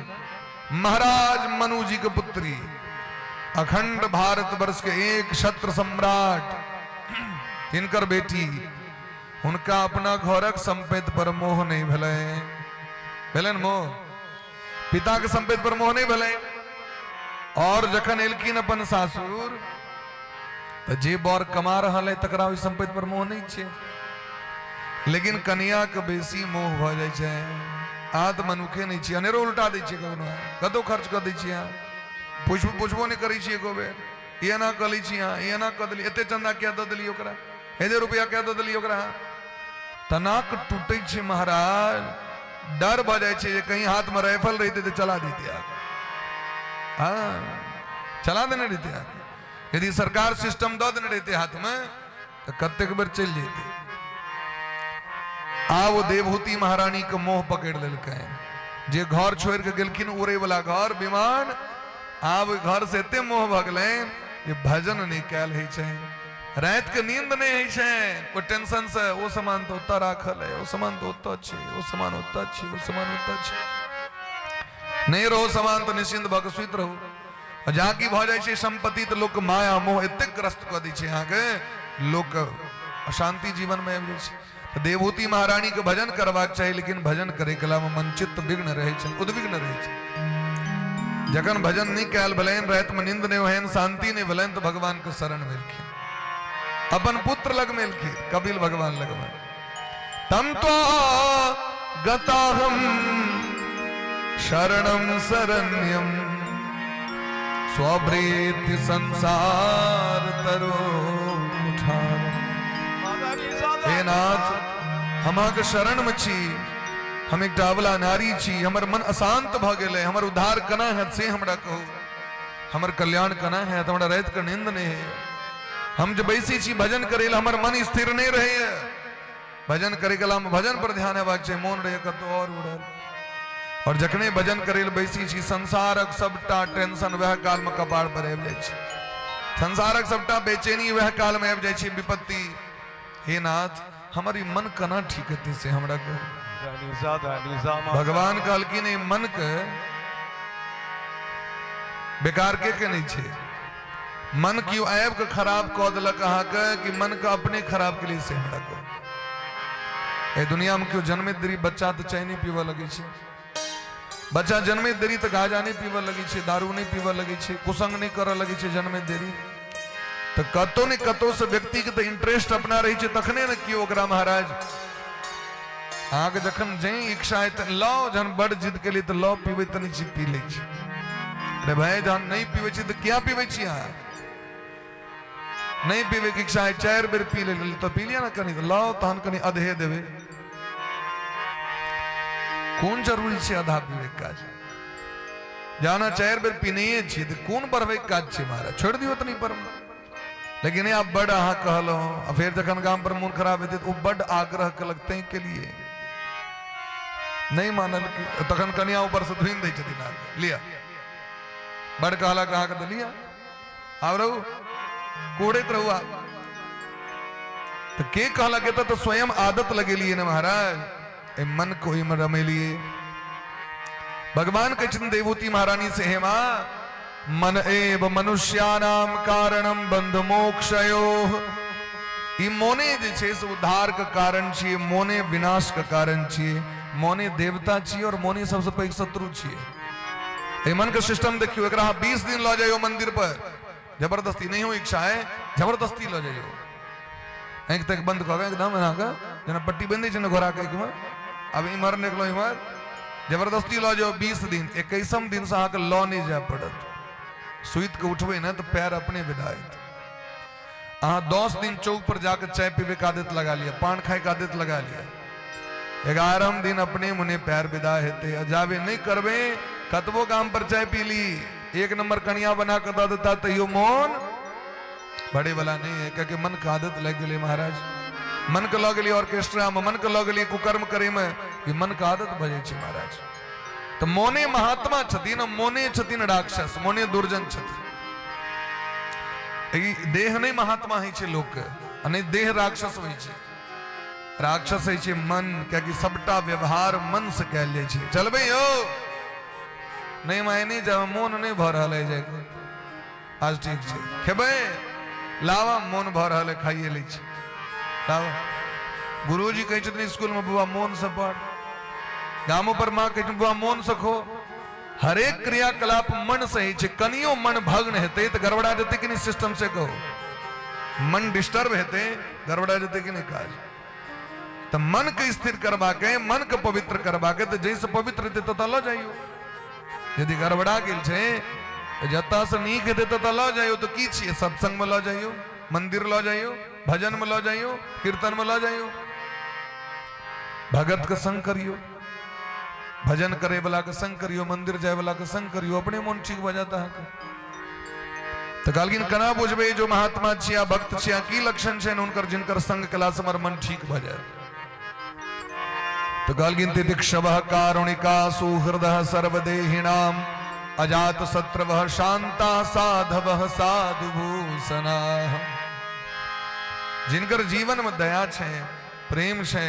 महाराज मनु जी के पुत्री, अखंड भारत वर्ष के एक क्षत्र सम्राट इनकर बेटी। उनका अपना घरक संपत्ति पर मोह नहीं भेले। भेलन मोह, पिता के संपत्ति पर मोह नहीं भेले। और जखन एलखिन अपन सासुर तो जे बर कमा रहा है तकरा ओहि संपत्ति पर मोह नहीं छे, लेकिन कन्या के बेसी मोह भ जाय छै। आत मनुखे नहीं छे, अनेरो उल्टा दै छे, कतो खर्च कर दै छे, पुछबो नहीं करै छे। एको बेर ये ना कलै छी, ये ना क देली, एते चंदा क्या द देली ओकरा, एते रुपया क्या द देली ओकरा। तनाक टूटे छे महाराज। डर भ जाय छे कहीं हाथ में राइफल रहते तो चला देते। हाँ चला देने रहते। यदि सरकार सिस्टम दे देने रहते हाथ में तो कतेक बेर चल जेते। वो देवहूति महारानी के मोह पकड़ लेलकै। जे घर छोड़ के गेलखिन उड़े वाला घर विमान, आब घर से एते मोह भ गेलैन जे भजन नहीं कैल है छै, रात के नींद नहीं है छै। वो टेंशन से वो सामान तो उतना राखल है, वो सामान तो उतना अच्छे, वो सामान उतना अच्छे, वो सामान उतना अच्छे। नहीं रहो सामान तो निश्चिंत भ के सुइत रहो। जाकी भ जाय छै संपत्ति तो लोक माया मोह एते ग्रस्त क दै छै, यहाँ के लोक अशांति जीवन में आबि जाय छै। तो देवहूति महारानी के भजन करवाक चाहिए, लेकिन भजन करे कला में मन चित्त विघ्न रहे छै, उद्विग्न रहे छै। जखन भजन नहीं कैल भलेन, रात में नींद नहीं होहन, शांति नहीं भलेन, तो भगवान के शरण मिलखिन। अपन पुत्र लग मिलखिन, कपिल भगवान लग में। तम तो गताहम शरणम शरण्यम स्वभृत संसार तरो उठार। हे नाथ, हमारे शरण में छी, हम एक डावला नारी छी, हमर मन अशांत भ गेले, हमर उद्धार कना है से हमरा कहो, हमर कल्याण कना है, तो हमरा रात के नींद नहीं है। हम जब बैसी छी भजन करेला हमर मन स्थिर नहीं रहे। भजन करे कला में भजन पर ध्यान हेबाक छै, मोन रहे कतो और उड़ल। और जखने भजन करेल बैसी छी, संसारक सबटा टेंशन वह काल में कपाड़ पर आबि जाय छै। संसारक सबटा बेचैनी वह काल में आबि जाय छै, विपत्ति। हे नाथ, हमारी मन कना ठीक हेतै से हमरा कहो। भगवान कहलखिन मन के बेकार के नहीं छे। मन क्यों ऐब के खराब कह दिलक अहाँ के कि मन के अपने खराब के लिए से हमरा कहो। ए दुनिया में क्यों जन्मे देरी बच्चा तो चाय नहीं पीवा लगे छे। बच्चा जन्मे देरी तो गाजा नहीं पीवा लगी छे, दारू नहीं पीवा लगी छे, कुसंग नहीं कर लगी छे जन्मे देरी, तो कतो ने कतो से व्यक्ति के तो इंटरेस्ट अपना रही छे तखने न कियो ओकरा महाराज। आगे जखन जई इच्छा है तो लो जन बड़ जिद के लिए तो लो पीवे तनी ची पी ले छी। अरे भाई जन नहीं पीवे छी तो क्या पीवे छी यहाँ, नहीं पीवे की इच्छा है 4 बेर पी ले तो पी लिया ना कनी तो लो तहन कनी अधे देवे। कौन जरूरी छे आधा पीवे काज, जाना 4 बेर पीने छी तो कौन बढ़वे काज छे महाराज, छोड़ दियो तो नहीं पर। लेकिन आप बड़ अहा कहलो फिर जखन गांव पर मूड खराब हेते तो बड़ आग्रह कलकते के लिए नहीं मानल कि तखन कन्या ऊपर से धुइन दै छथिन लिया बड़ कहला कहा के लिया आब रहू कोड़ैत रहू आप तो के कहला के तो स्वयं आदत लगेलिए ना महाराज, ए मन को ही रमेलिए। भगवान कहते देवूती महारानी से हे मां मन एव मनुष्यानाम कारणम बंध मोक्षयोः। ई मोने जे छे से उद्धार का कारण छिए, मोने विनाश का कारण छिए, मोने देवता छिए और मोने सबसे पैघ शत्रु छिए। ए मन का सिस्टम देखियो, एकरा 20 दिन लो जाइयो मंदिर पर, जबरदस्ती नहीं हो इच्छा है जबरदस्ती लो जाइयो, एक तक बंद कर एकदम ना का जना पट्टी बंदी छे घोड़ा के में अब इमर निकलो इमर जबरदस्ती लो जाओ 20 दिन। 21 दिन से आके लो नहीं जा पड़त, सुइत के उठबे ना तो पैर अपने विदायत। अहाँ 10 दिन चौक पर जाकर चाय पीवे का आदत लगा लिया, पान खाए का आदत लगा लिया, 11 दिन अपने मुने पैर विदा हेते जावे नहीं करबे। कतबो काम पर चाय पी ली, 1 नंबर कनिया बना कर दे देता तो यो मौन बड़े वाला नहीं है, क्योंकि मन का आदत लग गई महाराज। मन के लग गई ऑर्केस्ट्रा में, मन के लग गई कुकर्म करे में, ये मन का आदत बजे छे महाराज। तो मोने महात्मा छथिन, मोने छथिन राक्षस, मोने दुर्जन छथिन। देह नहीं महात्मा है छे लोक अने देह राक्षस होय छे। राक्षस है छे मन, क्योंकि सबटा व्यवहार मन से कैल जाय छे। चलबे यो नहीं मायने जब मोन नहीं भर रहल है आज ठीक छे, खेबे लावा मोन भर रहल है खाइए लै छे लावा। गुरुजी कहै छथिन स्कूल में बुआ मोन से पढ़, गामों पर मां कहै छथिन बुआ मोन से खो। हरेक क्रियाकलाप मन से ही छे। कनियो मन भग्न हेते तो गड़बड़ा जेते कि नहीं, सिस्टम से कहो मन डिस्टर्ब हेते गड़बड़ा जेते कि नहीं काज। तो मन के स्थिर करवा के, मन के पवित्र करवा के, तो जैसे पवित्र हेते तो लो जाइयो। यदि गड़बड़ा गेल छे तो जता से नीक हेते तो लो जाइयो। तो की छिए, सत्संग में लो जाइयो, मंदिर लो जाइयो, भजन में लो जाइयो, कीर्तन में लो जाइयो, भगत के संग करियो, भजन करे वाला के संग करियो, मंदिर जाए वाला के संग करियो, अपने मन ठीक हो जाता है। तो कहलखिन कना बुझबे जो महात्मा छिया भक्त छिया की लक्षण छे उनकर, जिनकर संग कला से हमर मन ठीक भ जाए। तो कहलखिन तितिक्षवः कारुणिका सुहृदः सर्वदेहिनाम अजात शत्रवः शांता साधवः साधुभूषणाः। जिनकर जीवन में दया छे, प्रेम छे,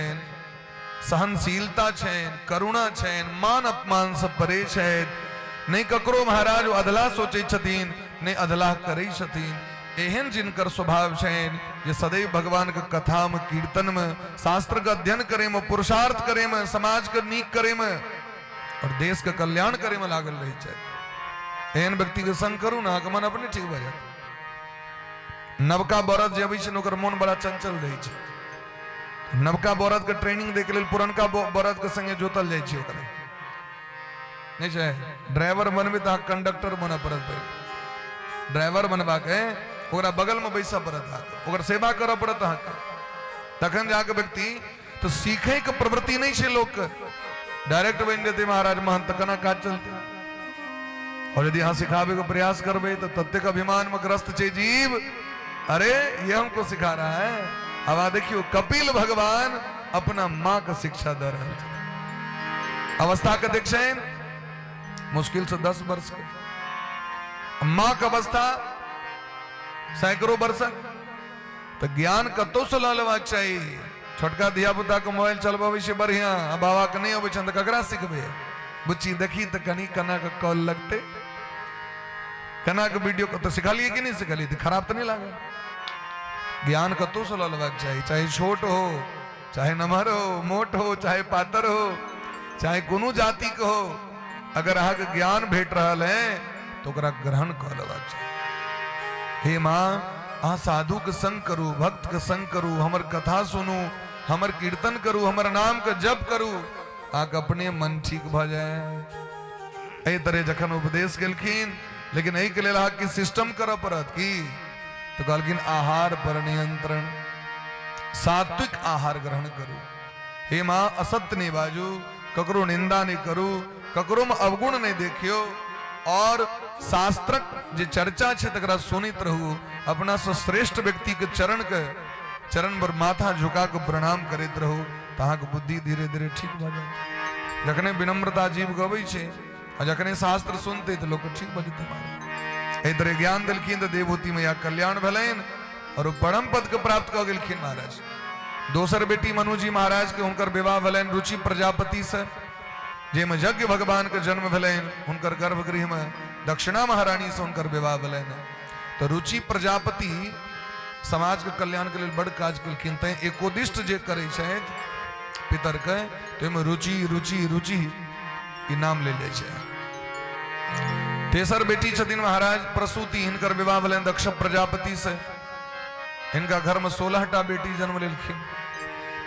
सहनशीलता छे, करुणा छे, मान अपमान से परे छे, नहीं ककरो महाराज अधला सोचे छथिन, नहीं अधला करे छथिन। एहन जिनकर स्वभाव छे जे सदैव भगवान के कथा में, कीर्तन में, शास्त्र का अध्ययन करे में, पुरुषार्थ करे में, समाज के नीक करे में और देश का कल्याण करे में लागल रही छे। एहन व्यक्ति के संग करू ना मन अपने ठीक भ जाए। नवका बरद जे अबै छै ओकर मन बड़ा चंचल रही छे। नवका बरद के ट्रेनिंग दे के लेल पुरनका बरद के संगे जोतल जाय छै। ओकरा नहीं छै ड्राइवर बनबे त कंडक्टर बन पड़त, ड्राइवर बनबा के ओकरा बगल में बैसा पड़त, ओकर सेवा करऽ पड़त अहाँके, तखन जाके व्यक्ति तो सीखे के प्रवृत्ति नहीं छै लोक के। डायरेक्ट बन जेते महाराज महंत कना काज चलते। और यदि यहाँ सिखावे को प्रयास करबे तो तत्व अभिमान में ग्रस्त छे जीव। अरे ये हमको सिखा रहा है। अब आ देखियो कपिल भगवान अपना माँ का शिक्षा दे रहे थे। अवस्था का देखें मुश्किल से 10 वर्ष के, माँ का अवस्था सैकड़ों वर्ष। तो ज्ञान कतो से ल लेबाक चाहिए। छोटका धिया पुता के मोबाइल चलबाबे से बढ़िया, बाबा के नहीं अबै छन त ककरा सिखबे। बुच्ची देखी तो कनी कना का कॉल लगते, कना के वीडियो को तो सिखा लिए कि नहीं सिखा लिए, खराब तो नहीं लगा। ज्ञान कतो से लेबाक चाहिए, चाहे छोट हो, चाहे नमहर हो, मोट हो, चाहे पातर हो, चाहे कोनो जाति के हो, अगर अहा के ज्ञान भेट रहा है तो ओकरा ग्रहण कर लेबाक चाहिए। हे माँ अहा साधु के संग करू, भक्त के संग करू, हमर कथा सुनू, हमर कीर्तन करू, हमर नाम के जप करू, आके अपने मन ठीक भ जाए। एहि तरह जखन उपदेश केलखिन, लेकिन एहि के लेल अहा की सिस्टम करऽ पड़त की, तो कहलखिन आहार पर नियंत्रण, सात्विक आहार ग्रहण करू। हे माँ असत्य नहीं बाजू, ककरो निंदा नहीं करू, ककरो में अवगुण नहीं देखियो, और शास्त्रक जे चर्चा छे तकरा सुनित रहू, अपना से श्रेष्ठ व्यक्ति के चरण पर माथा झुका के प्रणाम करते रहू, तहाँ के बुद्धि धीरे धीरे ठीक भ जाए। जखने विनम्रता जीव गबै छे और जखने शास्त्र सुनते तो लोग ठीक भ जेतै। एहि तरह ज्ञान देलखिन तो देवभूति मैया कल्याण भेलैन और वो परम पद के प्राप्त क गेलखिन महाराज। दोसर बेटी मनुजी महाराज के हुनकर विवाह भेलैन रुचि प्रजापति से, जेमे यज्ञ भगवान के जन्म भेलैन। हुनकर गर्भगृह में दक्षिणा महारानी से हुनकर विवाह भेलैन। तो रुचि प्रजापति समाज के कल्याण के लिए बड़ काज केलखिन। तैं एकोदिष्ट जे करै छथि पितर के, तो एहिमे रुचि रुचि रुचि ई नाम ले छै। तेसर बेटी छथिन महाराज प्रसूति, हिनकर विवाह भेलैन दक्ष प्रजापति से। हिनका घर में 16टा बेटी जन्म लेलखिन।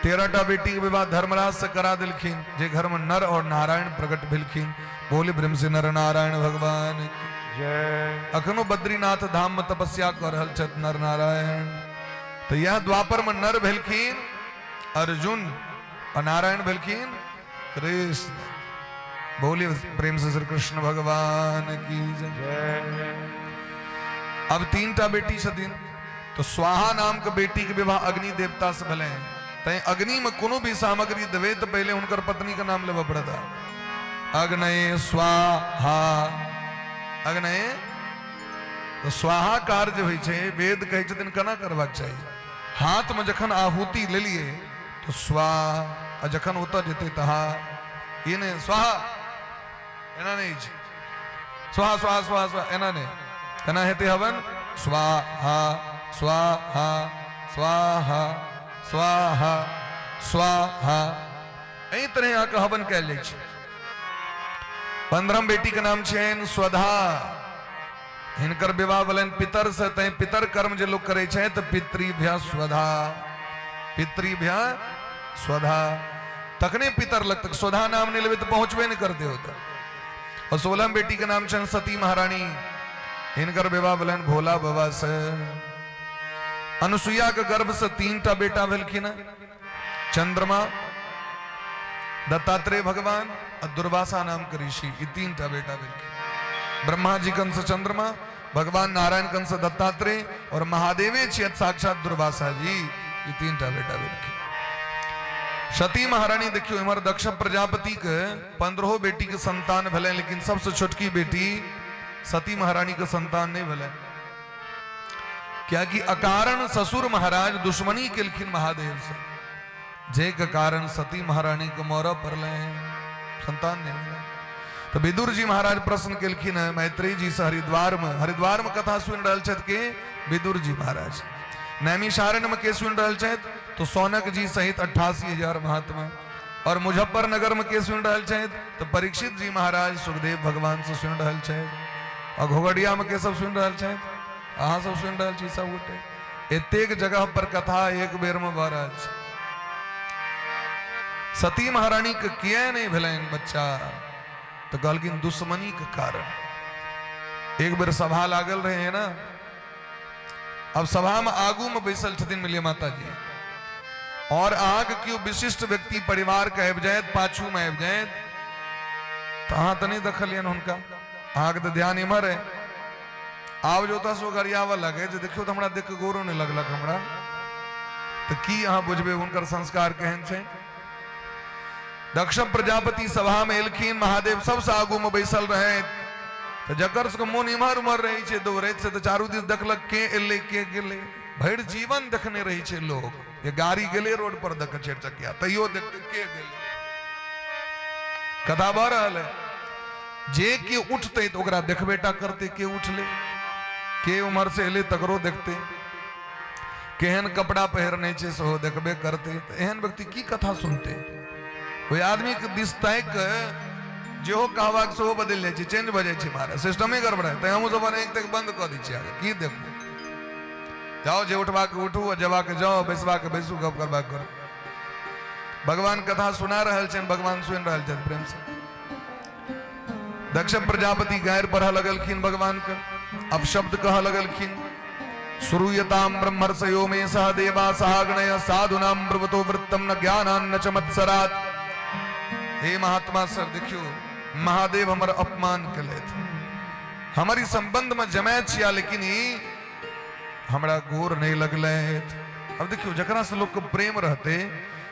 13टा बेटी के विवाह धर्मराज से करा देलखिन, जे घर में नर और नारायण प्रकट भेलखिन। बोले ब्रह्म से नर नारायण भगवान की जय। अखनो बद्रीनाथ धाम में तपस्या कर रहल छथि नर नारायण। तो यह द्वापर में नर भेलखिन अर्जुन और नारायण भेलखिन कृष्ण। बोले प्रेम से श्री कृष्ण भगवान की जय। अब 3टा बेटी छथिन। तो स्वाहा नाम के बेटी के विवाह अग्नि देवता से भले। तै अग्नि में कोनो भी सामग्री देवे तो पहले उनकर पत्नी का नाम लेवा पड़ता। अग्नये स्वाहा, अग्नये तो स्वाहा कार्य होइ छै। वेद कहै छथिन केना करबाक चाहिए। हाथ में जखन आहुति ले लिए तो स्वाहा, जखन ओतऽ जेतै तहा ये ने स्वाहा एना नहीं छै। स्वाहा स्वाहा स्वाहा स्वाहा एना नहीं, केना हेतै हवन स्वाहा स्वाहा स्वाहा स्वाहा स्वाहा। एहि तरह यहाँ के हवन कैल जाइ छै। 15म बेटी के नाम छनि स्वधा। हिनकर विवाह भेलनि पितर से। तैं पितर कर्म जे लोग करे छै तो पितृभ्य स्वधा, पितृभ्य स्वधा। तखने पितर लग तक स्वधा नाम नहीं लेवे तो पहुंचबे नहीं करते होता। और 16म बेटी के नाम छनि सती महारानी। हिनकर विवाह भेलनि भोला बाबा से। अनुसुईया के गर्भ से 3टा बेटा भेलखिन, चंद्रमा, दत्तात्रेय भगवान और दुर्वासा नाम के ऋषि। ये 3टा बेटा भेलखिन। ब्रह्मा जी कंस चंद्रमा, भगवान नारायण कंस दत्तात्रेय और महादेवे छियत साक्षात दुर्वासा जी। ये 3टा बेटा भेलखिन। सती महारानी देखियो इमर दक्ष प्रजापति के 15 बेटी के संतान भेले, लेकिन सबसे छोटकी बेटी सती महारानी के संतान नहीं भेले। क्या कि अकारण ससुर महाराज दुश्मनी केलखिन महादेव से, जे के कारण सती महारानी के मरऽ पड़ले, संतान नहीं मिला। तो विदुर जी महाराज प्रश्न केलखिन है मैत्रेय जी से हरिद्वार में कथा सुन रहल छथि के विदुर जी महाराज। नैमिषारण्य में के सुन रहल छथि तो सौनक जी सहित 88,000 महात्मा। और मुजफ्फरनगर में के सुन रहल छथि तो परीक्षित जी महाराज सुखदेव भगवान से सुन रहल छथि। और घोगड़िया में के सब सुन रहल छथि, अहाँ सब सुन रहल छी सब गोटे। एतेक जगह पर कथा एक बेर में भऽ रहल छै। सती महारानी के किया नहीं भेलैन बच्चा, तो कहलखिन दुश्मनी के कारण। एक बेर सभा लागल रहे हैं ना, अब सभा में आगू में बैसल छथिन मिलिए माता जी, और आग क्यों विशिष्ट व्यक्ति परिवार के आबि जायत, पाछू में आबि जायत, तो अहाँ तो नहीं देखलियन हुनका। आग तो ध्यान इमहर है। आब जो सो गरियावऽ लगे जे देखियो तो हमरा देख के गोरो नहीं लगलक हमरा, तो की अहाँ बुझबे हुनकर संस्कार केहन छै। दक्ष प्रजापति सभा में एलखिन, महादेव सबसे आगू में बैसल रहे। तो जकर सबके मोन इमहर उमहर रहे छै दौड़ैत से, तो चारू दिस देखलक के एले के गेले। भरि जीवन देखने रही छै लोग, ये गाड़ी गेले रोड पर देख चारि चकिया, तैयो देखते के गेले। कथा भऽ रहल है। जे के उठते तो ओकरा देखबेटा करते के उठले, के उमर से एले तकरो देखते, केहन कपड़ा पहिरने छै सेहो देखबे करते। तो एहन व्यक्ति की कथा सुनते। कोई आदमी के दिस ताक जो कहवाक से वो बदल जाए चेंज भ जाए मारा सिस्टम ही गड़बड़ है हम सब एक तक बंद कर दी आगे की देखो जाओ जे उठवा के उठू और जवा के जाओ बैसवा के बैसू गप करवा करो भगवान कथा सुना रहल छन भगवान सुन रहल छन प्रेम से दक्ष प्रजापति गैर पढ़ लगलखिन भगवान का अपशब्द कह लगलखिन श्रूयताम ब्रह्मर्षयो में सह देवा सहागणय साधुनाम ब्रवतो वृत्तम न ज्ञानान न च मत्सरात्। हे महात्मा सर देखियो महादेव हमारा अपमान कले थे हमारी संबंध में जमै छिया लेकिन ही हमरा गोर नहीं लगले। अब देखियो जकरा से लोग को प्रेम रहते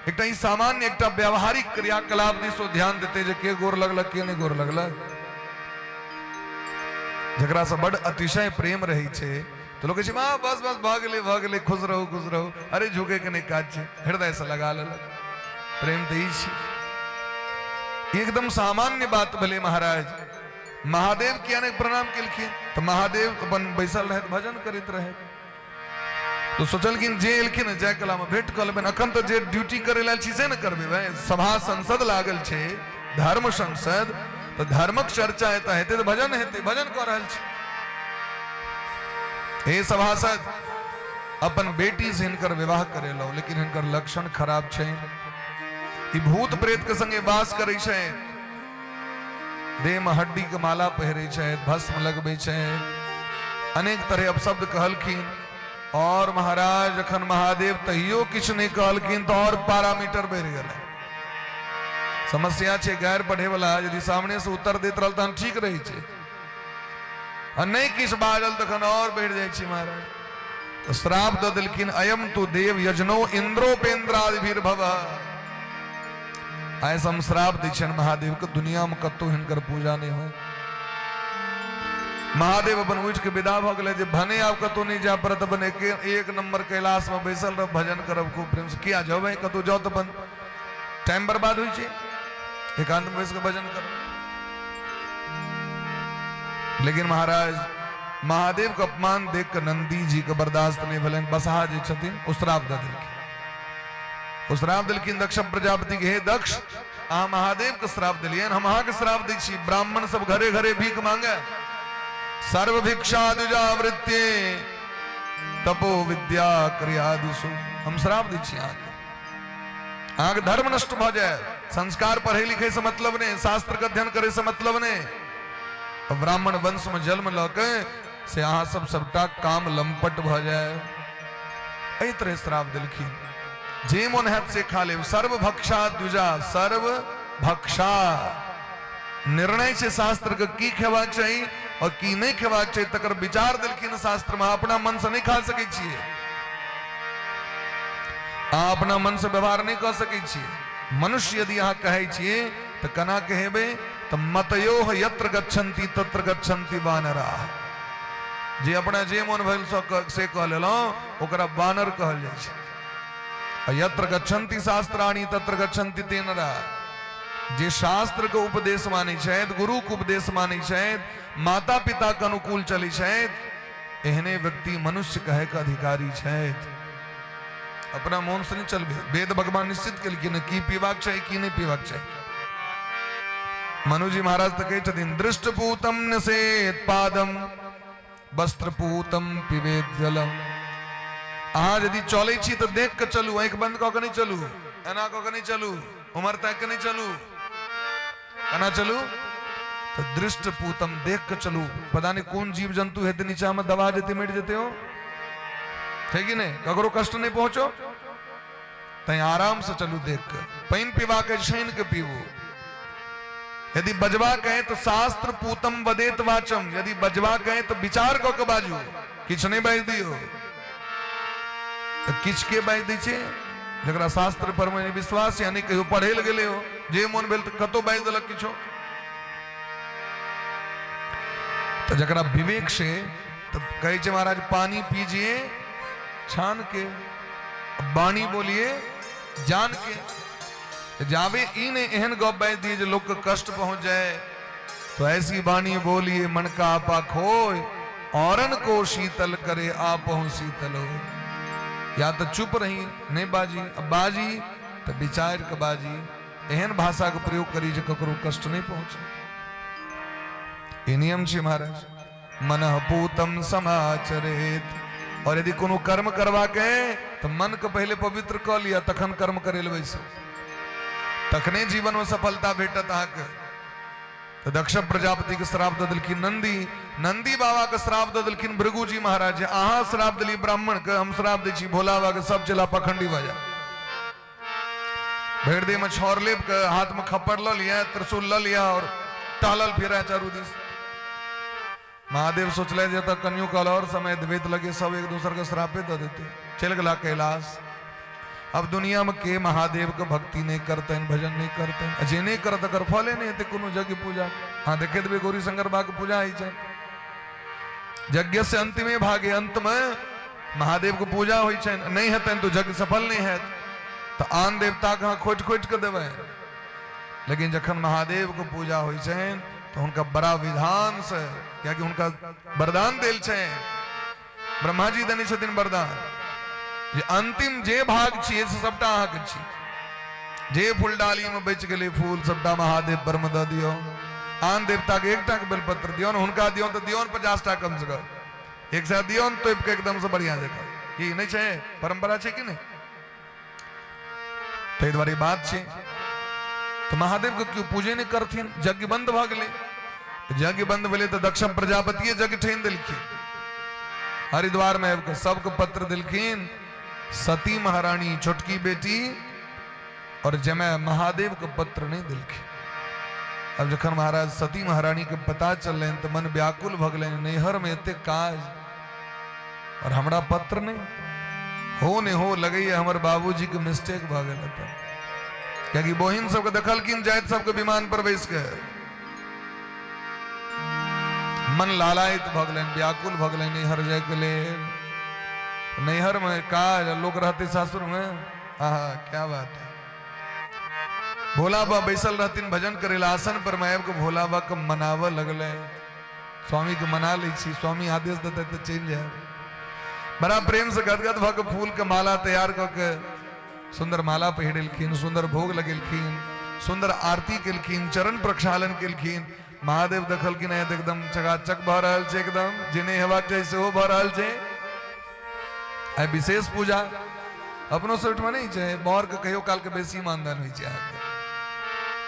एक ही सामान्य एक व्यावहारिक क्रियाकलाप दिसो ध्यान देते जे के गोर लगल के नहीं गोर लगल जकरा से बड़ अतिशय प्रेम रही छे तो लोग कहै मां बस बस भ गेले खुश रहो अरे झुके के नहीं काज छे हृदय से लगा ले प्रेम तो ही एकदम सामान्य बात भले महाराज महादेव किया ने प्रणाम केलखिन तो महादेव अपन बैसल रहे भजन करित रहे तो सोचलखिन जे एलखिन जय कला में भेंट कर लेबन अखन तो जे ड्यूटी करे लाल छी से न करबे भाई सभा संसद लागल छे धर्म संसद तो धर्मक चर्चा हेते तो भजन हेते भजन कर रहल छी। हे सभासद अपन बेटी से हिनकर विवाह करे लो लेकिन हिनकर लक्षण खराब छे ई भूत प्रेत के संगे वास करे छे देह में हड्डी के माला पहरे छे भस्म लगबे छे अनेक तरह अपशब्द कहलखिन और महाराज अखन महादेव तहियो किछ नहीं कहलखिन तो और पैरामीटर बढ़ गए समस्या छे गैर पढ़े वाला यदि सामने से उत्तर देत रहल तहन ठीक रही छे और नहीं किछ बाजल तखन और बढ़ जाय छी महाराज तो श्राप द देलखिन अयम तु देव यजनो इंद्रोपेन्द्रादिभिर्भव ऐसा हम श्राप दै छन महादेव के दुनिया में कतो हिनकर पूजा नहीं हो। महादेव अपन उठ के विदा भ गेले जे भने आप कतो नहीं जा परत बने के एक नंबर कैलाश में बैसल रह भजन करब खूब प्रेम से किया जाओ भाई कतो जाओ तो बन टाइम बर्बाद होई छे एकांत में बैस के भजन कर। लेकिन महाराज महादेव का अपमान देख कर नंदी जी के बर्दाश्त नहीं भले बसहा जी छथिन उश्राप द देलखिन श्राप दिलखिन दक्ष प्रजापति के हे दक्ष आ महादेव के श्राप दिलियन हम अहाँ के श्राप दै छी ब्राह्मण सब घरे घरे भीख मांगे सर्व भिक्षा द्विजा वृत्ति तपो विद्या क्रियादिषु हम श्राप दै छी अहाँ के धर्म नष्ट भ जाए संस्कार पढ़े लिखे से मतलब नहीं शास्त्र के अध्ययन करे से मतलब नहीं ब्राह्मण वंश में जन्म लके से अहाँ सबटा काम लंपट भ जाए एहि तरह श्राप दिलखिन जे मन है से खा ले सर्व भक्षा द्विजा सर्व भक्षा निर्णय से शास्त्र के की खेबाक चाहिए और की नहीं खेबाक चाहिए तकर विचार दिलखिन शास्त्र में अपना मन से नहीं खा सके छिए अपना मन से व्यवहार नहीं कर सके छिए मनुष्य यदि यहाँ कहे छिए तो कना कहेबे तो मतयो यत्र गच्छन्ति तत्र गच्छन्ति वानरा जे अपना जे मन भइल से कह लेलो ओकरा वानर कहल जाय छै यत्र गच्छन्ति शास्त्राणि तत्र गच्छन्ति ते नरा जे शास्त्र के उपदेश माने छथि गुरु के उपदेश माने छथि माता पिता के अनुकूल चले छथि एहने व्यक्ति मनुष्य कहे के अधिकारी छथि अपना मन से नहीं चलबे वेद भगवान निश्चित केलखिन की पीबाक चाहिए की नहीं पीबाक चाहिए। मनुजी महाराज तो कहे छथिन दृष्टपूतम नसेत पादम वस्त्रपूतम पिबेत जलम अहाँ यदि चले छी तो देख के चलू आंख बंद कऽ के नहीं चलू एना कऽ के नहीं चलू उमर तक के नहीं चलू केना चलू तो दृष्ट पूतम देख के चलू पता नहीं कौन जीव जंतु हेते नीचा में दबा देते मिट जेते हो है कि नहीं ककरो कष्ट नहीं पहुंचो तै आराम से चलू देख के पानी पीवा के छाइन के पीबू यदि बजवा कहे तो शास्त्र पूतम वदेत वाचम यदि बजवा कहे तो विचार कऽ के बाजू किछ नहीं बाजि दियो तो किछ के बाजि दै छै जकरा शास्त्र पर में विश्वास यानी कहियो पढ़े ल गेले हो जे मन भेल तो कतो बाजि देलक किछो तो जकरा विवेक से तो कहे छै महाराज पानी पीजिए छान के बाणी बोलिए जान के जावे इन एहन गप बाजि दिए जो लोग को कष्ट पहुंच जाए तो ऐसी बाणी बोलिए मन का आपा खोए औरन को शीतल करे आपहु शीतल हो या तो चुप रही नहीं बाजी अब बाजी तो विचार के बाजी एहन भाषा का प्रयोग करी जो ककरो कष्ट नहीं पहुंचे। ये नियम छे महाराज। मनः पूतम समाचरेत। और यदि कोनो कर्म करवा के तो मन के पहले पवित्र कर लिया तखन कर्म करे वैसे तखने जीवन में सफलता भेटत आके। तो दक्ष प्रजापति के श्राप द दिलखिन नंदी बाबा के श्राप द दिलखिन भृगु जी महाराज। अहा श्राप दिली ब्राह्मण के, हम श्राप दी छी भोला बाबा के, सब चला पखंडी बजा। भेड़ दे में छोर लेप के, हाथ में खप्पर ल लिया, त्रिशूल ल लिया और टहलल फिरा चारू दिस। महादेव सोचले जे तक कन्यू कल और समय द्वेत लगे, सब एक दूसरे के श्रापे दे देते। चल गला कैलाश। अब दुनिया में के महादेव के भक्ति नहीं करते हैं, भजन नहीं करते हैं, जे नहीं करते कर फले नहीं थे कोनो जग पूजा। हाँ देखे भी गौरी शंकर बा के पूजा आई जाए। यज्ञ से अंतिमे भागे, अंत में महादेव को पूजा हुई छे, नहीं है तो जग सफल नहीं है। तो आन देवता का खोज खोज कर देवे, लेकिन जखन महादेव को पूजा हुई छे तो उनका बड़ा विधान से, क्या कि उनका वरदान दिल छे। ब्रह्मा जी देने छथिन वरदान जे अंतिम जे भाग छिए से सबटा अहाँके छी। जे फूल डाली में बच गेले फूल सबटा महादेव पर में द दियो। आन देवता के एकटा के बेलपत्र दियो, हुनका दियो तो दियो 50 टा कम से कम, एक साथ दियो तो एकदम से बढ़िया जगह की नहीं छे, परंपरा छे कि नहीं। तो द्वारी बात छे। तो महादेव को क्यों पूजे नहीं करथिन? यज्ञ बंद भ गेले। यज्ञ बंद भेले तो दक्ष प्रजापति यज्ञ ठेन दिलखिन। हरिद्वार में सबके पत्र दिलखिन। सती महारानी छोटकी बेटी और जमै महादेव के पत्र नहीं दिलखिन। अब जखन महाराज सती महारानी के पता चल तो मन व्याकुल भ गेलनि, नैहर में एते काज और हमरा पत्र नहीं हो ने हो लगे हमर बाबूजी के मिस्टेक भ गेल। क्योंकि बहिन सबके देखलखिन जाइत सबके विमान पर बैस के मन लालायित भ गेलनि, व्याकुल भ गेलनि नैहर जाय के लेल। नैहर में काज, लोग रहते सासुर में, आहा क्या बात है। भोला बा बैसल रहतीन भजन करेला आसन पर, मैं को भोला बा के मनाव लगले। स्वामी के मना ली छी, स्वामी आदेश देते तो चल जाए। बड़ा प्रेम से गदगद भ के फूल के माला तैयार करके सुंदर माला पहिरलखिन, सुंदर भोग लगेलखिन, सुंदर आरती केलखिन, चरण प्रक्षालन केलखिन। महादेव देखलखिन एकदम चकाचक भ रहल छै, एकदम जिने हेबाक चाही सेहो भ रहल छै। आई विशेष पूजा अपनो सेठ में नहीं छै, बर के कहियो काल के बेसी मानदान होइ छै।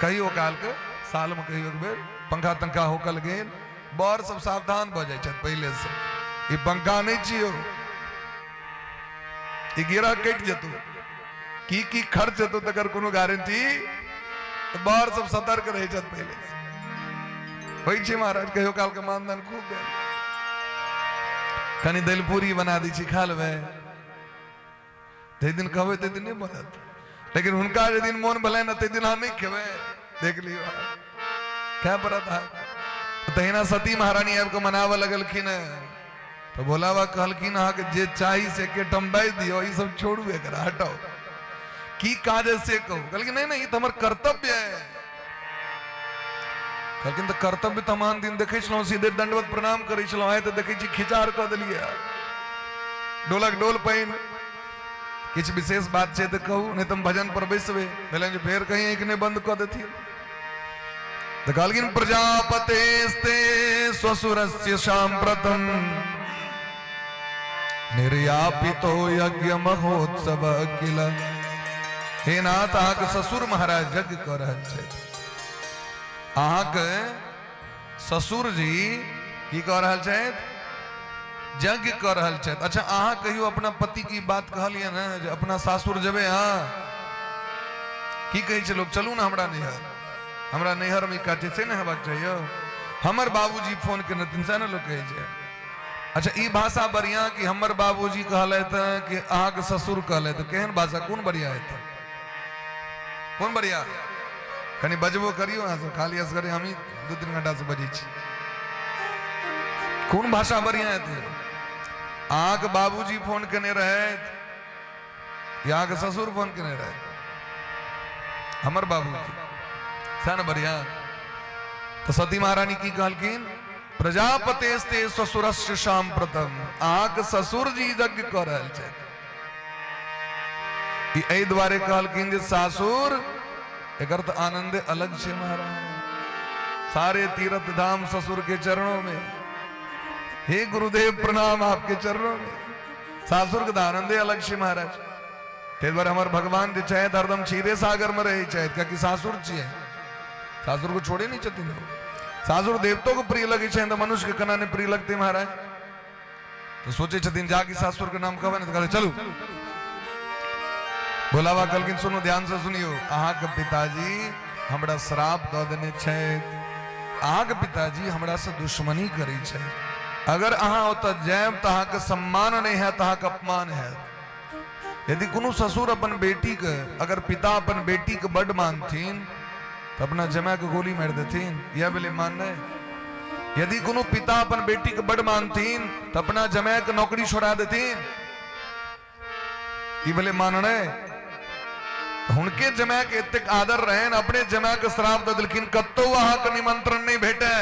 कहियो काल के साल में कहियो एक बेर पंखा तंखा होकल गेल, बर सब सावधान भ जाय छथि पहले से। ई पंखा नहीं छियो, ई गिरा कट जेतो, की खर्च हेतु तकर कोनो गारंटी। बर सब सतर्क रहे छथि पहले से। होइ छै महाराज कहियो काल के मानदान खूब भेल। कनी दल पूरी बना दी छी, खा लेबै। ते दिन कहबै ते दिन नहीं बनत, लेकिन हुनका जे दिन मोन भले न ते दिन हम नहीं खेबै। देख लियो क्या परत है। तहिना सती महारानी आब के मनावे लगलखिन। तो भोला बाबा कहलखिन अहाँ के जे चाही से के टम्बाई दियो, ई सब छोड़ू, एकरा हटाओ। की काज है से कहू। कहलखिन नहीं नहीं ई तो हमर कर्तव्य है। कहलखिन तो कर्तव्य तो मान दिन देखे छलौ, सीधे दंडवत प्रणाम करे छलौ, आए तो देखे छी खिचार क देलिए, डोलक डोल पहिन। किछ विशेष बात छै तो कहू, नहीं तुम भजन पर बैसबे भेलन जे फेर कहीं एक ने बंद क देथिन। तो कहलखिन प्रजापतेस्ते स्वसुरस्य सांप्रतम निर्यापितो यज्ञ महोत्सव किल। हे नाथ अहाँ के ससुर महाराज यज्ञ कर रहल छथि। अहाँ के ससुर जी की कह रहल छथि? यज्ञ कर रहल छथि। अच्छा अहाँ कहियो अपना पति की बात कहलिए ना जे अपना सासुर जेबे? हाँ की कहै छै लोग, चलू ना हमरा नैहर, हमरा नैहर में काटे से ना हेबाक चाहिए। हमर बाबूजी फोन केने तीन से ना लोग कहै छै। अच्छा ई भाषा बढ़िया कि हमर बाबूजी कहलथि कि अहाँ के ससुर कहलथि, केहन भाषा, कोन बढ़िया हेतै, कोन बढ़िया? कनी बजबो करियो अहाँ सब, खाली असगरे हम ही 2-3 घंटा से बजै छी। कोन भाषा बढ़िया हेतै? अहाँ के बाबूजी फोन केने रहथि या अहाँ के ससुर फोन केने रहथि? हमर बाबूजी सन बढ़िया। तो सती महारानी की कहलखिन प्रजापतेस्ते ससुरस्य सांप्रतम। अहाँ के ससुर जी यज्ञ कऽ रहल छथि। एहि दुआरे कहलखिन जे सासुर एकर तो आनंदे अलग छै महाराज। सारे तीर्थ धाम ससुर के चरणों में। हे गुरुदेव प्रणाम आपके चरणों में। सासुर के दानंद दे अलग से महाराज ते बार हमारे भगवान जे चाहे हरदम क्षीरे सागर में रहे चाहे क्या कि सासुर चाहिए, सासुर को छोड़े नहीं चाहती ना। सासुर देवताओं को प्रिय लगे चाहे तो मनुष्य के कना ने प्रिय लगते महाराज। तो सोचे छतीन जाके सासुर के नाम कहा तो कहते चलो बोलावा कल किन सुनो ध्यान से सुनियो। अहा के पिताजी हमरा श्राप दो देने छे, अहा के पिताजी हमरा से दुश्मनी करी छे। अगर अहा होता जैब तहा के सम्मान नहीं है तहा का अपमान है। यदि कोनो ससुर अपन बेटी के अगर पिता अपन बेटी के बड़ मानथीन तो अपना जमा के गोली मार देथीन, यह बोले मानना है। यदि कोनो पिता अपन बेटी के बड़ मानथीन तो अपना जमा के नौकरी छोड़ा देथीन, ये बोले मानना है। उनके जमा के इतक आदर रहे अपने जमा के श्राप दिलखिन कत्तो वहां का निमंत्रण नहीं भेटे,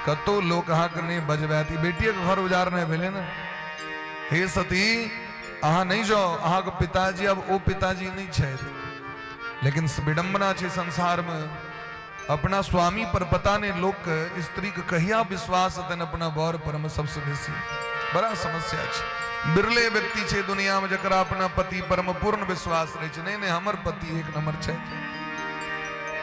कत्तो लोग कहा के नहीं बजवाती बेटी के घर उजारने भेले ना। हे सती अहा नहीं जाओ, अहा के पिताजी अब वो पिताजी नहीं छे, लेकिन विडंबना छे संसार में अपना स्वामी पर पता ने लोग स्त्री के कहिया विश्वास हतन अपना बर पर में सबसे बेसी बड़ा समस्या छे। बिरले व्यक्ति छे दुनिया में जकरा अपना पति परम पूर्ण विश्वास रहे छे। नहीं हमर पति एक नंबर छे,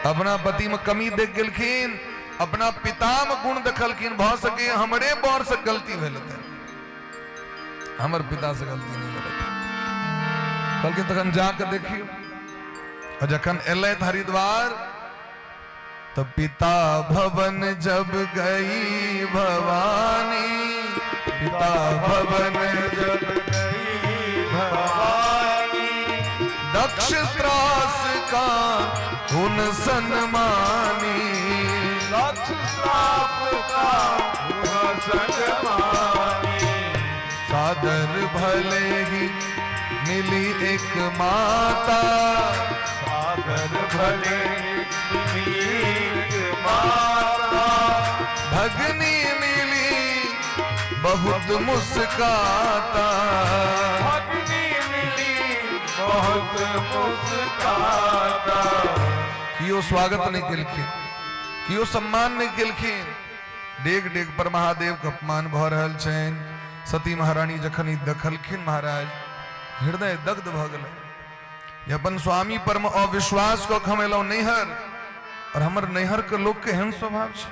अपना पति में कमी देख गेलखिन, अपना पिता में गुण देखलखिन, भ सके हमरे बर से गलती भेल है, हमर पिता से गलती नहीं भेल है। बल्कि तखन जाकर देखियो और जखन एलै हरिद्वार तो पिता भवन जब गई भवानी, पिता भवन जब गई भवानी, दक्ष त्रास का उन सन्मानी, दक्ष त्रास का उन सन्मानी। सादर भले ही मिली एक माता, सादर भले मिली एक माता, भगनी मिली बहुत मुस्काता, भगनी मिली बहुत मुस्काता। कियो स्वागत नहीं किलखिन, कियो सम्मान नहीं किलखिन। डेग डेग पर महादेव का अपमान भ रहल छेन। सती महारानी जखन ई देखलखिन महाराज हृदय दग्ध भ गेलै। अपन स्वामी पर में अविश्वास को खमेलो नैहर, और हमर नैहर के लोग के एहन स्वभाव छे,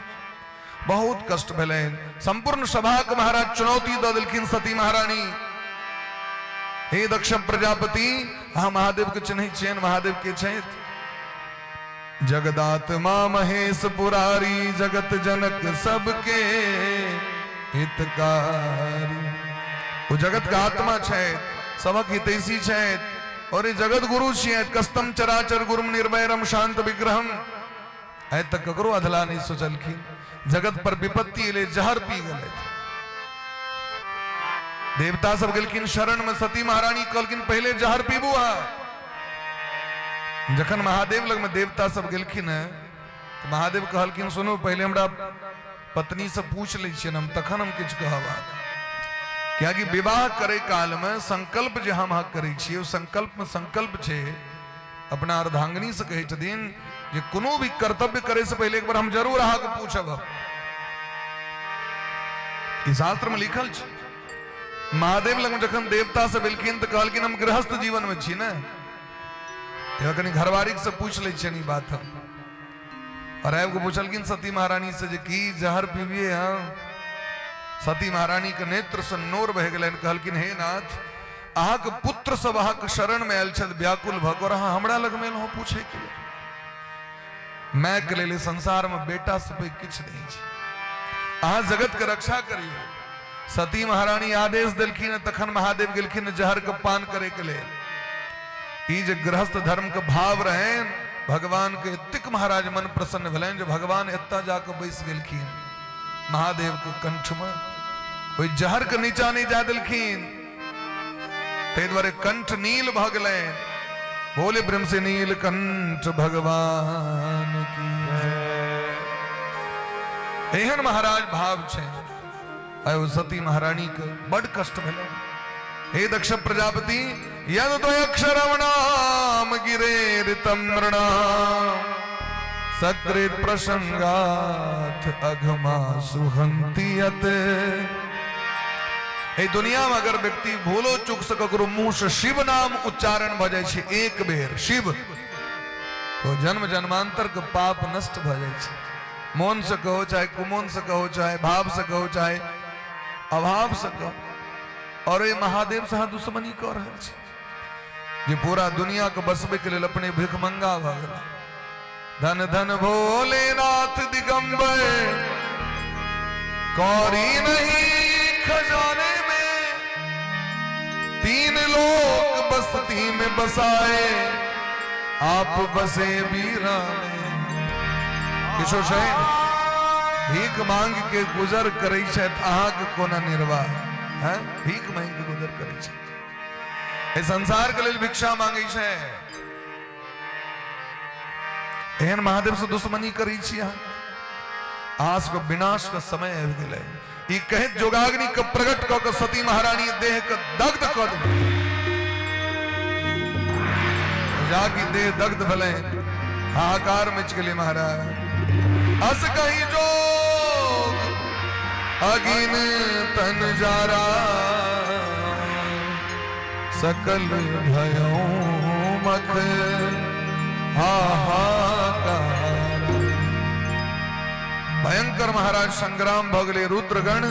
बहुत कष्ट भेलै। संपूर्ण सभा के महाराज चुनौती द दिलखिन सती महारानी। हे दक्ष प्रजापति अहाँ महादेव के चिन्ह चेन महादेव के छथि। जगदात्मा महेश पुरारी, जगत जनक सबके हितकारी। वो जगत का आत्मा छे, सबक हितैषी छे, और ये जगत गुरु छे। कस्तम चराचर गुरुम निर्वैरम शांत विग्रहम। ऐ तक ककरो अधला नहीं सोचलखिन। जगत पर विपत्ति ले जहर पी गए। देवता सब गेलखिन शरण में, सती महारानी कहलखिन पहले जहर पीबू। जखन महादेव लग में देवता सब गेलखिन तो महादेव कहलखिन सुनो पहले हमरा पत्नी से पूछ ले छियन हम, तखन हम किछ कहब। क्या कि विवाह करे काल में संकल्प जे हम करे छियै, ओ संकल्प में संकल्प छे अपना अर्धांगिनी से कहे छथिन जे कोनो भी कर्तव्य करे से पहले एक बार हम जरूर अहा के पूछब। ई शास्त्र में लिखल छे। महादेव लग में जखन देवता से मिलखिन तो कहलखिन हम गृहस्थ जीवन में छी ने, कनी घरवारी से पूछ ले छियन ई बात हम। और आब को पूछलखिन सती महारानी से जे की जहर पीबिए हम। सती महारानी के नेत्र से नोर बह गेलन। कहलखिन हे नाथ अहा के पुत्र सब अहा के शरण में आयल छथि व्याकुल भऽ कऽ, अहा हमरा लग में पूछे के लिए। मैं के लिए संसार में बेटा से पे किछ नहीं छै, अहा जगत के रक्षा करियो। सती महारानी आदेश देलखिन, तखन महादेव गेलखिन जहर के पान करे के लिए। ई जे गृहस्थ धर्म के भाव रहे भगवान के तिक महाराज मन प्रसन्न भेलन जो भगवान एता जाकर बैस गेलखिन महादेव के कंठ में। कोई जहर के नीचा नहीं जा देलखिन, ते द्वारे कंठ नील भ गेलैन। बोले ब्रह्म से नील कंठ भगवान की एहन महाराज भाव छे। आयो सती महारानी के बड़ कष्ट भेलै। हे दक्ष प्रजापति यद तो अक्षरम नाम गिरेरितम नृणाम सकृत प्रसंगात अघमा सुहंतियत। ए दुनिया में अगर व्यक्ति भूलो चूक से ककरो मुंह से शिव नाम उच्चारण भ जाय छे एक बेर शिव, तो जन्म जन्मांतर के पाप नष्ट भ जाय छे। मौन से कहो, चाहे कुमौन से कहो, चाहे भाव से कहो, चाहे अभाव से कहो। और ये महादेव से दुश्मनी कर रहे छे, जे पूरा दुनिया को बसबे के लिए अपने भिखमंगा भ गेला। धन धन भोलेनाथ दिगंबर, कौड़ी नहीं खजाने में, तीन लोग बस्ती में बसाए, आप बसे वीराने। किशोर शहीन भीख मांग के गुजर करे छे, अहाँ के कोना निर्वाह है? भीख मांग के गुजर करे छे, ए संसार के लिए भिक्षा मांगे छे। एहन महादेव से दुश्मनी करी छी अहाँ। आस को विनाश का समय आबि गेलै। ई कहत जोगाग्नि के प्रकट क के सती महारानी देह के दग्ध क देलकै। जाकी देह दग्ध भेलै, हाहाकार मच गेलै महाराज। अस कहीं जोग अगिन तन जारा, सकल भयों मख हाहाकार। भयंकर महाराज संग्राम भ गेलै। रुद्रगण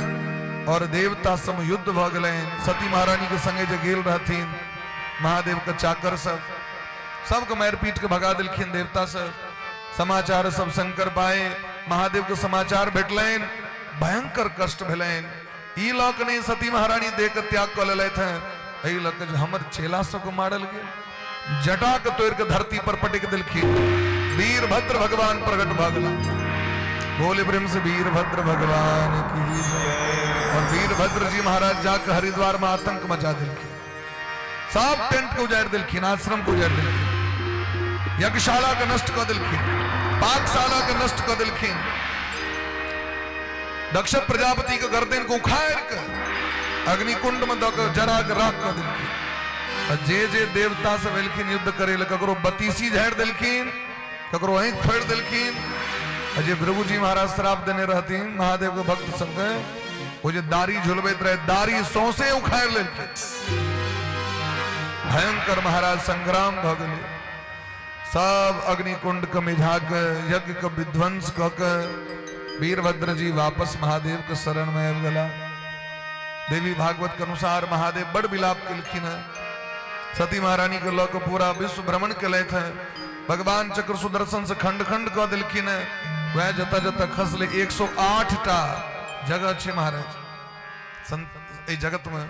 और देवता सम युद्ध भ गेलै। सती महारानी के संगे जे गेल रहथिन महादेव के चाकर सबके मार पीट के भगा दिलखिन देवता सब। समाचार सब शंकर पाए, महादेव के समाचार भेटलैन, भयंकर कष्ट भेलैन। ई लक नहीं सती महारानी देह के त्याग क लेलैथ हैं। एही लक जे हमर चेला सबको मारल गेल, जटा के तोड़ के धरती पर पटक दिलखिन। वीरभद्र भगवान प्रकट भ गेला। बोले प्रेम से वीरभद्र भगवान की जय। और वीरभद्र जी महाराज जाकर हरिद्वार में आतंक मचा दिलखिन। सब टेंट को उजाड़ दिलखिन, आश्रम को उजाड़ दिलखिन, यज्ञशाला के नष्ट कर दिलखिन, पाकशाला के नष्ट कर दिलखिन। दक्ष प्रजापति के गर्दन को उखाड़ के अग्निकुंड में दक जरा के राख कर दिलखिन। जे जे देवता से वेलखिन युद्ध करे ले, ककरो बतीसी झाड़ दिलखिन, ककरो आंख फोड़ दिलखिन। अजय प्रभु जी महाराज श्राप देने रहती महादेव के भक्त सबके, वो जो दारी झुलबैत रहे, दारी सौंसे उखाड़ लेलखिन। भयंकर महाराज संग्राम भ गेलै। सब अग्निकुंड के मिझा के यज्ञ के विध्वंस क के वीरभद्र जी वापस महादेव के शरण में आबि गेला। देवी भागवत के अनुसार महादेव बड़ विलाप केलखिन है। सती महारानी के लऽ के पूरा विश्व भ्रमण केलथि है। भगवान चक्र सुदर्शन से खंड खंड कऽ देलखिन है। वह जतऽ जतऽ खसले 108 टा जगह छे महाराज। ए जगत में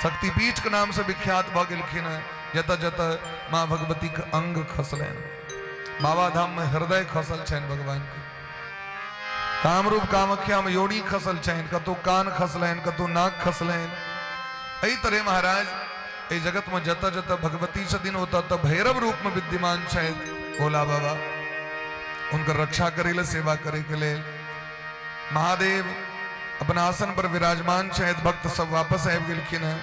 शक्तिपीठ के नाम से विख्यात भ गेलखिन है। जतऽ जतऽ माँ भगवती के अंग खसलैन। बाबा धाम में हृदय खसल छनि भगवान के। कामरूप कामख्या में योनी खसल छनि, कतौ कान खसलैन, कतौ नाक खसलैन। एहि तरह महाराज ए जगत में जतऽ जतऽ भगवती छथिन ओतऽ तऽ भैरव रूप में विद्यमान छथि भोला बाबा। उनकर रक्षा करे ले, सेवा करे के लिए महादेव अपना आसन पर विराजमान छथि। भक्त सब वापस आबि गेलखिन है।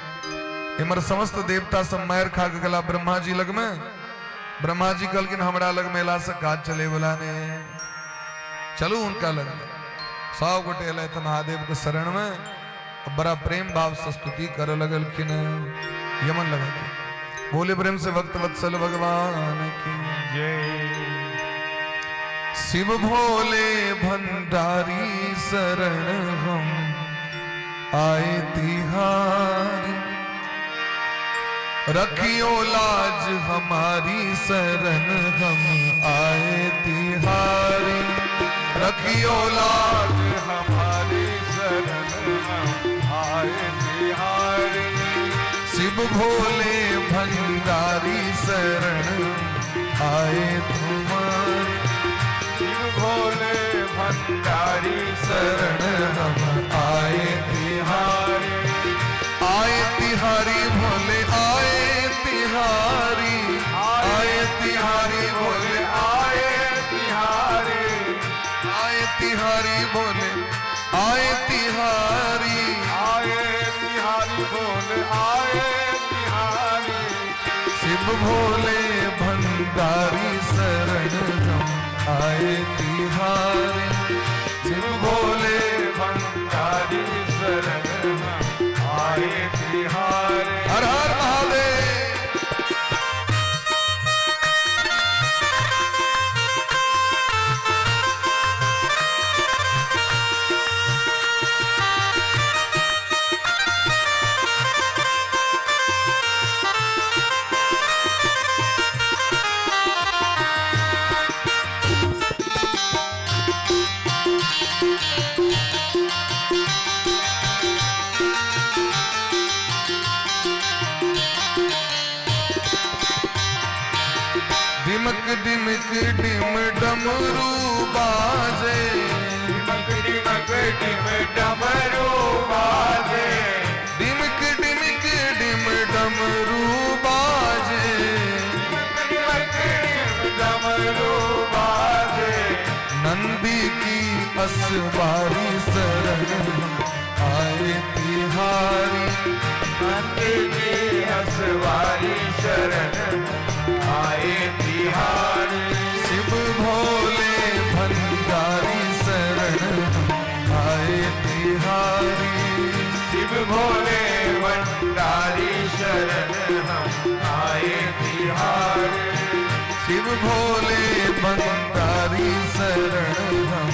इमर समस्त देवता सब मार खा के गेला ब्रह्मा जी लग में। ब्रह्मा जी कहलखिन हमरा लग में एला से काज चले वाला ने, चलू उनका लग में। 100 गोटे अल महादेव के शरण में बड़ा प्रेम भाव से स्तुति कर लगलखिन। यमन लगा बोले प्रेम से भक्त वत्सल भगवान की जय। शिव भोले भंडारी शरण हम आए तिहारी, रखियो लाज हमारी शरण हम आए तिहारी। रखियो लाज हमारी शरण हम आए तिहारी। शिव भोले भंडारी शरण आए तुम्हारी। शिव भोले भंडारी शरण हम आए तिहारी। आए तिहारी भोले आए तिहारी। आए तिहारी भोले आए तिहारी। आए तिहारी भोले आए तिहारी। आए तिहारी बोले आए तिहारी। शिव भोले भंडारी शरण हम आए आए तिहारी शिव भोले भंडारी शरण हम आए तिहारी। हर हर महादेव। डिमक डिमक डिम डमरू बाजे, डिमक डिमक डिम डमरू बाजे, डिमक डिमक डिम डमरू बाजे, डिमक डिम डमरू बाजे। नंदी की असवारी शरण आए तिहारी, नंदी की असवारी शरण आए तिहारी। शिव भोले भंडारी शरण आए तिहारी, शिव भोले भंडारी शरण हम आए तिहारी। शिव भोले भंडारी शरण हम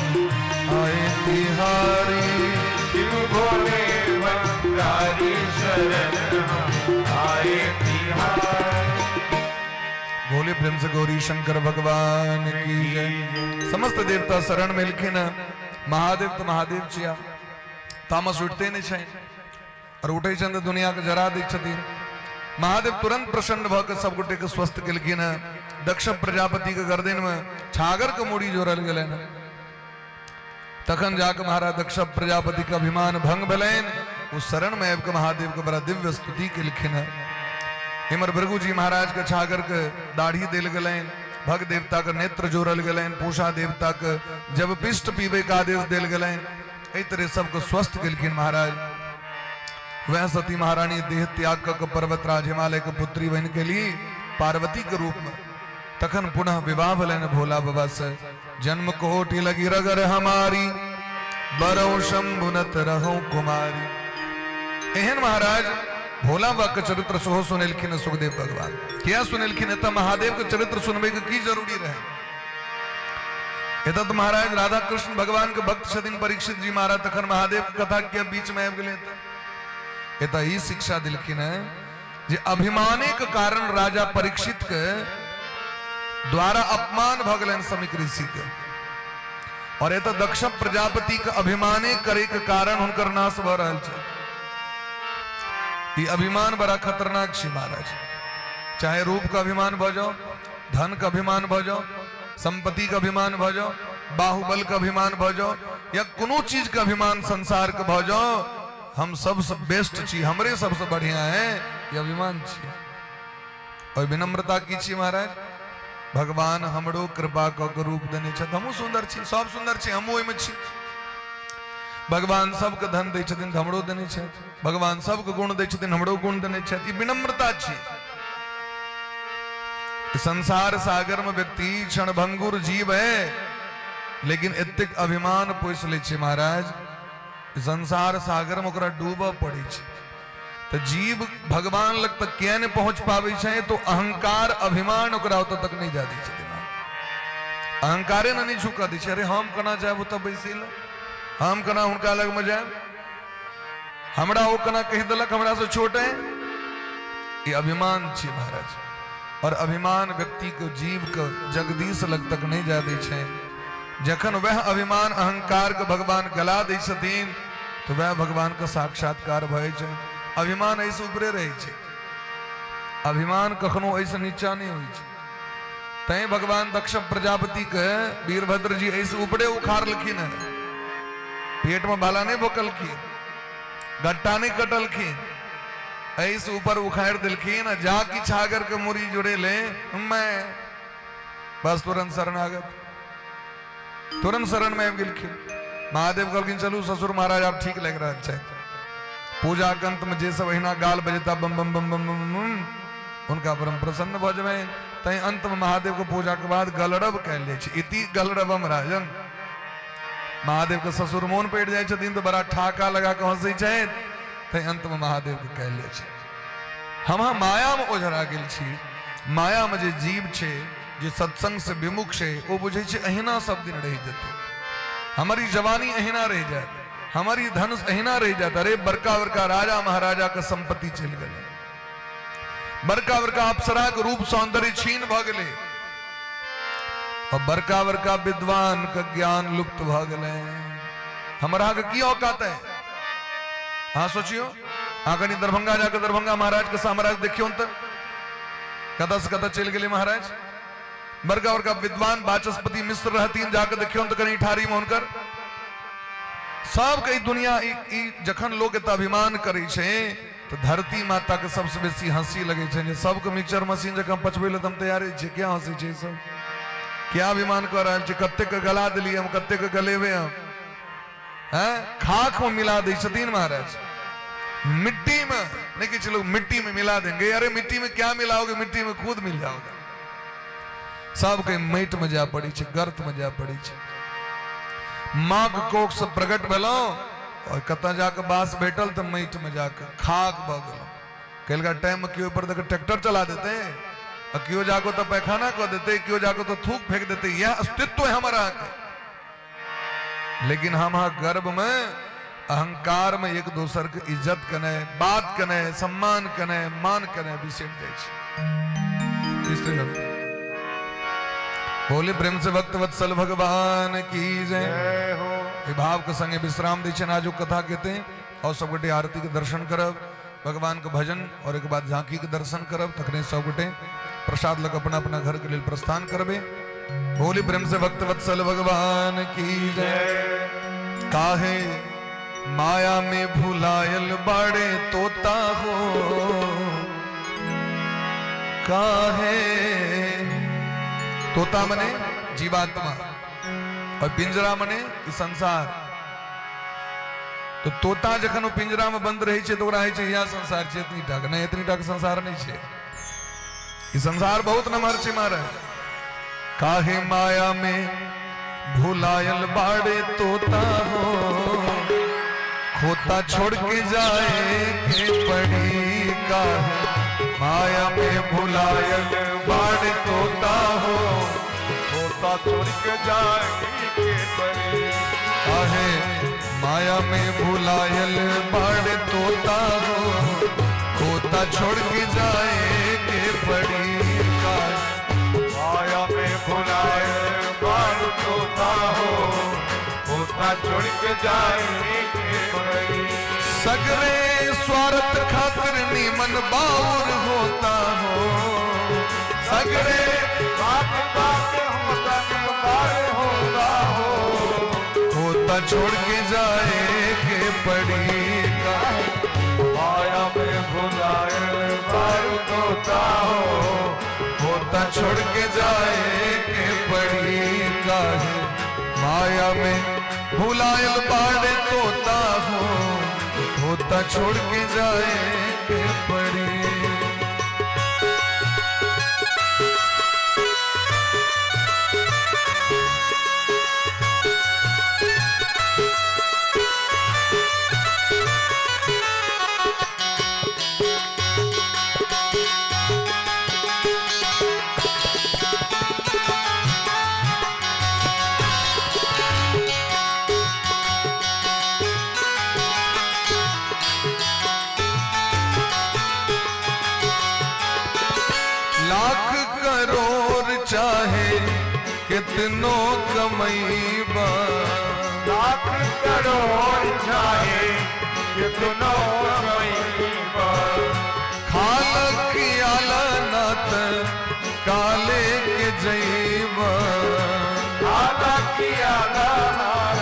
आए तिहारी, शिव भोले भंडारी शरण हम आए तिहारी। भोले प्रेम से गौरी शंकर भगवान की जय। समस्त देवता शरण में लिखे न महादेव तो महादेव छिया तामस उठते नहीं छे और उठे चंद दुनिया के जरा दीक्षति। महादेव तुरंत प्रसन्न भक सब गुटे के स्वस्थ के लिखे न दक्ष प्रजापति के गर्दन में छागर के मूड़ी जोड़ल गए न। तखन जाकर महाराज दक्ष प्रजापति का अभिमान भंग भलेन उस शरण में के महादेव के बड़ा दिव्य स्तुति के लिखे न। हिमर भृगु जी महाराज के छागर के दाढ़ी दिल गलेन, भग देवता के नेत्र जोड़ल गलेन, पूषा देवता के जब पिष्ट पीबे का आदेश दिल गलेन। इस तरह सबको स्वस्थ केलखिन महाराज। वह सती महारानी देह त्याग कर पर्वतराज हिमालय के पुत्री बन के लिए पार्वती के रूप में तखन पुनः विवाह भलेन भोला बाबा से। जन्म कोटि लगी रगर हमारी, बरो शंभुनत रहो कुमारी। एहन महाराज भोला बाबा के चरित्र सोहो सुनेलखिन सुखदेव भगवान। क्या सुनेलखिन? तब महादेव के चरित्र सुनबे के की जरूरी रहे। तो महाराज राधा कृष्ण भगवान के भक्त छथिन परीक्षित जी महाराज, तखन महादेव की कथा के बीच में आबि गेलै। एता ही शिक्षा दिलखिन है जे अभिमाने के कारण राजा परीक्षित के द्वारा अपमान भ गेलन समीक ऋषि के, और एता दक्ष प्रजापति के अभिमाने करे के कारण हुनकर नाश भ रहल छै। ये अभिमान बड़ा खतरनाक छै महाराज। चाहे रूप का अभिमान भ जाओ, धन का अभिमान भ जाओ, संपत्ति का अभिमान भ जाओ, बाहुबल का अभिमान भ जाओ, या कोनो चीज का अभिमान संसार का भ जाओ, हम सबसे बेस्ट छी, हमरे सबसे बढ़िया है, ये अभिमान छी। और विनम्रता की छी महाराज। भगवान हमरो कृपा क रूप देने छथि, हमहु सुंदर छी, सब सुंदर छी, हमहु ओइमे छी। भगवान सबके धन दै छथिन, हमरो देने छथि। भगवान सबके गुण दै छथिन, हमरो गुण देने छथि। विनम्रता छी। संसार सागर में व्यक्ति क्षण भंगुर जीव है, लेकिन एतेक अभिमान पोस ले छे महाराज। संसार सागर में ओकरा डूबऽ पड़े छे। तो जीव भगवान लग तक क्या नहीं पहुंच पावे छे, तो अहंकार अभिमान ओकरा ओतऽ तक नहीं जा दै छथिन। अहंकारे नहीं झुका दै छे। अरे हम कना जाब ओतऽ बैसिल, हम कना हुनका लग में जाब, हमरा ओ कना कह देलक हमरा से छोट है। ये अभिमान छे महाराज। और अभिमान व्यक्ति को जीव को जगदीश लग तक नहीं जा दै छे। जखन वह अभिमान अहंकार के भगवान गला दै छथिन, तो वह भगवान का साक्षात्कार भय छे। अभिमान ऐसे ऊपरे रहे छे, अभिमान कखनो ऐसे नीचा नहीं हुई छे। तै भगवान दक्ष प्रजापति के वीरभद्र जी ऐसे ऊपरे उखाड़ लखिन है। पेट में भाला नहीं भोकलखिन, गट्टा नहीं कटलखिन, ऐसे ऊपर उखाड़ दिलखिन। जाकी छागर के मुरी जुड़े ले मैं बस तुरंत शरणागत, तुरंत शरण में गिलखिन। महादेव कहलखिन चलू ससुर महाराज आप ठीक लग रहा है। पूजा के अंत में जे सब अहिना गाल बजेता बम बम बम बम बम बम, उनका परम प्रसन्न भजबे। तय अंत में महादेव को पूजा के बाद गलरब कह ले इति गलरबम राजन। महादेव के ससुर मोन पेट जाए छथिन तो बड़ा ठाका लगा के हंसै छै, तय अंत में महादेव के कह ले छै। हम माया में ओझरा गेल छी। माया में जे जीव छे, जे सत्संग से विमुख छे, वो बुझे छे अहिना सब दिन रह जते, हमारी जवानी अहिना रह जाए, हमारी धन अहिना रह जाता। अरे बड़का बड़का राजा महाराजा के संपत्ति चल गए, बड़का बड़का अप्सरा के रूप सौंदर्य छीन भ गए, और बड़का बड़का विद्वान का ज्ञान लुप्त भ गए। हमारा के की औकात है? हाँ सोचियो, कहीं दरभंगा जाकर दरभंगा महाराज के साम्राज्य देखियो तो कदा से कदा चल गए महाराज। बड़का बड़का विद्वान वाचस्पति मिश्र रहतीन, जाकर देखियो तो कहीं ठारी में हुनकर सब कई दुनिया जखन लोग एत अभिमान करे छे, तो धरती माता के सबसे बेसी हंसी लगे छे। सबके मिक्सचर मशीन जखन पचबे ले हम तैयारी छे, क्या हंसी छे सब, क्या अभिमान कर रहा है। कत्ते के गला दिलिए हम, कत्ते के गलेबे हम, हैं खाक में मिला दे छतीन महाराज, मिट्टी में नहीं कि चलो मिट्टी में मिला देंगे। अरे मिट्टी में क्या मिलाओगे, मिट्टी में खुद मिल जाओगे। सब कहीं मैट में जा पड़ी छे, गर्त में जा पड़ी छे। माँ के कोख से प्रकट भेलो और कता जाकर बास बैठल तो मैट में जाकर खाक बगल। कल का टाइम में क्यों पर ट्रैक्टर चला देते, और क्यों जाको तो पैखाना कर देते, क्यों जाको तो थूक फेंक देते। यह अस्तित्व है हमारा। लेकिन हम गर्भ में अहंकार में एक दूसर के इज्जत कने, बात कने, सम्मान कने, मान कने विशेष दे। बोले प्रेम से भक्त वत्सल भगवान की जय हो। भाव के संगे विश्राम दी नाजुक कथा कहते हैं, और सब गोटे आरती के दर्शन करब, भगवान के भजन और एक बाद झांकी के दर्शन करब, तखने सब गोटे प्रसाद लग अपना अपना घर के लिए प्रस्थान करबे। बोले प्रेम से भक्त वत्सल भगवान की जय। काहे माया में भुलायल बाड़े तोता हो, काहे तोता मने जीवात्मा और पिंजरा मने संसार। तो तोता जखन पिंजरा में बंद रही छे तो ओकरा है छे या संसार छे इतनी टाक, नहीं इतनी टाक संसार नहीं छे। ई संसार बहुत नमहर छे मारे। काहे माया में भुलायल बाड़े तोता हो, खोता छोड़ के जाए के पड़ी। काहे माया में भुलायल बाड़े तोता हो, खोता छोड़ के जाए के पड़ी। काहे माया में भुलायल बाड़े तोता हो, खोता छोड़ के जाए के पड़ी। माया में भुलायल बाड़े तोता हो, खोता छोड़ के जाए के पड़ी। सगरे स्वार्थ खातिर नीमन बाउर होता हो, सगरे बात बात होता होता हो, होता छोड़ के जाए के पड़ी। माया में भुलायल बाड़े तोता हो, होता छोड़ के जाए के पड़ी। काहे माया में भुलायल बाड़े तोता हो, होता छोड़ के जाए के पड़ी। चाहे कितनों कमैबा, लाख करोड़ चाहे कितनों कमैबा। खाल खियाला नात काले के जैबा, खाल खियाला नात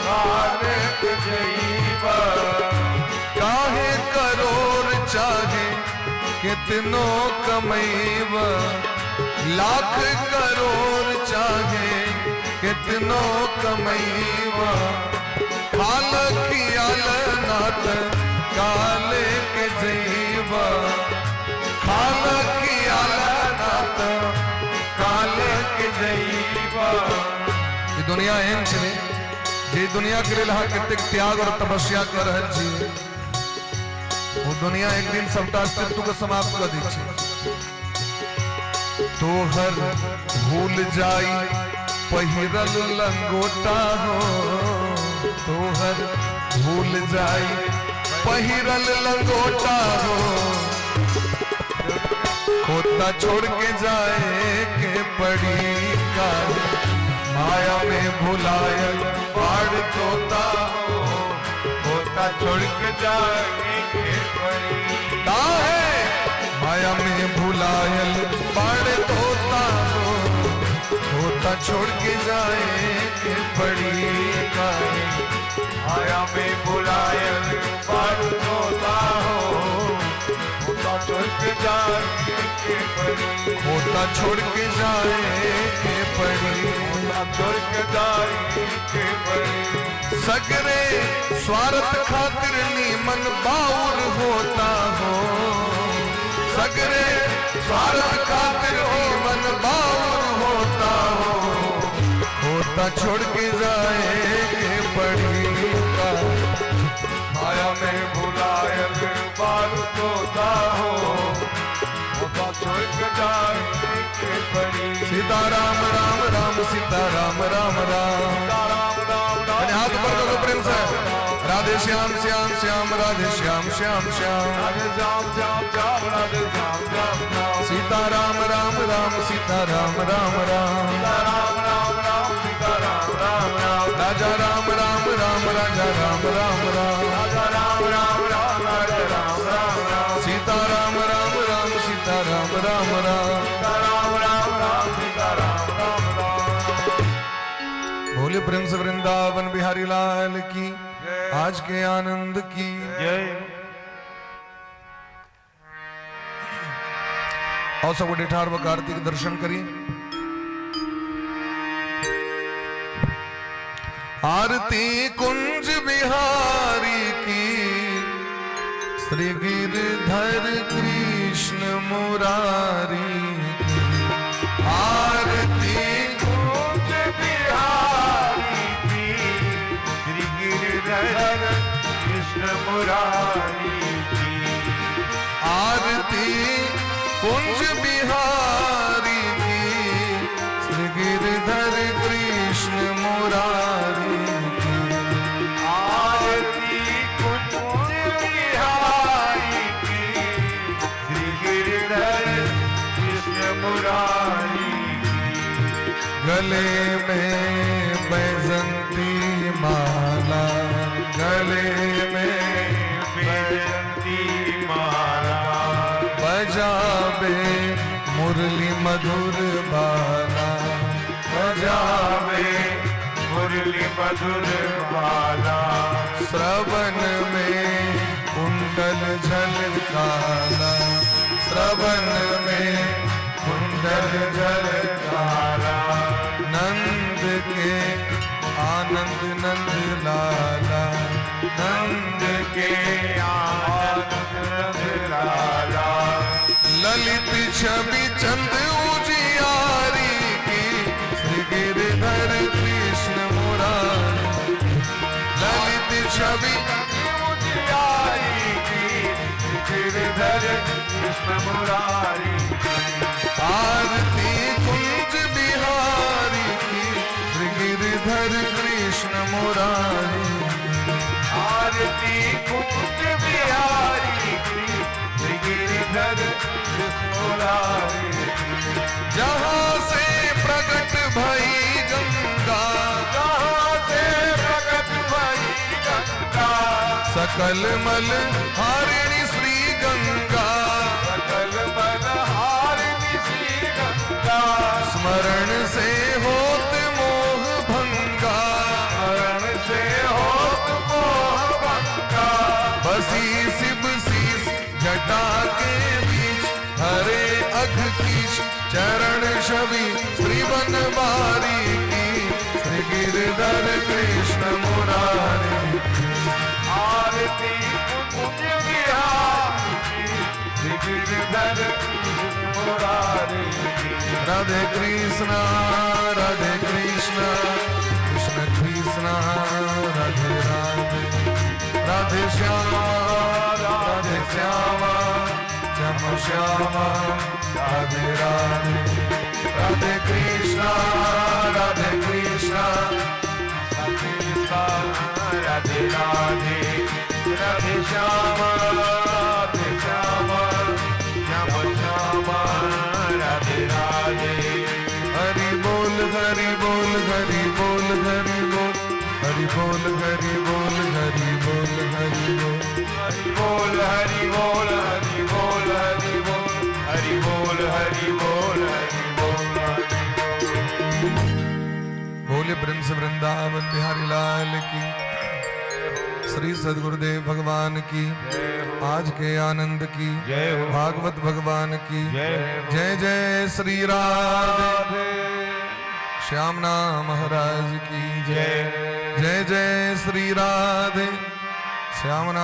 काले के जैबा। काहे करोड़ चाहे कितनों कमैबा, लाख करोड़ चाहे कितनों कमैबा। खाल खियाल नात काले के जैबा, खाल खियाल नात ये दुनिया एहन छे जे दुनिया के लेल अहाँ कतेक त्याग और तपस्या कर रहल छी, वो दुनिया एक दिन सबटा अस्तित्व के समाप्त कर दै छै। तोहर भूल जाई पहिरल लंगोटा हो, तोहर भूल जाई पहिरल लंगोटा हो, खोता छोड़ के जाए के पड़ी का, माया में भुलायल बाढ़ तोता हो, खोता छोड़ के जाए के पड़ी है, माया में भुलायल बाढ़ तोता हो, खोता छोड़ के जाए के पड़ी का, माया में भुलायल बाढ़ तोता हो, खोता छोड़ के जाए के पड़ी, खोता छोड़ के जाए के पड़ी, खोता छोड़ के जाए के पड़ी। सगरे स्वार्थ खातिर नीमन बाउर होता हो, सगरे स्वार्थ खातिर नीमन बाउर होता हो, खोता छोड़ के जाए के पड़ी का, माया में भुलायल बार तोता हो, खोता छोड़ के जाए के पड़ी। सीताराम राम राम सीताराम राम राम, हाथ पर करो प्रेम से, राधे श्याम श्याम श्याम राधे श्याम श्याम श्याम, राधे श्याम श्याम श्याम राधे श्याम श्याम श्याम, सीताराम राम राम सीताराम राम राम, सीताराम राम राम सीताराम राम राम, राजा राम राम राम राजा राम राम राम, राजा राम राम राम राजा राम राम राम, सीताराम राम राम सीताराम राम राम, सीताराम राम राम सीताराम राम राम। भोले प्रेम से वृंदावन बिहारी लाल की, आज के आनंद की जय। और सब 18वां कार्तिक दर्शन करिए। आरती कुंज बिहारी की, श्री गिरधर कृष्ण मुरारी की, आरती कुंज बिहारी की, श्री गिरधर कृष्ण मुरारी की, आरती कुंज बिहारी की, श्री गिरधर कृष्ण मुरारी की, आरती कुंज बिहारी की, श्री गिरधर कृष्ण मुरारी की। गले में बैजंती माला, गले में बैजंती माला, बजावे मुरली मधुर बाला, बजावे मुरली मधुर बाला, श्रवण में कुंडल झलकाला, श्रवण में कुंडल झलकाला, नंद के आनंद नंद लाला, नंद के आनंद नंद लाला, ललित छवि चंद उजियारी की, श्री गिरधर कृष्ण मुरारी, ललित छवि उजियारी की, श्री गिरधर कृष्ण मुरारी, आरती कुंज बिहारी की, श्री गिरधर कृष्ण मुरारी, आरती कुंज बिहारी की, श्री गिरधर कृष्ण मुरारी। जहाँ से प्रकट भई गंगा, जहाँ से प्रकट भई गंगा, सकल मल हारिणी श्री गंगा, सकल मल हारिणी श्री गंगा, स्मरण से होत मोह भंगा, स्मरण से होत मोह भंगा, बसी शिव शीस जटा के बीच, हरे अघ कीश चरण छवि श्री बनवारी की, श्री गिरधर कृष्ण मुरारी, आरती कुंज बिहारी की, श्री गिरधर कृष्ण मुरारी, राधे कृष्ण राधे कृष्ण कृष्ण कृष्ण राधे राधे राधे श्याम श्याम श्याम राधे राधे राधे कृष्ण राधे कृष्ण राधे राधे राधे श्याम श्याम श्याम राधे राधे हरि बोल हरि बोल हरि बोल हरि बोल हरि बोल हरि बोल हरि बोल हरि बोल हरि बोल हरि बोल हरि बोल हरि बोल हरि बोल हरि बोल बोले ब्रह्म से वृंदावन बिहारी लाल की श्री सद्गुरुदेव भगवान की आज के आनंद की भागवत भगवान की जय जय श्री राधे श्यामना महाराज की जय जय जय श्री राधे श्यामना